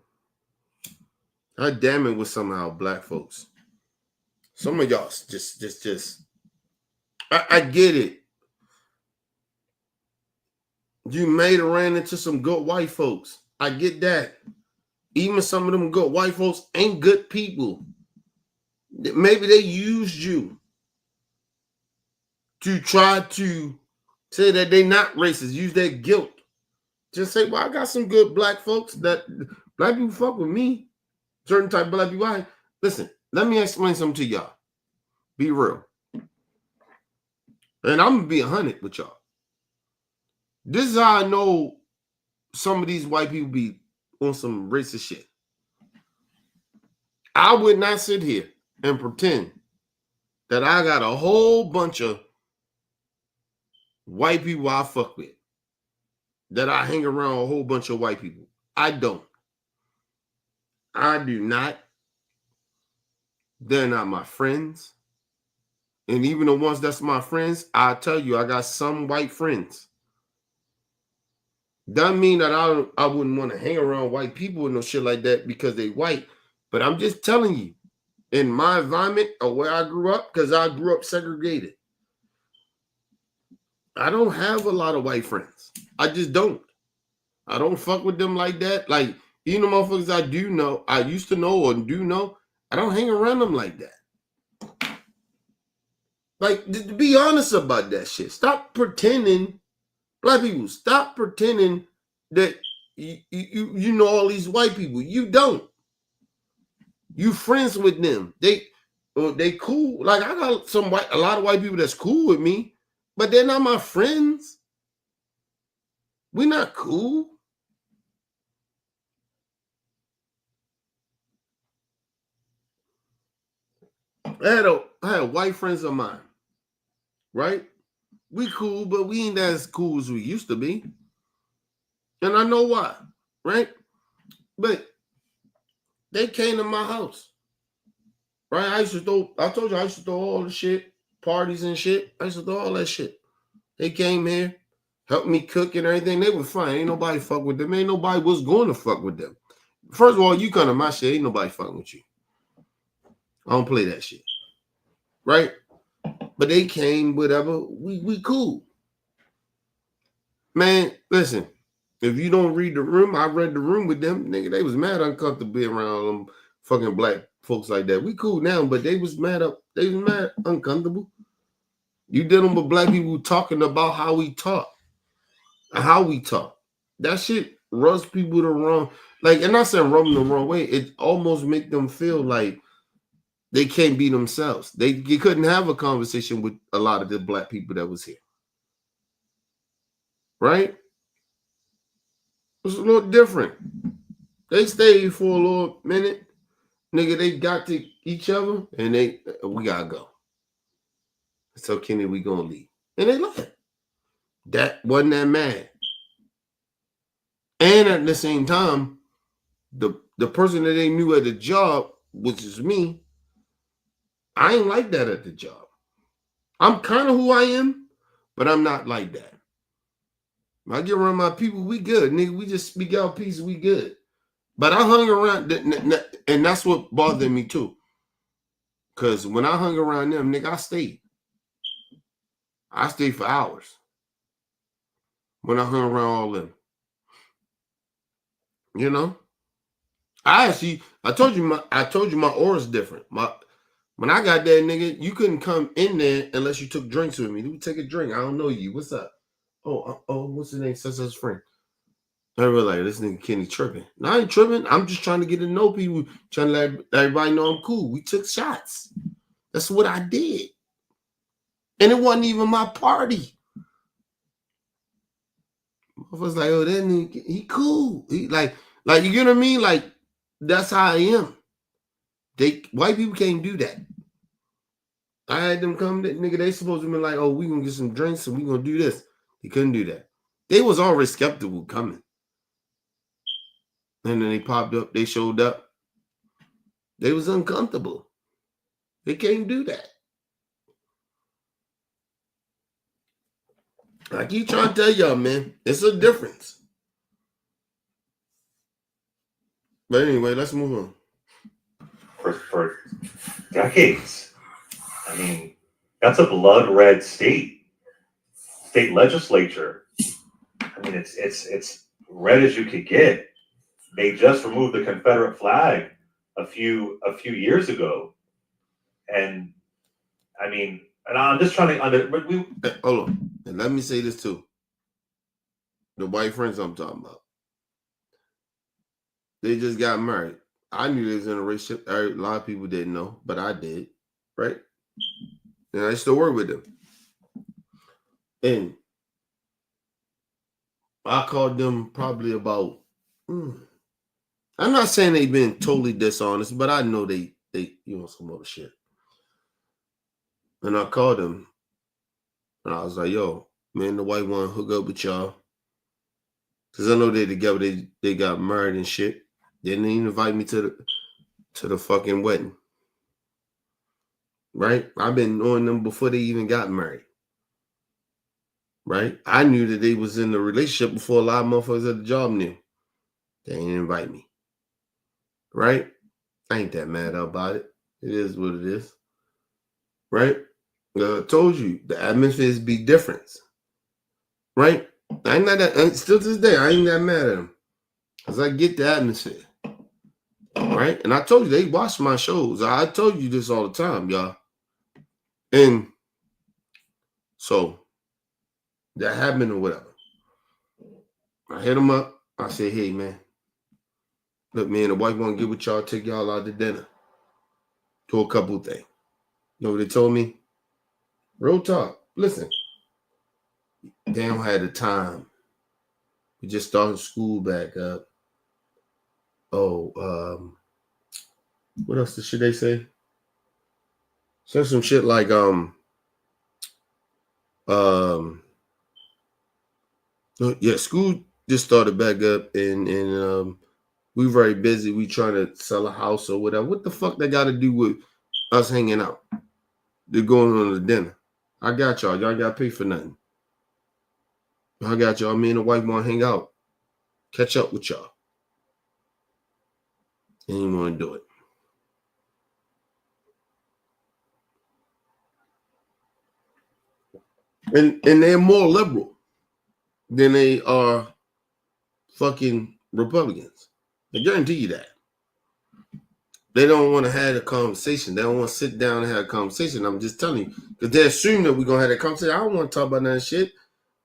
God damn it with some of our black folks. Some of y'all just I get it. You may have ran into some good white folks. I get that. Even some of them good white folks ain't good people. Maybe they used you to try to say that they're not racist, use their guilt. Just say, well, I got some good black folks that black people fuck with me. Certain type of black people. Listen, let me explain something to y'all. Be real. And I'm going to be 100 with y'all. This is how I know some of these white people be on some racist shit. I would not sit here and pretend that I got a whole bunch of white people I fuck with. That I hang around a whole bunch of white people. I don't. I do not. They're not my friends. And even the ones that's my friends, I tell you, I got some white friends. Doesn't mean that I wouldn't want to hang around white people and no shit like that because they white. But I'm just telling you, in my environment or where I grew up, because I grew up segregated, I don't have a lot of white friends. I just don't. I don't fuck with them like that. Like, even the motherfuckers I do know, I used to know or do know, I don't hang around them like that. Like, to be honest about that shit. Stop pretending, black people, stop pretending that you know all these white people. You don't. You friends with them. They cool. Like, I got a lot of white people that's cool with me, but they're not my friends. We're not cool. I had white friends of mine, right? We cool, but we ain't as cool as we used to be. And I know why. right? But they came to my house, right? I told you I used to throw all the shit, parties and shit. I used to throw all that shit. They came here, helped me cook and everything. They were fine. Ain't nobody fuck with them. Ain't nobody was going to fuck with them. First of all, you come to my shit, ain't nobody fucking with you. I don't play that shit. Right? But they came, whatever. We cool. Man, listen. If you don't read the room, I read the room with them. Nigga, they was mad uncomfortable being around them fucking black folks like that. We cool now, but they was mad uncomfortable. You dealing with black people talking about how we talk. How we talk. That shit rubs people the wrong. Like, and I said rub them the wrong way. It almost make them feel like they can't be themselves. They couldn't have a conversation with a lot of the black people that was here. Right? It's a little different. They stayed for a little minute. Nigga, they got to each other and we gotta go. So Kenny, we gonna leave. And they left. That wasn't that mad. And at the same time, the person that they knew at the job, which is me, I ain't like that at the job. I'm kind of who I am, but I'm not like that. When I get around my people, we good, nigga. We just speak out peace, we good. But I hung around, and that's what bothered me too. Because when I hung around them, nigga, I stayed. I stayed for hours. When I hung around all them. You know? I told you my aura's different. When I got there, nigga, you couldn't come in there unless you took drinks with me. You would take a drink. I don't know you. What's up? Oh, what's his name? Such friend. I was like, this nigga Kenny tripping. No, I ain't tripping. I'm just trying to get to know people, trying to let everybody know I'm cool. We took shots. That's what I did. And it wasn't even my party. I was like, oh, that nigga, he cool. He like you get what I mean? Like, that's how I am. White people can't do that. I had them come, nigga, they supposed to be like, oh, we gonna get some drinks and we gonna do this. They couldn't do that. They was already skeptical coming. And then they popped up, they showed up. They was uncomfortable. They can't do that. I keep trying to tell y'all, man, it's a difference. But anyway, let's move on. For decades. I mean, that's a blood red state legislature. I mean, it's red as you could get. They just removed the Confederate flag a few years ago, and I mean, and I'm just trying to hold on, and let me say this too. The white friends I'm talking about, they just got married. I knew they was in a relationship. A lot of people didn't know, but I did, right? And I still work with them. And I called them probably about. I'm not saying they've been totally dishonest, but I know they some other shit. And I called them, and I was like, "Yo, man, the white one hook up with y'all, cause I know they together. They got married and shit. They didn't even invite me to the fucking wedding, right? I've been knowing them before they even got married, right? I knew that they was in a relationship before a lot of motherfuckers at the job knew. They didn't invite me, right? I ain't that mad about it. It is what it is, right? I told you the atmospheres be different, right? I ain't not that. Still to this day, I ain't that mad at them, cause I get the atmosphere, right? And I told you they watch my shows. I told you this all the time, y'all. And so that happened or whatever. I hit them up. I said, hey man, look, man, the wife want to get with y'all, take y'all out to dinner. Do a couple things. You know what they told me? Real talk. Listen, they don't have the time. We just started school back up. Oh, what else should they say? Say some shit like yeah, school just started back up, and we very busy. We trying to sell a house or whatever. What the fuck that got to do with us hanging out? They're going on to dinner. I got y'all. Y'all got to pay for nothing. I got y'all. Me and the wife want to hang out, catch up with y'all. And you want to do it. And they're more liberal than they are fucking Republicans. I guarantee you that. They don't want to have a conversation. They don't want to sit down and have a conversation. I'm just telling you. Because they assume that we're going to have that conversation. I don't want to talk about that shit.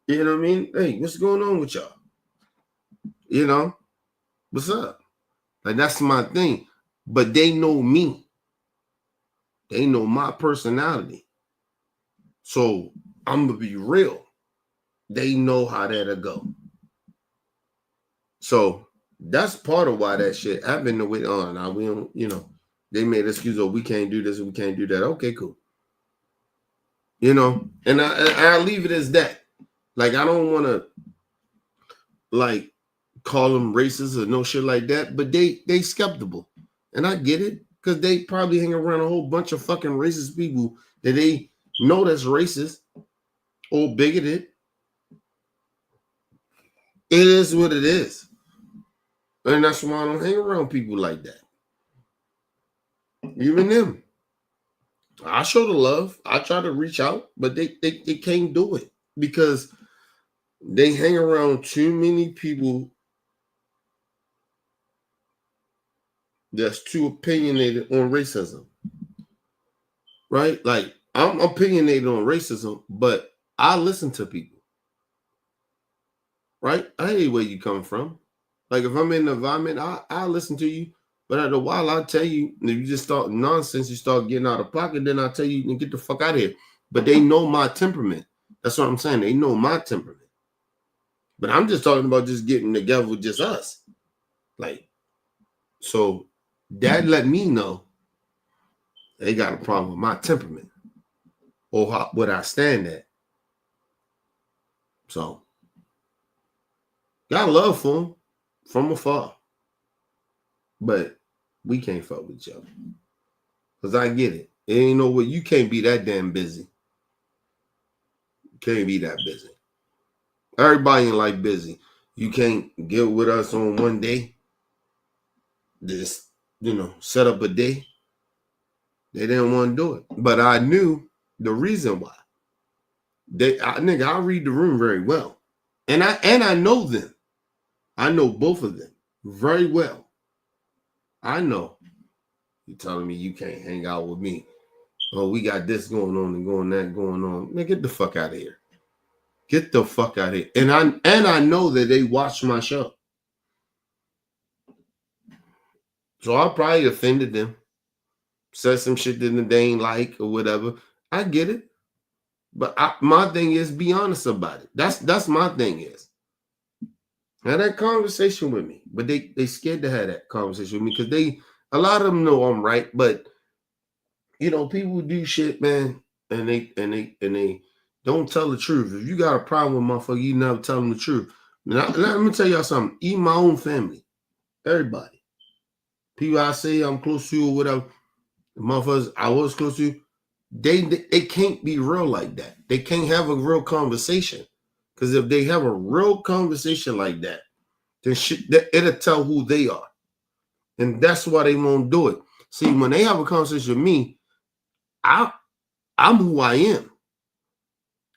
You know what I mean? Hey, what's going on with y'all? You know? What's up? Like, that's my thing. But they know me. They know my personality. So, I'm going to be real. They know how that'll go. So, that's part of why that shit happened the way on. Now, we don't, you know, they made an excuse, oh, we can't do this, we can't do that. Okay, cool. You know, and I leave it as that. Like, I don't want to, like, call them racist or no shit like that, but they skeptical. And I get it, because they probably hang around a whole bunch of fucking racist people that they know that's racist or bigoted. It is what it is. And that's why I don't hang around people like that. Even them. I show the love. I try to reach out, but they can't do it because they hang around too many people that's too opinionated on racism. Right? Like, I'm opinionated on racism, but I listen to people. Right? I hate where you come from. Like, if I'm in the environment, I listen to you. But after a while, I'll tell you, if you just start nonsense, you start getting out of pocket, then I'll tell you, you get the fuck out of here. But they know my temperament. That's what I'm saying. They know my temperament. But I'm just talking about just getting together with just us. Like, so that let me know they got a problem with my temperament or what I stand at. So, got love for them. From afar. But we can't fuck with each other. Because I get it. It ain't no way. You can't be that damn busy. You can't be that busy. Everybody ain't like busy. You can't get with us on one day. Just, you know, set up a day. They didn't want to do it. But I knew the reason why. I read the room very well. And I know them. I know both of them very well. I know you're telling me you can't hang out with me. Oh, we got this going on and that going on. Man, get the fuck out of here. Get the fuck out of here. And I know that they watch my show. So I probably offended them. Said some shit that they ain't like or whatever. I get it. But my thing is be honest about it. That's my thing is. Have that conversation with me, but they scared to have that conversation with me because a lot of them know I'm right, but you know people do shit, man, and they don't tell the truth. If you got a problem with motherfucker, you never tell them the truth. Now, let me tell y'all something. Even my own family, everybody, people I say I'm close to or whatever, the motherfuckers I was close to, they can't be real like that. They can't have a real conversation. Because if they have a real conversation like that, then it'll tell who they are. And that's why they won't do it. See, when they have a conversation with me, I'm who I am.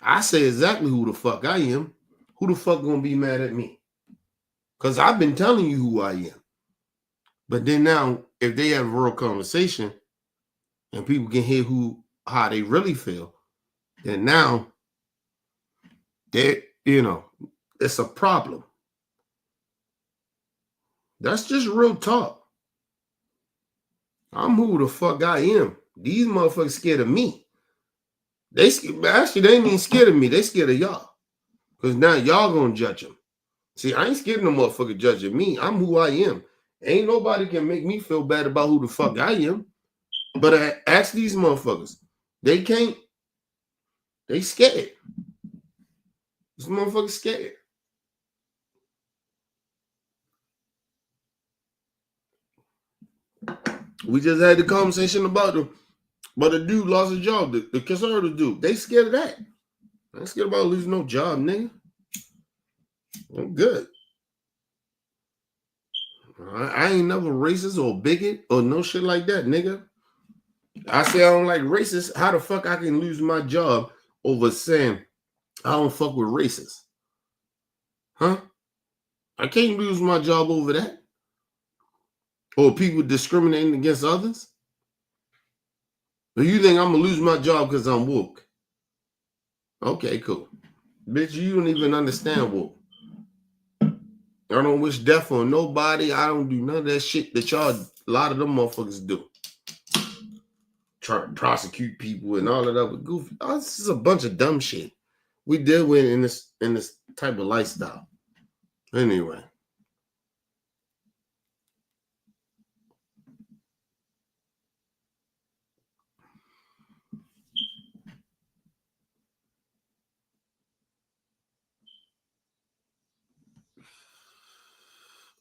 I say exactly who the fuck I am. Who the fuck gonna be mad at me? Because I've been telling you who I am. But then now, if they have a real conversation and people can hear how they really feel, then now it's a problem. That's just real talk. I'm who the fuck I am. These motherfuckers scared of me. They ain't even scared of me. They scared of y'all. Because now y'all gonna judge them. See, I ain't scared of no motherfucker judging me. I'm who I am. Ain't nobody can make me feel bad about who the fuck I am. But I ask these motherfuckers. They can't. They scared. This motherfucker scared. We just had the conversation about the dude lost his job, the conservative dude. They scared of that. I ain't scared about losing no job, nigga. I'm good. I ain't never racist or bigot or no shit like that, nigga. I say I don't like racists. How the fuck I can lose my job over saying I don't fuck with racists? Huh? I can't lose my job over that. Or people discriminating against others? Or you think I'm gonna lose my job because I'm woke? Okay, cool. Bitch, you don't even understand woke. I don't wish death on nobody. I don't do none of that shit that y'all, a lot of them motherfuckers do. Try to prosecute people and all of that with goofy. Oh, this is a bunch of dumb shit we deal with in this type of lifestyle. Anyway.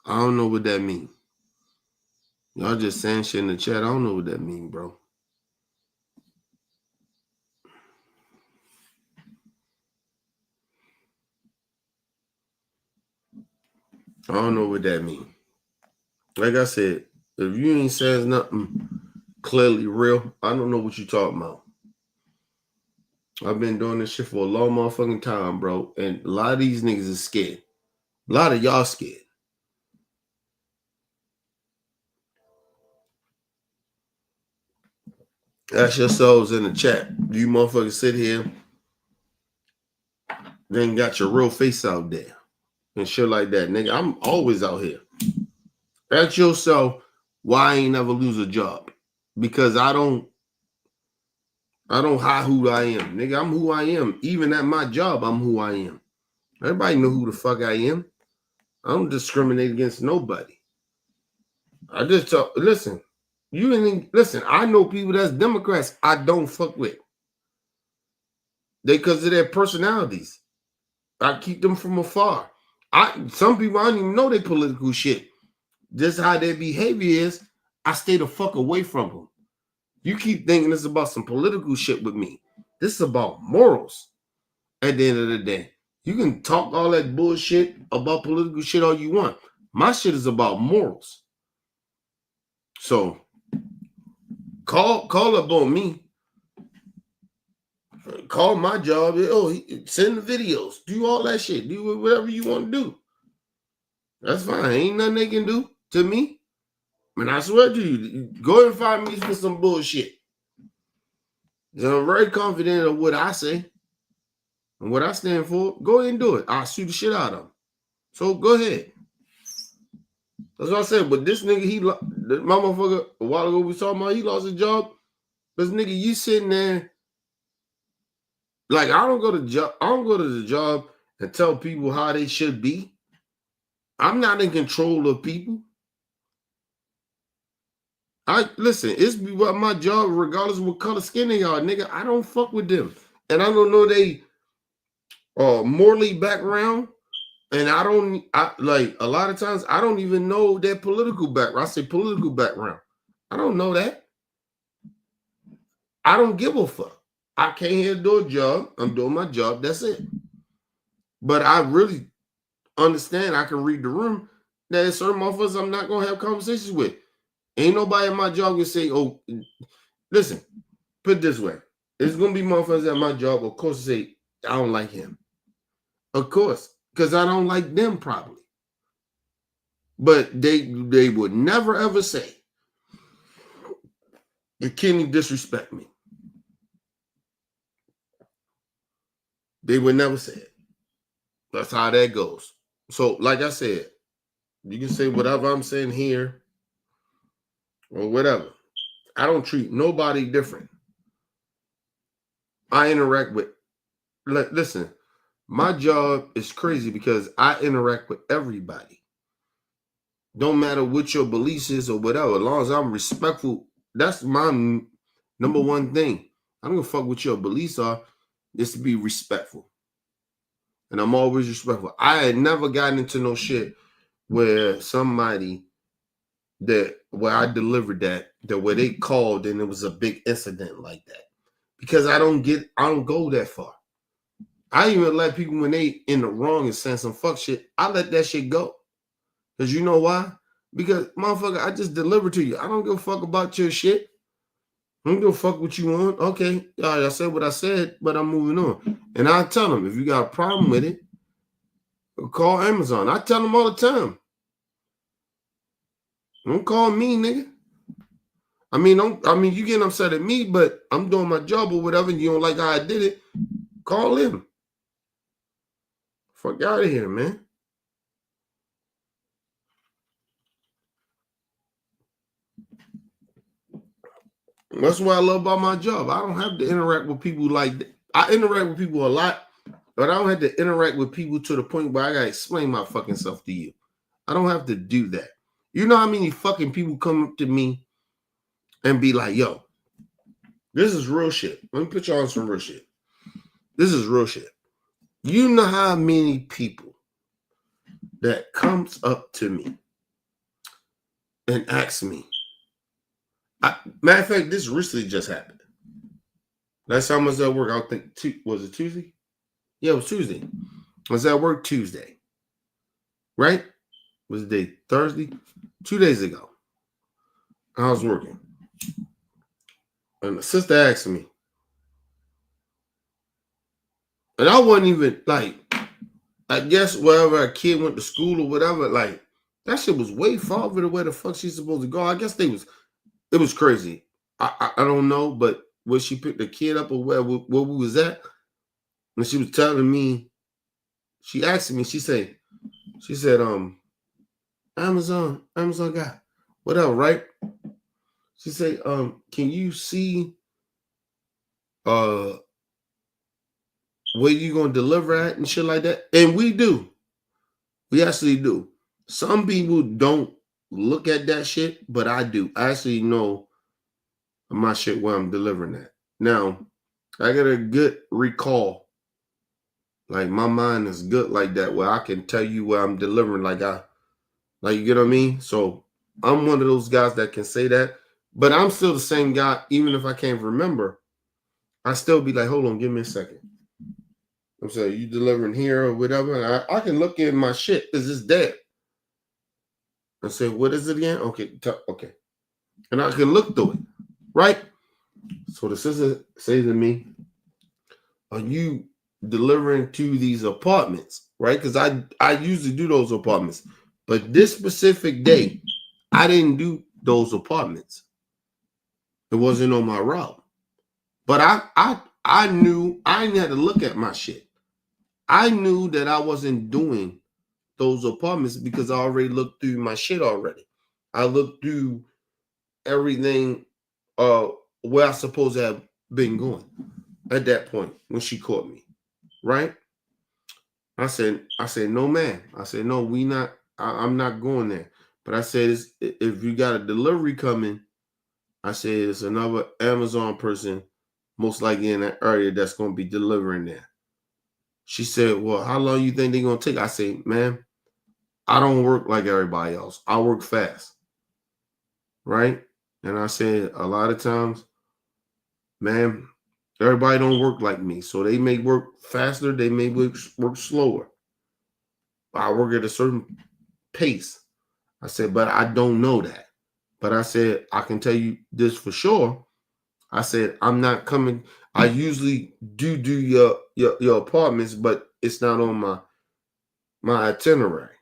I don't know what that means. Y'all just saying shit in the chat. I don't know what that means, bro. I don't know what that means. Like I said, if you ain't says nothing clearly real, I don't know what you talking about. I've been doing this shit for a long motherfucking time, bro. And a lot of these niggas is scared. A lot of y'all scared. Ask yourselves in the chat. Do you motherfuckers sit here, then got your real face out there and shit like that? Nigga, I'm always out here. Ask yourself why I ain't never lose a job. Because I don't hide who I am. Nigga, I'm who I am. Even at my job, I'm who I am. Everybody know who the fuck I am. I don't discriminate against nobody. I just talk, listen. You ain't listen. I know people that's Democrats I don't fuck with. They because of their personalities. I keep them from afar. Some people I don't even know their political shit. Just how their behavior is. I stay the fuck away from them. You keep thinking it's about some political shit with me. This is about morals. At the end of the day, you can talk all that bullshit about political shit all you want. My shit is about morals. So. Call up on me. Call my job. Oh, send the videos. Do all that shit. Do whatever you want to do. That's fine. Ain't nothing they can do to me. I mean, I swear to you, go ahead and find me for some bullshit. I'm very confident of what I say and what I stand for. Go ahead and do it. I'll shoot the shit out of them. So go ahead. That's what I said. But this nigga, my motherfucker, a while ago we was talking about, he lost his job. This nigga, you sitting there, like I don't go to the job and tell people how they should be. I'm not in control of people. Listen, it's my job, regardless of what color skin they are, nigga. I don't fuck with them, and I don't know they morally background. And I like a lot of times I don't even know their political background. I say political background. I don't know that. I don't give a fuck. I came here to do a job. I'm doing my job. That's it. But I really understand. I can read the room. There's certain motherfuckers I'm not gonna have conversations with. Ain't nobody at my job gonna say, "Oh, listen." Put it this way: there's gonna be motherfuckers at my job, of course, say, "I don't like him." Of course. Because I don't like them probably. But they would never ever say, Kenny disrespect me. They would never say it. That's how that goes. So like I said, you can say whatever I'm saying here or whatever. I don't treat nobody different. I interact with, listen, my job is crazy because I interact with everybody. Don't matter what your beliefs is or whatever. As long as I'm respectful, that's my number one thing. I don't give a fuck what your beliefs are. Just to be respectful. And I'm always respectful. I had never gotten into no shit where somebody that where I delivered that where they called and it was a big incident like that. Because I don't go that far. I even let people when they in the wrong and saying some fuck shit, I let that shit go. Because you know why? Because motherfucker, I just delivered to you. I don't give a fuck about your shit. I don't give a fuck what you want. Okay, I said what I said, but I'm moving on. And I tell them if you got a problem with it, call Amazon. I tell them all the time. Don't call me, nigga. I mean, you getting upset at me, but I'm doing my job or whatever, and you don't like how I did it, call him. Fuck out of here, man. That's what I love about my job. I don't have to interact with people like that. I interact with people a lot, but I don't have to interact with people to the point where I gotta explain my fucking self to you. I don't have to do that. You know how many fucking people come up to me and be like, yo, this is real shit. Let me put y'all on some real shit. This is real shit. You know how many people that comes up to me and asks me, matter of fact, this recently just happened. Last time I was at work, I think, was it Tuesday? Yeah, it was Tuesday. I was at work Tuesday. Right? Was the day Thursday? 2 days ago. I was working. And the sister asked me. And I wasn't even like, I guess wherever a kid went to school or whatever, like that shit was way farther than where the fuck she's supposed to go. I guess it was crazy. I don't know, but where she picked the kid up or where we was at, and she was telling me, she asked me, she said, Amazon guy, whatever, right? She said, can you see where you gonna deliver at and shit like that? And we do. We actually do. Some people don't look at that shit, but I do. I actually know my shit where I'm delivering at. Now, I got a good recall. Like my mind is good like that, where I can tell you where I'm delivering. Like you get what I mean? So I'm one of those guys that can say that, but I'm still the same guy, even if I can't remember. I still be like, hold on, give me a second. I'm saying, you delivering here or whatever. I can look in my shit because it's dead. I say, what is it again? Okay, okay. And I can look through it, right? So the sister says to me, are you delivering to these apartments, right? Because I usually do those apartments. But this specific day, I didn't do those apartments. It wasn't on my route. But I knew I didn't have to look at my shit. I knew that I wasn't doing those apartments because I already looked through my shit already. I looked through everything where I supposed to have been going at that point when she caught me, right? I said, no, man. I said, no, I'm not going there. But I said, if you got a delivery coming, I said, it's another Amazon person, most likely in that area, that's going to be delivering there. She said, well, how long you think they're going to take? I said, man, I don't work like everybody else. I work fast, right? And I said, a lot of times, man, everybody don't work like me. So they may work faster. They may work slower. I work at a certain pace. I said, but I don't know that. But I said, I can tell you this for sure. I said, I'm not coming. I usually do your apartments, but it's not on my itinerary.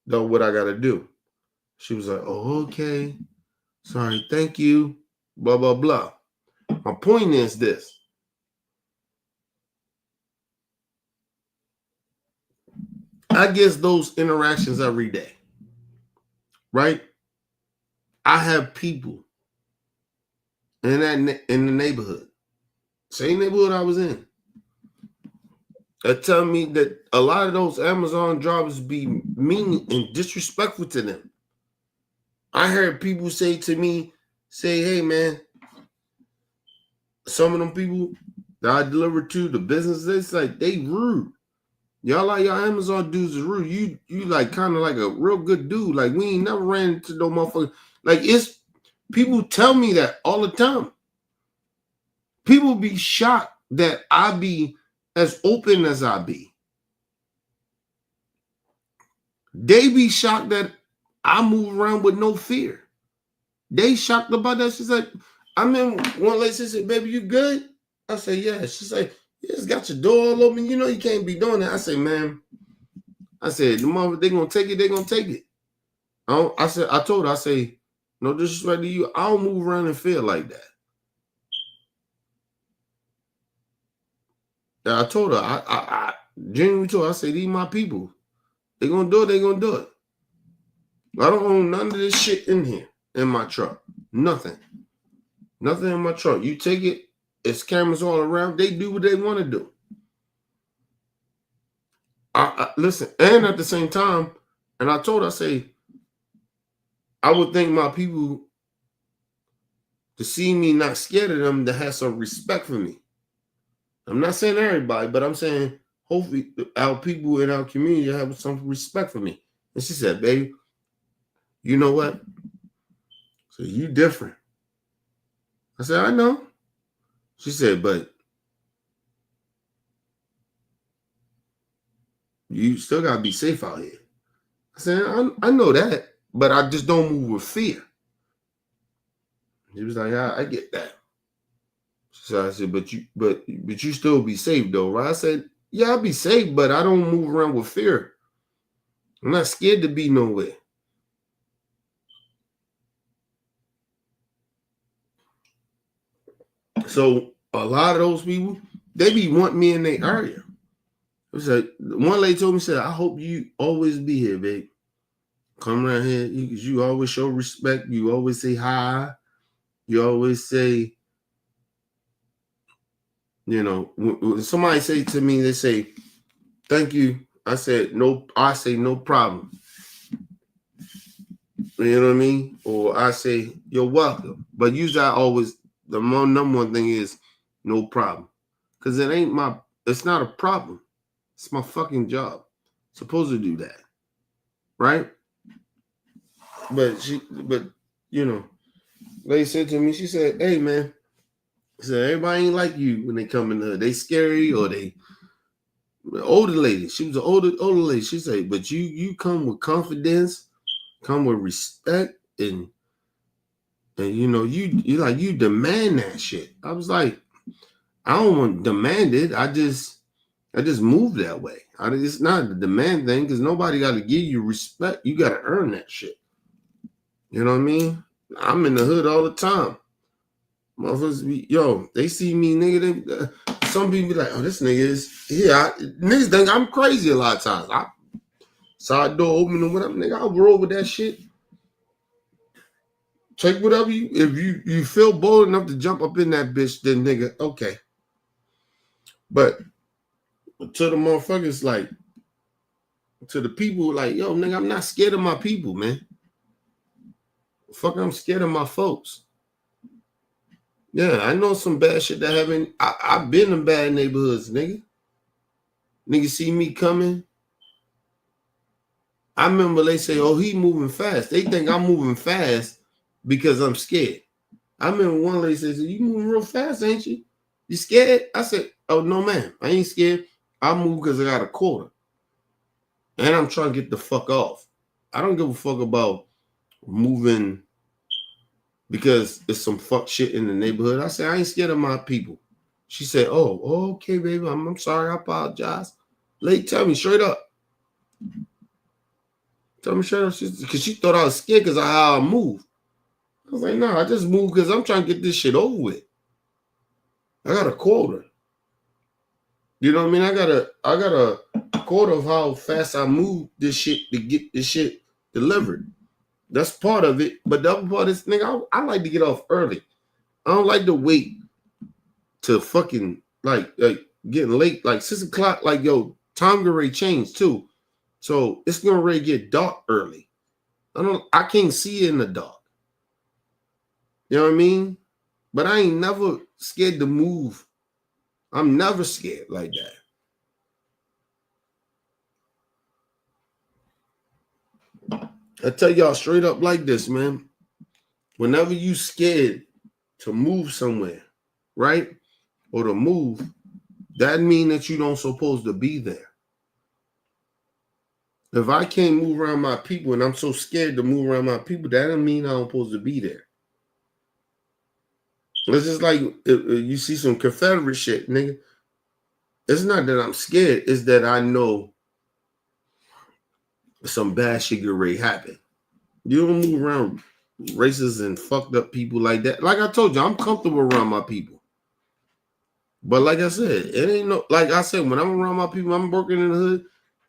Know what I got to do. She was like, oh, okay. Sorry, thank you. Blah, blah, blah. My point is this. I get those interactions every day, right? I have people in the neighborhood, same neighborhood I was in, that tell me that a lot of those Amazon drivers be mean and disrespectful to them. I heard people say to me, hey, man, some of them people that I deliver to, the businesses, like, they rude. Y'all like y'all Amazon dudes is rude. You like kind of like a real good dude. Like we ain't never ran into no motherfucker. Like it's people tell me that all the time. People be shocked that I be as open as I be. They be shocked that I move around with no fear. They shocked about that. She's like, I mean, one lady said, "Baby, you good?" I said, "Yeah." She said, "You just got your door all open. You know you can't be doing that." I said, "Man," I said, "The moment they gonna take it, they gonna take it." I told her, I say, "No disrespect to you, I don't move around and feel like that." And I told her, I genuinely told her, I say, "These my people. They gonna do it, they gonna do it. I don't own none of this shit in here, in my truck. Nothing. Nothing in my truck. You take it, it's cameras all around. They do what they want to do." I listen, and at the same time, and I told her, I say, I would think my people to see me not scared of them, to have some respect for me. I'm not saying everybody, but I'm saying hopefully our people in our community have some respect for me. And she said, "Baby, you know what? So you different." I said, "I know." She said, "But you still gotta be safe out here." I said, I know that, but I just don't move with fear." She was like, "I get that." So I said, but you still be safe though, right?" I said, "Yeah, I'll be safe, but I don't move around with fear. I'm not scared to be nowhere." So a lot of those people, they be wanting me in their area. It was like one lady told me, said, "I hope you always be here, babe. Come around here. You always show respect. You always say hi. You always say, you know, when somebody say to me, they say, 'Thank you.' I said, no, I say, 'No problem.' You know what I mean? Or I say, 'You're welcome.' But usually I always, the number one thing is, 'No problem.' Because it's not a problem. It's my fucking job. Supposed to do that. Right? But you know, they said to me, she said, 'Hey man,' said, 'everybody ain't like you when they come in the hood. They scary or they older lady.' She was an older lady. She said, 'But you come with confidence, come with respect, and you know, you demand that shit.' I was like, I don't want to demand it. I just move that way. It's not a demand thing because nobody got to give you respect. You got to earn that shit. You know what I mean? I'm in the hood all the time. Motherfuckers be, they see me, nigga. Some people be like, 'Oh, this nigga is here.' Niggas think I'm crazy a lot of times. Side door open or whatever, nigga. I'll roll with that shit. Take whatever if you feel bold enough to jump up in that bitch, then nigga, okay. But to the motherfuckers, like, to the people, like, yo, nigga, I'm not scared of my people, man. Fuck, I'm scared of my folks. Yeah, I know some bad shit that happened. I've been in bad neighborhoods, nigga. Niggas see me coming. I remember they say, "Oh, he moving fast." They think I'm moving fast because I'm scared. I remember one lady says, "You moving real fast, ain't you? You scared?" I said, "Oh, no, man. I ain't scared. I move because I got a quarter. And I'm trying to get the fuck off. I don't give a fuck about moving because it's some fuck shit in the neighborhood." I said, "I ain't scared of my people." She said, "Oh, okay, baby. I'm sorry. I apologize." Lady, tell me straight up. Tell me straight up. Because she thought I was scared because of how I move. I was like, "No, I just moved because I'm trying to get this shit over with. I got a quota. You know what I mean? I got a quota of how fast I move this shit to get this shit delivered. That's part of it. But the other part is, nigga, I like to get off early. I don't like to wait to fucking like getting late, like 6 o'clock. Like, yo, time gonna already change too. So it's gonna already get dark early. I can't see in the dark. You know what I mean? But I ain't never scared to move. I'm never scared like that. I tell y'all straight up like this, man. Whenever you scared to move somewhere, right? Or to move, that mean that you don't supposed to be there. If I can't move around my people and I'm so scared to move around my people, that doesn't mean I'm supposed to be there. It's just like if you see some Confederate shit, nigga. It's not that I'm scared, it's that I know some bad shit get ready to happen. You don't move around racist and fucked up people like that. Like I told you, I'm comfortable around my people. But like I said, it ain't no, like I said, when I'm around my people, I'm working in the hood,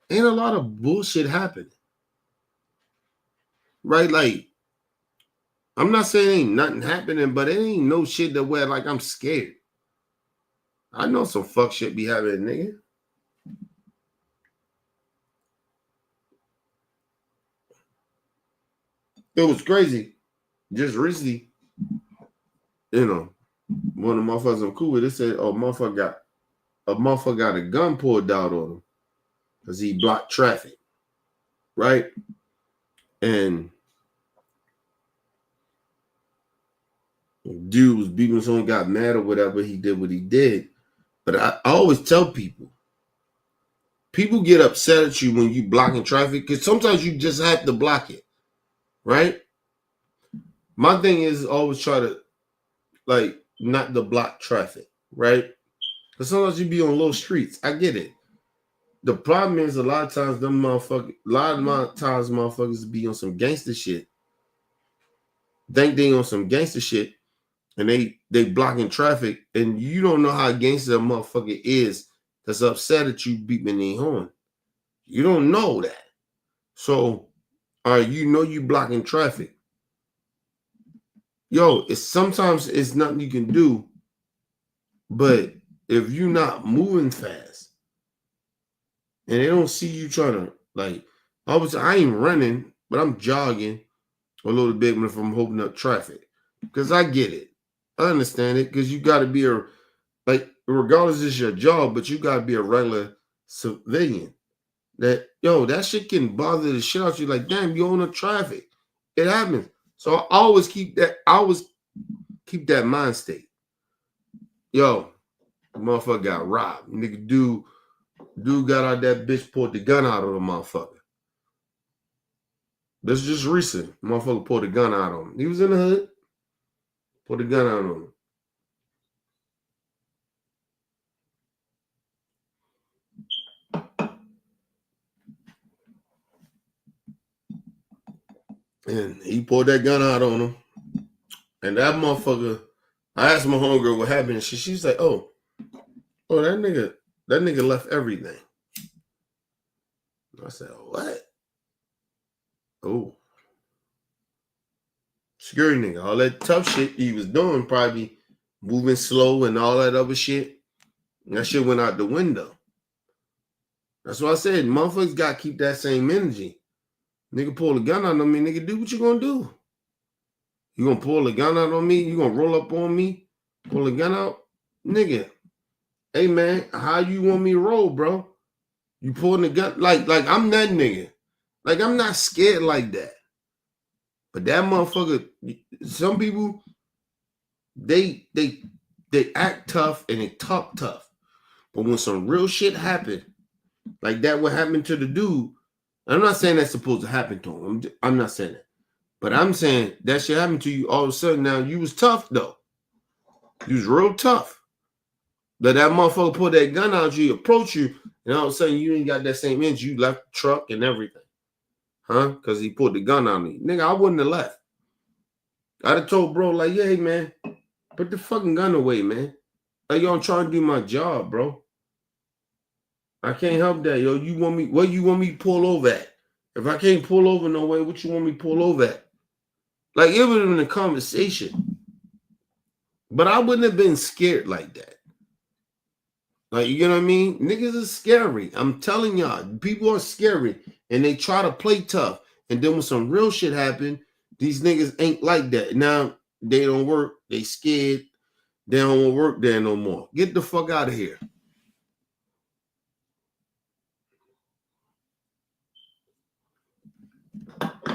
ain't a lot of bullshit happening. Right? Like, I'm not saying ain't nothing happening, but it ain't no shit that where like I'm scared. I know some fuck shit be happening, nigga. It was crazy. Just recently, you know, one of the motherfuckers I'm cool with, they said, oh, motherfucker got a gun pulled out on him because he blocked traffic. Right? And dude was beating someone, got mad or whatever, he did what he did. But I always tell people get upset at you when you blocking traffic because sometimes you just have to block it. Right? My thing is always try to like not to block traffic, right? Because sometimes you be on low streets. I get it. The problem is a lot of times motherfuckers be on some gangster shit. Think they on some gangster shit and they blocking traffic and you don't know how gangster a motherfucker is that's upset at you beeping their horn. You don't know that. So you know you blocking traffic. Yo, sometimes it's nothing you can do, but if you're not moving fast and they don't see you trying to like, I ain't running, but I'm jogging a little bit if I'm holding up traffic because I get it, I understand it because you got to be regardless it's your job, but you got to be a regular civilian. That shit can bother the shit out you. Like, damn, you on the traffic, it happens. So I always keep that mind state. Yo, the motherfucker got robbed. Nigga, dude got out that bitch, pulled the gun out of the motherfucker. This is just recent. Motherfucker pulled the gun out on him. He was in the hood. Pulled the gun out on him. And he pulled that gun out on him. And that motherfucker, I asked my homegirl what happened. And she's like, oh, that nigga left everything. I said, what? Oh. Scary nigga. All that tough shit he was doing, probably moving slow and all that other shit. And that shit went out the window. That's what I said. Motherfuckers got to keep that same energy. Nigga pull a gun out on me. Nigga, do what you gonna do? You gonna pull a gun out on me? You gonna roll up on me? Pull a gun out? Nigga, hey man, how you want me to roll, bro? You pulling the gun? Like I'm that nigga. Like I'm not scared like that. But that motherfucker, some people, they act tough and they talk tough. But when some real shit happen, like that what happened to the dude, I'm not saying that's supposed to happen to him. I'm not saying that. But I'm saying that shit happened to you all of a sudden. Now you was tough though. You was real tough. But that motherfucker pulled that gun out, you approach you, and all of a sudden you ain't got that same energy. You left the truck and everything. Huh? Because he pulled the gun on me. Nigga, I wouldn't have left. I'd have told bro, like, yeah, hey, man, put the fucking gun away, man. Like, yo, I'm trying to do my job, bro. I can't help that, yo. You want me, what you want me to pull over at? If I can't pull over no way, what you want me to pull over at? Like, it would have been a conversation. But I wouldn't have been scared like that. Like, you know what I mean? Niggas is scary. I'm telling y'all, people are scary. And they try to play tough. And then when some real shit happen, these niggas ain't like that. Now, they don't work. They scared. They don't want to work there no more. Get the fuck out of here.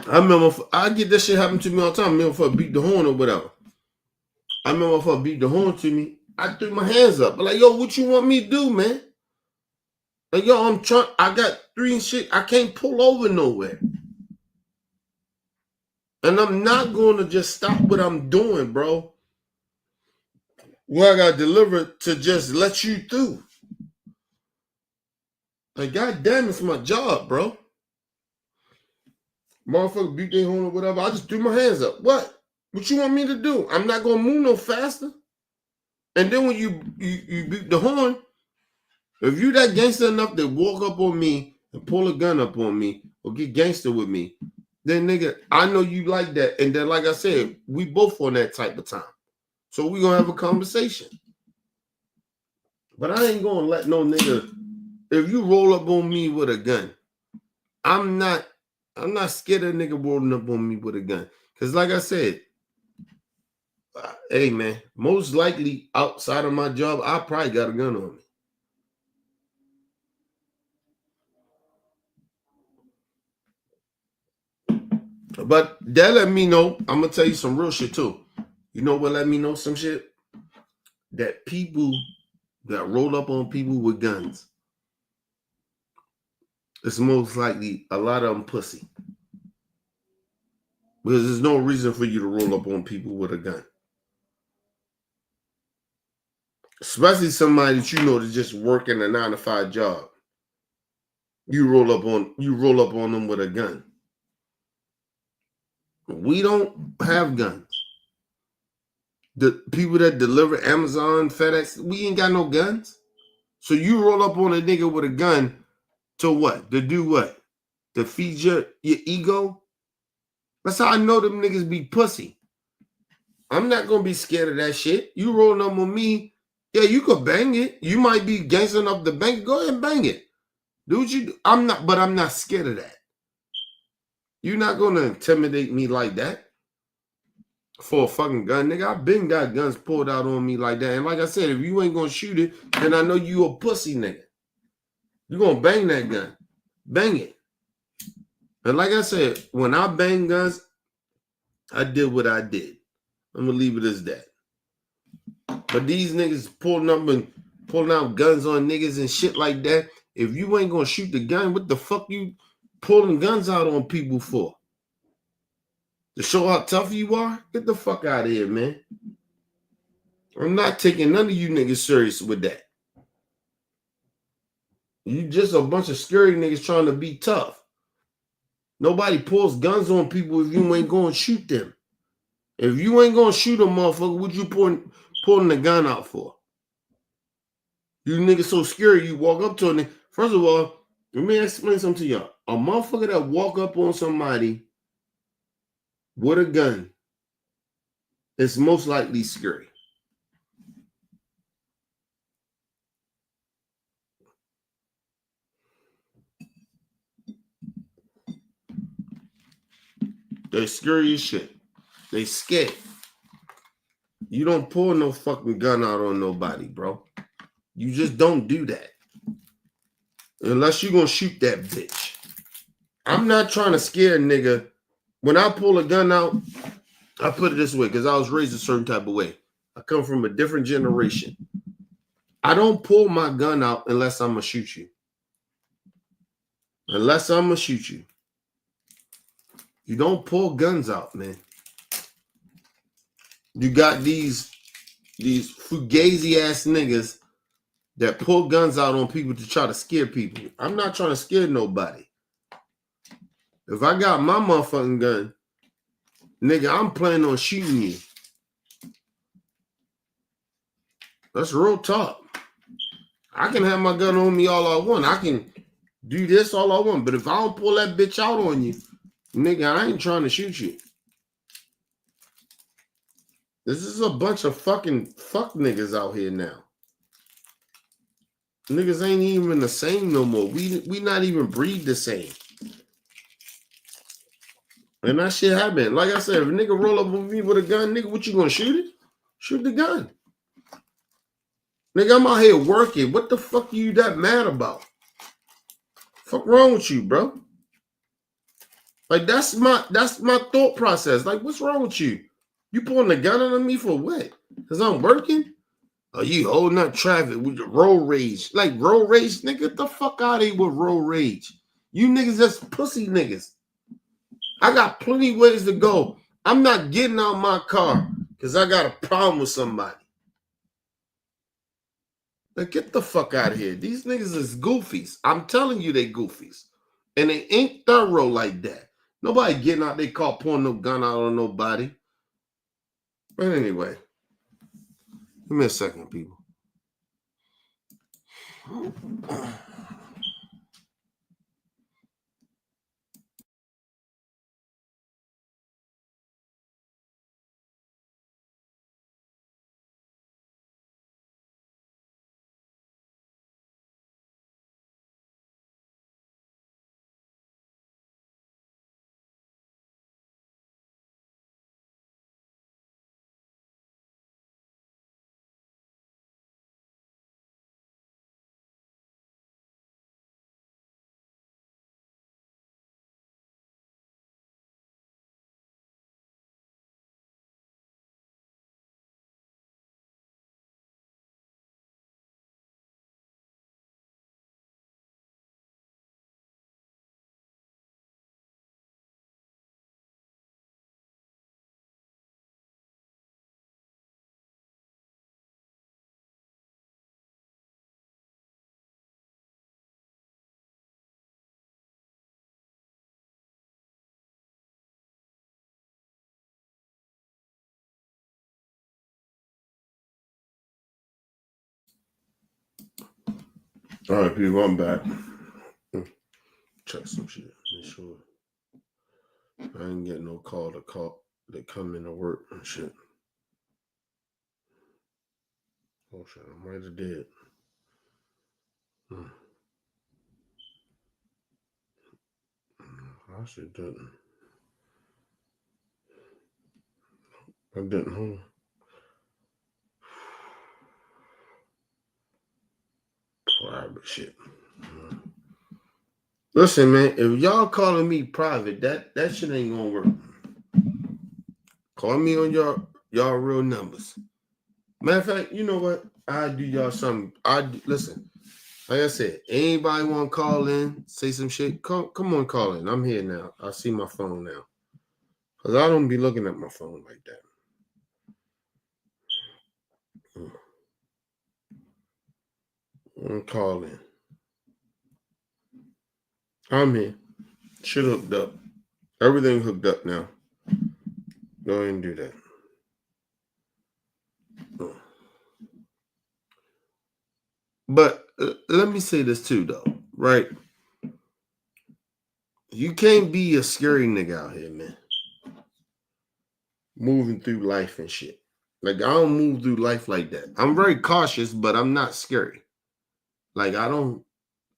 I remember I get that shit happen to me all the time. I remember if I beat the horn or whatever. I remember if I beat the horn to me, I threw my hands up. But like, yo, what you want me to do, man? Like, yo, I got 3 shit. I can't pull over nowhere. And I'm not going to just stop what I'm doing, bro. Well, I got delivered to just let you through. Like, goddamn, it's my job, bro. Motherfucker beat their horn or whatever. I just threw my hands up. What? What you want me to do? I'm not going to move no faster. And then when you beat the horn, if you that gangster enough to walk up on me and pull a gun up on me or get gangster with me, then nigga, I know you like that. And then, like I said, we both on that type of time. So we gonna have a conversation. But I ain't gonna let no nigga, if you roll up on me with a gun, I'm not scared of a nigga rolling up on me with a gun. Cause like I said, hey man, most likely outside of my job, I probably got a gun on me. But that let me know, I'm gonna tell you some real shit too. You know what let me know some shit? That people that roll up on people with guns, it's most likely a lot of them pussy. Because there's no reason for you to roll up on people with a gun. Especially somebody that you know that's just working a 9-to-5 job. You roll up on them with a gun. We don't have guns. The people that deliver Amazon, FedEx, we ain't got no guns. So you roll up on a nigga with a gun to what? To do what? To feed your ego? That's how I know them niggas be pussy. I'm not gonna be scared of that shit. You rolling up on me, yeah, you could bang it. You might be gangster enough to bang it. Go ahead and bang it. Do what you do. I'm not scared of that. You're not gonna intimidate me like that for a fucking gun, nigga. I've been got guns pulled out on me like that. And like I said, if you ain't gonna shoot it, then I know you a pussy nigga. You gonna bang that gun. Bang it. And like I said, when I bang guns, I did what I did. I'm gonna leave it as that. But these niggas pulling out guns on niggas and shit like that. If you ain't gonna shoot the gun, what the fuck you pulling guns out on people for? To show how tough you are? Get the fuck out of here, man. I'm not taking none of you niggas serious with that. You just a bunch of scary niggas trying to be tough. Nobody pulls guns on people if you ain't going to shoot them. If you ain't going to shoot a motherfucker, what you pulling the gun out for? You niggas so scary, you walk up to a nigga. First of all, let me explain something to y'all. A motherfucker that walk up on somebody with a gun is most likely scary. They're scary as shit. They scared. You don't pull no fucking gun out on nobody, bro. You just don't do that. Unless you're going to shoot that bitch. I'm not trying to scare a nigga. When I pull a gun out, I put it this way because I was raised a certain type of way. I come from a different generation. I don't pull my gun out unless I'm going to shoot you. Unless I'm going to shoot you. You don't pull guns out, man. You got these fugazi ass niggas that pull guns out on people to try to scare people. I'm not trying to scare nobody. If I got my motherfucking gun, nigga, I'm planning on shooting you. That's real talk. I can have my gun on me all I want. I can do this all I want. But if I don't pull that bitch out on you, nigga, I ain't trying to shoot you. This is a bunch of fucking fuck niggas out here now. Niggas ain't even the same no more. We not even breed the same. And that shit happened. Like I said, if a nigga roll up with me with a gun, nigga, what you gonna shoot it? Shoot the gun. Nigga, I'm out here working. What the fuck are you that mad about? Fuck wrong with you, bro? Like that's my thought process. Like, what's wrong with you? You pulling a gun on me for what? Because I'm working? Are you holding up traffic with your road rage? Like road rage, nigga, get the fuck out of here with road rage. You niggas just pussy niggas. I got plenty ways to go. I'm not getting out my car because I got a problem with somebody. Like, get the fuck out of here. These niggas is goofies. I'm telling you they goofies. And they ain't thorough like that. Nobody getting out their car pulling no gun out on nobody. But anyway, give me a second, people. All right, people, I'm back. Check some shit. Make sure I ain't getting no call they come in to work and shit. Oh shit, I might have did. I should didn't. I didn't. Hold on. Private shit. Listen, man, if y'all calling me private, that shit ain't gonna work. Call me on y'all real numbers. Matter of fact, you know what? I do y'all something. Listen. Like I said, anybody want to call in, say some shit? Come on, call in. I'm here now. I see my phone now, cause I don't be looking at my phone like that. I'm calling. I'm here. Shit hooked up. Everything hooked up now. Go ahead and do that. But let me say this too, though, right? You can't be a scary nigga out here, man. Moving through life and shit. Like, I don't move through life like that. I'm very cautious, but I'm not scary. Like, I don't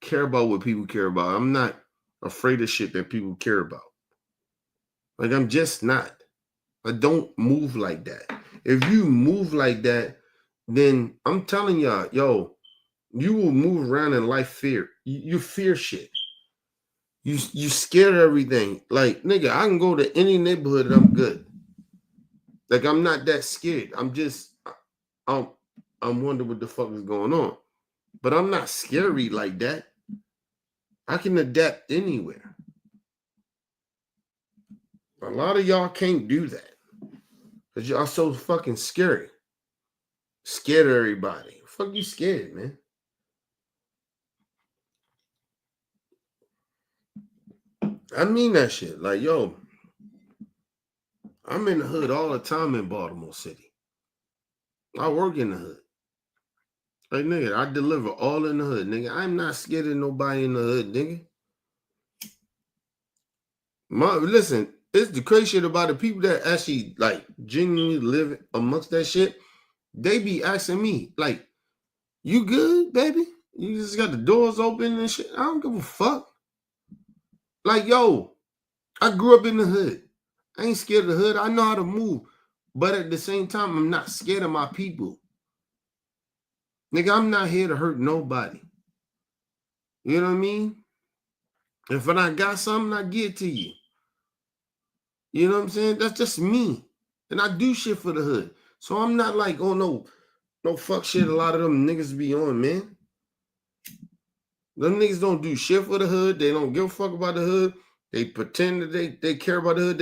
care about what people care about. I'm not afraid of shit that people care about. Like, I'm just not. I don't move like that. If you move like that, then I'm telling y'all, yo, you will move around in life fear. You fear shit. You scared of everything. Like, nigga, I can go to any neighborhood and I'm good. Like, I'm not that scared. I'm wondering what the fuck is going on. But I'm not scary like that. I can adapt anywhere. A lot of y'all can't do that. Because y'all so fucking scary. Scared of everybody. Fuck you scared, man. I mean that shit. Like, yo, I'm in the hood all the time in Baltimore City. I work in the hood. Like, nigga, I deliver all in the hood, nigga. I'm not scared of nobody in the hood, nigga. Listen, it's the crazy shit about the people that actually, like, genuinely live amongst that shit. They be asking me, like, you good, baby? You just got the doors open and shit. I don't give a fuck. Like, yo, I grew up in the hood. I ain't scared of the hood. I know how to move. But at the same time, I'm not scared of my people. Nigga, I'm not here to hurt nobody. You know what I mean? If I got something, I give it to you. You know what I'm saying? That's just me. And I do shit for the hood. So I'm not like, oh no fuck shit a lot of them niggas be on, man. Them niggas don't do shit for the hood. They don't give a fuck about the hood. They pretend that they care about the hood.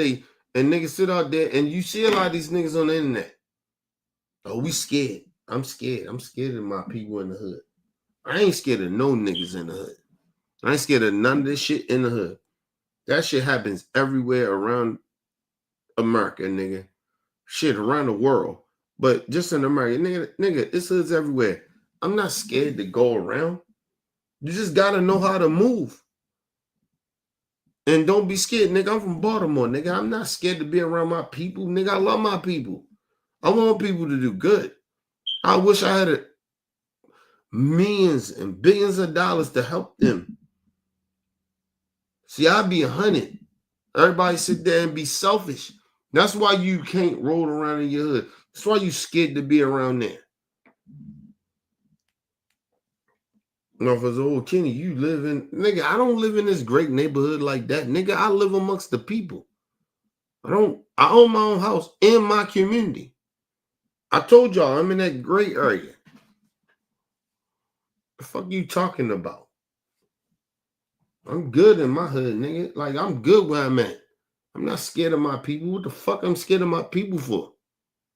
And niggas sit out there and you see a lot of these niggas on the internet. Oh, we scared. I'm scared. I'm scared of my people in the hood. I ain't scared of no niggas in the hood. I ain't scared of none of this shit in the hood. That shit happens everywhere around America, nigga. Shit around the world. But just in America, nigga, it's hoods everywhere. I'm not scared to go around. You just gotta know how to move. And don't be scared, nigga. I'm from Baltimore, nigga. I'm not scared to be around my people. Nigga, I love my people. I want people to do good. I wish I had millions and billions of dollars to help them. See, I'd be 100. Everybody sit there and be selfish. That's why you can't roll around in your hood. That's why you scared to be around there. Motherfuckers, oh, Kenny, you live in... Nigga, I don't live in this great neighborhood like that. Nigga, I live amongst the people. I own my own house in my community. I told y'all I'm in that great area. The fuck you talking about? I'm good in my hood, nigga. Like, I'm good where I'm at. I'm not scared of my people. What the fuck I'm scared of my people for?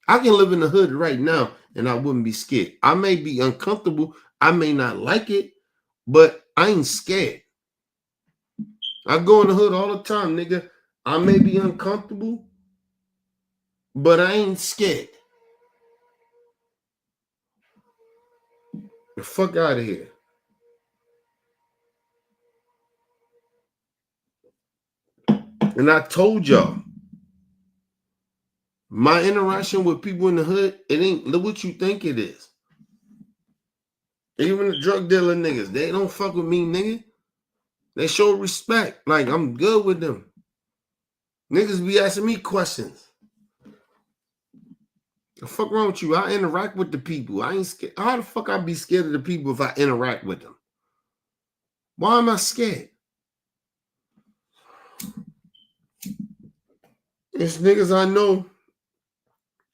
I can live in the hood right now and I wouldn't be scared. I may be uncomfortable. I may not like it, but I ain't scared. I go in the hood all the time, nigga. I may be uncomfortable, but I ain't scared. The fuck out of here. And I told y'all, my interaction with people in the hood, it ain't look what you think it is. Even the drug dealer niggas, they don't fuck with me, nigga. They show respect. Like, I'm good with them. Niggas be asking me questions. The fuck wrong with you? I interact with the people. I ain't scared. How the fuck I be scared of the people if I interact with them? Why am I scared? It's niggas I know,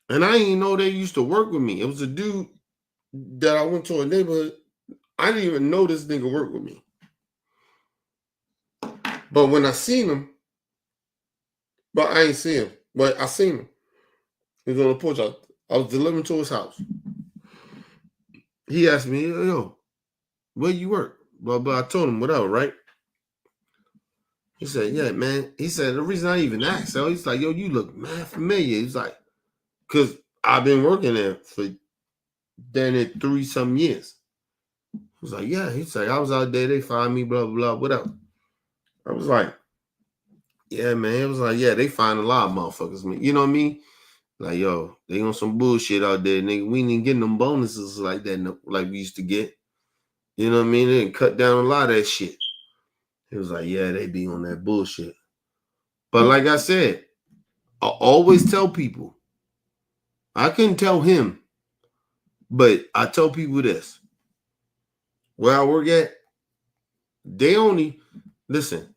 and I didn't know they used to work with me. It was a dude that I went to a neighborhood. I didn't even know this nigga worked with me. But when I seen him, but I ain't see him. But I seen him. He was on the porch. I was delivering to his house. He asked me, yo, where you work? But I told him whatever, right? He said, yeah, man. He said, the reason I even asked, so he's like, yo, you look mad familiar. He's like, because I've been working there for then it 3-some years. He was like, yeah. He's like, I was out there, they find me, blah, blah, blah, whatever. I was like, yeah, man. It was like, yeah, they find a lot of motherfuckers. You know what I mean? Like, yo, they on some bullshit out there, nigga. We ain't getting them bonuses like that, like we used to get. You know what I mean? They cut down a lot of that shit. He was like, yeah, they be on that bullshit. But like I said, I always tell people, I couldn't tell him, but I tell people this. Where I work at, they only, listen,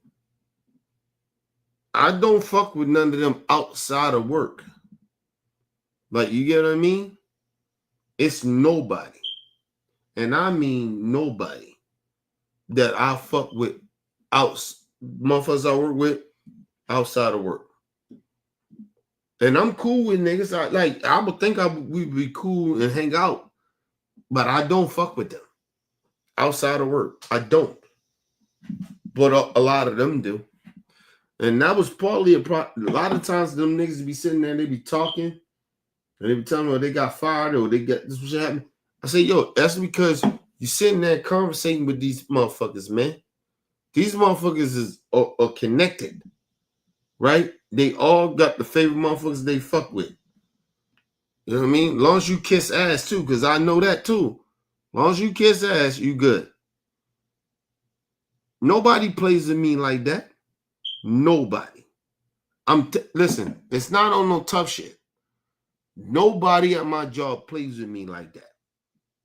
I don't fuck with none of them outside of work. Like, you get what I mean? It's nobody. And I mean nobody that I fuck with motherfuckers I work with outside of work. And I'm cool with niggas. I would think we'd be cool and hang out, but I don't fuck with them outside of work. I don't. But a lot of them do. And that was partly a lot of times them niggas be sitting there and they be talking and they be telling me they got fired or they got this shit happened. I say, yo, that's because you sitting there conversating with these motherfuckers, man. These motherfuckers are connected, right? They all got the favorite motherfuckers they fuck with. You know what I mean? As long as you kiss ass too, because I know that too. As long as you kiss ass, you good. Nobody plays with me like that. Nobody. Listen, it's not on no tough shit. Nobody at my job plays with me like that.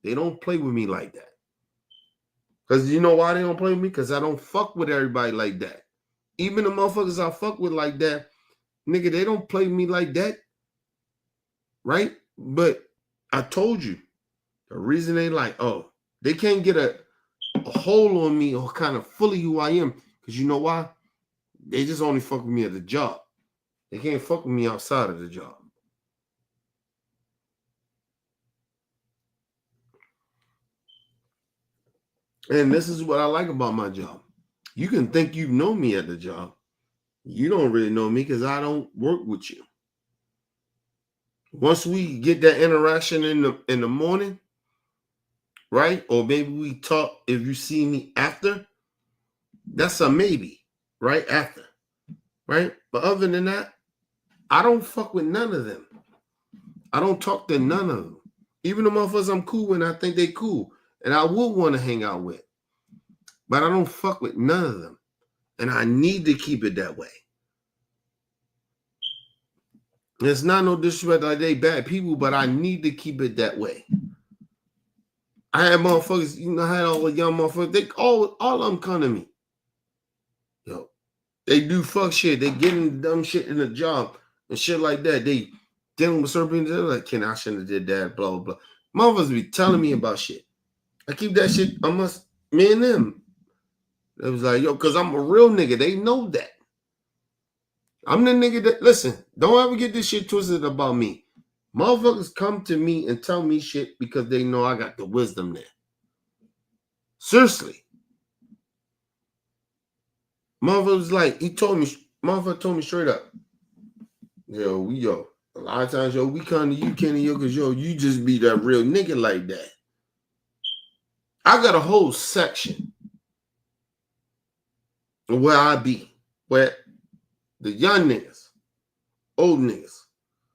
They don't play with me like that. Because you know why they don't play with me? Because I don't fuck with everybody like that. Even the motherfuckers I fuck with like that, Nigga, they don't play me like that. Right? But I told you, the reason they like, oh, they can't get a hold on me or kind of fully who I am. Because you know why? They just only fuck with me at the job. They can't fuck with me outside of the job. And this is what I like about my job. You can think you know me at the job. You don't really know me because I don't work with you. Once we get that interaction in the morning, right? Or maybe we talk if you see me after, that's a maybe, right? After, right? But other than that, I don't fuck with none of them. I don't talk to none of them. Even the motherfuckers I'm cool with, I think they cool. And I would want to hang out with. But I don't fuck with none of them. And I need to keep it that way. It's not no disrespect like they bad people, but I need to keep it that way. I had motherfuckers, you know, I had all the young motherfuckers, they all of them come to me. Yo, they do fuck shit. They getting dumb shit in the job and shit like that. They dealing with certain things. They're like, Ken, I shouldn't have did that, blah, blah, blah. Motherfuckers be telling me about shit. I keep that shit amongst me and them. It was like, yo, because I'm a real nigga. They know that. I'm the nigga that, listen, don't ever get this shit twisted about me. Motherfuckers come to me and tell me shit because they know I got the wisdom there. Seriously. Motherfuckers like, motherfucker told me straight up. Yo, a lot of times, yo, we come to you, Kenny, yo, because, yo, you just be that real nigga like that. I got a whole section where I be, where the young niggas, old niggas,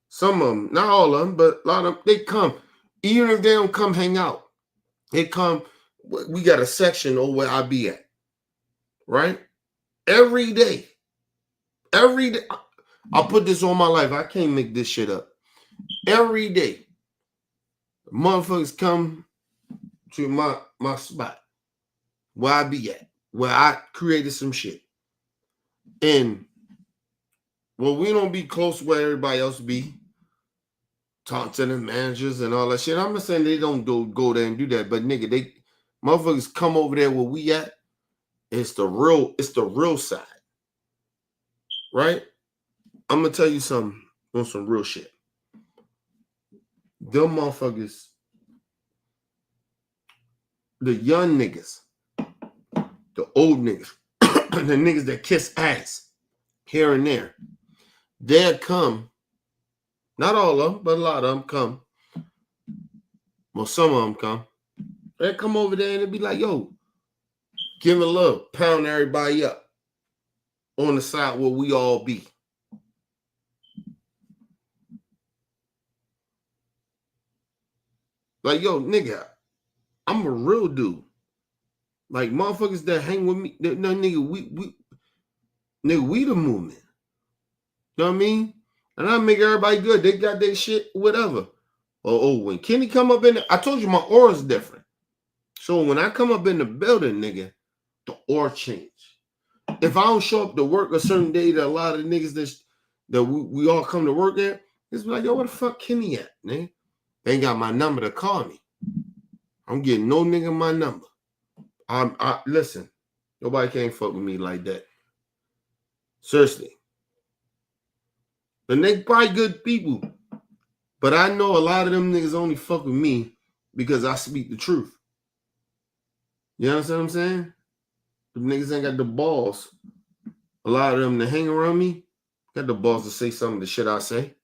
some of them, not all of them, but a lot of them, they come. Even if they don't come hang out, they come, we got a section over where I be at, right? Every day. I'll put this on my life. I can't make this shit up. Every day, motherfuckers come to my spot where I be at, where I created some shit. And well, we don't be close where everybody else be. Talk to the managers and all that shit. I'm not saying they don't go there and do that, but nigga, they motherfuckers come over there where we at. It's the real side. Right? I'm gonna tell you something on some real shit. Them motherfuckers, the young niggas, the old niggas, the niggas that kiss ass here and there, they'll come. Not all of them, but a lot of them come. Well, some of them come. They'll come over there and they'll be like, yo, give a love, pound everybody up on the side where we all be. Like, yo, nigga, I'm a real dude. Like, motherfuckers that hang with me, no, nigga, we the movement. You know what I mean? And I make everybody good. They got their shit, whatever. When Kenny come up in there, I told you my aura's different. So when I come up in the building, nigga, the aura change. If I don't show up to work a certain day, that a lot of the niggas that we all come to work at, it's like, yo, where the fuck Kenny at, nigga? They ain't got my number to call me. I'm getting no nigga my number. Listen, nobody can't fuck with me like that. Seriously. And they probably good people. But I know a lot of them niggas only fuck with me because I speak the truth. You understand what I'm saying? The niggas ain't got the balls. A lot of them that hang around me got the balls to say some of the shit I say.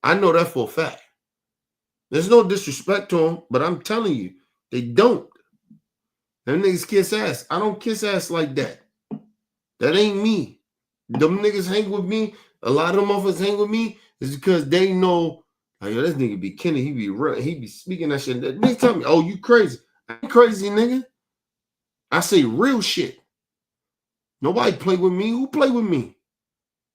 I know that for a fact. There's no disrespect to them, but I'm telling you, they don't. Them niggas kiss ass. I don't kiss ass like that. That ain't me. Them niggas hang with me. A lot of them motherfuckers hang with me is because they know, like, yo, this nigga be Kenny. He be real. He be speaking that shit. Niggas tell me, oh, you crazy. I ain't crazy, nigga. I say real shit. Nobody play with me. Who play with me?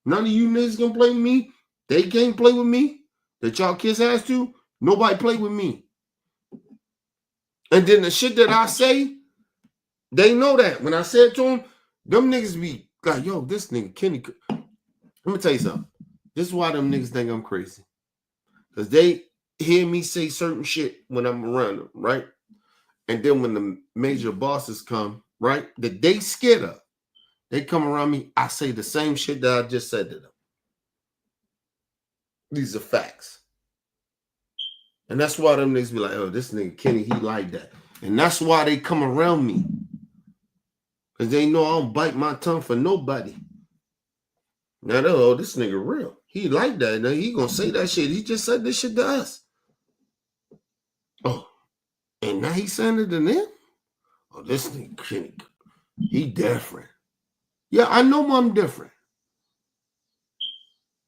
None of you niggas gonna play with me. They can't play with me. That y'all kiss ass to. Nobody play with me. And then the shit that I say, they know that. When I said to them niggas be like, yo, this nigga Kenny. Let me tell you something. This is why them niggas think I'm crazy. Because they hear me say certain shit when I'm around them, right? And then when the major bosses come, right, that they scared of, they come around me, I say the same shit that I just said to them. These are facts. And that's why them niggas be like, oh, this nigga Kenny, he like that. And that's why they come around me. Because they know I don't bite my tongue for nobody. Now they oh, this nigga real. He like that. Now he gonna say that shit. He just said this shit to us. Oh, and now he saying it to them? Oh, this nigga Kenny, he different. Yeah, I know I'm different.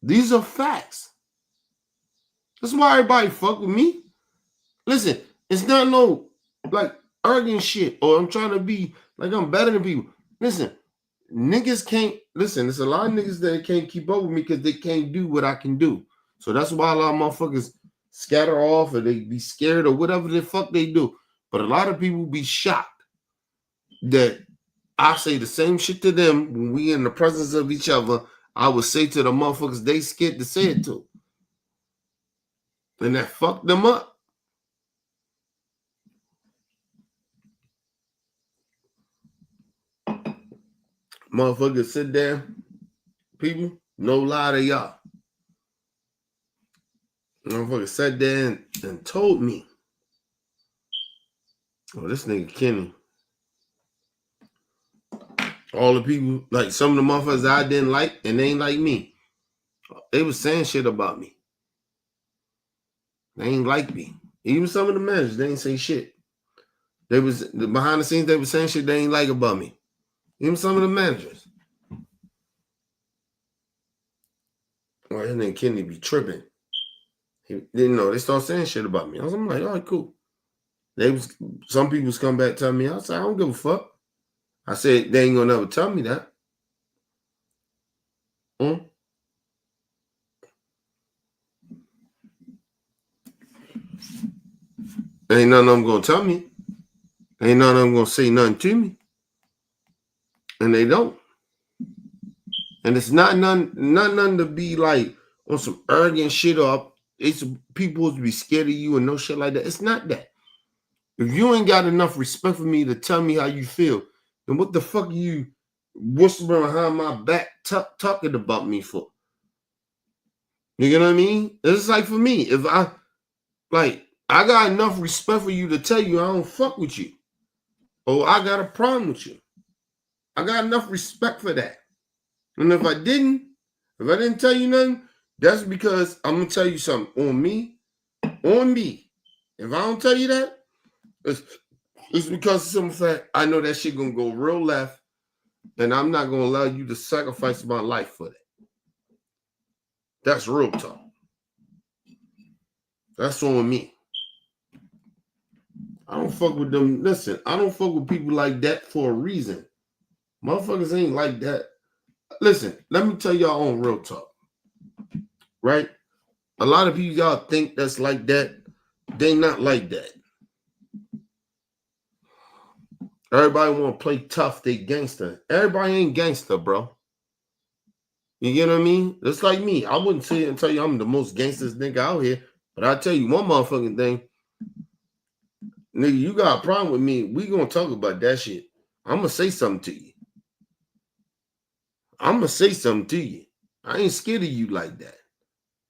These are facts. That's why everybody fuck with me. Listen, it's not no like arguing shit or I'm trying to be like I'm better than people. Listen, niggas can't listen. There's a lot of niggas that can't keep up with me because they can't do what I can do. So that's why a lot of motherfuckers scatter off or they be scared or whatever the fuck they do. But a lot of people be shocked that I say the same shit to them when we in the presence of each other. I would say to the motherfuckers they scared to say it to. And that fucked them up. Motherfuckers sit there, people, no lie to y'all. Motherfuckers sat there and told me, oh, this nigga Kenny. All the people, like some of the motherfuckers I didn't like, and they ain't like me. They was saying shit about me. They ain't like me. Even some of the managers, they ain't say shit. They was behind the scenes, they was saying shit they ain't like about me. Even some of the managers. Well, his name Kenny be tripping. He didn't know. They start saying shit about me. I'm like, all right, cool. Some people's come back telling me, I said, I don't give a fuck. I said, they ain't gonna never tell me that. Ain't none of them gonna tell me. Ain't none of them gonna say nothing to me. And they don't. And it's not none to be like on some arrogant shit or it's people to be scared of you and no shit like that. It's not that. If you ain't got enough respect for me to tell me how you feel, then what the fuck are you whispering behind my back talking about me for? You get what I mean? It's like for me, if I got enough respect for you to tell you I don't fuck with you. Or I got a problem with you. I got enough respect for that. And if I didn't tell you nothing, that's because I'm gonna tell you something on me. If I don't tell you that, it's because of some fact I know that shit gonna go real left, and I'm not gonna allow you to sacrifice my life for that. That's real talk. That's on me. I don't fuck with them. Listen, I don't fuck with people like that for a reason. Motherfuckers ain't like that. Listen, let me tell y'all on real talk. Right? A lot of people y'all think that's like that. They not like that. Everybody want to play tough. They gangster. Everybody ain't gangster, bro. You get what I mean? It's like me. I wouldn't sit here and tell you I'm the most gangsters nigga out here. But I tell you one motherfucking thing. Nigga, you got a problem with me. We gonna talk about that shit. I'm gonna say something to you. I'm gonna say something to you. I ain't scared of you like that.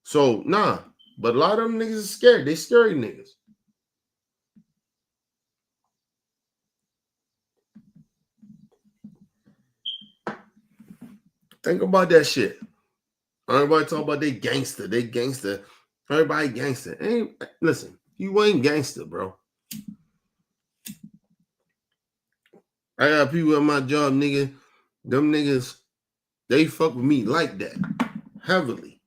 So, nah. But a lot of them niggas are scared. They scary niggas. Think about that shit. Everybody talk about they gangster. They gangster. Everybody gangster. Listen, you ain't gangster, bro. I got people at my job, nigga. Them niggas, they fuck with me like that. Heavily.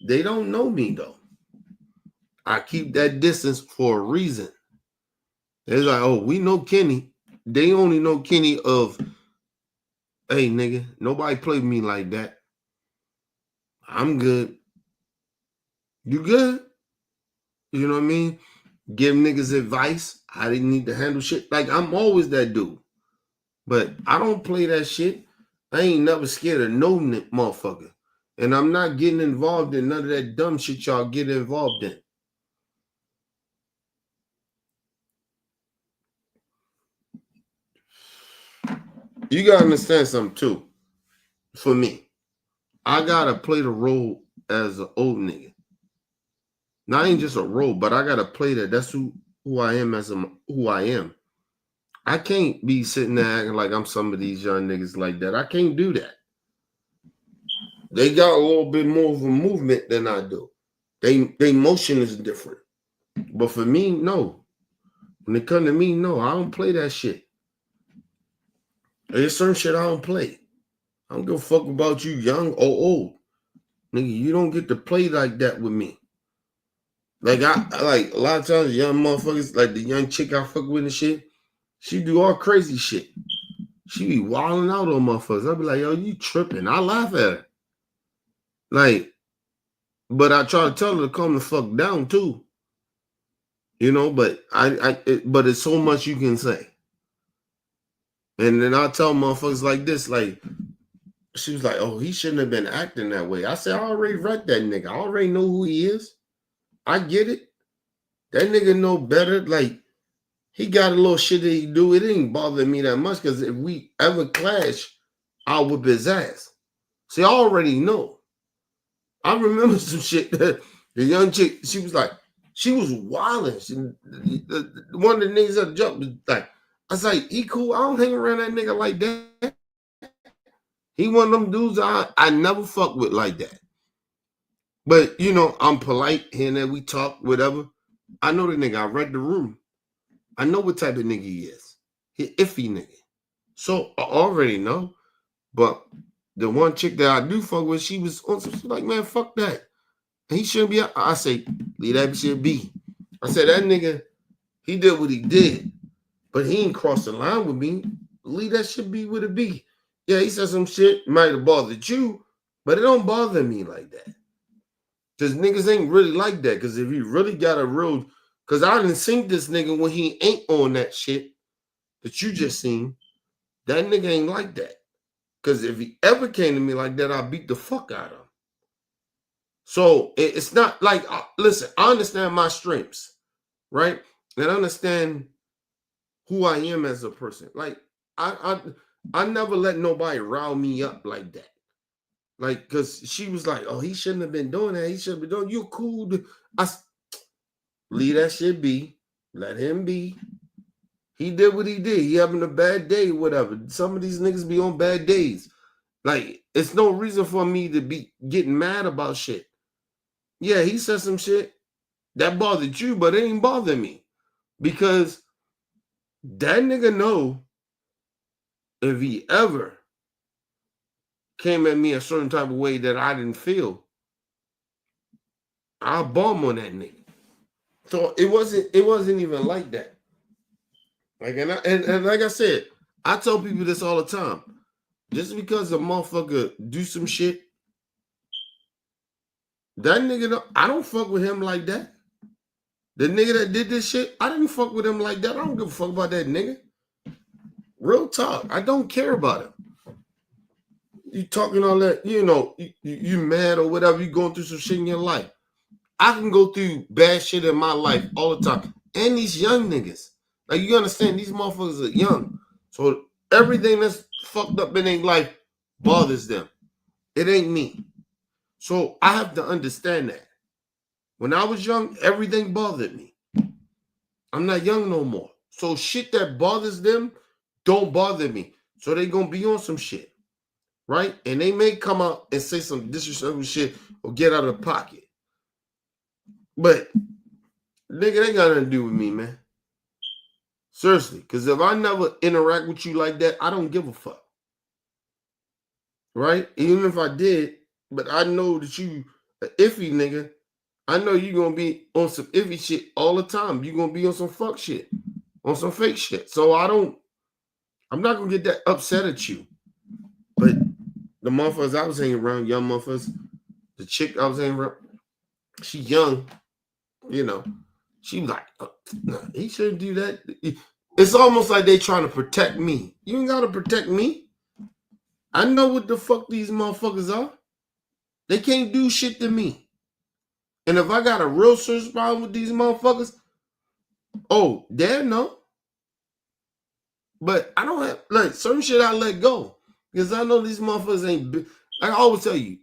They don't know me, though. I keep that distance for a reason. It's like, oh, we know Kenny. They only know Kenny of, hey, nigga, nobody play with me like that. I'm good. You good? You know what I mean? Give niggas advice. How they need to handle shit. Like, I'm always that dude. But I don't play that shit. I ain't never scared of no motherfucker. And I'm not getting involved in none of that dumb shit y'all get involved in. You gotta understand something too. For me, I gotta play the role as an old nigga. Not even just a role, but I gotta play that. That's who I am who I am. I can't be sitting there acting like I'm some of these young niggas like that. I can't do that. They got a little bit more of a movement than I do. They motion is different. But for me, no. When it comes to me, no, I don't play that shit. There's certain shit I don't play. I don't give a fuck about you young or old. Nigga, you don't get to play like that with me. Like I like a lot of times young motherfuckers, like the young chick I fuck with and shit, she do all crazy shit. She be wilding out on motherfuckers. I be like, yo, you tripping. I laugh at her. Like, but I try to tell her to calm the fuck down too. You know, but but it's so much you can say. And then I tell motherfuckers like this, like, she was like, oh, he shouldn't have been acting that way. I said, I already read that nigga. I already know who he is. I get it. That nigga know better. Like, he got a little shit that he do. It ain't bother me that much because if we ever clash, I'll whip his ass. See, I already know. I remember some shit that the young chick, she was wilding. One of the niggas that jumped was like, I was like, he cool. I don't hang around that nigga like that. He one of them dudes I never fuck with like that. But, you know, I'm polite here and there. We talk, whatever. I know the nigga. I read the room. I know what type of nigga he is. He iffy nigga. So I already know. But the one chick that I do fuck with, she was on some shit like, man, fuck that. And he shouldn't be out. I say, leave that shit be. I said, that nigga, he did what he did. But he ain't crossed the line with me. Leave that shit be what it be. Yeah, he said some shit, might have bothered you, but it don't bother me like that. Because niggas ain't really like that. Because if he really got a real, because I didn't seen this nigga when he ain't on that shit that you just seen, that nigga ain't like that. Because if he ever came to me like that, I'll beat the fuck out of him. So it's not like, listen, I understand my strengths, right? And I understand who I am as a person. Like, I never let nobody rile me up like that. Like, because she was like, oh, he shouldn't have been doing that. He should have been doing, you're cool. Leave that shit be. Let him be. He did what he did. He having a bad day, whatever. Some of these niggas be on bad days. Like, it's no reason for me to be getting mad about shit. Yeah, he said some shit that bothered you, but it ain't bother me. Because that nigga know if he ever came at me a certain type of way that I didn't feel, I'll bomb on that nigga. So it wasn't even like that. Like, and like I said, I tell people this all the time. Just because a motherfucker do some shit, that nigga, I don't fuck with him like that. The nigga that did this shit, I didn't fuck with him like that. I don't give a fuck about that nigga. Real talk. I don't care about him. You talking all that, you know, you mad or whatever, you going through some shit in your life. I can go through bad shit in my life all the time. And these young niggas. Like, you understand, these motherfuckers are young. So everything that's fucked up in their life bothers them. It ain't me. So I have to understand that. When I was young, everything bothered me. I'm not young no more. So shit that bothers them don't bother me. So they gonna be on some shit. Right? And they may come out and say some disrespectful shit or get out of pocket. But, nigga, they got nothing to do with me, man. Seriously. Because if I never interact with you like that, I don't give a fuck. Right? Even if I did, but I know that you an iffy nigga. I know you going to be on some iffy shit all the time. You going to be on some fuck shit. On some fake shit. So I'm not going to get that upset at you. But the motherfuckers I was hanging around, young motherfuckers, the chick I was hanging around, she young, you know, she was like, oh, nah, he shouldn't do that. It's almost like they trying to protect me. You ain't got to protect me. I know what the fuck these motherfuckers are. They can't do shit to me. And if I got a real serious problem with these motherfuckers, oh, they know. But I don't have, like, certain shit I let go. Because I know these motherfuckers ain't, I always tell you,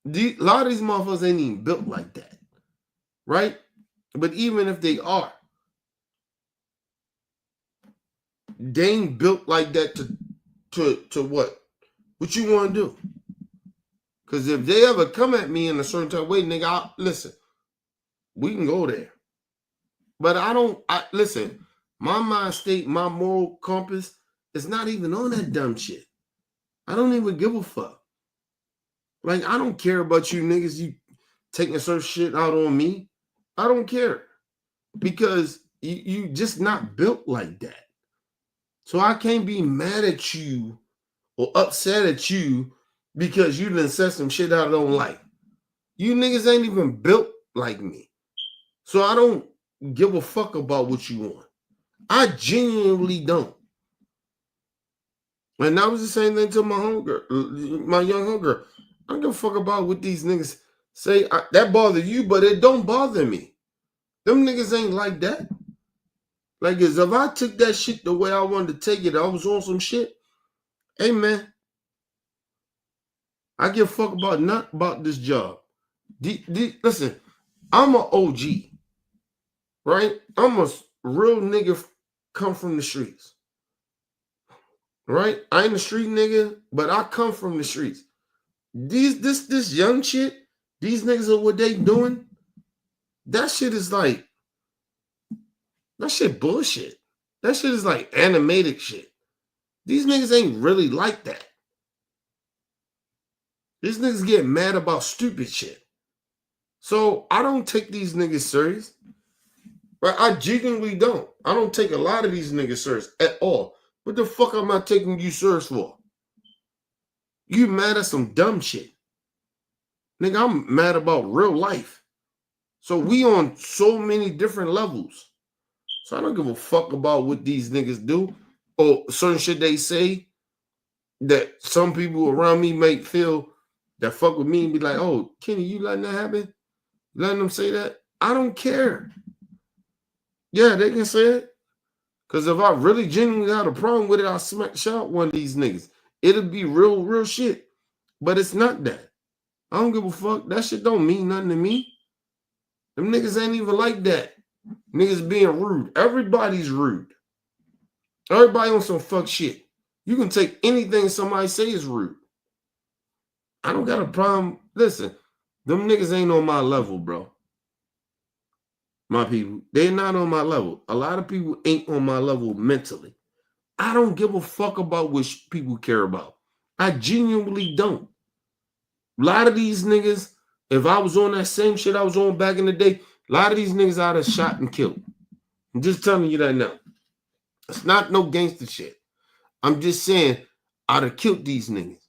a lot of these motherfuckers ain't even built like that. Right? But even if they are, they ain't built like that to what? What you want to do? Because if they ever come at me in a certain type of way, nigga, listen, we can go there. But listen, my mind state, my moral compass is not even on that dumb shit. I don't even give a fuck. Like, I don't care about you niggas, you taking certain shit out on me. I don't care. Because you just not built like that. So I can't be mad at you or upset at you because you done said some shit I don't like. You niggas ain't even built like me. So I don't give a fuck about what you want. I genuinely don't. And that was the same thing to my homegirl, my young homegirl. I don't give a fuck about what these niggas say. That bother you, but it don't bother me. Them niggas ain't like that. Like, as if I took that shit the way I wanted to take it, I was on some shit. Hey, man. I give a fuck about not about this job. Listen, I'm an OG. Right? I'm a real nigga come from the streets. Right? I ain't a street nigga, but I come from the streets. This young shit, these niggas are what they doing. That shit is like, that shit bullshit. That shit is like animated shit. These niggas ain't really like that. These niggas get mad about stupid shit. So I don't take these niggas serious. Right? I genuinely don't. I don't take a lot of these niggas serious at all. What the fuck am I taking you serious for? You mad at some dumb shit. Nigga, I'm mad about real life. So we on so many different levels. So I don't give a fuck about what these niggas do or certain shit they say that some people around me may feel that fuck with me and be like, oh, Kenny, you letting that happen? Letting them say that? I don't care. Yeah, they can say it. Because if I really genuinely had a problem with it, I'll smack shot one of these niggas. It'll be real shit. But it's not that. I don't give a fuck. That shit don't mean nothing to me. Them niggas ain't even like that. Niggas being rude. Everybody's rude. Everybody on some fuck shit. You can take anything somebody say is rude. I don't got a problem. Listen, them niggas ain't on my level, bro. My people, they're not on my level. A lot of people ain't on my level mentally. I don't give a fuck about what people care about. I genuinely don't. A lot of these niggas, if I was on that same shit I was on back in the day, a lot of these niggas I'd have shot and killed. I'm just telling you that now. It's not no gangster shit. I'm just saying I'd have killed these niggas.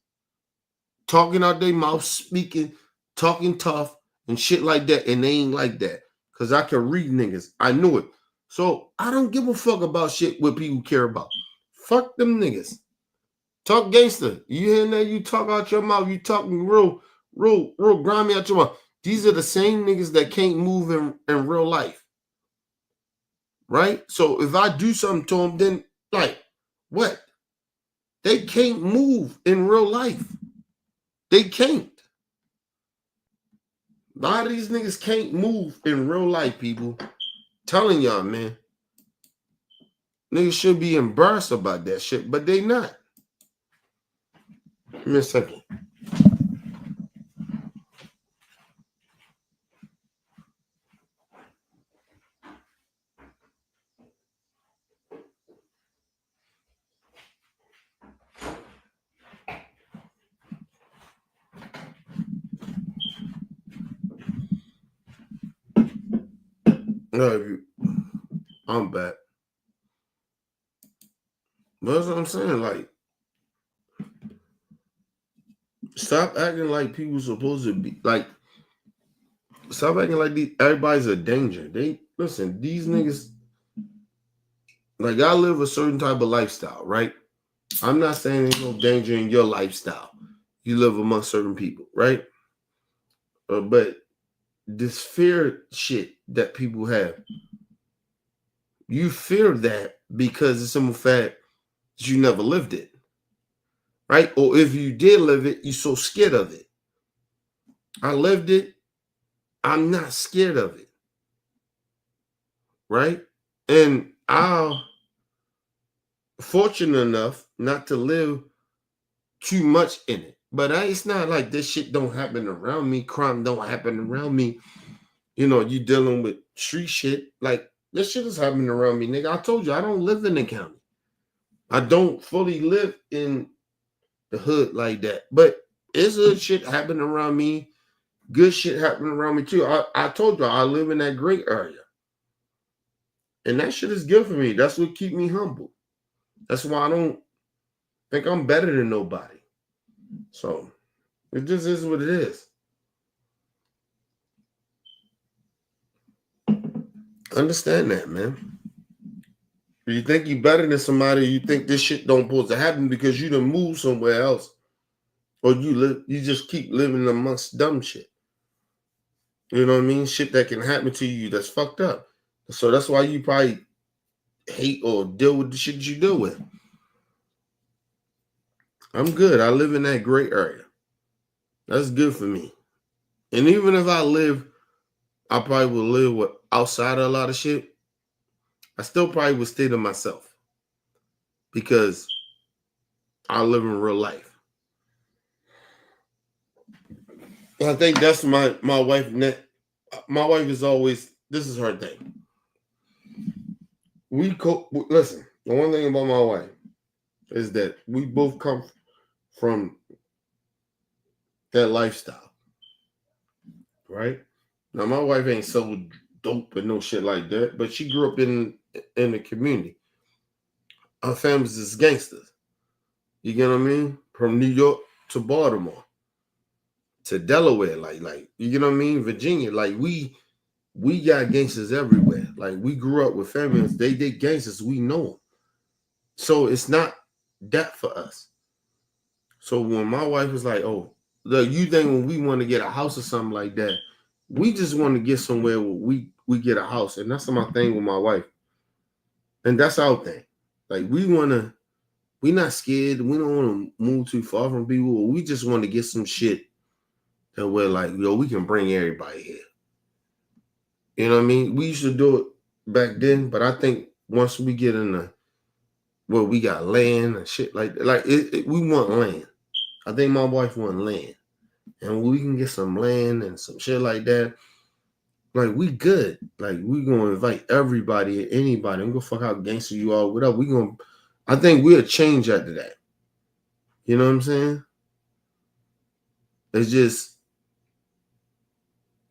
Talking out their mouth, speaking, talking tough and shit like that, and they ain't like that. Because I can read niggas. I knew it. So I don't give a fuck about shit what people care about. Fuck them niggas. Talk gangster. You hear that? You talk out your mouth. You talking real grimy out your mouth. These are the same niggas that can't move in real life. Right? So if I do something to them, then like, what? They can't move in real life. They can't. A lot of these niggas can't move in real life, people. Telling y'all, man. Niggas should be embarrassed about that shit, but they not. Give me a second. No, I'm back. That's what I'm saying. Like, stop acting like people supposed to be like. Stop acting like everybody's a danger. Listen. These niggas, like, I live a certain type of lifestyle, right? I'm not saying there's no danger in your lifestyle. You live among certain people, right? But this fear shit that people have, you fear that because it's simple fact that you never lived it, right? Or if you did live it, you're so scared of it. I lived it. I'm not scared of it, right? And I'm fortunate enough not to live too much in it. But it's not like this shit don't happen around me. Crime don't happen around me. You know, you dealing with street shit. Like, this shit is happening around me, nigga. I told you, I don't live in the county. I don't fully live in the hood like that. But it's good shit happening around me. Good shit happening around me, too. I told you, I live in that great area. And that shit is good for me. That's what keep me humble. That's why I don't think I'm better than nobody. So, it just is what it is. Understand that, man. You think you better than somebody, you think this shit don't supposed to happen because you done moved somewhere else. Or you just keep living amongst dumb shit. You know what I mean? Shit that can happen to you that's fucked up. So that's why you probably hate or deal with the shit you deal with. I'm good. I live in that great area. That's good for me. And even if I probably would live outside of a lot of shit. I still probably would stay to myself because I live in real life. I think that's my wife. My wife is always, this is her thing. Listen, the one thing about my wife is that we both come from that lifestyle, right? Now, my wife ain't so dope and no shit like that, but she grew up in the community. Our families is gangsters. You get what I mean? From New York to Baltimore to Delaware, like you get what I mean? Virginia, like we got gangsters everywhere. Like we grew up with families, they gangsters, we know them. So it's not that for us. So when my wife was like, "Oh, look, you think when we want to get a house or something like that, we just want to get somewhere where we get a house," and that's my thing with my wife, and that's our thing. Like we not scared. We don't want to move too far from people. We just want to get some shit that we're like, yo, we can bring everybody here. You know what I mean? We used to do it back then, but I think once we get in we got land and shit like we want land. I think my wife wants land. And we can get some land and some shit like that. Like, we good. Like, we going to invite everybody and anybody. I'm going to fuck how gangster you are, whatever. I think we'll change after that. You know what I'm saying? It's just,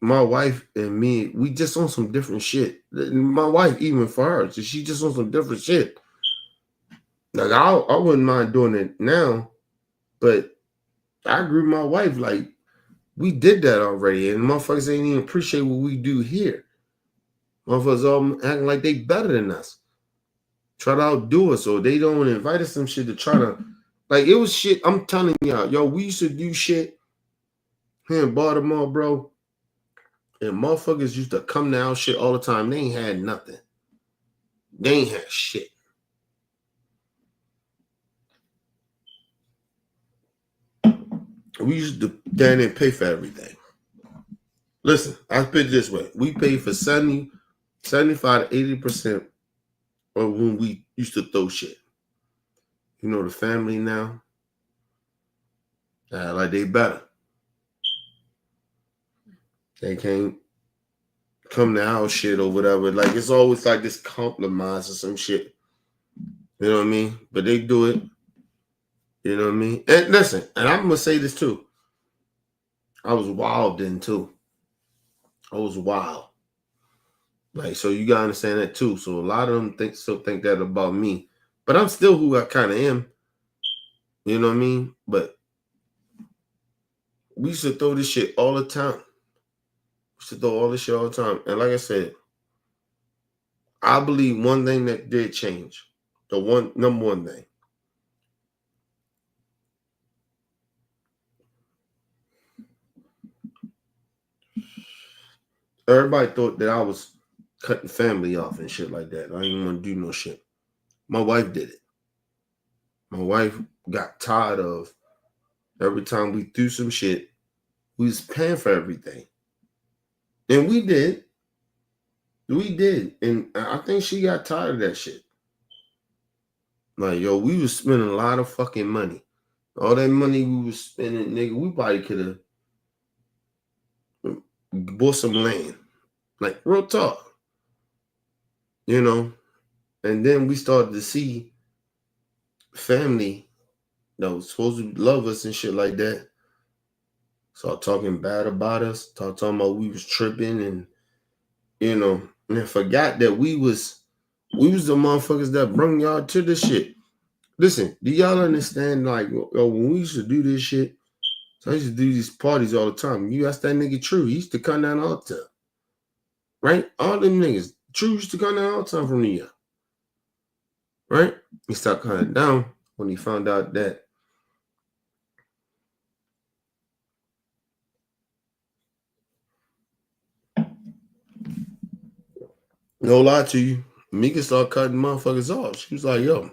my wife and me, we just on some different shit. My wife, even for her, she just on some different shit. Like, I wouldn't mind doing it now, but I agree with my wife. Like, we did that already, and motherfuckers ain't even appreciate what we do here. Motherfuckers all acting like they better than us. Try to outdo us, or they don't invite us some shit to try to, like, it was shit. I'm telling y'all, yo, we used to do shit here in Baltimore, bro, and motherfuckers used to come to our shit all the time. They ain't had nothing. They ain't had shit. We used to down there and pay for everything. Listen, I put it this way. We paid for 75 to 80% of when we used to throw shit. You know, the family now, like they better. They can't come to our shit or whatever. Like, it's always like this compromise or some shit. You know what I mean? But they do it. You know what I mean? And listen, and I'm going to say this too. I was wild then too. I was wild. Like, so you gotta understand that too. So a lot of them still think that about me. But I'm still who I kind of am. You know what I mean? But we used to throw this shit all the time. We used to throw all this shit all the time. And like I said, I believe one thing that did change. Number one thing. everybody thought that I was cutting family off and shit like that. I didn't want to do no shit. My wife did it. My wife got tired of every time we threw some shit, we was paying for everything. And we did. We did. And I think she got tired of that shit. Like, yo, we was spending a lot of fucking money. All that money we was spending, nigga, we probably could have bought some land. Like, real talk. You know? And then we started to see family that was supposed to love us and shit like that. Start talking bad about us. Start talking about we was tripping and, you know, and forgot that we was the motherfuckers that brought y'all to this shit. Listen, do y'all understand, like, when we used to do this shit, so I used to do these parties all the time. You ask that nigga True, he used to come down all the time. Right? All them niggas. True used to come down all the time from New York. Right? He stopped coming down when he found out that no lie to you, Mika started cutting motherfuckers off. She was like, yo,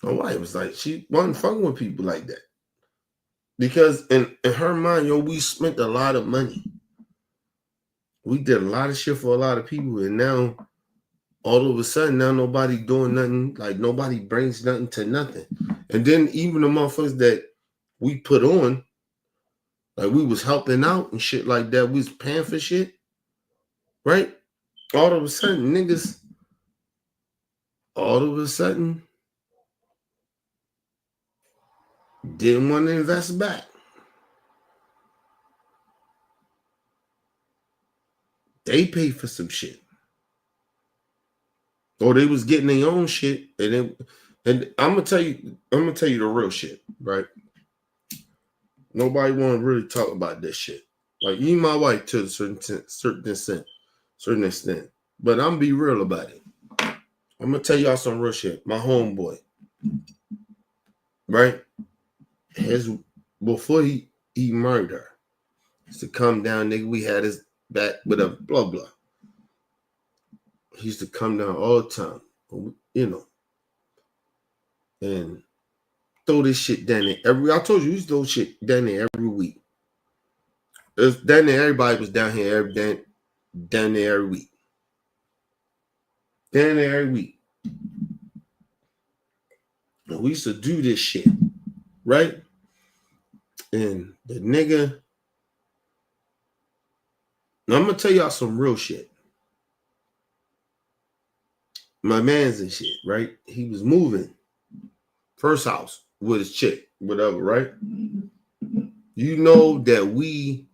my wife was like, she wasn't fucking with people like that. Because in her mind, yo, we spent a lot of money. We did a lot of shit for a lot of people. And now, all of a sudden, now nobody doing nothing. Like, nobody brings nothing to nothing. And then even the motherfuckers that we put on, like we was helping out and shit like that, we was paying for shit. Right? All of a sudden, niggas, didn't want to invest back. They paid for some shit. Or they was getting their own shit. And I'm gonna tell you the real shit, right? Nobody want to really talk about this shit. Like, you my wife to a certain extent. But I'm be real about it. I'm gonna tell y'all some real shit. My homeboy, right? Before he married her, used to come down, nigga. We had his back with a blah blah. He used to come down all the time, you know, and throw this shit down there. I told you, he used to throw shit down there every week. It was down there. Everybody was down here down there every week. Down there every week. And we used to do this shit, right? And the nigga, now I'm gonna tell y'all some real shit. My man's and shit, right? He was moving first house with his chick, whatever, right? You know that me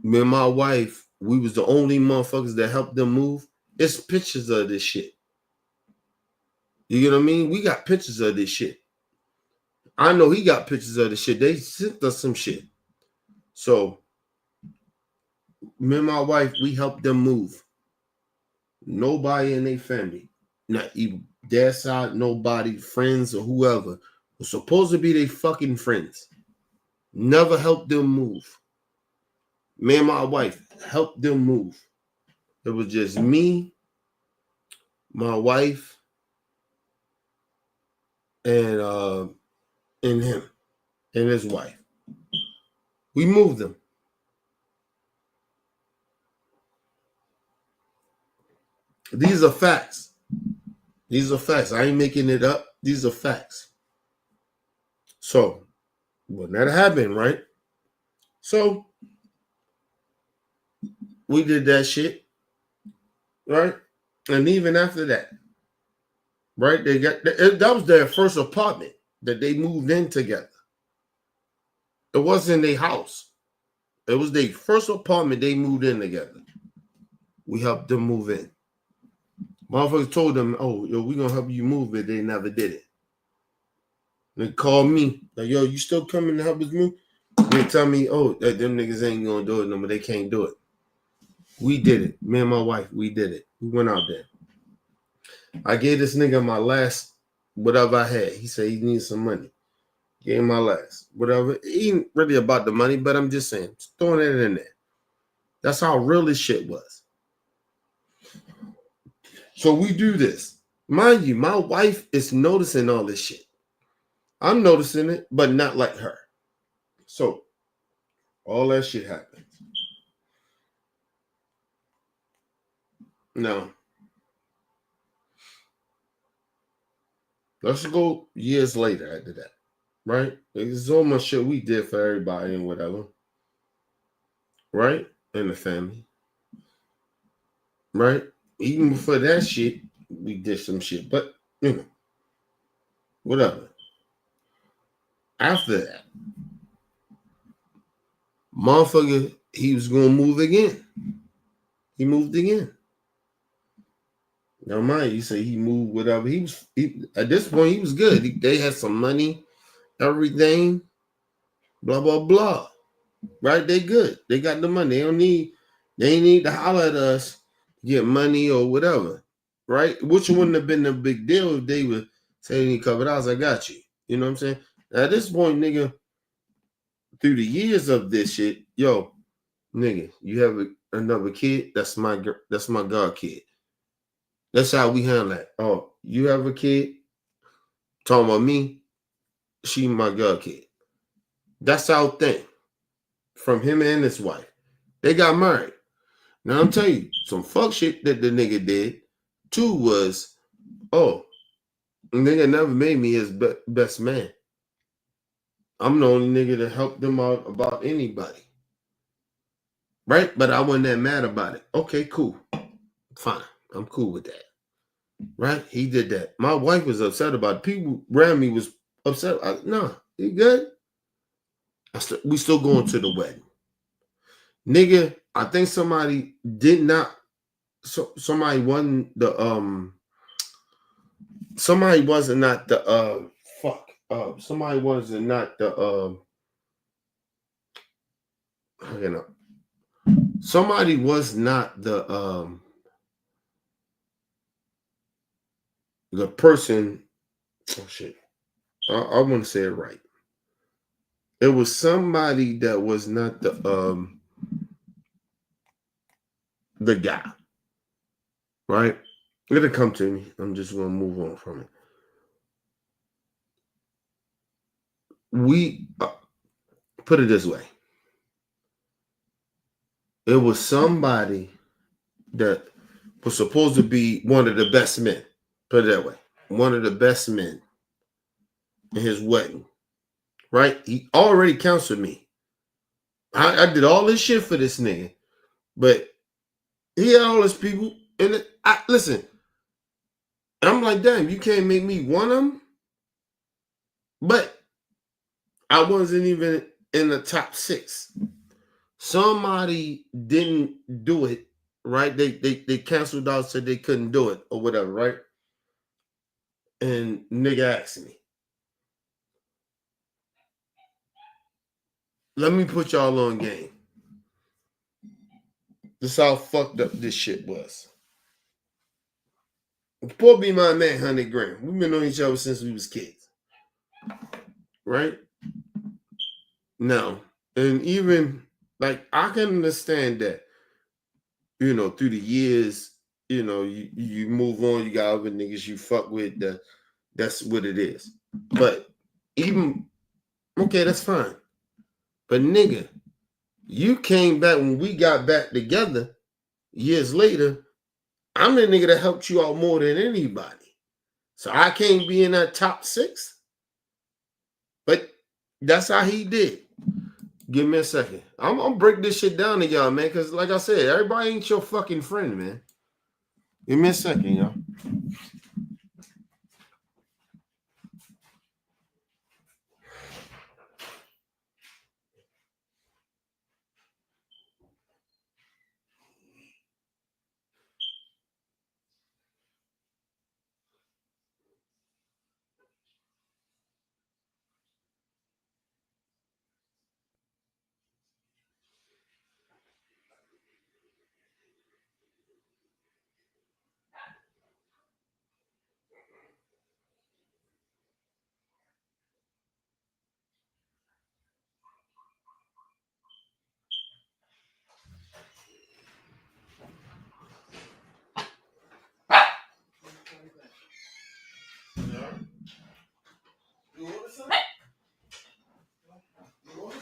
and my wife, we was the only motherfuckers that helped them move. It's pictures of this shit. You get what I mean? We got pictures of this shit. I know he got pictures of the shit. They sent us some shit. So, me and my wife, we helped them move. Nobody in their family, not even their side, nobody, friends or whoever, was supposed to be their fucking friends. Never helped them move. Me and my wife helped them move. It was just me, my wife, and him and his wife. We moved them. These are facts. These are facts. I ain't making it up. These are facts. So, when that happened, right? So, we did that shit, right? And even after that, right? That was their first apartment that they moved in together. It wasn't their house. It was their first apartment they moved in together. We helped them move in. Motherfuckers told them, oh, yo, we gonna help you move, but they never did it. They called me, like, yo, you still coming to help us move? They tell me, oh, that them niggas ain't gonna do it no more. They can't do it. We did it. Me and my wife, we did it. We went out there. I gave this nigga my last, whatever I had. He said he needs some money. Gave him my last, whatever. It ain't really about the money, but I'm just saying, just throwing it in there. That's how real this shit was. So we do this. Mind you, my wife is noticing all this shit. I'm noticing it, but not like her. So all that shit happens. Now, let's go years later after that, right? There's so much shit we did for everybody and whatever, right? In the family, right? Even before that shit, we did some shit, but you know, whatever. After that, motherfucker, he was gonna move again. He moved again. Now, mind you, say he moved whatever. At this point, he was good. They had some money, everything, blah blah blah. Right? They good. They got the money. They ain't need to holler at us, get money or whatever. Right? Which wouldn't have been a big deal if they would say they need covered house. I got you. You know what I'm saying? At this point, nigga, through the years of this shit, yo, nigga, you have another kid. That's my god kid. That's how we handle that. Oh, you have a kid? Talking about me, she my god kid. That's our thing. From him and his wife. They got married. Now I'm telling you, some fuck shit that the nigga did, too, was, oh, nigga never made me his best man. I'm the only nigga that helped them out about anybody. Right? But I wasn't that mad about it. Okay, cool. Fine. I'm cool with that. Right? He did that. My wife was upset about it. People around me was upset. No, he good. We still going to the wedding. Nigga, I think somebody did not. Somebody wasn't the Somebody wasn't not the somebody wasn't not the you know. Somebody was not the person. Oh shit. I want to say it right. It was somebody that was not the guy. Right? It'll come to me. I'm just gonna move on from it. We put it this way. It was somebody that was supposed to be one of the best men. Put it that way. One of the best men in his wedding. Right? He already counseled me. I did all this shit for this nigga. But he had all his people. And listen, I'm like, damn, you can't make me one of them. But I wasn't even in the top 6. Somebody didn't do it, right? They canceled out, said they couldn't do it or whatever, right? And nigga asked me, let me put y'all on game. This how fucked up this shit was. Poor be my man, 100 grand. We've been on each other since we was kids. Right? Now, and even like I can understand that, you know, through the years, you know, you move on, you got other niggas you fuck with, that's what it is. But even okay, that's fine. But nigga, you came back when we got back together years later. I'm the nigga that helped you out more than anybody. So I can't be in that top 6. But that's how he did. Give me a second. I'm gonna break this shit down to y'all, man. Cause like I said, everybody ain't your fucking friend, man. Give me a second, y'all.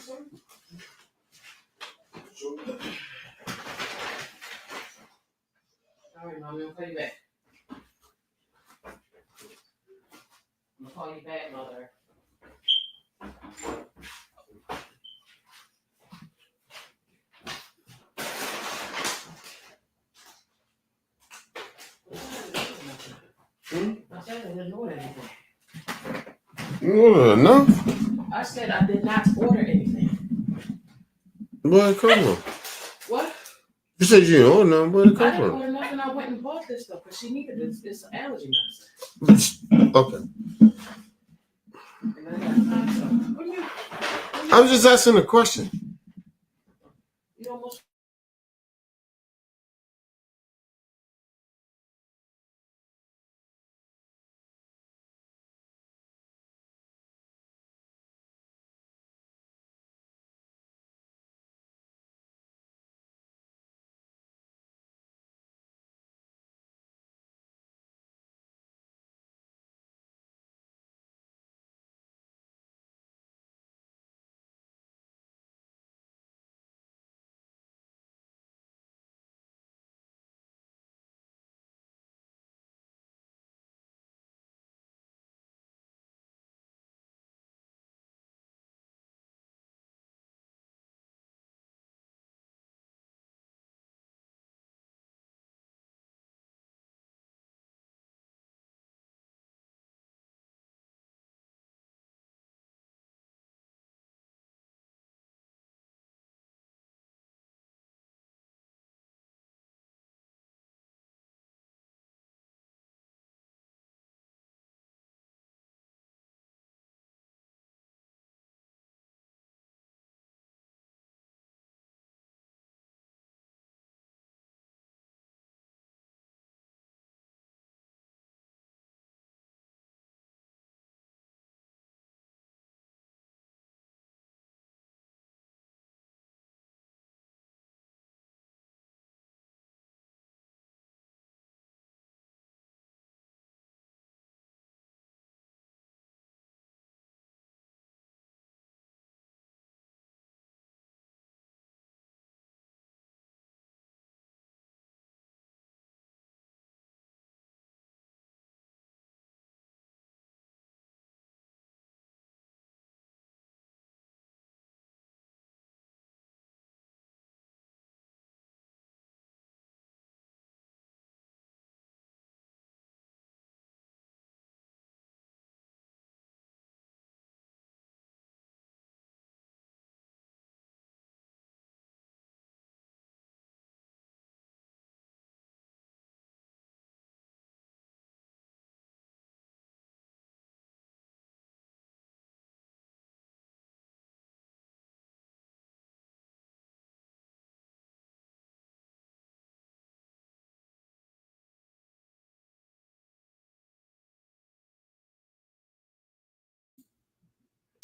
All right, Mom, I'm gonna call you back. I'm gonna call you back, Mother. I said I didn't order anything. Enough? I said I did not order anything. Where'd it come from? What? You said you didn't order nothing. Where'd it I come didn't from? order nothing. I went and bought this stuff because she needed it. It's allergy medicine. Okay. And I got some. What do you? I was just asking a question. You almost.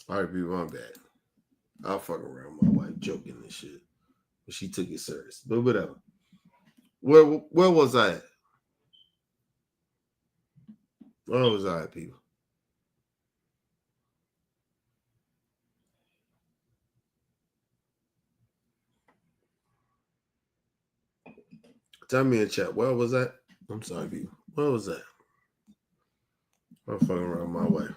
All right, people, I'm bad. I'll fuck around with my wife joking and shit. But she took it serious. But whatever. Where was I at? Where was I at, people? Tell me in chat. Where was that? I'm sorry, people. Where was that? I'm fucking around with my wife.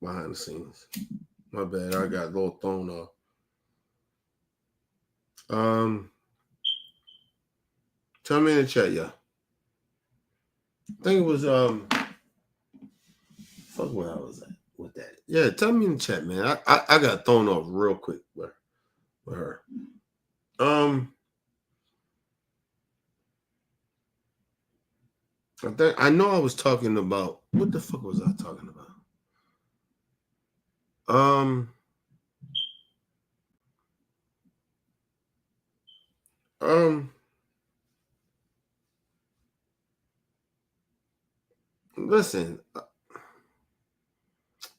Behind the scenes. My bad. I got a little thrown off. Tell me in the chat, y'all. I think it was fuck where I was at with that. Yeah, tell me in the chat, man. I got thrown off real quick with her. I know I was talking about what the fuck was I talking about? Listen.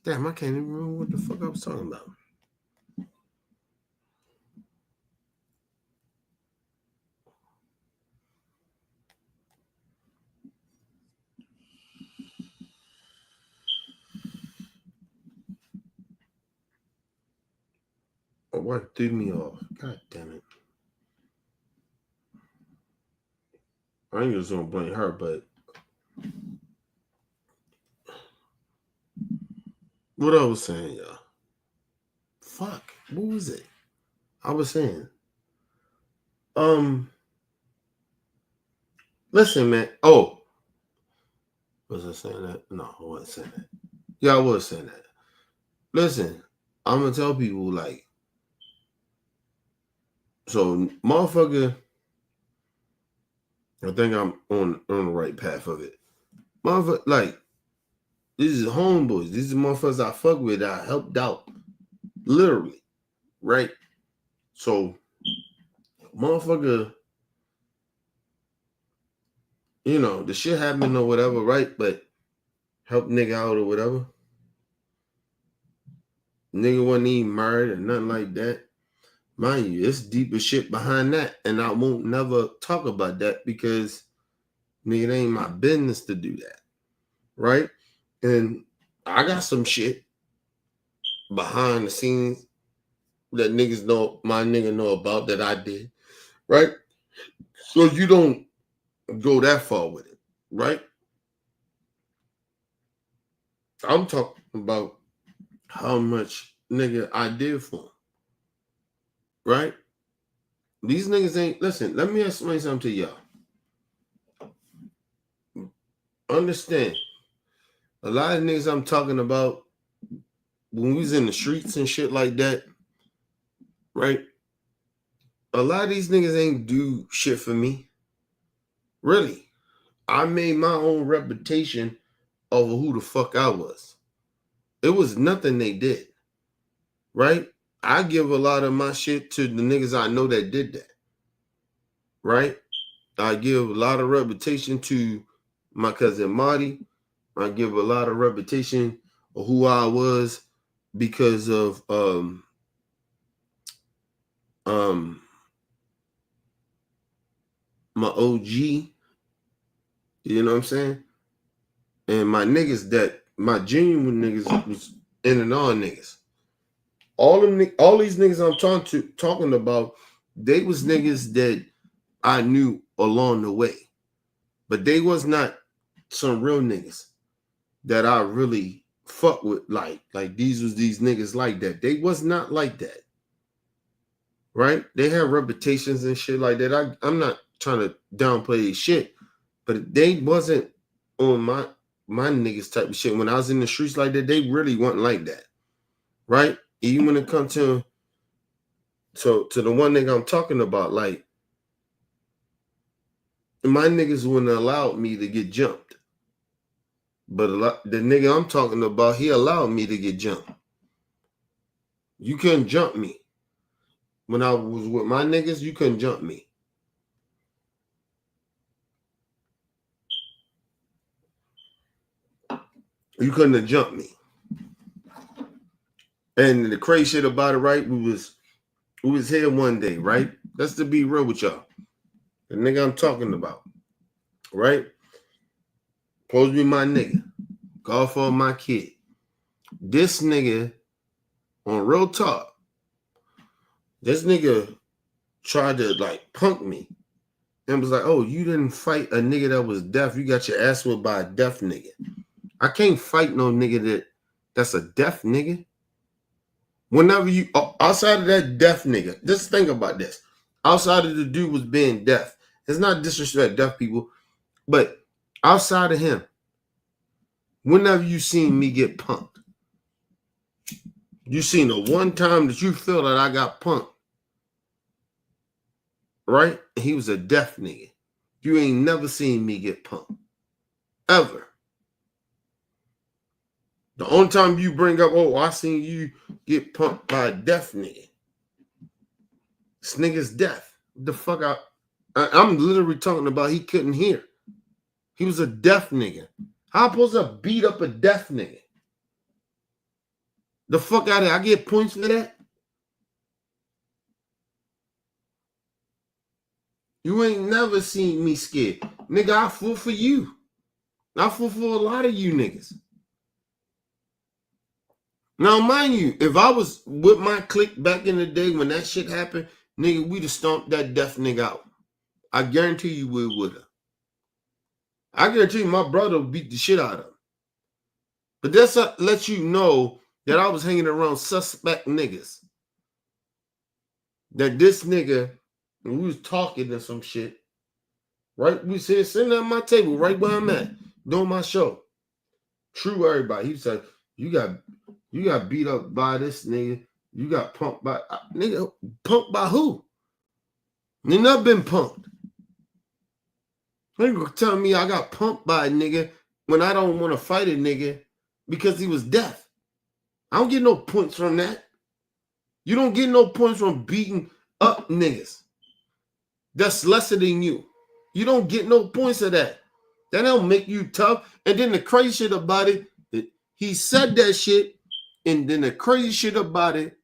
Damn, I can't even remember what the fuck I was talking about. My wife threw me off. God damn it. I ain't just gonna blame her, but what I was saying, y'all. Fuck. What was it? I was saying. Listen, man. Oh. Was I saying that? No, I wasn't saying that. Yeah, I was saying that. Listen, I'm gonna tell people like, so motherfucker, I think I'm on the right path of it. Motherfucker, like, these is homeboys. These are motherfuckers I fuck with that I helped out. Literally. Right? So, motherfucker, you know, the shit happened or whatever, right? But help nigga out or whatever. Nigga wasn't even married or nothing like that. Mind you, it's deeper shit behind that. And I won't never talk about that because nigga, it ain't my business to do that. Right? And I got some shit behind the scenes that niggas know, my nigga know about that I did. Right? So you don't go that far with it. Right? I'm talking about how much nigga I did for him. Right? These niggas ain't, listen, let me explain something to y'all. Understand, a lot of niggas I'm talking about when we was in the streets and shit like that, right? A lot of these niggas ain't do shit for me. Really. I made my own reputation over who the fuck I was. It was nothing they did. Right? I give a lot of my shit to the niggas I know that did that. Right? I give a lot of reputation to my cousin Marty. I give a lot of reputation of who I was because of my OG. You know what I'm saying? And my niggas that my genuine niggas was in and on niggas. All these niggas I'm talking about, they was niggas that I knew along the way. But they was not some real niggas that I really fuck with, like these was these niggas like that. They was not like that. Right? They had reputations and shit like that. I'm not trying to downplay their shit, but they wasn't on my niggas type of shit. When I was in the streets like that, they really wasn't like that. Right? Even when it comes to the one nigga I'm talking about, like, my niggas wouldn't allow me to get jumped. But the nigga I'm talking about, he allowed me to get jumped. You couldn't jump me. When I was with my niggas, you couldn't jump me. You couldn't have jumped me. And the crazy shit about it, right? We was here one day, right? That's to be real with y'all. The nigga I'm talking about, right? Supposed to be my nigga. God for my kid. This nigga, on real talk, this nigga tried to like punk me and was like, oh, you didn't fight a nigga that was deaf. You got your ass whipped by a deaf nigga. I can't fight no nigga that's a deaf nigga. Whenever you, outside of that deaf nigga, just think about this. Outside of the dude was being deaf. It's not disrespect deaf people, but outside of him, whenever you seen me get punked, you seen the one time that you feel that I got punked, right? He was a deaf nigga. You ain't never seen me get punked. Ever. The only time you bring up, oh, I seen you get punked by a deaf nigga. This nigga's deaf. The fuck I'm literally talking about he couldn't hear. He was a deaf nigga. How am I supposed to beat up a deaf nigga? The fuck out of here. I get points for that? You ain't never seen me scared. Nigga, I fought for you. I fought for a lot of you niggas. Now, mind you, if I was with my clique back in the day when that shit happened, nigga, we'd have stomped that deaf nigga out. I guarantee you we would have. I guarantee you my brother would beat the shit out of him. But that's to let you know that I was hanging around suspect niggas. That this nigga, and we was talking to some shit, right? We said sitting at my table right where I'm at, doing my show. True, everybody. He said, you got beat up by this nigga. You got punked by nigga. Punked by who? You never been punked. Nigga telling me I got punked by a nigga when I don't want to fight a nigga because he was deaf. I don't get no points from that. You don't get no points from beating up niggas. That's lesser than you. You don't get no points of that. That don't make you tough. And then the crazy shit about it, he said that shit, and then the crazy shit about it,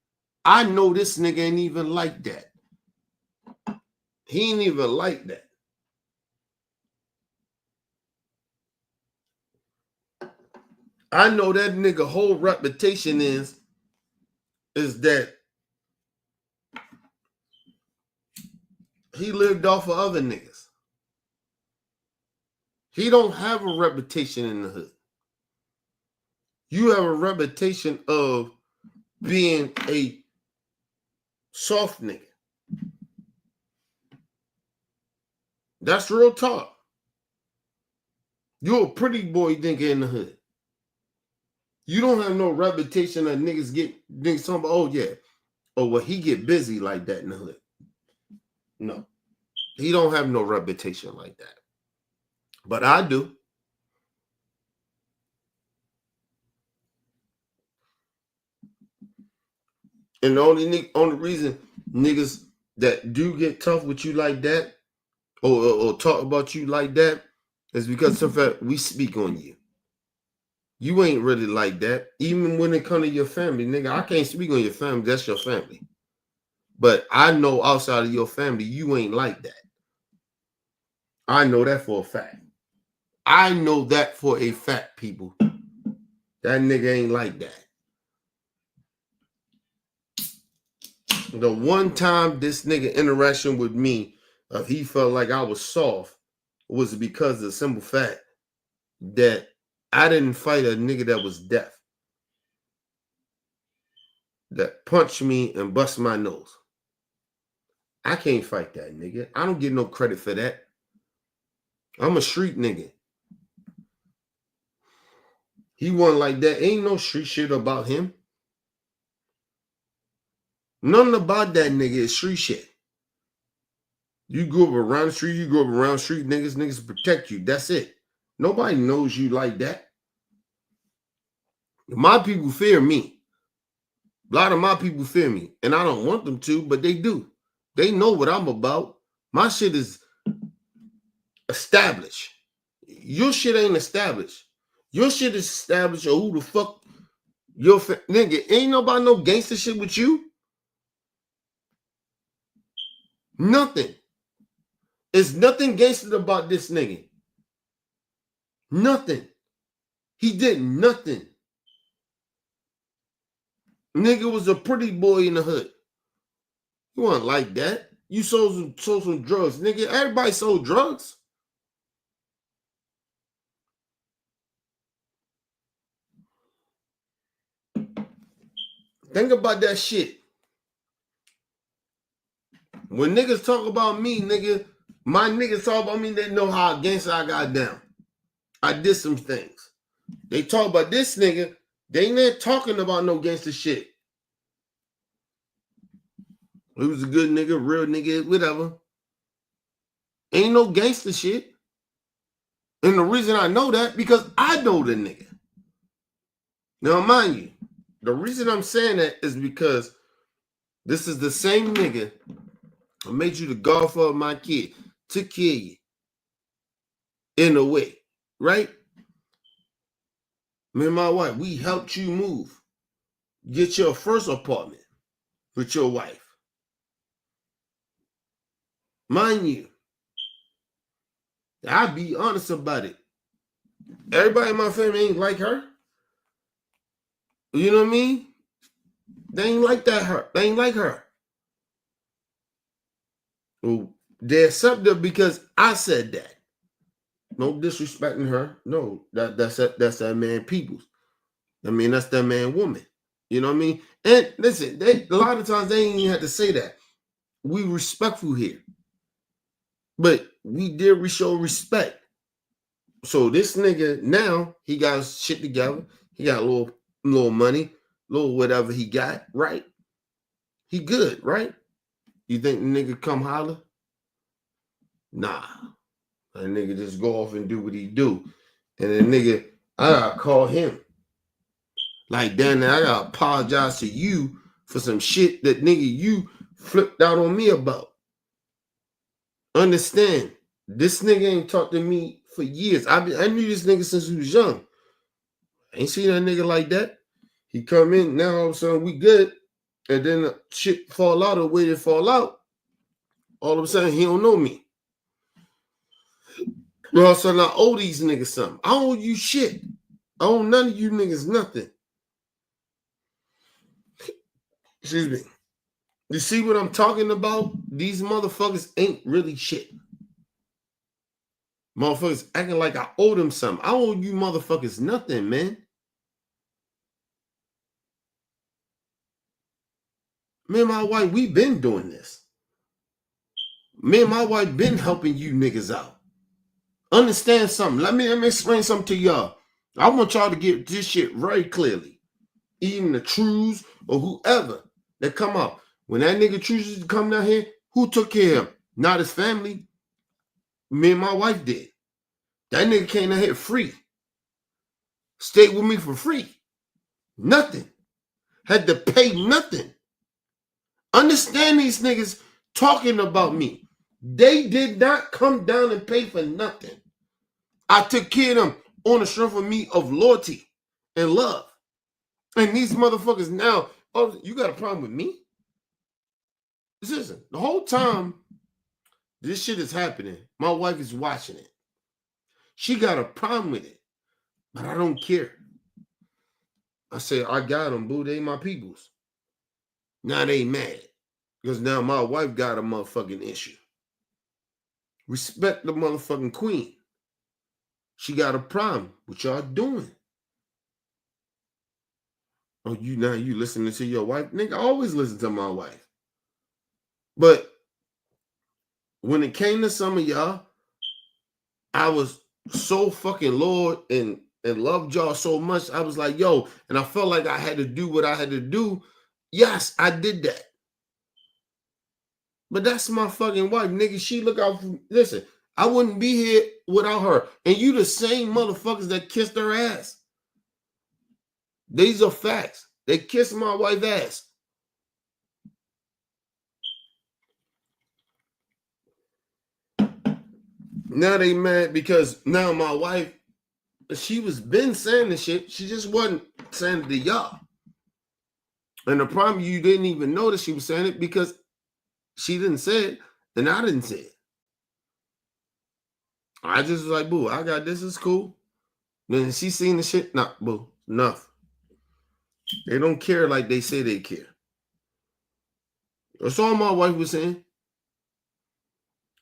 I know this nigga ain't even like that. He ain't even like that. I know that nigga whole reputation is that he lived off of other niggas. He don't have a reputation in the hood. You have a reputation of being a soft nigga. That's real talk. You're a pretty boy nigga in the hood. You don't have no reputation of niggas think something, oh yeah. Oh, well, he get busy like that in the hood. No. He don't have no reputation like that. But I do. And the only reason niggas that do get tough with you like that or talk about you like that is because of the fact we speak on you. You ain't really like that. Even when it comes to your family, nigga, I can't speak on your family. That's your family. But I know outside of your family, you ain't like that. I know that for a fact. I know that for a fact, people. That nigga ain't like that. The one time this nigga interaction with me, he felt like I was soft, was because of the simple fact that I didn't fight a nigga that was deaf, that punched me and bust my nose. I can't fight that nigga. I don't get no credit for that. I'm a street nigga. He wasn't like that. Ain't no street shit about him. Nothing about that nigga is street shit. You grew up around the street, you grew up around street niggas protect you. That's it. Nobody knows you like that. My people fear me. A lot of my people fear me. And I don't want them to, but they do. They know what I'm about. My shit is established. Your shit ain't established. Your shit is established, or who the fuck your nigga. Ain't nobody no gangster shit with you. Nothing. It's nothing gangster about this nigga. Nothing. He did nothing. Nigga was a pretty boy in the hood. You wasn't like that. You sold some drugs. Nigga, everybody sold drugs. Think about that shit. When niggas talk about me, nigga, my niggas talk about me, they know how gangster I got down. I did some things. They talk about this nigga, they ain't there talking about no gangster shit. He was a good nigga, real nigga, whatever. Ain't no gangster shit. And the reason I know that, because I know the nigga. Now, mind you, the reason I'm saying that is because this is the same nigga who made you the godfather of my kid, took care of you in a way, right? Me and my wife, we helped you move, get your first apartment with your wife. Mind you, I'll be honest about it. Everybody in my family ain't like her. You know what I mean? They ain't like that her. They ain't like her. Well, they accept her because I said that. No disrespecting her. No, that's that man Peoples. I mean, that's that man woman. You know what I mean? And listen, a lot of times they ain't even have to say that. We respectful here. But we did show respect. So this nigga now, he got his shit together. He got a little money, little whatever he got, right? He good, right? You think the nigga come holler? Nah. That nigga just go off and do what he do. And then nigga, I gotta call him. Like, damn, I gotta apologize to you for some shit that nigga you flipped out on me about. Understand, this nigga ain't talked to me for years. I knew this nigga since he was young. I ain't seen that nigga like that. He come in, now all of a sudden we good. And then the shit fall out the way they fall out. All of a sudden he don't know me. All of a sudden I owe these niggas something. I owe you shit. I owe none of you niggas nothing. Excuse me. You see what I'm talking about? These motherfuckers ain't really shit. Motherfuckers acting like I owe them something. I owe you motherfuckers nothing, man. Me and my wife, we been doing this. Me and my wife been helping you niggas out. Understand something. Let me explain something to y'all. I want y'all to get this shit very clearly. Even the Trues or whoever that come out. When that nigga chooses to come down here, who took care of him? Not his family. Me and my wife did. That nigga came down here free. Stayed with me for free. Nothing. Had to pay nothing. Understand these niggas talking about me. They did not come down and pay for nothing. I took care of them on the strength of me of loyalty and love. And these motherfuckers now, oh, you got a problem with me? Listen, the whole time this shit is happening, my wife is watching it. She got a problem with it, but I don't care. I say, I got them, boo. They my peoples. Now they mad because now my wife got a motherfucking issue. Respect the motherfucking queen. She got a problem. What y'all doing? Oh, you listening to your wife? Nigga, I always listen to my wife. But when it came to some of y'all, I was so fucking loyal and loved y'all so much. I was like, yo, and I felt like I had to do what I had to do. Yes, I did that. But that's my fucking wife, nigga. She look out for me. Listen, I wouldn't be here without her. And you the same motherfuckers that kissed her ass. These are facts. They kissed my wife's ass. Now they mad because now my wife, she was been saying this shit. She just wasn't saying it to y'all. And the problem, you didn't even notice she was saying it because she didn't say it, and I didn't say it. I just was like, boo, I got this, is cool. Then she seen the shit, nah, boo, enough. They don't care like they say they care. That's all my wife was saying.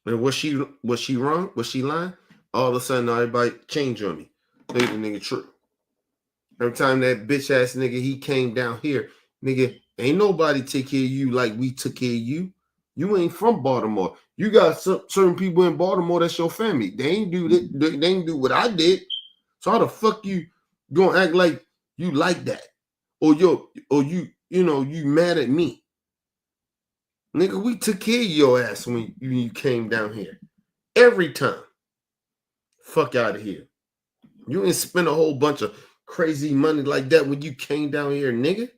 And was she wrong? Was she lying? All of a sudden, everybody changed on me. Look at the nigga true. Every time that bitch ass nigga, he came down here, nigga, ain't nobody take care of you like we took care of you. You ain't from Baltimore. You got certain people in Baltimore that's your family. They ain't do that. They ain't do what I did. So how the fuck you gonna act like you like that? Or you mad at me? Nigga, we took care of your ass when you came down here. Every time. Fuck out of here. You ain't spend a whole bunch of crazy money like that when you came down here, nigga.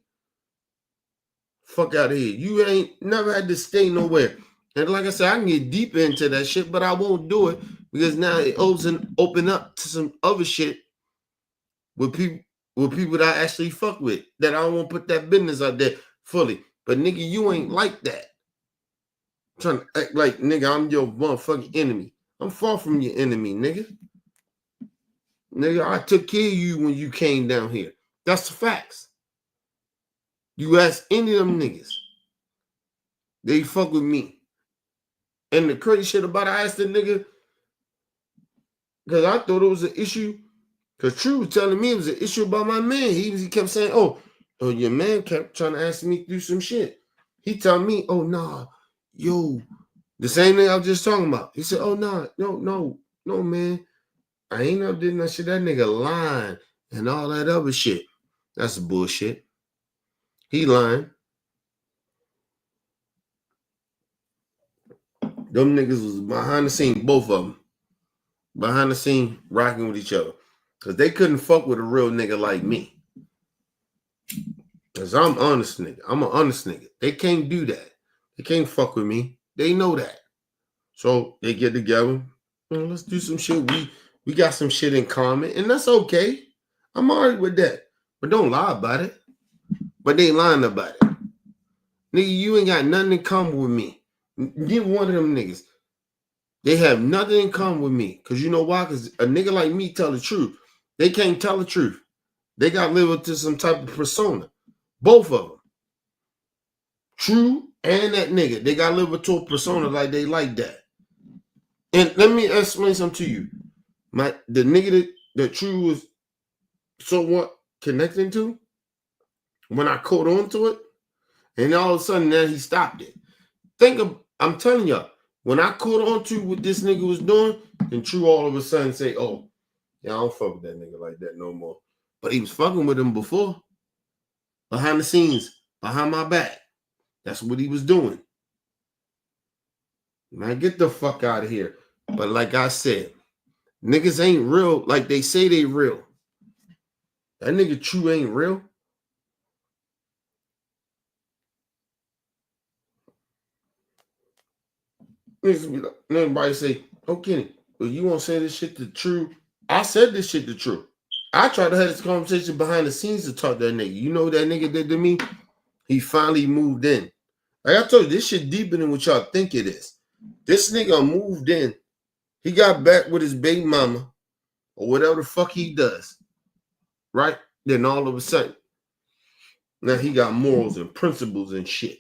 Fuck out of here. You ain't never had to stay nowhere. And like I said, I can get deep into that shit, but I won't do it because now it open up to some other shit with people that I actually fuck with. That I don't want to put that business out there fully. But nigga, you ain't like that. I'm trying to act like, nigga, I'm your motherfucking enemy. I'm far from your enemy, nigga. Nigga, I took care of you when you came down here. That's the facts. You ask any of them niggas, they fuck with me. And the crazy shit about it, I asked the nigga, because I thought it was an issue, because True was telling me it was an issue about my man. He kept saying, oh, your man kept trying to ask me to do some shit. He told me, oh, nah, yo, the same thing I was just talking about. He said, oh, nah, no, man. I ain't never did that shit. That nigga lying and all that other shit. That's bullshit. He lying. Them niggas was behind the scene, both of them. Behind the scene, rocking with each other. Because they couldn't fuck with a real nigga like me. Because I'm honest nigga. I'm an honest nigga. They can't do that. They can't fuck with me. They know that. So they get together. Let's do some shit. We got some shit in common. And that's okay. I'm all right with that. But don't lie about it. But they lying about it. Nigga, you ain't got nothing in common with me. Neither one of them niggas. They have nothing in common with me. Because you know why? Because a nigga like me tell the truth. They can't tell the truth. They got to live up to some type of persona. Both of them. True and that nigga. They got to live up to a persona like they like that. And let me explain something to you. The nigga that True was somewhat connecting to, when I caught on to it, and all of a sudden then he stopped it. I'm telling y'all, when I caught on to what this nigga was doing, and True all of a sudden say, oh, yeah, I don't fuck with that nigga like that no more. But he was fucking with him before. Behind the scenes, behind my back. That's what he was doing. Man, get the fuck out of here. But like I said, niggas ain't real like they say they real. That nigga True ain't real. Everybody say, oh, Kenny, well, you won't say this shit to True. I said this shit to True. I tried to have this conversation behind the scenes to talk to that nigga. You know what that nigga did to me? He finally moved in. Like I told you, this shit deeper than what y'all think it is. This nigga moved in. He got back with his baby mama or whatever the fuck he does. Right? Then all of a sudden, now he got morals and principles and shit.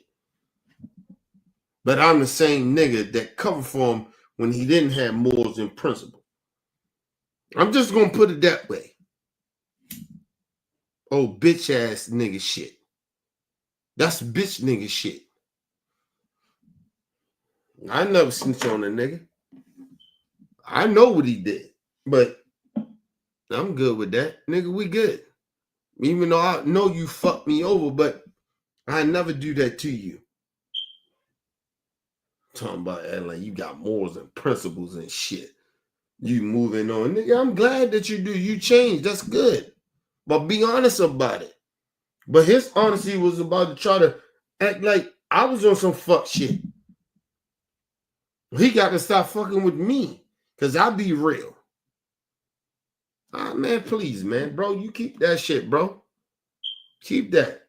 But I'm the same nigga that covered for him when he didn't have morals and principles. I'm just going to put it that way. Oh, bitch ass nigga shit. That's bitch nigga shit. I never snitch on a nigga. I know what he did, but I'm good with that. Nigga, we good. Even though I know you fucked me over, but I never do that to you. Talking about like you got morals and principles and shit. You moving on. Nigga, I'm glad that you do. You changed. That's good. But be honest about it. But his honesty was about to try to act like I was on some fuck shit. He got to stop fucking with me. Because I be real. Ah, man, please, man. Bro, you keep that shit, bro. Keep that.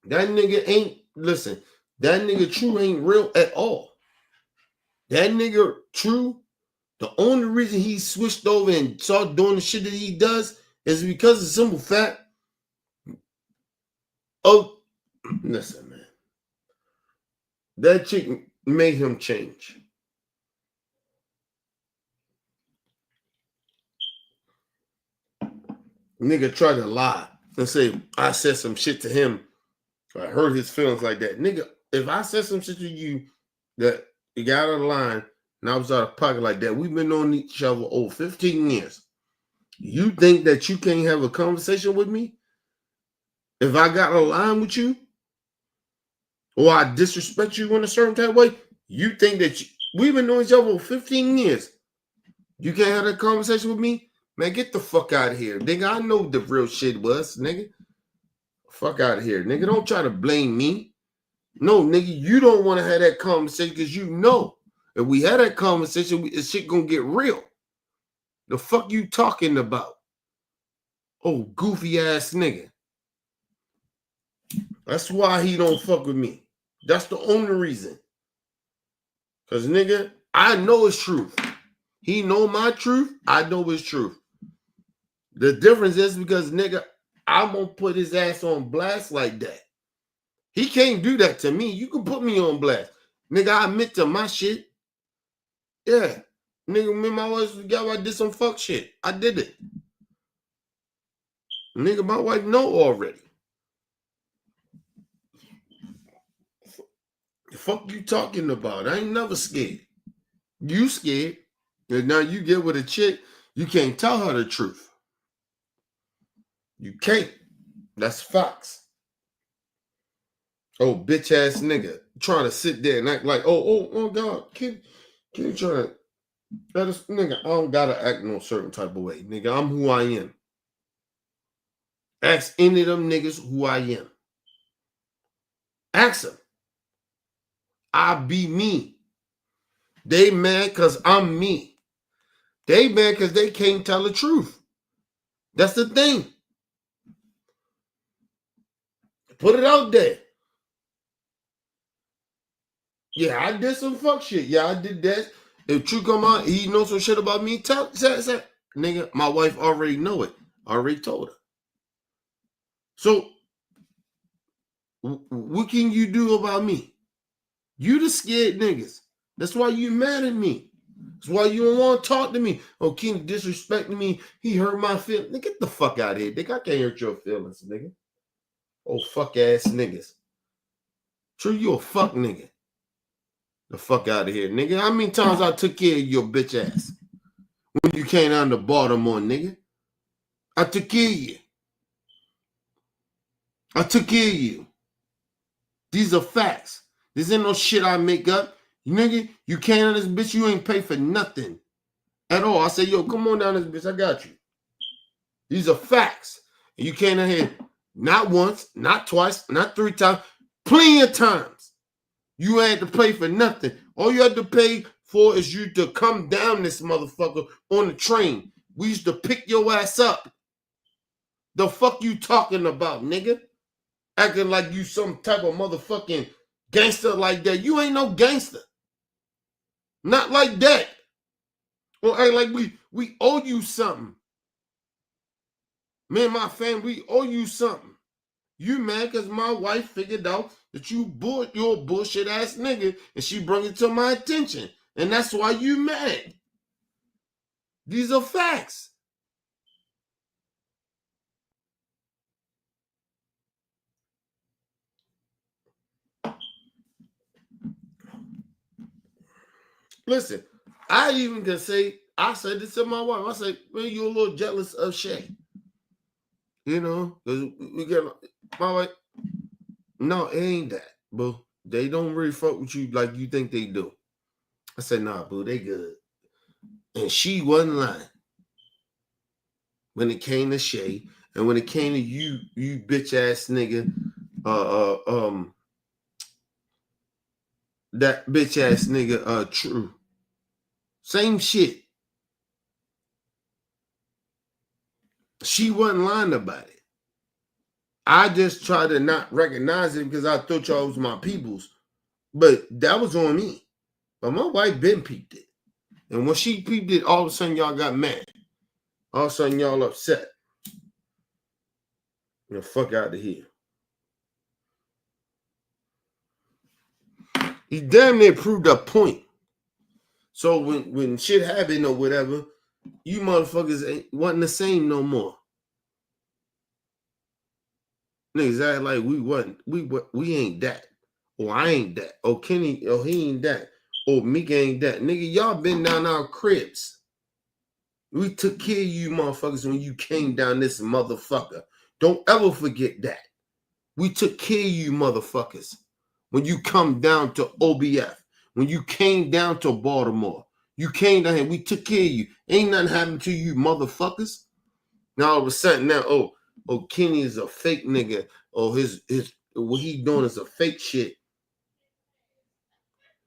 That nigga ain't, listen, that nigga True ain't real at all. That nigga True, the only reason he switched over and started doing the shit that he does is because of the simple fact of, listen, man. That chick made him change. Nigga tried to lie and say, I said some shit to him. I hurt his feelings like that. Nigga, if I said some shit to you that you got out of line and I was out of pocket like that, we've been knowing each other over 15 years. You think that you can't have a conversation with me? If I got a line with you or I disrespect you in a certain type of way, you think that we've been knowing each other over 15 years. You can't have that conversation with me? Man, get the fuck out of here. Nigga, I know the real shit was, nigga. Fuck out of here. Nigga, don't try to blame me. No, nigga, you don't want to have that conversation because you know if we had that conversation, this shit gonna get real. The fuck you talking about? Oh, goofy ass nigga. That's why he don't fuck with me. That's the only reason. Because, nigga, I know his truth. He know my truth. I know his truth. The difference is because, nigga, I'm going to put his ass on blast like that. He can't do that to me. You can put me on blast. Nigga, I admit to my shit. Yeah. Nigga, me and my wife together, I did some fuck shit. I did it. Nigga, my wife know already. The fuck you talking about? I ain't never scared. You scared. And now you get with a chick, you can't tell her the truth. You can't. That's facts. Oh, bitch ass nigga. Trying to sit there and act like, oh God, can you try to let us, nigga, I don't gotta act no certain type of way. Nigga, I'm who I am. Ask any of them niggas who I am. Ask them. I be me. They mad because I'm me. They mad because they can't tell the truth. That's the thing. Put it out there. Yeah, I did some fuck shit. Yeah, I did that. If True come out, he knows some shit about me. Say. Nigga, my wife already know it. I already told her. So, what can you do about me? You the scared niggas. That's why you mad at me. That's why you don't want to talk to me. Oh, King disrespecting me. He hurt my feelings. Nigga, get the fuck out of here. Nigga, I can't hurt your feelings, nigga. Oh, fuck ass niggas. True, you a fuck nigga. The fuck out of here, nigga. How many times I took care of your bitch ass? When you came down to Baltimore, nigga. I took care of you. I took care of you. These are facts. This ain't no shit I make up. Nigga, you came on this bitch, you ain't pay for nothing at all. I said, yo, come on down this bitch, I got you. These are facts. And you came in here not once, not twice, not 3 times, plenty of times. You had to pay for nothing. All you had to pay for is you to come down this motherfucker on the train. We used to pick your ass up. The fuck you talking about, nigga? Acting like you some type of motherfucking gangster like that. You ain't no gangster. Not like that. Or act like we owe you something. Me and my family, we owe you something. You mad because my wife figured out that you're a bullshit ass nigga and she brought it to my attention. And that's why you mad. These are facts. Listen, I even can say, I said this to my wife. I said, man, you're a little jealous of Shay. You know, because we get my wife. No, it ain't that, boo. They don't really fuck with you like you think they do. I said, nah, boo, they good. And she wasn't lying. When it came to Shay, and when it came to you bitch ass nigga, that bitch ass nigga, True. Same shit. She wasn't lying about it. I just tried to not recognize it because I thought y'all was my peoples. But that was on me. But my wife been peeped it. And when she peeped it, all of a sudden y'all got mad. All of a sudden y'all upset. The fuck out of here. He damn near proved a point. So when shit happened or whatever, you motherfuckers wasn't the same no more. Niggas act like we ain't that. Or I ain't that. Or Kenny, or he ain't that. Or Mika ain't that. Nigga, y'all been down our cribs. We took care of you motherfuckers when you came down this motherfucker. Don't ever forget that. We took care of you motherfuckers when you come down to OBF. When you came down to Baltimore. You came down here. We took care of you. Ain't nothing happened to you motherfuckers. Now all of a sudden now, oh, Kenny is a fake nigga. Oh, his what he doing is a fake shit.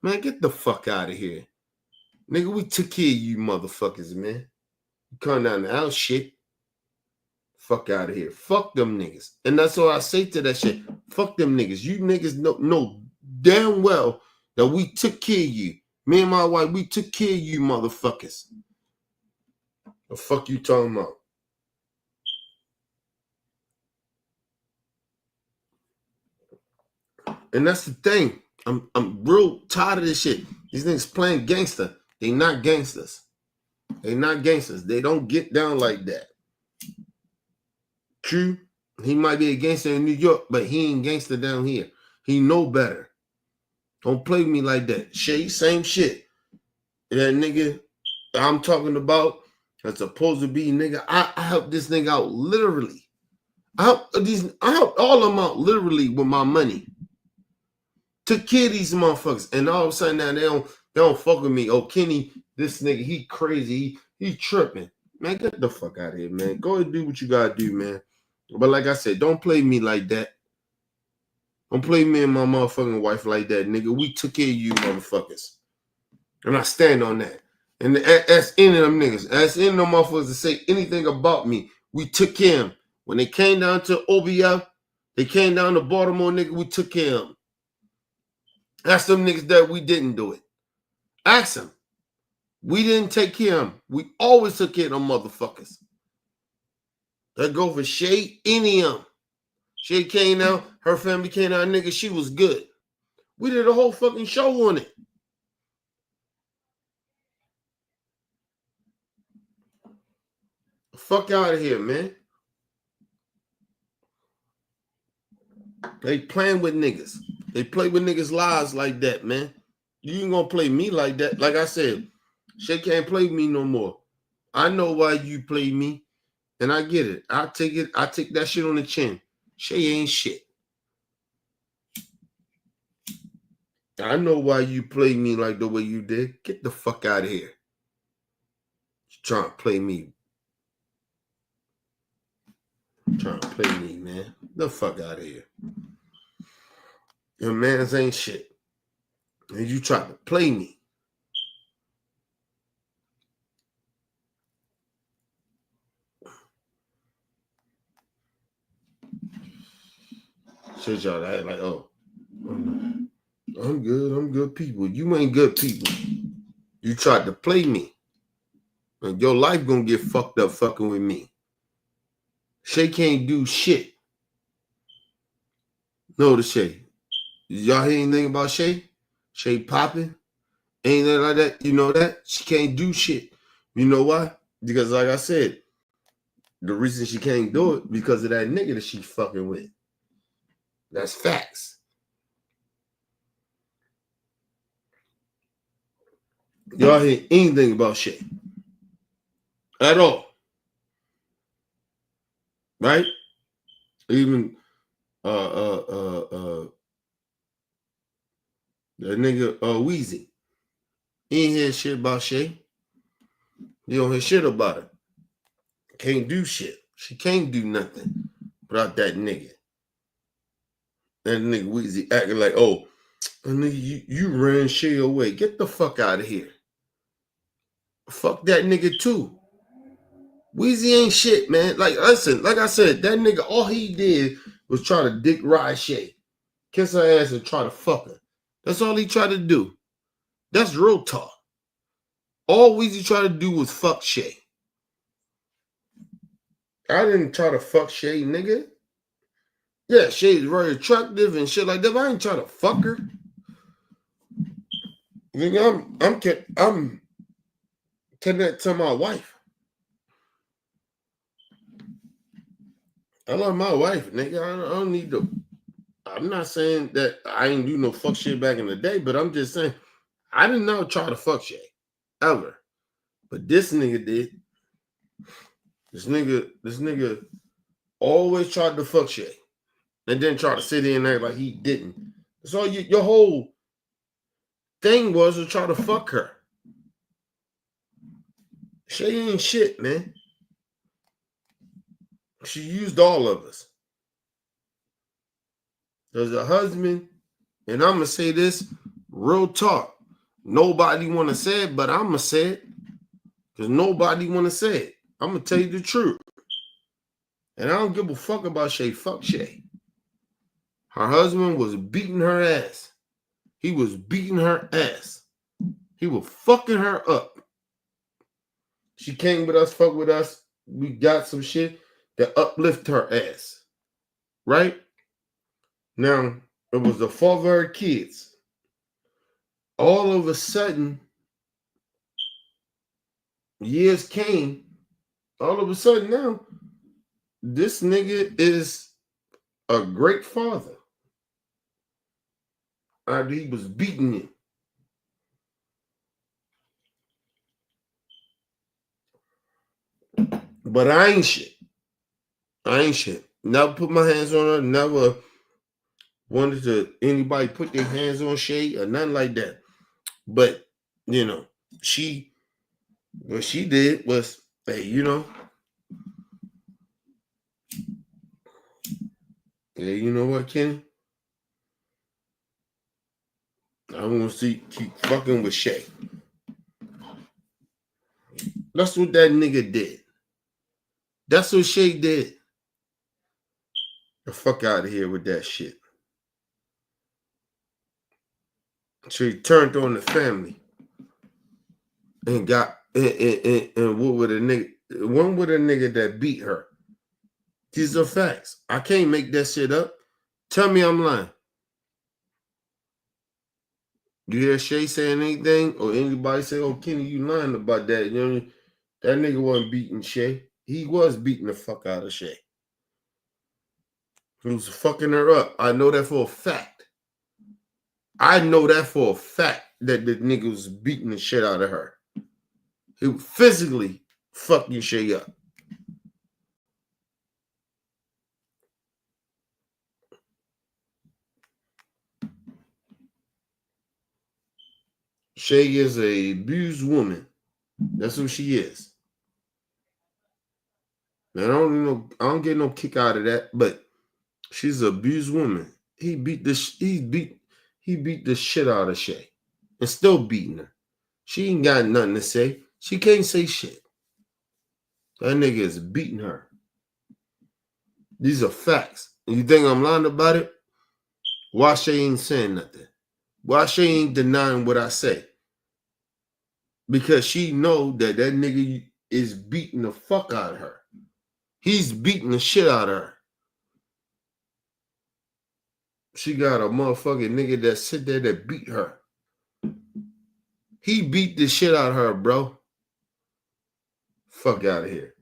Man, get the fuck out of here. Nigga, we took care of you motherfuckers, man. You come down to our shit. Fuck out of here. Fuck them niggas. And that's all I say to that shit. Fuck them niggas. You niggas know damn well that we took care of you. Me and my wife, we took care of you motherfuckers. The fuck you talking about? And that's the thing. I'm real tired of this shit. These niggas playing gangster. They not gangsters. They not gangsters. They don't get down like that. True, he might be a gangster in New York, but he ain't gangster down here. He know better. Don't play with me like that. Shay, same shit. That nigga I'm talking about that's supposed to be nigga. I helped this nigga out literally. I helped all of them out literally with my money. Took care of these motherfuckers, and all of a sudden now they don't fuck with me. Oh, Kenny, this nigga, he crazy. He tripping. Man, get the fuck out of here, man. Go and do what you gotta do, man. But like I said, don't play me like that. Don't play me and my motherfucking wife like that, nigga. We took care of you motherfuckers. And I stand on that. And that's any of them niggas. That's any of them motherfuckers to say anything about me. We took care of them. When they came down to OBF, they came down to Baltimore, nigga, we took care of them. That's them niggas that we didn't do it. Ask them. We didn't take care of them. We always took care of them motherfuckers. That go for Shay, any of them. Shay came out, her family came out, nigga, she was good. We did a whole fucking show on it. Fuck out of here, man. They playing with niggas. They play with niggas' lives like that, man. You ain't gonna play me like that. Like I said, Shay can't play with me no more. I know why you play me, and I get it. I take that shit on the chin. Shay ain't shit. I know why you play me like the way you did. Get the fuck out of here. You trying to play me. Trying to play me, man. The fuck out of here. Your mans ain't shit. And you try to play me. Shit, y'all act like, oh, I'm good people. You ain't good people. You tried to play me. And your life gonna get fucked up fucking with me. Shay can't do shit. No, the Shay. Y'all hear anything about Shay? Shay popping? Ain't nothing like that. You know that? She can't do shit. You know why? Because like I said, the reason she can't do it because of that nigga that she fucking with. That's facts. Y'all hear anything about Shay? At all. Right? Even that nigga Weezy. He ain't hear shit about Shay. He don't hear shit about her. Can't do shit. She can't do nothing without that nigga. That nigga Weezy acting like, oh, nigga, you ran Shay away. Get the fuck out of here. Fuck that nigga too. Weezy ain't shit, man. Like, listen, like I said, that nigga, all he did was try to dick ride Shay. Kiss her ass and try to fuck her. That's all he tried to do. That's real talk. All Weezy tried to do was fuck Shay. I didn't try to fuck Shay, nigga. Yeah, Shay's very attractive and shit like that, but I ain't trying to fuck her. Nigga, I'm telling that to my wife. I love my wife, nigga. I don't need to. I'm not saying that I ain't do no fuck shit back in the day, but I'm just saying I did not try to fuck Shay ever. But this nigga did. This nigga always tried to fuck Shay, and then try to sit in there like he didn't. So your whole thing was to try to fuck her. Shay ain't shit, man. She used all of us. There's a husband, and I'm going to say this, real talk. Nobody want to say it, but I'm going to say it. Because nobody want to say it. I'm going to tell you the truth. And I don't give a fuck about Shay. Fuck Shay. Her husband was beating her ass. He was beating her ass. He was fucking her up. She came with us, fuck with us. We got some shit that uplift her ass. Right? Now, It was the father of her kids. All of a sudden, years came. All of a sudden now, this nigga is a great father. After he was beating him. But I ain't shit. I ain't shit. Never put my hands on her. Never wanted to anybody put their hands on Shay or nothing like that. But, you know, what she did was, hey, you know, hey, you know what, Kenny? I want to keep fucking with Shay. That's what that nigga did. That's what Shay did. The fuck out of here with that shit. She turned on the family and got and what with a nigga, one with a nigga that beat her. These are facts. I can't make that shit up. Tell me I'm lying. You hear Shay saying anything or anybody say, "Oh, Kenny, you lying about that?" You know, that nigga wasn't beating Shay. He was beating the fuck out of Shay. He was fucking her up. I know that for a fact. I know that for a fact that the nigga was beating the shit out of her. He was physically fucking Shay up. Shay is a abused woman. That's who she is. And I don't get no kick out of that, but she's an abused woman. He beat the shit out of Shay. And still beating her. She ain't got nothing to say. She can't say shit. That nigga is beating her. These are facts. And you think I'm lying about it? Why Shay ain't saying nothing? Why Shay ain't denying what I say? Because she know that nigga is beating the fuck out of her. He's beating the shit out of her. She got a motherfucking nigga that sit there that beat her. He beat the shit out of her, bro. Fuck out of here.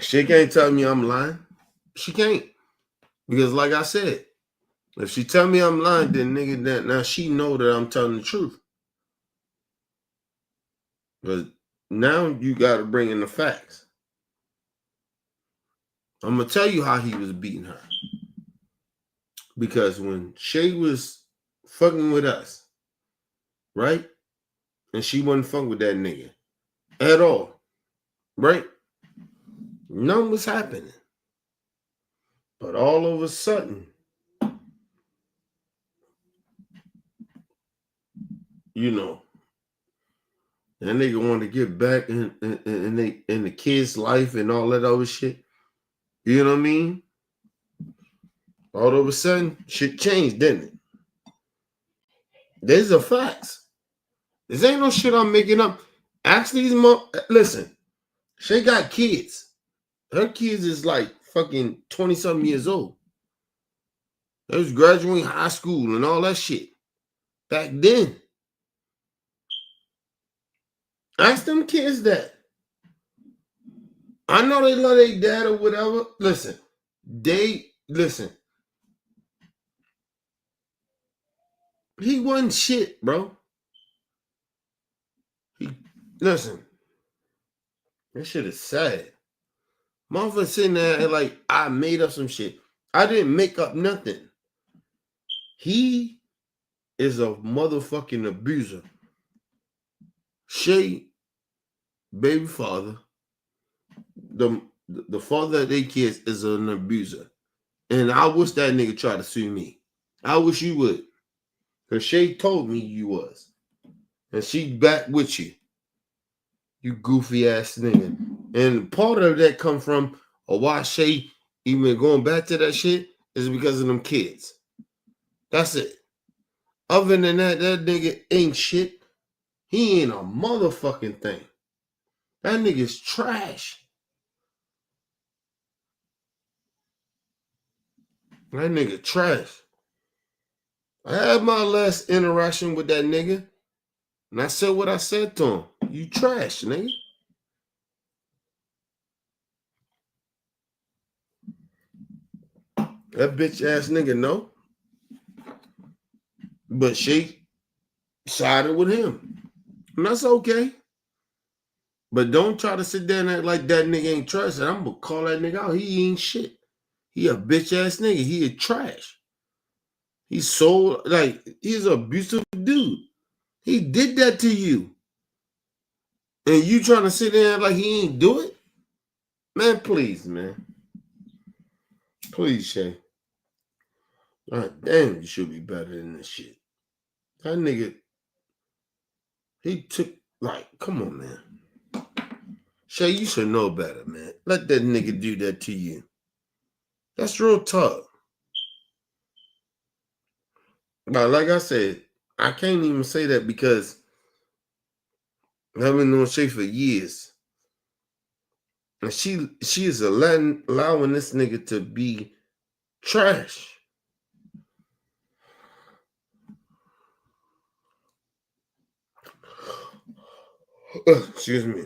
She can't tell me I'm lying. She can't. Because like I said, if she tell me I'm lying, then nigga, that now she know that I'm telling the truth. But now you got to bring in the facts. I'm going to tell you how he was beating her. Because when Shay was fucking with us, right? And she wasn't fucking with that nigga at all, right? Nothing was happening. But all of a sudden, you know, that nigga wanted to get back in the kid's life and all that other shit. You know what I mean? All of a sudden, shit changed, didn't it? These are facts. This ain't no shit I'm making up. Actually, listen, she got kids. Her kids is like fucking 20-something years old. They was graduating high school and all that shit. Back then. Ask them kids that. I know they love their dad or whatever. Listen. He wasn't shit, bro. Listen. That shit is sad. Motherfucker sitting there and like, I made up some shit. I didn't make up nothing. He is a motherfucking abuser. Shay, baby father, the father of their kids is an abuser. And I wish that nigga tried to sue me. I wish you would. Because Shay told me you was. And she back with you. You goofy ass nigga. And part of that come from why Shay even going back to that shit is because of them kids. That's it. Other than that, that nigga ain't shit. He ain't a motherfucking thing. That nigga's trash. That nigga trash. I had my last interaction with that nigga, and I said what I said to him. You trash, nigga. That bitch ass nigga no. But she sided with him. And that's okay. But don't try to sit there and act like that nigga ain't trash. And I'm gonna call that nigga out. He ain't shit. He a bitch ass nigga. He a trash. He's so he's an abusive dude. He did that to you. And you trying to sit there and act like he ain't do it? Man, please, man. Please, Shay. God damn, you should be better than this shit. That nigga, he took, come on, man. Shay, you should know better, man. Let that nigga do that to you. That's real tough. But like I said, I can't even say that because I've been knowing Shay for years. And she is allowing this nigga to be trash. Excuse me.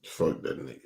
Fuck that nigga.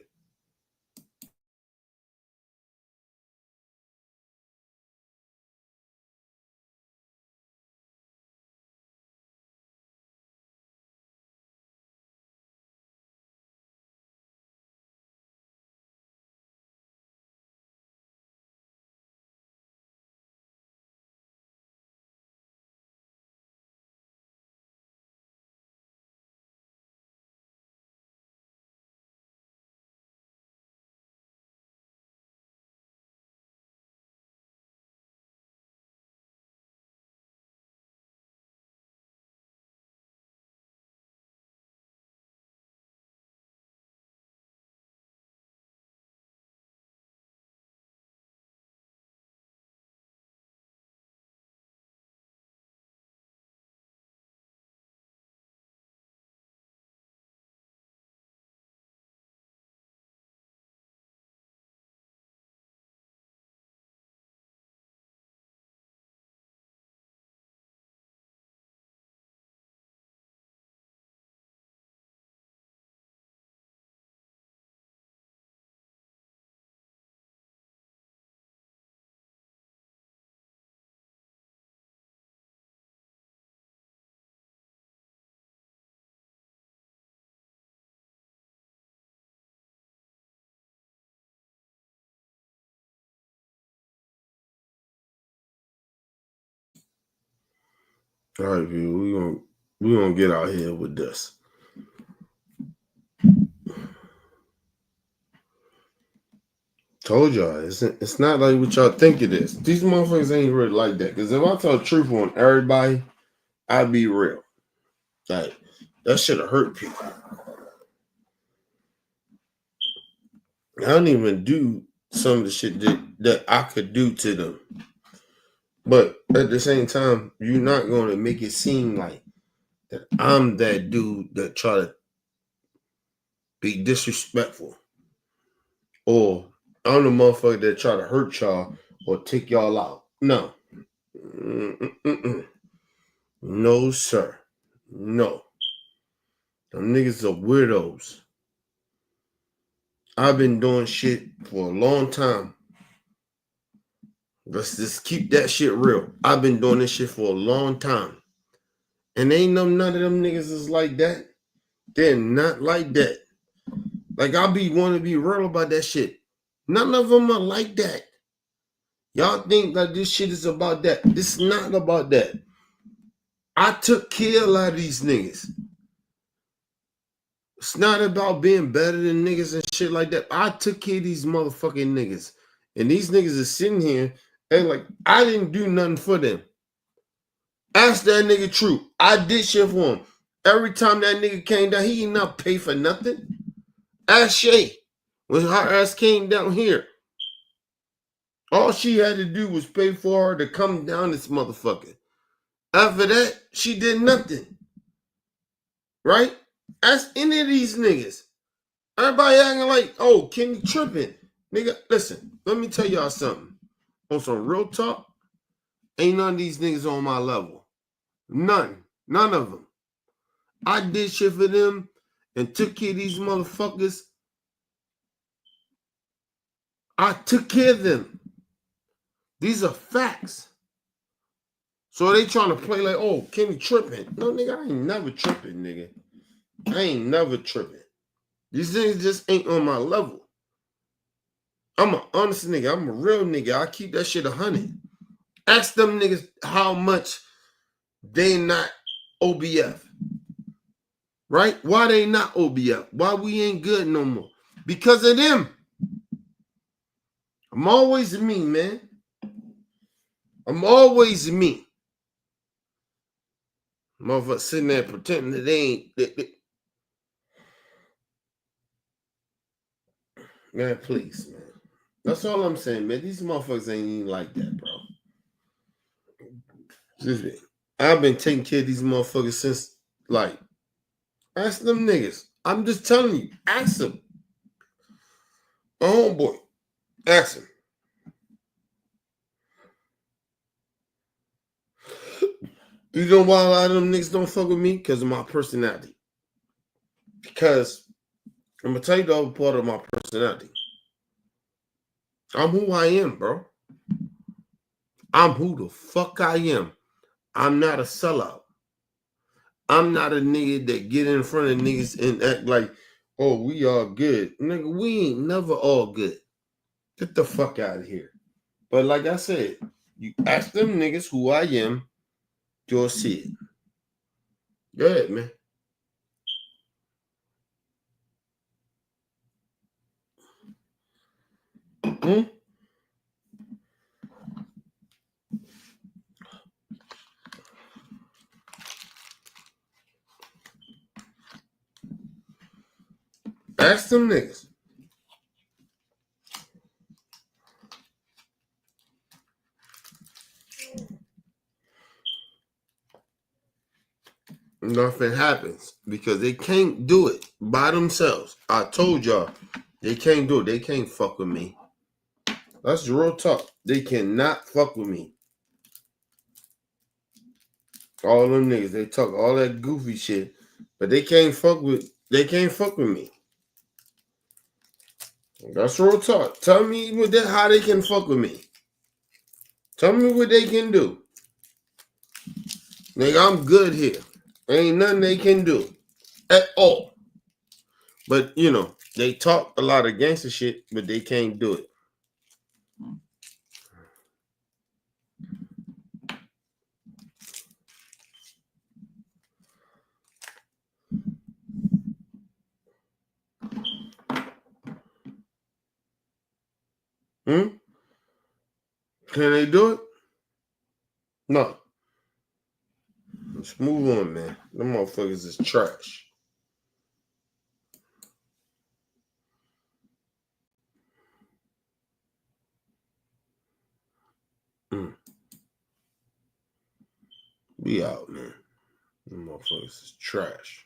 All right, people, we gonna get out here with this. Told y'all, it's not like what y'all think it is. These motherfuckers ain't really like that. Because if I tell the truth on everybody, I'd be real. Like, that should have hurt people. I don't even do some of the shit that I could do to them. But at the same time, you're not going to make it seem like that I'm that dude that try to be disrespectful. Or I'm the motherfucker that try to hurt y'all or take y'all out. No. No, sir. No. Them niggas are weirdos. I've been doing shit for a long time. Let's just keep that shit real. I've been doing this shit for a long time. And ain't none of them niggas is like that. They're not like that. Like, I want to be real about that shit. None of them are like that. Y'all think that this shit is about that. It's not about that. I took care of a lot of these niggas. It's not about being better than niggas and shit like that. I took care of these motherfucking niggas. And these niggas are sitting here and like, I didn't do nothing for them. Ask that nigga True. I did shit for him. Every time that nigga came down, he did not pay for nothing. Ask Shay. When her ass came down here. All she had to do was pay for her to come down this motherfucker. After that, she did nothing. Right? Ask any of these niggas. Everybody acting like, oh, Kenny tripping. Nigga, listen, let me tell y'all something. On some real talk, ain't none of these niggas on my level. None. None of them. I did shit for them and took care of these motherfuckers. I took care of them. These are facts. So they trying to play like, oh, Kenny tripping. No, nigga, I ain't never tripping, nigga. I ain't never tripping. These things just ain't on my level. I'm an honest nigga. I'm a real nigga. I keep that shit 100. Ask them niggas how much they not OBF. Right? Why they not OBF? Why we ain't good no more? Because of them. I'm always me, man. I'm always me. Motherfuckers sitting there pretending that they ain't. Man, please, man. That's all I'm saying, man. These motherfuckers ain't even like that, bro. Excuse me. I've been taking care of these motherfuckers since, like, ask them niggas. I'm just telling you, ask them. My homeboy, ask him. You know why a lot of them niggas don't fuck with me? Because of my personality. Because I'm going to tell you the other part of my personality. I'm who I am, bro. I'm who the fuck I am. I'm not a sellout. I'm not a nigga that get in front of niggas and act like, oh, we all good. Nigga, we ain't never all good. Get the fuck out of here. But like I said, you ask them niggas who I am, you'll see it. Go ahead, man. Ask them niggas. Nothing happens because they can't do it by themselves. I told y'all they can't do it. They can't fuck with me. That's real talk. They cannot fuck with me. All them niggas, they talk all that goofy shit, but they can't fuck with me. That's real talk. Tell me how they can fuck with me. Tell me what they can do. Nigga, I'm good here. Ain't nothing they can do at all. But, you know, they talk a lot of gangster shit, but they can't do it. Can they do it? No. Let's move on, man. Them motherfuckers is trash. We out, man. Them motherfuckers is trash.